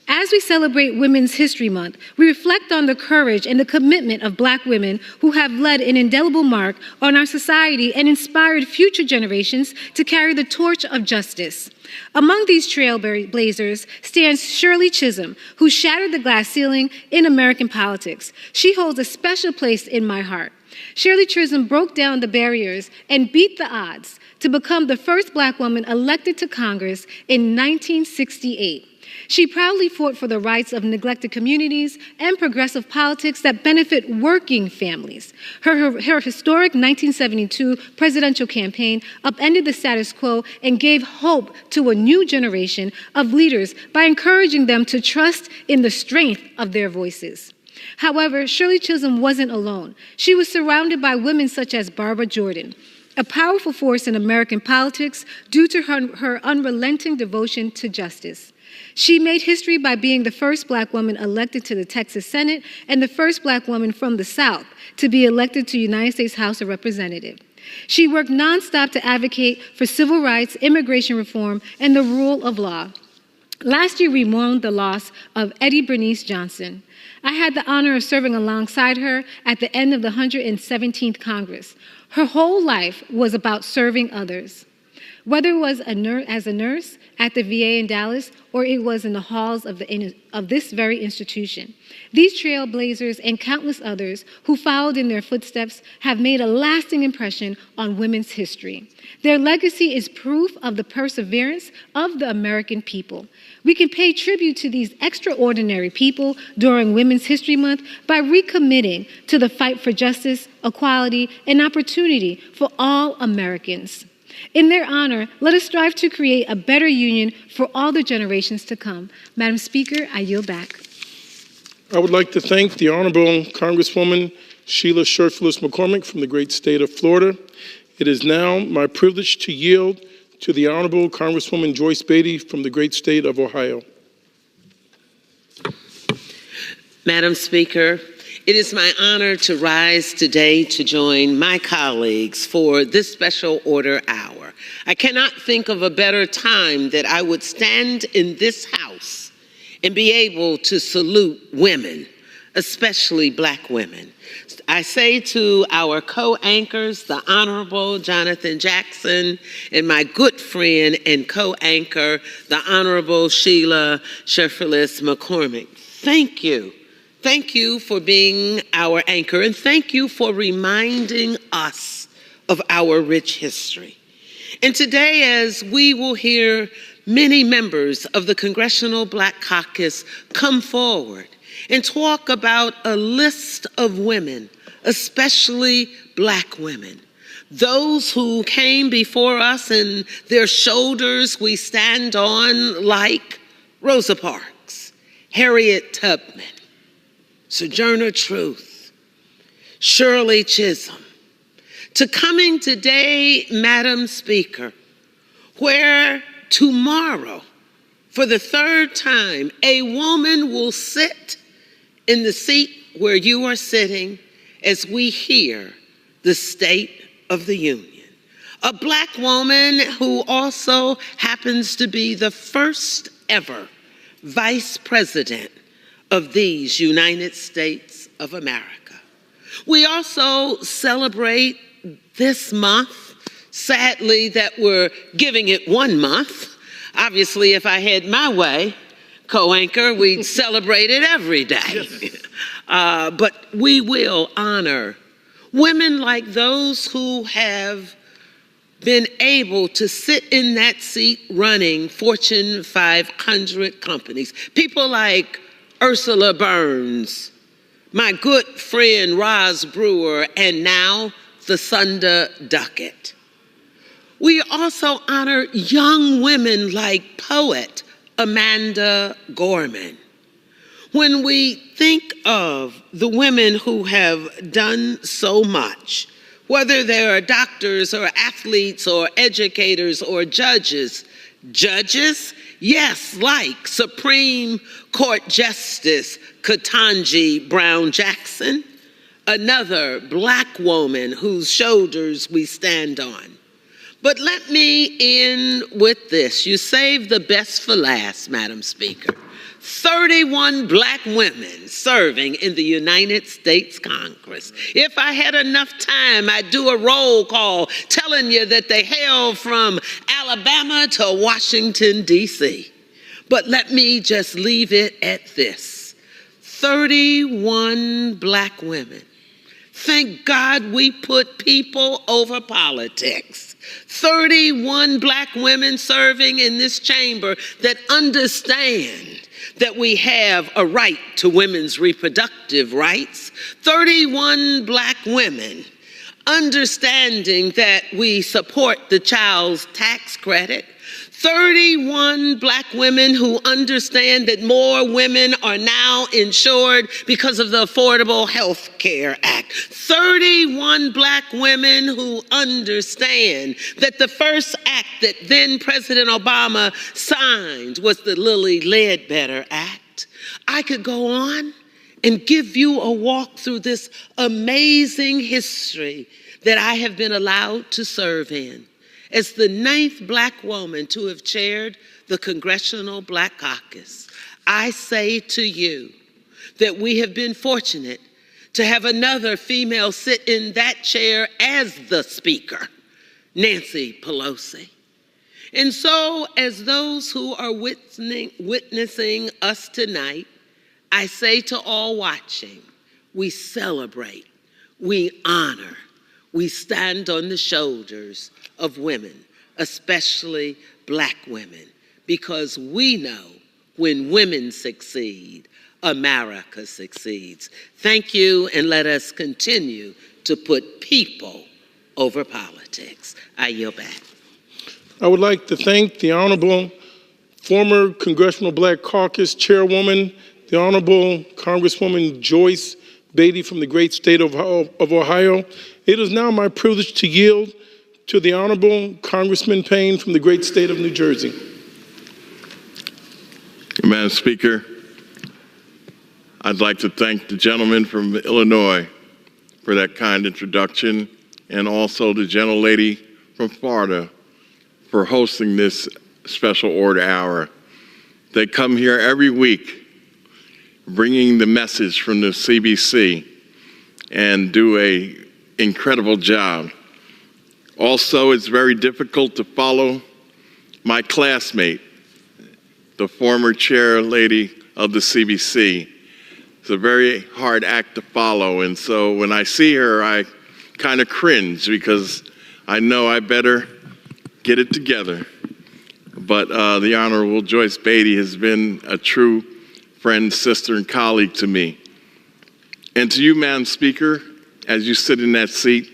As we celebrate Women's History Month, we reflect on the courage and the commitment of Black women who have led an indelible mark on our society and inspired future generations to carry the torch of justice. Among these trailblazers stands Shirley Chisholm, who shattered the glass ceiling in American politics. She holds a special place in my heart. Shirley Chisholm broke down the barriers and beat the odds to become the first Black woman elected to Congress in 1968. She proudly fought for the rights of neglected communities and progressive politics that benefit working families. Her historic 1972 presidential campaign upended the status quo and gave hope to a new generation of leaders by encouraging them to trust in the strength of their voices. However, Shirley Chisholm wasn't alone. She was surrounded by women such as Barbara Jordan, a powerful force in American politics due to her unrelenting devotion to justice. She made history by being the first Black woman elected to the Texas Senate and the first Black woman from the South to be elected to the United States House of Representatives. She worked nonstop to advocate for civil rights, immigration reform, and the rule of law. Last year, we mourned the loss of Eddie Bernice Johnson. I had the honor of serving alongside her at the end of the 117th Congress. Her whole life was about serving others. Whether it was as a nurse at the VA in Dallas or it was in the halls of this very institution. These trailblazers and countless others who followed in their footsteps have made a lasting impression on women's history. Their legacy is proof of the perseverance of the American people. We can pay tribute to these extraordinary people during Women's History Month by recommitting to the fight for justice, equality, and opportunity for all Americans. In their honor, let us strive to create a better union for all the generations to come. Madam Speaker, I yield back. I would like to thank the Honorable Congresswoman Sheila Sherfless McCormick from the great state of Florida. It is now my privilege to yield to the Honorable Congresswoman Joyce Beatty from the great state of Ohio. Madam Speaker, it is my honor to rise today to join my colleagues for this special order hour. I cannot think of a better time that I would stand in this House and be able to salute women, especially Black women. I say to our co-anchors, the Honorable Jonathan Jackson, and my good friend and co-anchor, the Honorable Sheila Sherfless McCormick, thank you. Thank you for being our anchor, and thank you for reminding us of our rich history. And today, as we will hear many members of the Congressional Black Caucus come forward and talk about a list of women, especially Black women, those who came before us and their shoulders we stand on, like Rosa Parks, Harriet Tubman, Sojourner Truth, Shirley Chisholm, to coming today, Madam Speaker, where tomorrow, for the third time, a woman will sit in the seat where you are sitting as we hear the State of the Union. A Black woman who also happens to be the first ever Vice President of these United States of America. We also celebrate this month, sadly that we're giving it 1 month. Obviously, if I had my way, co-anchor, we'd celebrate it every day. But we will honor women like those who have been able to sit in that seat running Fortune 500 companies. People like Ursula Burns, my good friend Roz Brewer, and now Thasunda Duckett. We also honor young women like poet Amanda Gorman. When we think of the women who have done so much, whether they are doctors or athletes or educators or judges, yes, like Supreme Court Justice Ketanji Brown Jackson, another Black woman whose shoulders we stand on. But let me end with this. You saved the best for last, Madam Speaker. 31 Black women serving in the United States Congress. If I had enough time, I'd do a roll call telling you that they hail from Alabama to Washington, D.C. But let me just leave it at this. 31 Black women. Thank God we put people over politics. 31 Black women serving in this chamber that understand that we have a right to women's reproductive rights. 31 Black women understanding that we support the child's tax credit. 31 Black women who understand that more women are now insured because of the Affordable Health Care Act. 31 Black women who understand that the first act that then President Obama signed was the Lilly Ledbetter Act. I could go on and give you a walk through this amazing history that I have been allowed to serve in. As the 9th Black woman to have chaired the Congressional Black Caucus, I say to you that we have been fortunate to have another female sit in that chair as the Speaker, Nancy Pelosi. And so, as those who are witnessing us tonight, I say to all watching, we celebrate, we honor, we stand on the shoulders of women, especially Black women, because we know when women succeed, America succeeds. Thank you, and let us continue to put people over politics. I yield back. I would like to thank the Honorable former Congressional Black Caucus Chairwoman, the Honorable Congresswoman Joyce Beatty from the great state of Ohio. It is now my privilege to yield to the Honorable Congressman Payne from the great state of New Jersey. Madam Speaker, I'd like to thank the gentleman from Illinois for that kind introduction, and also the gentlelady from Florida for hosting this special order hour. They come here every week bringing the message from the CBC and do an incredible job. Also, it's very difficult to follow my classmate, the former chair lady of the CBC. It's a very hard act to follow, and so when I see her, I kind of cringe because I know I better get it together. But the Honorable Joyce Beatty has been a true friend, sister, and colleague to me. And to you, Madam Speaker, as you sit in that seat,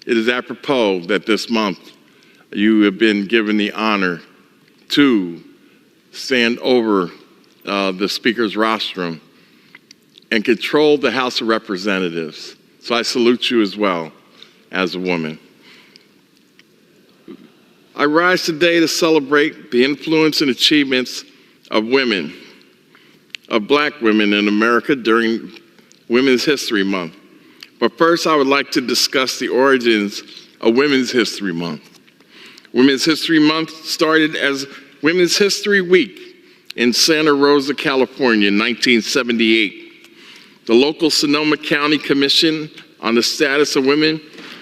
it is apropos that this month you have been given the honor to stand over the Speaker's rostrum and control the House of Representatives. So I salute you as well as a woman. I rise today to celebrate the influence and achievements of women, of Black women in America during Women's History Month. But first, I would like to discuss the origins of Women's History Month. Women's History Month started as Women's History Week in Santa Rosa, California in 1978. The local Sonoma County Commission on the Status of Women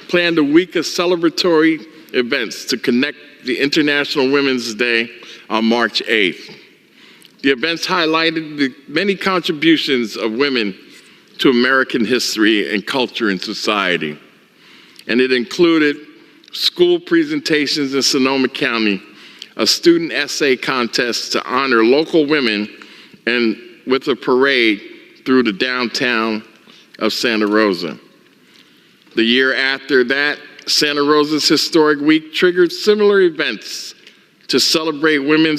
planned a week of celebratory events to connect the International Women's Day on March 8th. The events highlighted the many contributions of women to American history and culture and society. And it included school presentations in Sonoma County, a student essay contest to honor local women, and with a parade through the downtown of Santa Rosa. The year after that, Santa Rosa's Historic Week triggered similar events to celebrate women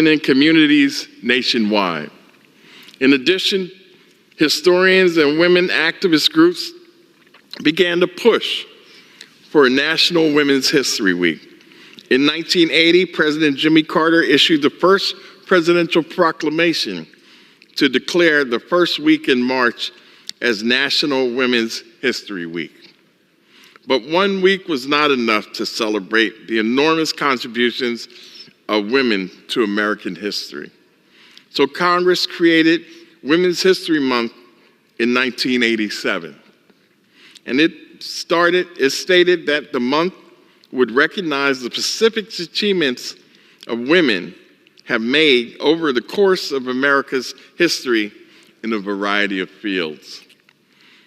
in communities nationwide. In addition, historians and women activist groups began to push for a National Women's History Week. In 1980, President Jimmy Carter issued the first presidential proclamation to declare the first week in March as National Women's History Week. But 1 week was not enough to celebrate the enormous contributions of women to American history. So Congress created Women's History Month in 1987. And it stated that the month would recognize the specific achievements of women have made over the course of America's history in a variety of fields.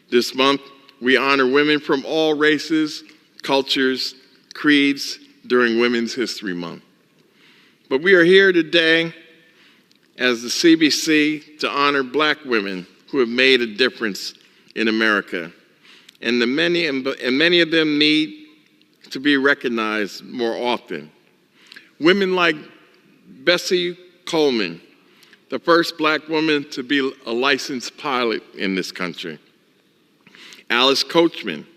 This month, we honor women from all races, cultures, creeds during Women's History Month. But we are here today as the CBC to honor Black women who have made a difference in America. And many of them need to be recognized more often. Women like Bessie Coleman, the first Black woman to be a licensed pilot in this country. Alice Coachman,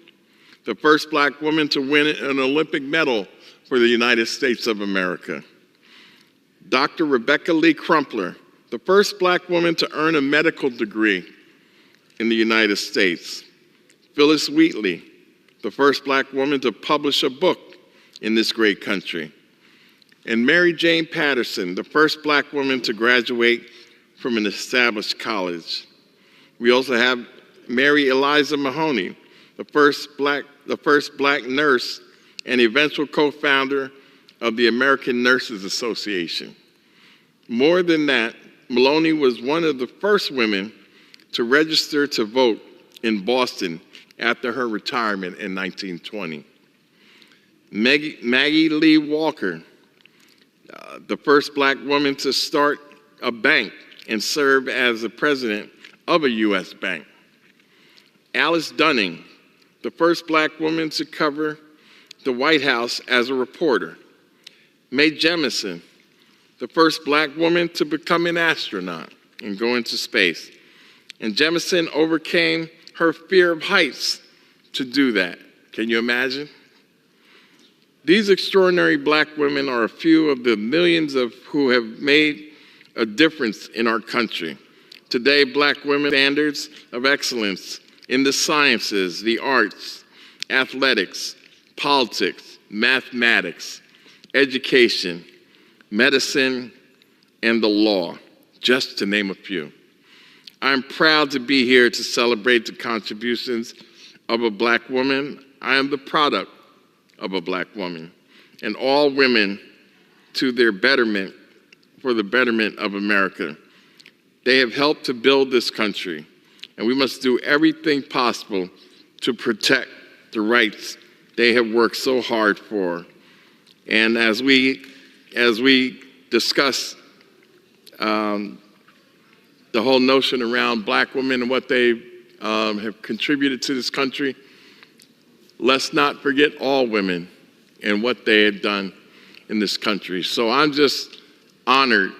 the first Black woman to win an Olympic medal for the United States of America. Dr. Rebecca Lee Crumpler, the first Black woman to earn a medical degree in the United States. Phyllis Wheatley, the first Black woman to publish a book in this great country. And Mary Jane Patterson, the first Black woman to graduate from an established college. We also have Mary Eliza Mahoney, the first black nurse and eventual co-founder of the American Nurses Association. More than that, Maloney was one of the first women to register to vote in Boston after her retirement in 1920. Maggie Lee Walker, the first black woman to start a bank and serve as the president of a U.S. bank. Alice Dunning, the first black woman to cover the White House as a reporter. Mae Jemison, the first black woman to become an astronaut and go into space. And Jemison overcame her fear of heights to do that. Can you imagine? These extraordinary black women are a few of the millions of who have made a difference in our country. Today, black women standards of excellence in the sciences, the arts, athletics, politics, mathematics, education, medicine, and the law, just to name a few. I'm proud to be here to celebrate the contributions of a black woman. I am the product of a black woman, and all women to their betterment, for the betterment of America. They have helped to build this country, and we must do everything possible to protect the rights they have worked so hard for. And as we discuss the whole notion around black women and what they have contributed to this country, let's not forget all women and what they have done in this country. So I'm just honored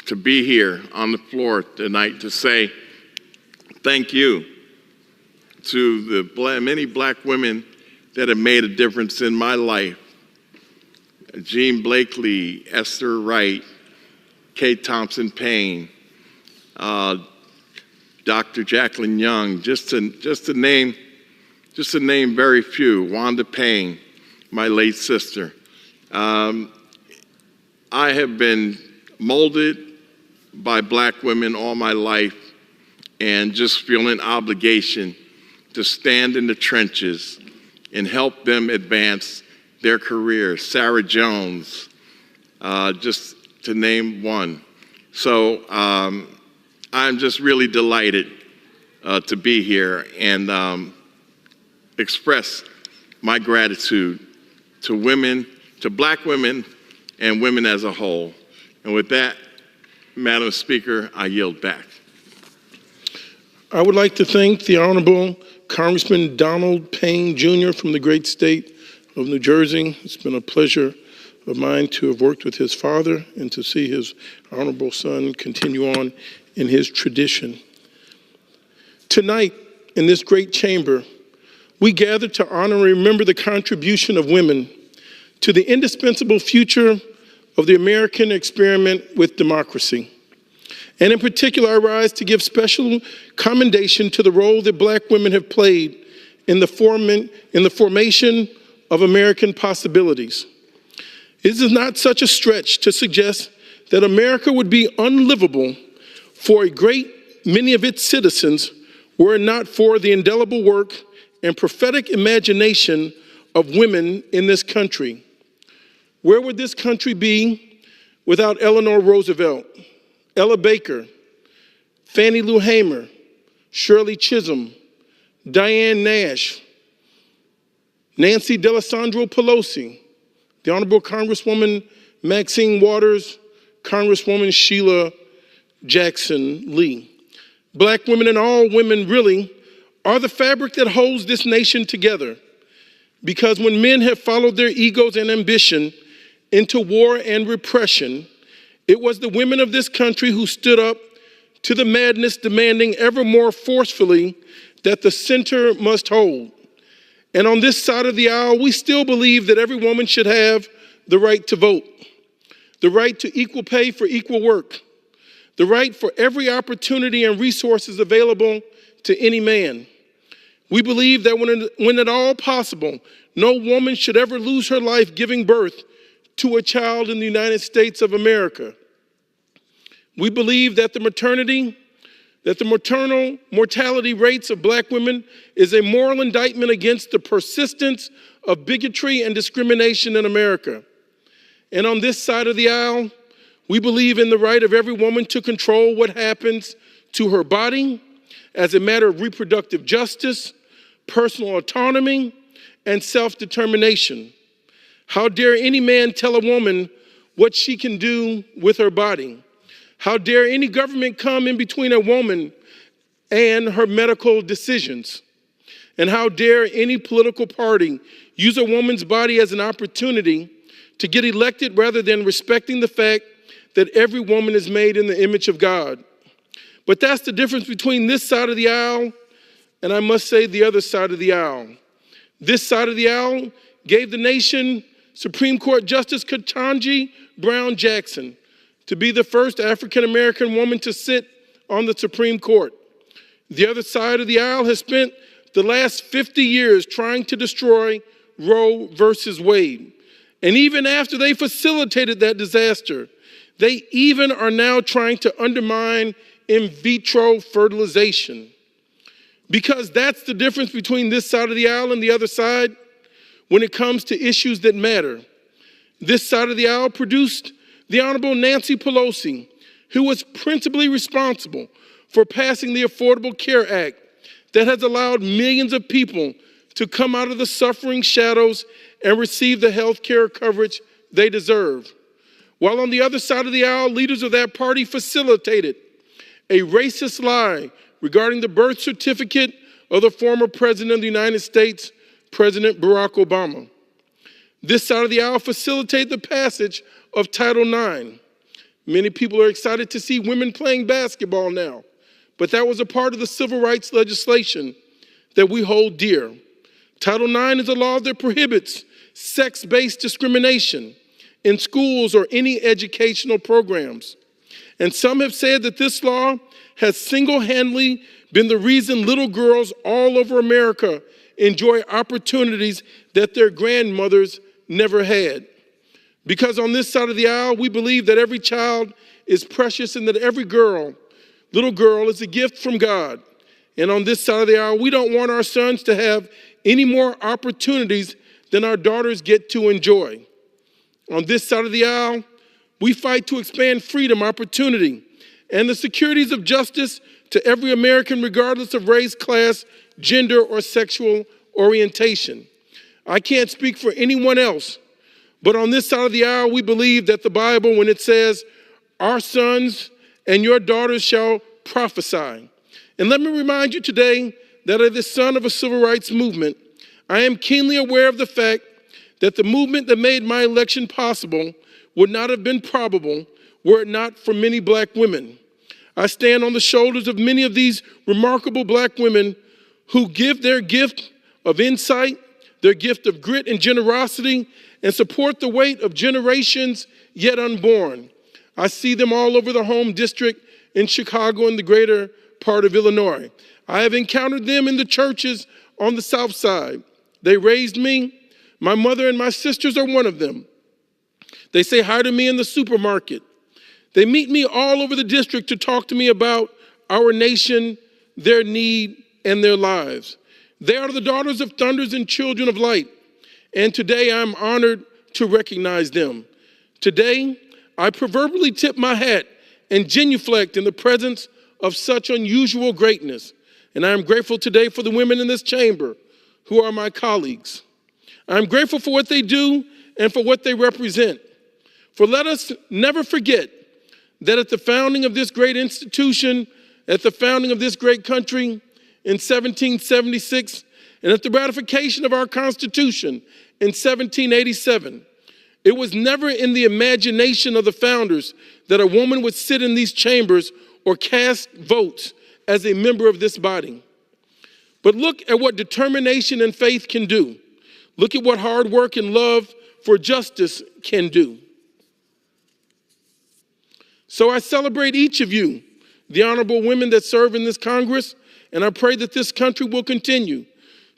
to be here on the floor tonight to say thank you to the many black women that have made a difference in my life. Jean Blakely, Esther Wright, Kate Thompson Payne, Dr. Jacqueline Young, just to name very few. Wanda Payne, my late sister. I have been molded by black women all my life and just feel an obligation to stand in the trenches and help them advance their careers. Sarah Jones, just to name one. So I'm just really delighted to be here and express my gratitude to women, to black women, and women as a whole. And with that, Madam Speaker, I yield back. I would like to thank the Honorable Congressman Donald Payne Jr. from the great state of New Jersey. It's been a pleasure of mine to have worked with his father and to see his honorable son continue on in his tradition. Tonight, in this great chamber, we gather to honor and remember the contribution of women to the indispensable future of the American experiment with democracy. And in particular, I rise to give special commendation to the role that black women have played in the formation of American possibilities. It is not such a stretch to suggest that America would be unlivable for a great many of its citizens were it not for the indelible work and prophetic imagination of women in this country. Where would this country be without Eleanor Roosevelt, Ella Baker, Fannie Lou Hamer, Shirley Chisholm, Diane Nash, Nancy D'Alessandro Pelosi, the Honorable Congresswoman Maxine Waters, Congresswoman Sheila Jackson Lee. Black women and all women really are the fabric that holds this nation together. Because when men have followed their egos and ambition into war and repression, it was the women of this country who stood up to the madness, demanding ever more forcefully that the center must hold. And on this side of the aisle, we still believe that every woman should have the right to vote, the right to equal pay for equal work, the right for every opportunity and resources available to any man. We believe that when at all possible, no woman should ever lose her life giving birth to a child in the United States of America. We believe that the maternal mortality rates of black women is a moral indictment against the persistence of bigotry and discrimination in America. And on this side of the aisle, we believe in the right of every woman to control what happens to her body as a matter of reproductive justice, personal autonomy, and self-determination. How dare any man tell a woman what she can do with her body? How dare any government come in between a woman and her medical decisions? And how dare any political party use a woman's body as an opportunity to get elected rather than respecting the fact that every woman is made in the image of God? But that's the difference between this side of the aisle and, I must say, the other side of the aisle. This side of the aisle gave the nation Supreme Court Justice Ketanji Brown Jackson to be the first African-American woman to sit on the Supreme Court. The other side of the aisle has spent the last 50 years trying to destroy Roe versus Wade. And even after they facilitated that disaster, they even are now trying to undermine in vitro fertilization. Because that's the difference between this side of the aisle and the other side when it comes to issues that matter. This side of the aisle produced the Honorable Nancy Pelosi, who was principally responsible for passing the Affordable Care Act that has allowed millions of people to come out of the suffering shadows and receive the health care coverage they deserve. While on the other side of the aisle, leaders of that party facilitated a racist lie regarding the birth certificate of the former President of the United States, President Barack Obama. This side of the aisle facilitated the passage of Title IX. Many people are excited to see women playing basketball now, but that was a part of the civil rights legislation that we hold dear. Title IX is a law that prohibits sex-based discrimination in schools or any educational programs. And some have said that this law has single-handedly been the reason little girls all over America enjoy opportunities that their grandmothers never had. Because on this side of the aisle, we believe that every child is precious and that every little girl is a gift from God. And on this side of the aisle, we don't want our sons to have any more opportunities than our daughters get to enjoy. On this side of the aisle, we fight to expand freedom, opportunity, and the securities of justice to every American, regardless of race, class, gender, or sexual orientation. I can't speak for anyone else, but on this side of the aisle, we believe that the Bible, when it says, "Our sons and your daughters shall prophesy." And let me remind you today that as the son of a civil rights movement, I am keenly aware of the fact that the movement that made my election possible would not have been probable were it not for many black women. I stand on the shoulders of many of these remarkable black women who give their gift of insight, their gift of grit and generosity, and support the weight of generations yet unborn. I see them all over the home district in Chicago and the greater part of Illinois. I have encountered them in the churches on the South Side. They raised me. My mother and my sisters are one of them. They say hi to me in the supermarket. They meet me all over the district to talk to me about our nation, their need, and their lives. They are the daughters of thunders and children of light. And today I'm honored to recognize them. Today, I proverbially tip my hat and genuflect in the presence of such unusual greatness. And I am grateful today for the women in this chamber who are my colleagues. I'm grateful for what they do and for what they represent. For let us never forget that at the founding of this great institution, at the founding of this great country in 1776, and at the ratification of our Constitution in 1787, it was never in the imagination of the founders that a woman would sit in these chambers or cast votes as a member of this body. But look at what determination and faith can do. Look at what hard work and love for justice can do. So I celebrate each of you, the honorable women that serve in this Congress, and I pray that this country will continue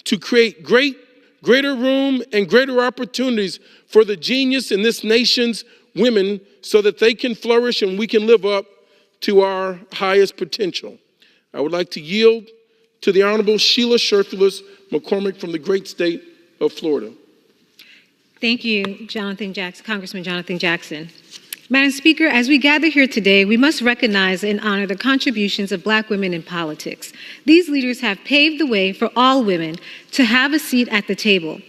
to create greater room and greater opportunities for the genius in this nation's women so that they can flourish and we can live up to our highest potential. I would like to yield to the Honorable Sheila Shurthulis McCormick from the great state of Florida. Thank you, Congressman Jonathan Jackson. Madam Speaker, as we gather here today, we must recognize and honor the contributions of Black women in politics. These leaders have paved the way for all women to have a seat at the table.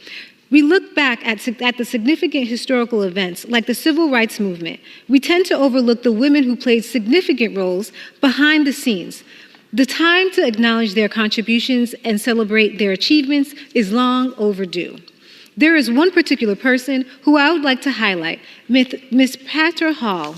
We look back at the significant historical events like the Civil Rights Movement. We tend to overlook the women who played significant roles behind the scenes. The time to acknowledge their contributions and celebrate their achievements is long overdue. There is one particular person who I would like to highlight, Miss Parthra Hall.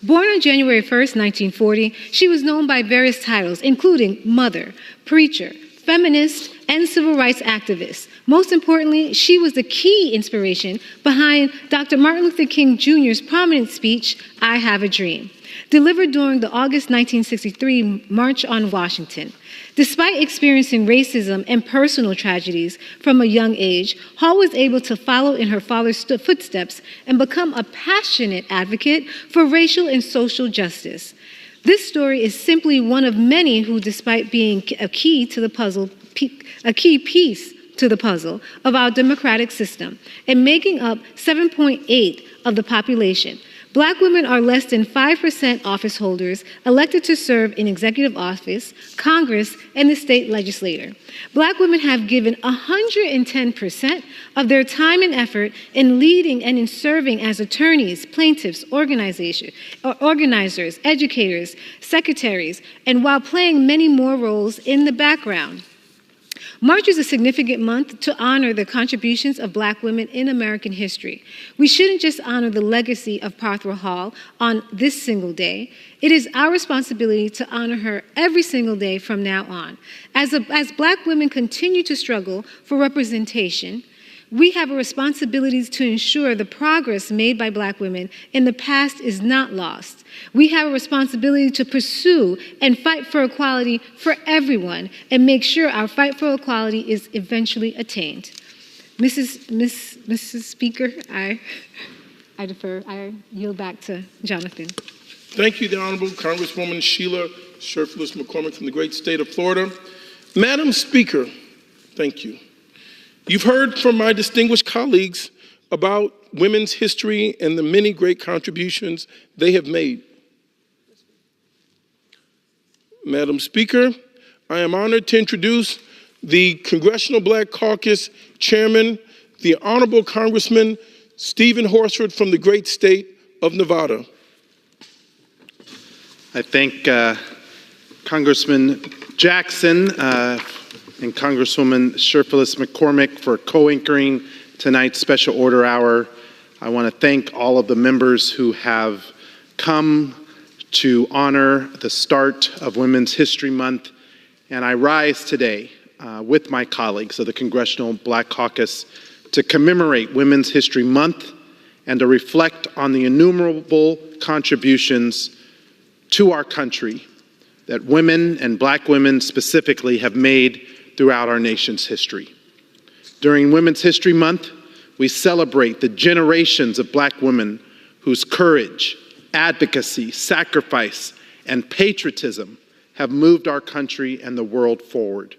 Born on January 1st, 1940, she was known by various titles, including mother, preacher, feminist, and civil rights activist. Most importantly, she was the key inspiration behind Dr. Martin Luther King Jr.'s prominent speech, I Have a Dream, delivered during the August 1963 March on Washington. Despite experiencing racism and personal tragedies from a young age, Hall was able to follow in her father's footsteps and become a passionate advocate for racial and social justice. This story is simply one of many who, despite being a key piece to the puzzle of our democratic system and making up 7.8% of the population, Black women are less than 5% office holders elected to serve in executive office, Congress, and the state legislature. Black women have given 110% of their time and effort in leading and in serving as attorneys, plaintiffs, organizers, educators, secretaries, and while playing many more roles in the background. March is a significant month to honor the contributions of Black women in American history. We shouldn't just honor the legacy of Parthra Hall on this single day. It is our responsibility to honor her every single day from now on. As Black women continue to struggle for representation, we have a responsibility to ensure the progress made by Black women in the past is not lost. We have a responsibility to pursue and fight for equality for everyone and make sure our fight for equality is eventually attained. Mrs. Speaker, I yield back to Jonathan. Thank you, the Honorable Congresswoman Sheila Sherfless McCormick from the great state of Florida. Madam Speaker, thank you. You've heard from my distinguished colleagues about women's history and the many great contributions they have made. Madam Speaker, I am honored to introduce the Congressional Black Caucus Chairman, the Honorable Congressman Stephen Horsford from the great state of Nevada. I thank Congressman Jackson and Congresswoman Sherfless McCormick for co-anchoring tonight's special order hour. I want to thank all of the members who have come to honor the start of Women's History Month. And I rise today with my colleagues of the Congressional Black Caucus to commemorate Women's History Month and to reflect on the innumerable contributions to our country that women and Black women specifically have made throughout our nation's history. During Women's History Month, we celebrate the generations of Black women whose courage, advocacy, sacrifice, and patriotism have moved our country and the world forward.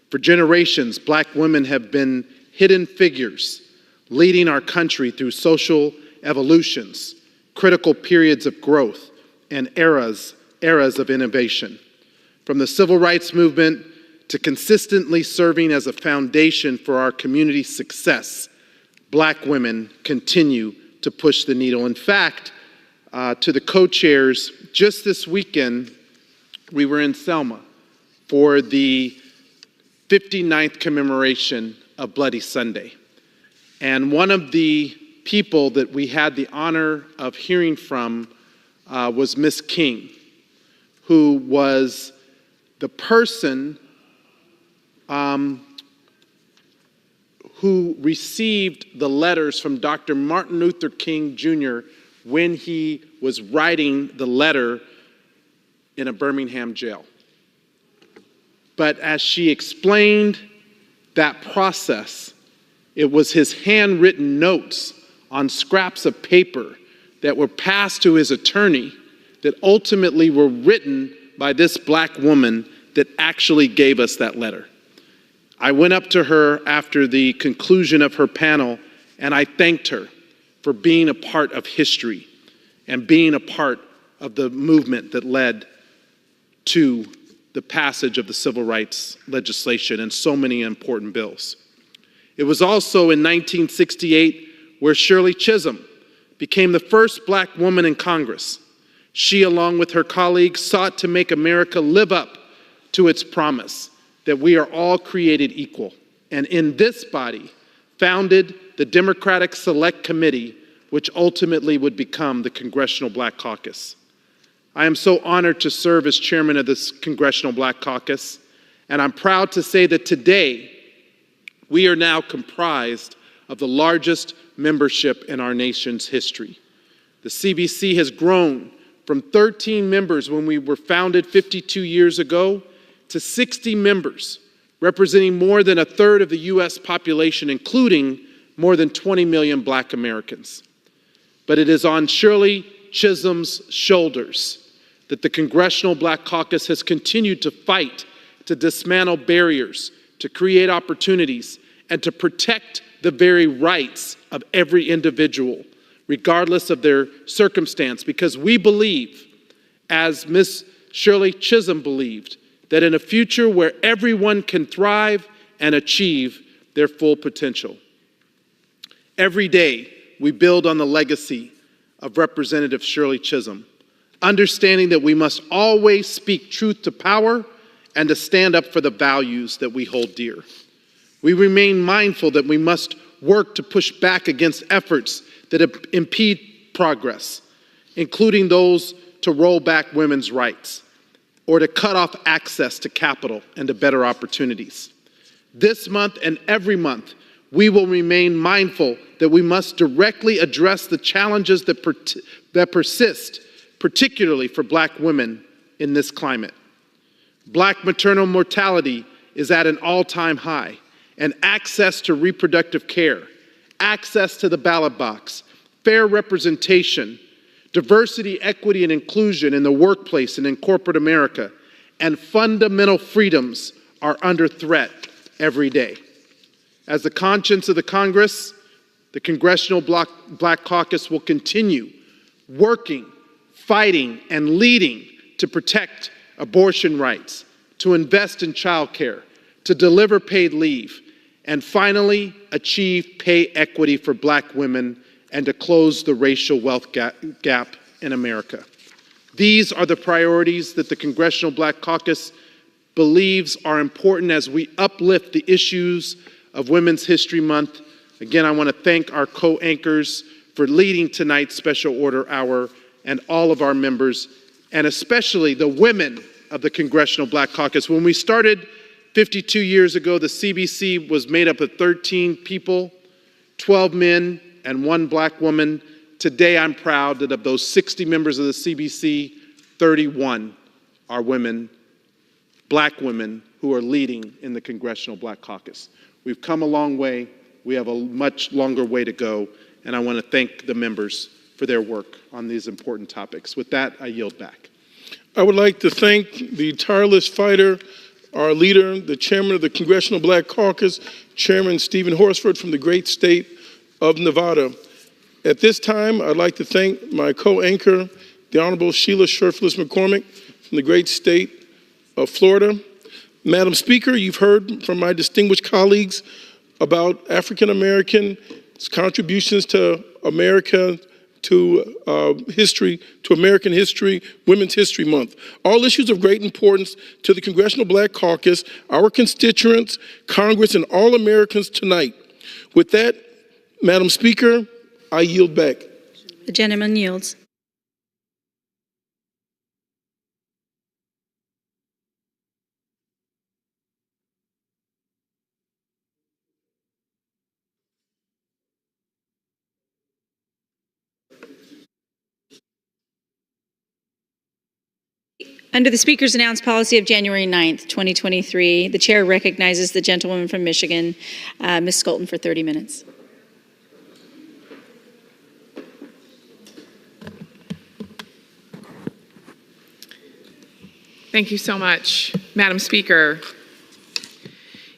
For generations, Black women have been hidden figures, leading our country through social evolutions, critical periods of growth, and eras of innovation. From the Civil Rights Movement to consistently serving as a foundation for our community's success, Black women continue to push the needle. In fact, to the co-chairs, just this weekend, we were in Selma for the 59th commemoration of Bloody Sunday. And one of the people that we had the honor of hearing from was Miss King, who was the person who received the letters from Dr. Martin Luther King Jr. when he was writing the letter in a Birmingham jail. But as she explained that process, it was his handwritten notes on scraps of paper that were passed to his attorney that ultimately were written by this Black woman that actually gave us that letter. I went up to her after the conclusion of her panel and I thanked her for being a part of history and being a part of the movement that led to the passage of the civil rights legislation and so many important bills. It was also in 1968 where Shirley Chisholm became the first black woman in Congress. She, along with her colleagues, sought to make America live up to its promise that we are all created equal, and in this body founded the Democratic Select Committee, which ultimately would become the Congressional Black Caucus. I am so honored to serve as chairman of this Congressional Black Caucus, and I'm proud to say that today we are now comprised of the largest membership in our nation's history. The CBC has grown from 13 members when we were founded 52 years ago to 60 members, representing more than a third of the U.S. population, including more than 20 million black Americans. But it is on Shirley Chisholm's shoulders that the Congressional Black Caucus has continued to fight to dismantle barriers, to create opportunities, and to protect the very rights of every individual, regardless of their circumstance, because we believe, as Ms. Shirley Chisholm believed, that in a future where everyone can thrive and achieve their full potential. Every day, we build on the legacy of Representative Shirley Chisholm, understanding that we must always speak truth to power and to stand up for the values that we hold dear. We remain mindful that we must work to push back against efforts that impede progress, including those to roll back women's rights or to cut off access to capital and to better opportunities. This month and every month, we will remain mindful that we must directly address the challenges that persist, particularly for black women in this climate. Black maternal mortality is at an all-time high, and access to reproductive care, access to the ballot box, fair representation, diversity, equity, and inclusion in the workplace and in corporate America, and fundamental freedoms are under threat every day. As the conscience of the Congress, the Congressional Black Caucus will continue working, fighting, and leading to protect abortion rights, to invest in child care, to deliver paid leave, and finally achieve pay equity for black women and to close the racial wealth gap in America. These are the priorities that the Congressional Black Caucus believes are important as we uplift the issues of Women's History Month. Again, I want to thank our co-anchors for leading tonight's special order hour and all of our members, and especially the women of the Congressional Black Caucus. When we started 52 years ago, the CBC was made up of 13 people, 12 men, and 1 black woman. Today, I'm proud that of those 60 members of the CBC, 31 are women, black women, who are leading in the Congressional Black Caucus. We've come a long way. We have a much longer way to go, and I want to thank the members for their work on these important topics. With that, I yield back. I would like to thank the tireless fighter, our leader, the chairman of the Congressional Black Caucus, Chairman Stephen Horsford from the great state of Nevada. At this time, I'd like to thank my co-anchor, the Honorable Sheila Sherfilis McCormick from the great state of Florida. Madam Speaker, you've heard from my distinguished colleagues about African Americans' contributions to America, to history, to American history, Women's History Month. All issues of great importance to the Congressional Black Caucus, our constituents, Congress, and all Americans tonight. With that, Madam Speaker, I yield back. The gentleman yields. Under the Speaker's announced policy of January 9th, 2023, the Chair recognizes the gentlewoman from Michigan, Ms. Skolton, for 30 minutes. Thank you so much, Madam Speaker.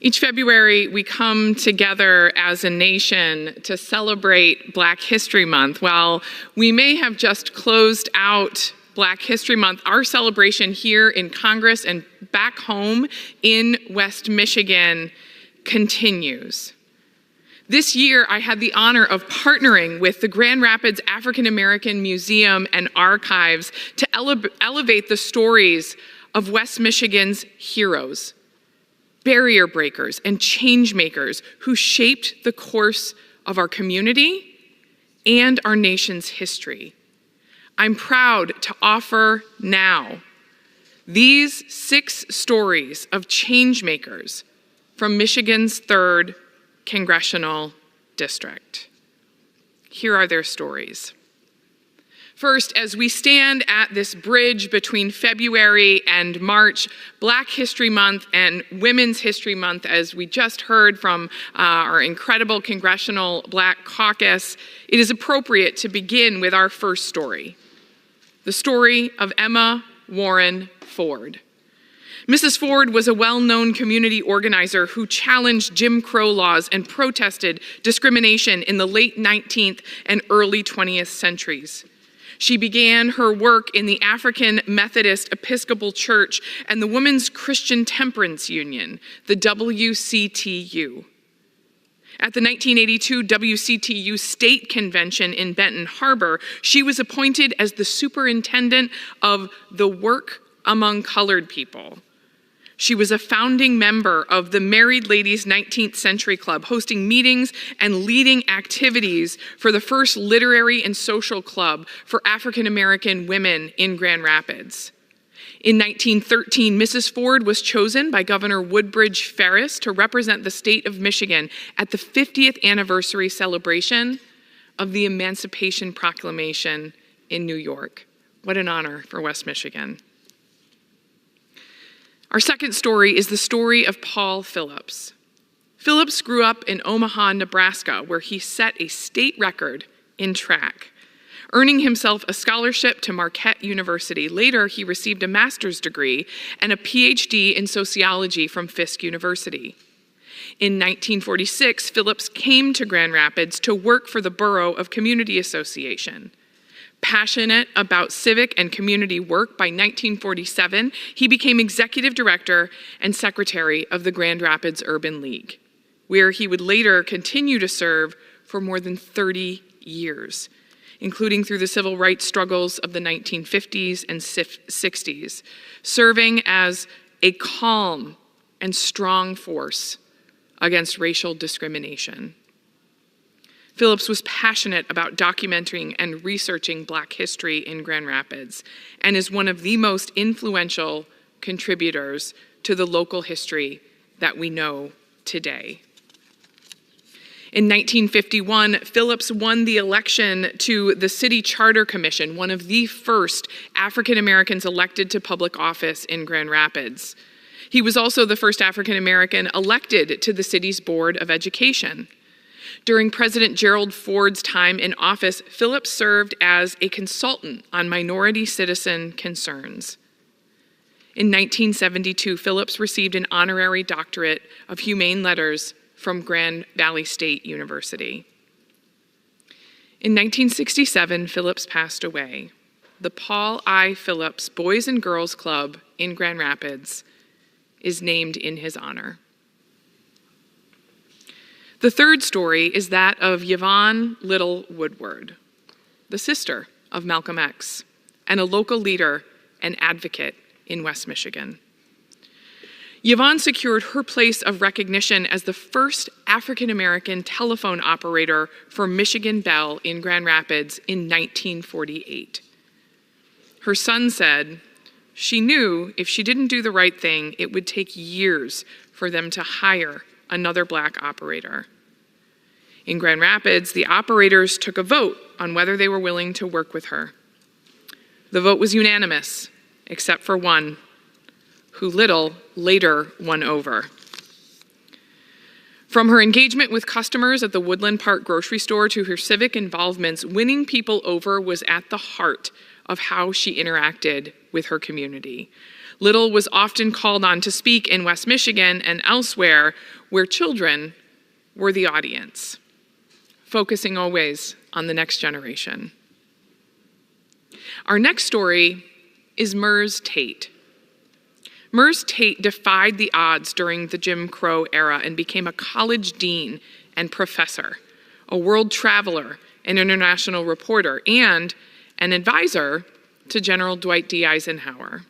Each February, we come together as a nation to celebrate Black History Month. While we may have just closed out Black History Month, our celebration here in Congress and back home in West Michigan continues. This year, I had the honor of partnering with the Grand Rapids African American Museum and Archives to elevate the stories of West Michigan's heroes, barrier breakers, and change makers who shaped the course of our community and our nation's history. I'm proud to offer now these 6 stories of change makers from Michigan's 3rd Congressional District. Here are their stories. First, as we stand at this bridge between February and March, Black History Month and Women's History Month, as we just heard from our incredible Congressional Black Caucus, it is appropriate to begin with our first story, the story of Emma Warren Ford. Mrs. Ford was a well-known community organizer who challenged Jim Crow laws and protested discrimination in the late 19th and early 20th centuries. She began her work in the African Methodist Episcopal Church and the Women's Christian Temperance Union, the WCTU. At the 1982 WCTU State Convention in Benton Harbor, she was appointed as the superintendent of the work among colored people. She was a founding member of the Married Ladies 19th Century Club, hosting meetings and leading activities for the first literary and social club for African American women in Grand Rapids. In 1913, Mrs. Ford was chosen by Governor Woodbridge Ferris to represent the state of Michigan at the 50th anniversary celebration of the Emancipation Proclamation in New York. What an honor for West Michigan. Our second story is the story of Paul Phillips. Phillips grew up in Omaha, Nebraska, where he set a state record in track, earning himself a scholarship to Marquette University. Later, he received a master's degree and a PhD in sociology from Fisk University. In 1946, Phillips came to Grand Rapids to work for the Borough of Community Association. Passionate about civic and community work, by 1947, he became executive director and secretary of the Grand Rapids Urban League, where he would later continue to serve for more than 30 years, including through the civil rights struggles of the 1950s and 60s, serving as a calm and strong force against racial discrimination. Phillips was passionate about documenting and researching Black history in Grand Rapids and is one of the most influential contributors to the local history that we know today. In 1951, Phillips won the election to the City Charter Commission, one of the first African Americans elected to public office in Grand Rapids. He was also the first African American elected to the city's Board of Education. During President Gerald Ford's time in office, Phillips served as a consultant on minority citizen concerns. In 1972, Phillips received an honorary doctorate of humane letters from Grand Valley State University. In 1967, Phillips passed away. The Paul I. Phillips Boys and Girls Club in Grand Rapids is named in his honor. The third story is that of Yvonne Little Woodward, the sister of Malcolm X, and a local leader and advocate in West Michigan. Yvonne secured her place of recognition as the first African American telephone operator for Michigan Bell in Grand Rapids in 1948. Her son said she knew if she didn't do the right thing, it would take years for them to hire another Black operator. In Grand Rapids, the operators took a vote on whether they were willing to work with her. The vote was unanimous, except for one, who Little later won over. From her engagement with customers at the Woodland Park grocery store to her civic involvements, winning people over was at the heart of how she interacted with her community. Little was often called on to speak in West Michigan and elsewhere where children were the audience, focusing always on the next generation. Our next story is Murs Tate. Murs Tate defied the odds during the Jim Crow era and became a college dean and professor, a world traveler, an international reporter, and an advisor to General Dwight D. Eisenhower.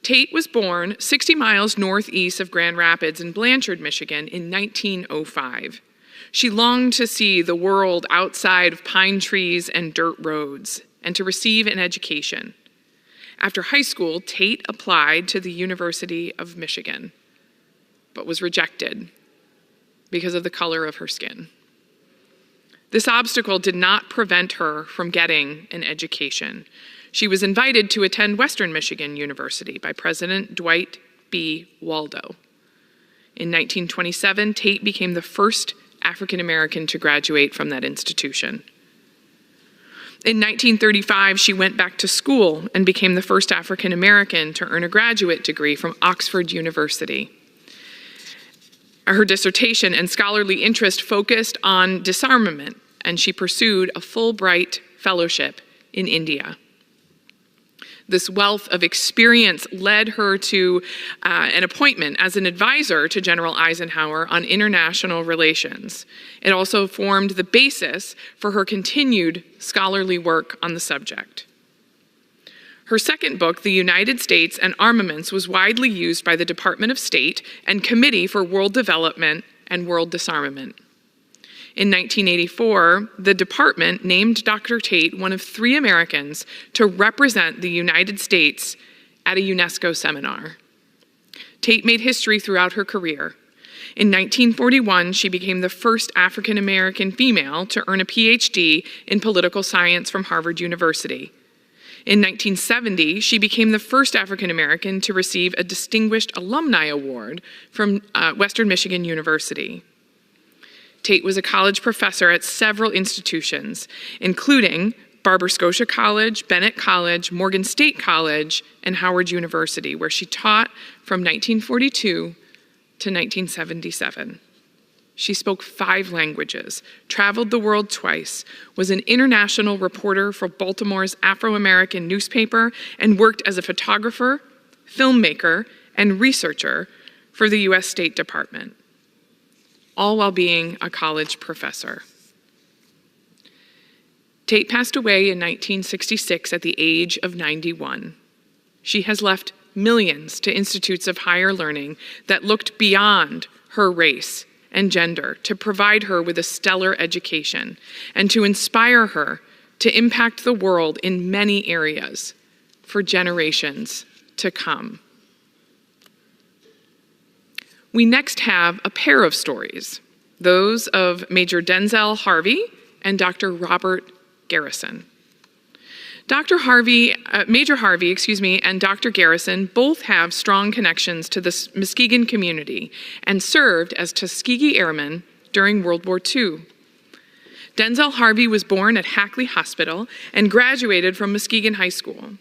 Tate was born 60 miles northeast of Grand Rapids in Blanchard, Michigan in 1905. She longed to see the world outside of pine trees and dirt roads and to receive an education. After high school, Tate applied to the University of Michigan, but was rejected because of the color of her skin. This obstacle did not prevent her from getting an education. She was invited to attend Western Michigan University by President Dwight B. Waldo. In 1927, Tate became the first African American to graduate from that institution. In 1935, she went back to school and became the first African American to earn a graduate degree from Oxford University. Her dissertation and scholarly interest focused on disarmament, and she pursued a Fulbright fellowship in India. This wealth of experience led her to an appointment as an advisor to General Eisenhower on international relations. It also formed the basis for her continued scholarly work on the subject. Her second book, The United States and Armaments, was widely used by the Department of State and Committee for World Development and World Disarmament. In 1984, the department named Dr. Tate one of 3 Americans to represent the United States at a UNESCO seminar. Tate made history throughout her career. In 1941, she became the first African American female to earn a PhD in political science from Harvard University. In 1970, she became the first African American to receive a Distinguished Alumni Award from Western Michigan University. Tate was a college professor at several institutions, including Barber Scotia College, Bennett College, Morgan State College, and Howard University, where she taught from 1942 to 1977. She spoke 5 languages, traveled the world twice, was an international reporter for Baltimore's Afro-American newspaper, and worked as a photographer, filmmaker, and researcher for the U.S. State Department, all while being a college professor. Tate passed away in 1966 at the age of 91. She has left millions to institutes of higher learning that looked beyond her race and gender to provide her with a stellar education and to inspire her to impact the world in many areas for generations to come. We next have a pair of stories, those of Major Denzel Harvey and Dr. Robert Garrison. Major Harvey, and Dr. Garrison both have strong connections to the Muskegon community and served as Tuskegee Airmen during World War II. Denzel Harvey was born at Hackley Hospital and graduated from Muskegon High School.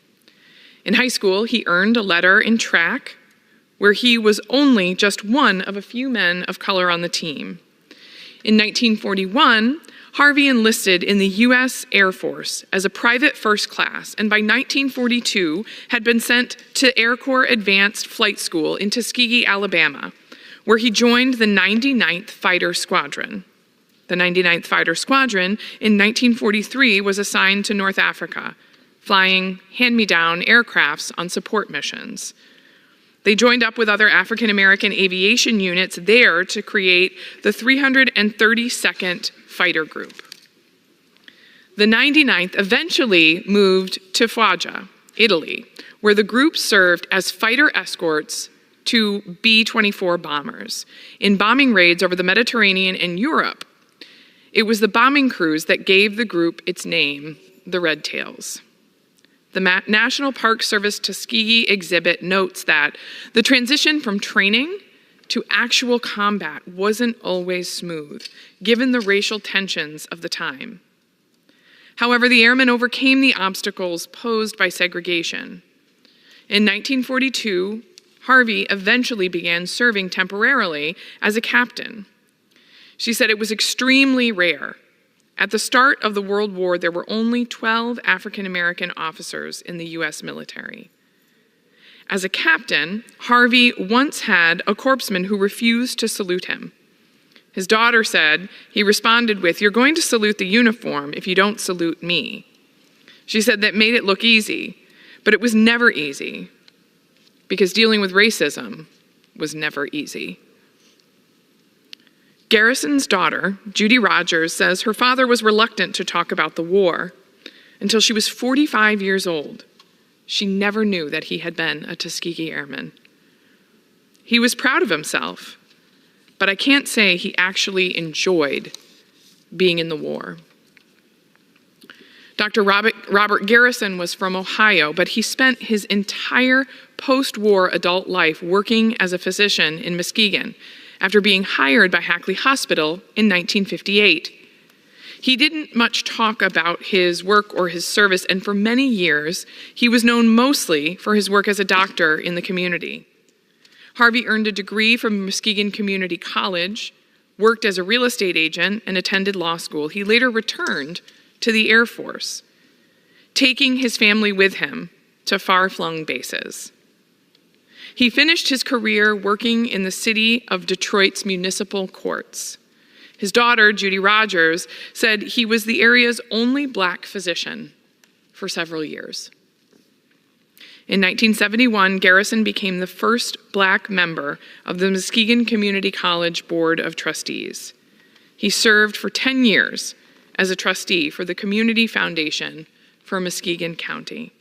In high school, he earned a letter in track, where he was only just one of a few men of color on the team. In 1941, Harvey enlisted in the U.S. Air Force as a private first class, and by 1942 had been sent to Air Corps Advanced Flight School in Tuskegee, Alabama, where he joined the 99th Fighter Squadron. The 99th Fighter Squadron in 1943 was assigned to North Africa, flying hand-me-down aircrafts on support missions. They joined up with other African American aviation units there to create the 332nd Fighter Group. The 99th eventually moved to Foggia, Italy, where the group served as fighter escorts to B-24 bombers in bombing raids over the Mediterranean and Europe. It was the bombing crews that gave the group its name, the Red Tails. The National Park Service Tuskegee exhibit notes that the transition from training to actual combat wasn't always smooth, given the racial tensions of the time. However, the airmen overcame the obstacles posed by segregation. In 1942, Harvey eventually began serving temporarily as a captain. She said it was extremely rare. At the start of the World War, there were only 12 African American officers in the U.S. military. As a captain, Harvey once had a corpsman who refused to salute him. His daughter said he responded with, "You're going to salute the uniform if you don't salute me." She said that made it look easy, but it was never easy, because dealing with racism was never easy. Garrison's daughter, Judy Rogers, says her father was reluctant to talk about the war until she was 45 years old. She never knew that he had been a Tuskegee Airman. He was proud of himself, but I can't say he actually enjoyed being in the war. Dr. Robert Garrison was from Ohio, but he spent his entire post-war adult life working as a physician in Muskegon after being hired by Hackley Hospital in 1958. He didn't much talk about his work or his service, and for many years, he was known mostly for his work as a doctor in the community. Harvey earned a degree from Muskegon Community College, worked as a real estate agent, and attended law school. He later returned to the Air Force, taking his family with him to far-flung bases. He finished his career working in the city of Detroit's municipal courts. His daughter, Judy Rogers, said he was the area's only black physician for several years. In 1971, Garrison became the first black member of the Muskegon Community College Board of Trustees. He served for 10 years as a trustee for the Community Foundation for Muskegon County.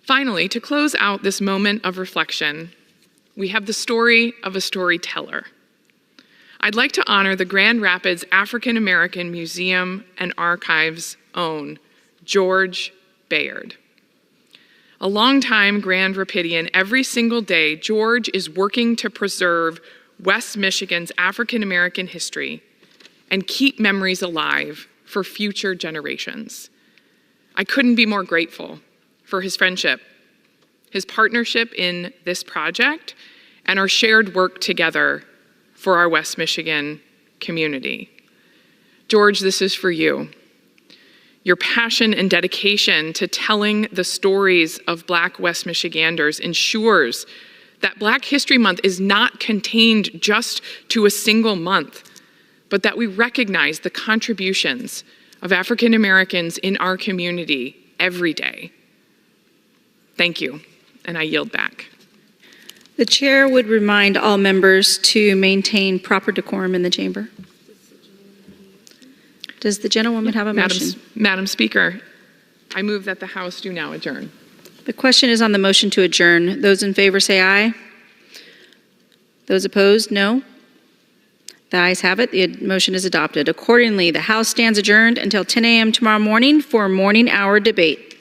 Finally, to close out this moment of reflection, we have the story of a storyteller. I'd like to honor the Grand Rapids African American Museum and Archives' own George Bayard. A longtime Grand Rapidian, every single day, George is working to preserve West Michigan's African American history and keep memories alive for future generations. I couldn't be more grateful for his friendship, his partnership in this project, and our shared work together for our West Michigan community. George, this is for you. Your passion and dedication to telling the stories of Black West Michiganders ensures that Black History Month is not contained just to a single month, but that we recognize the contributions of African Americans in our community every day. Thank you, and I yield back. The chair would remind all members to maintain proper decorum in the chamber. Does the gentlewoman have a motion? Madam Speaker, I move that the House do now adjourn. The question is on the motion to adjourn. Those in favor say aye. Those opposed, no. The ayes have it. The motion is adopted. Accordingly, the House stands adjourned until 10 a.m. tomorrow morning for morning hour debate.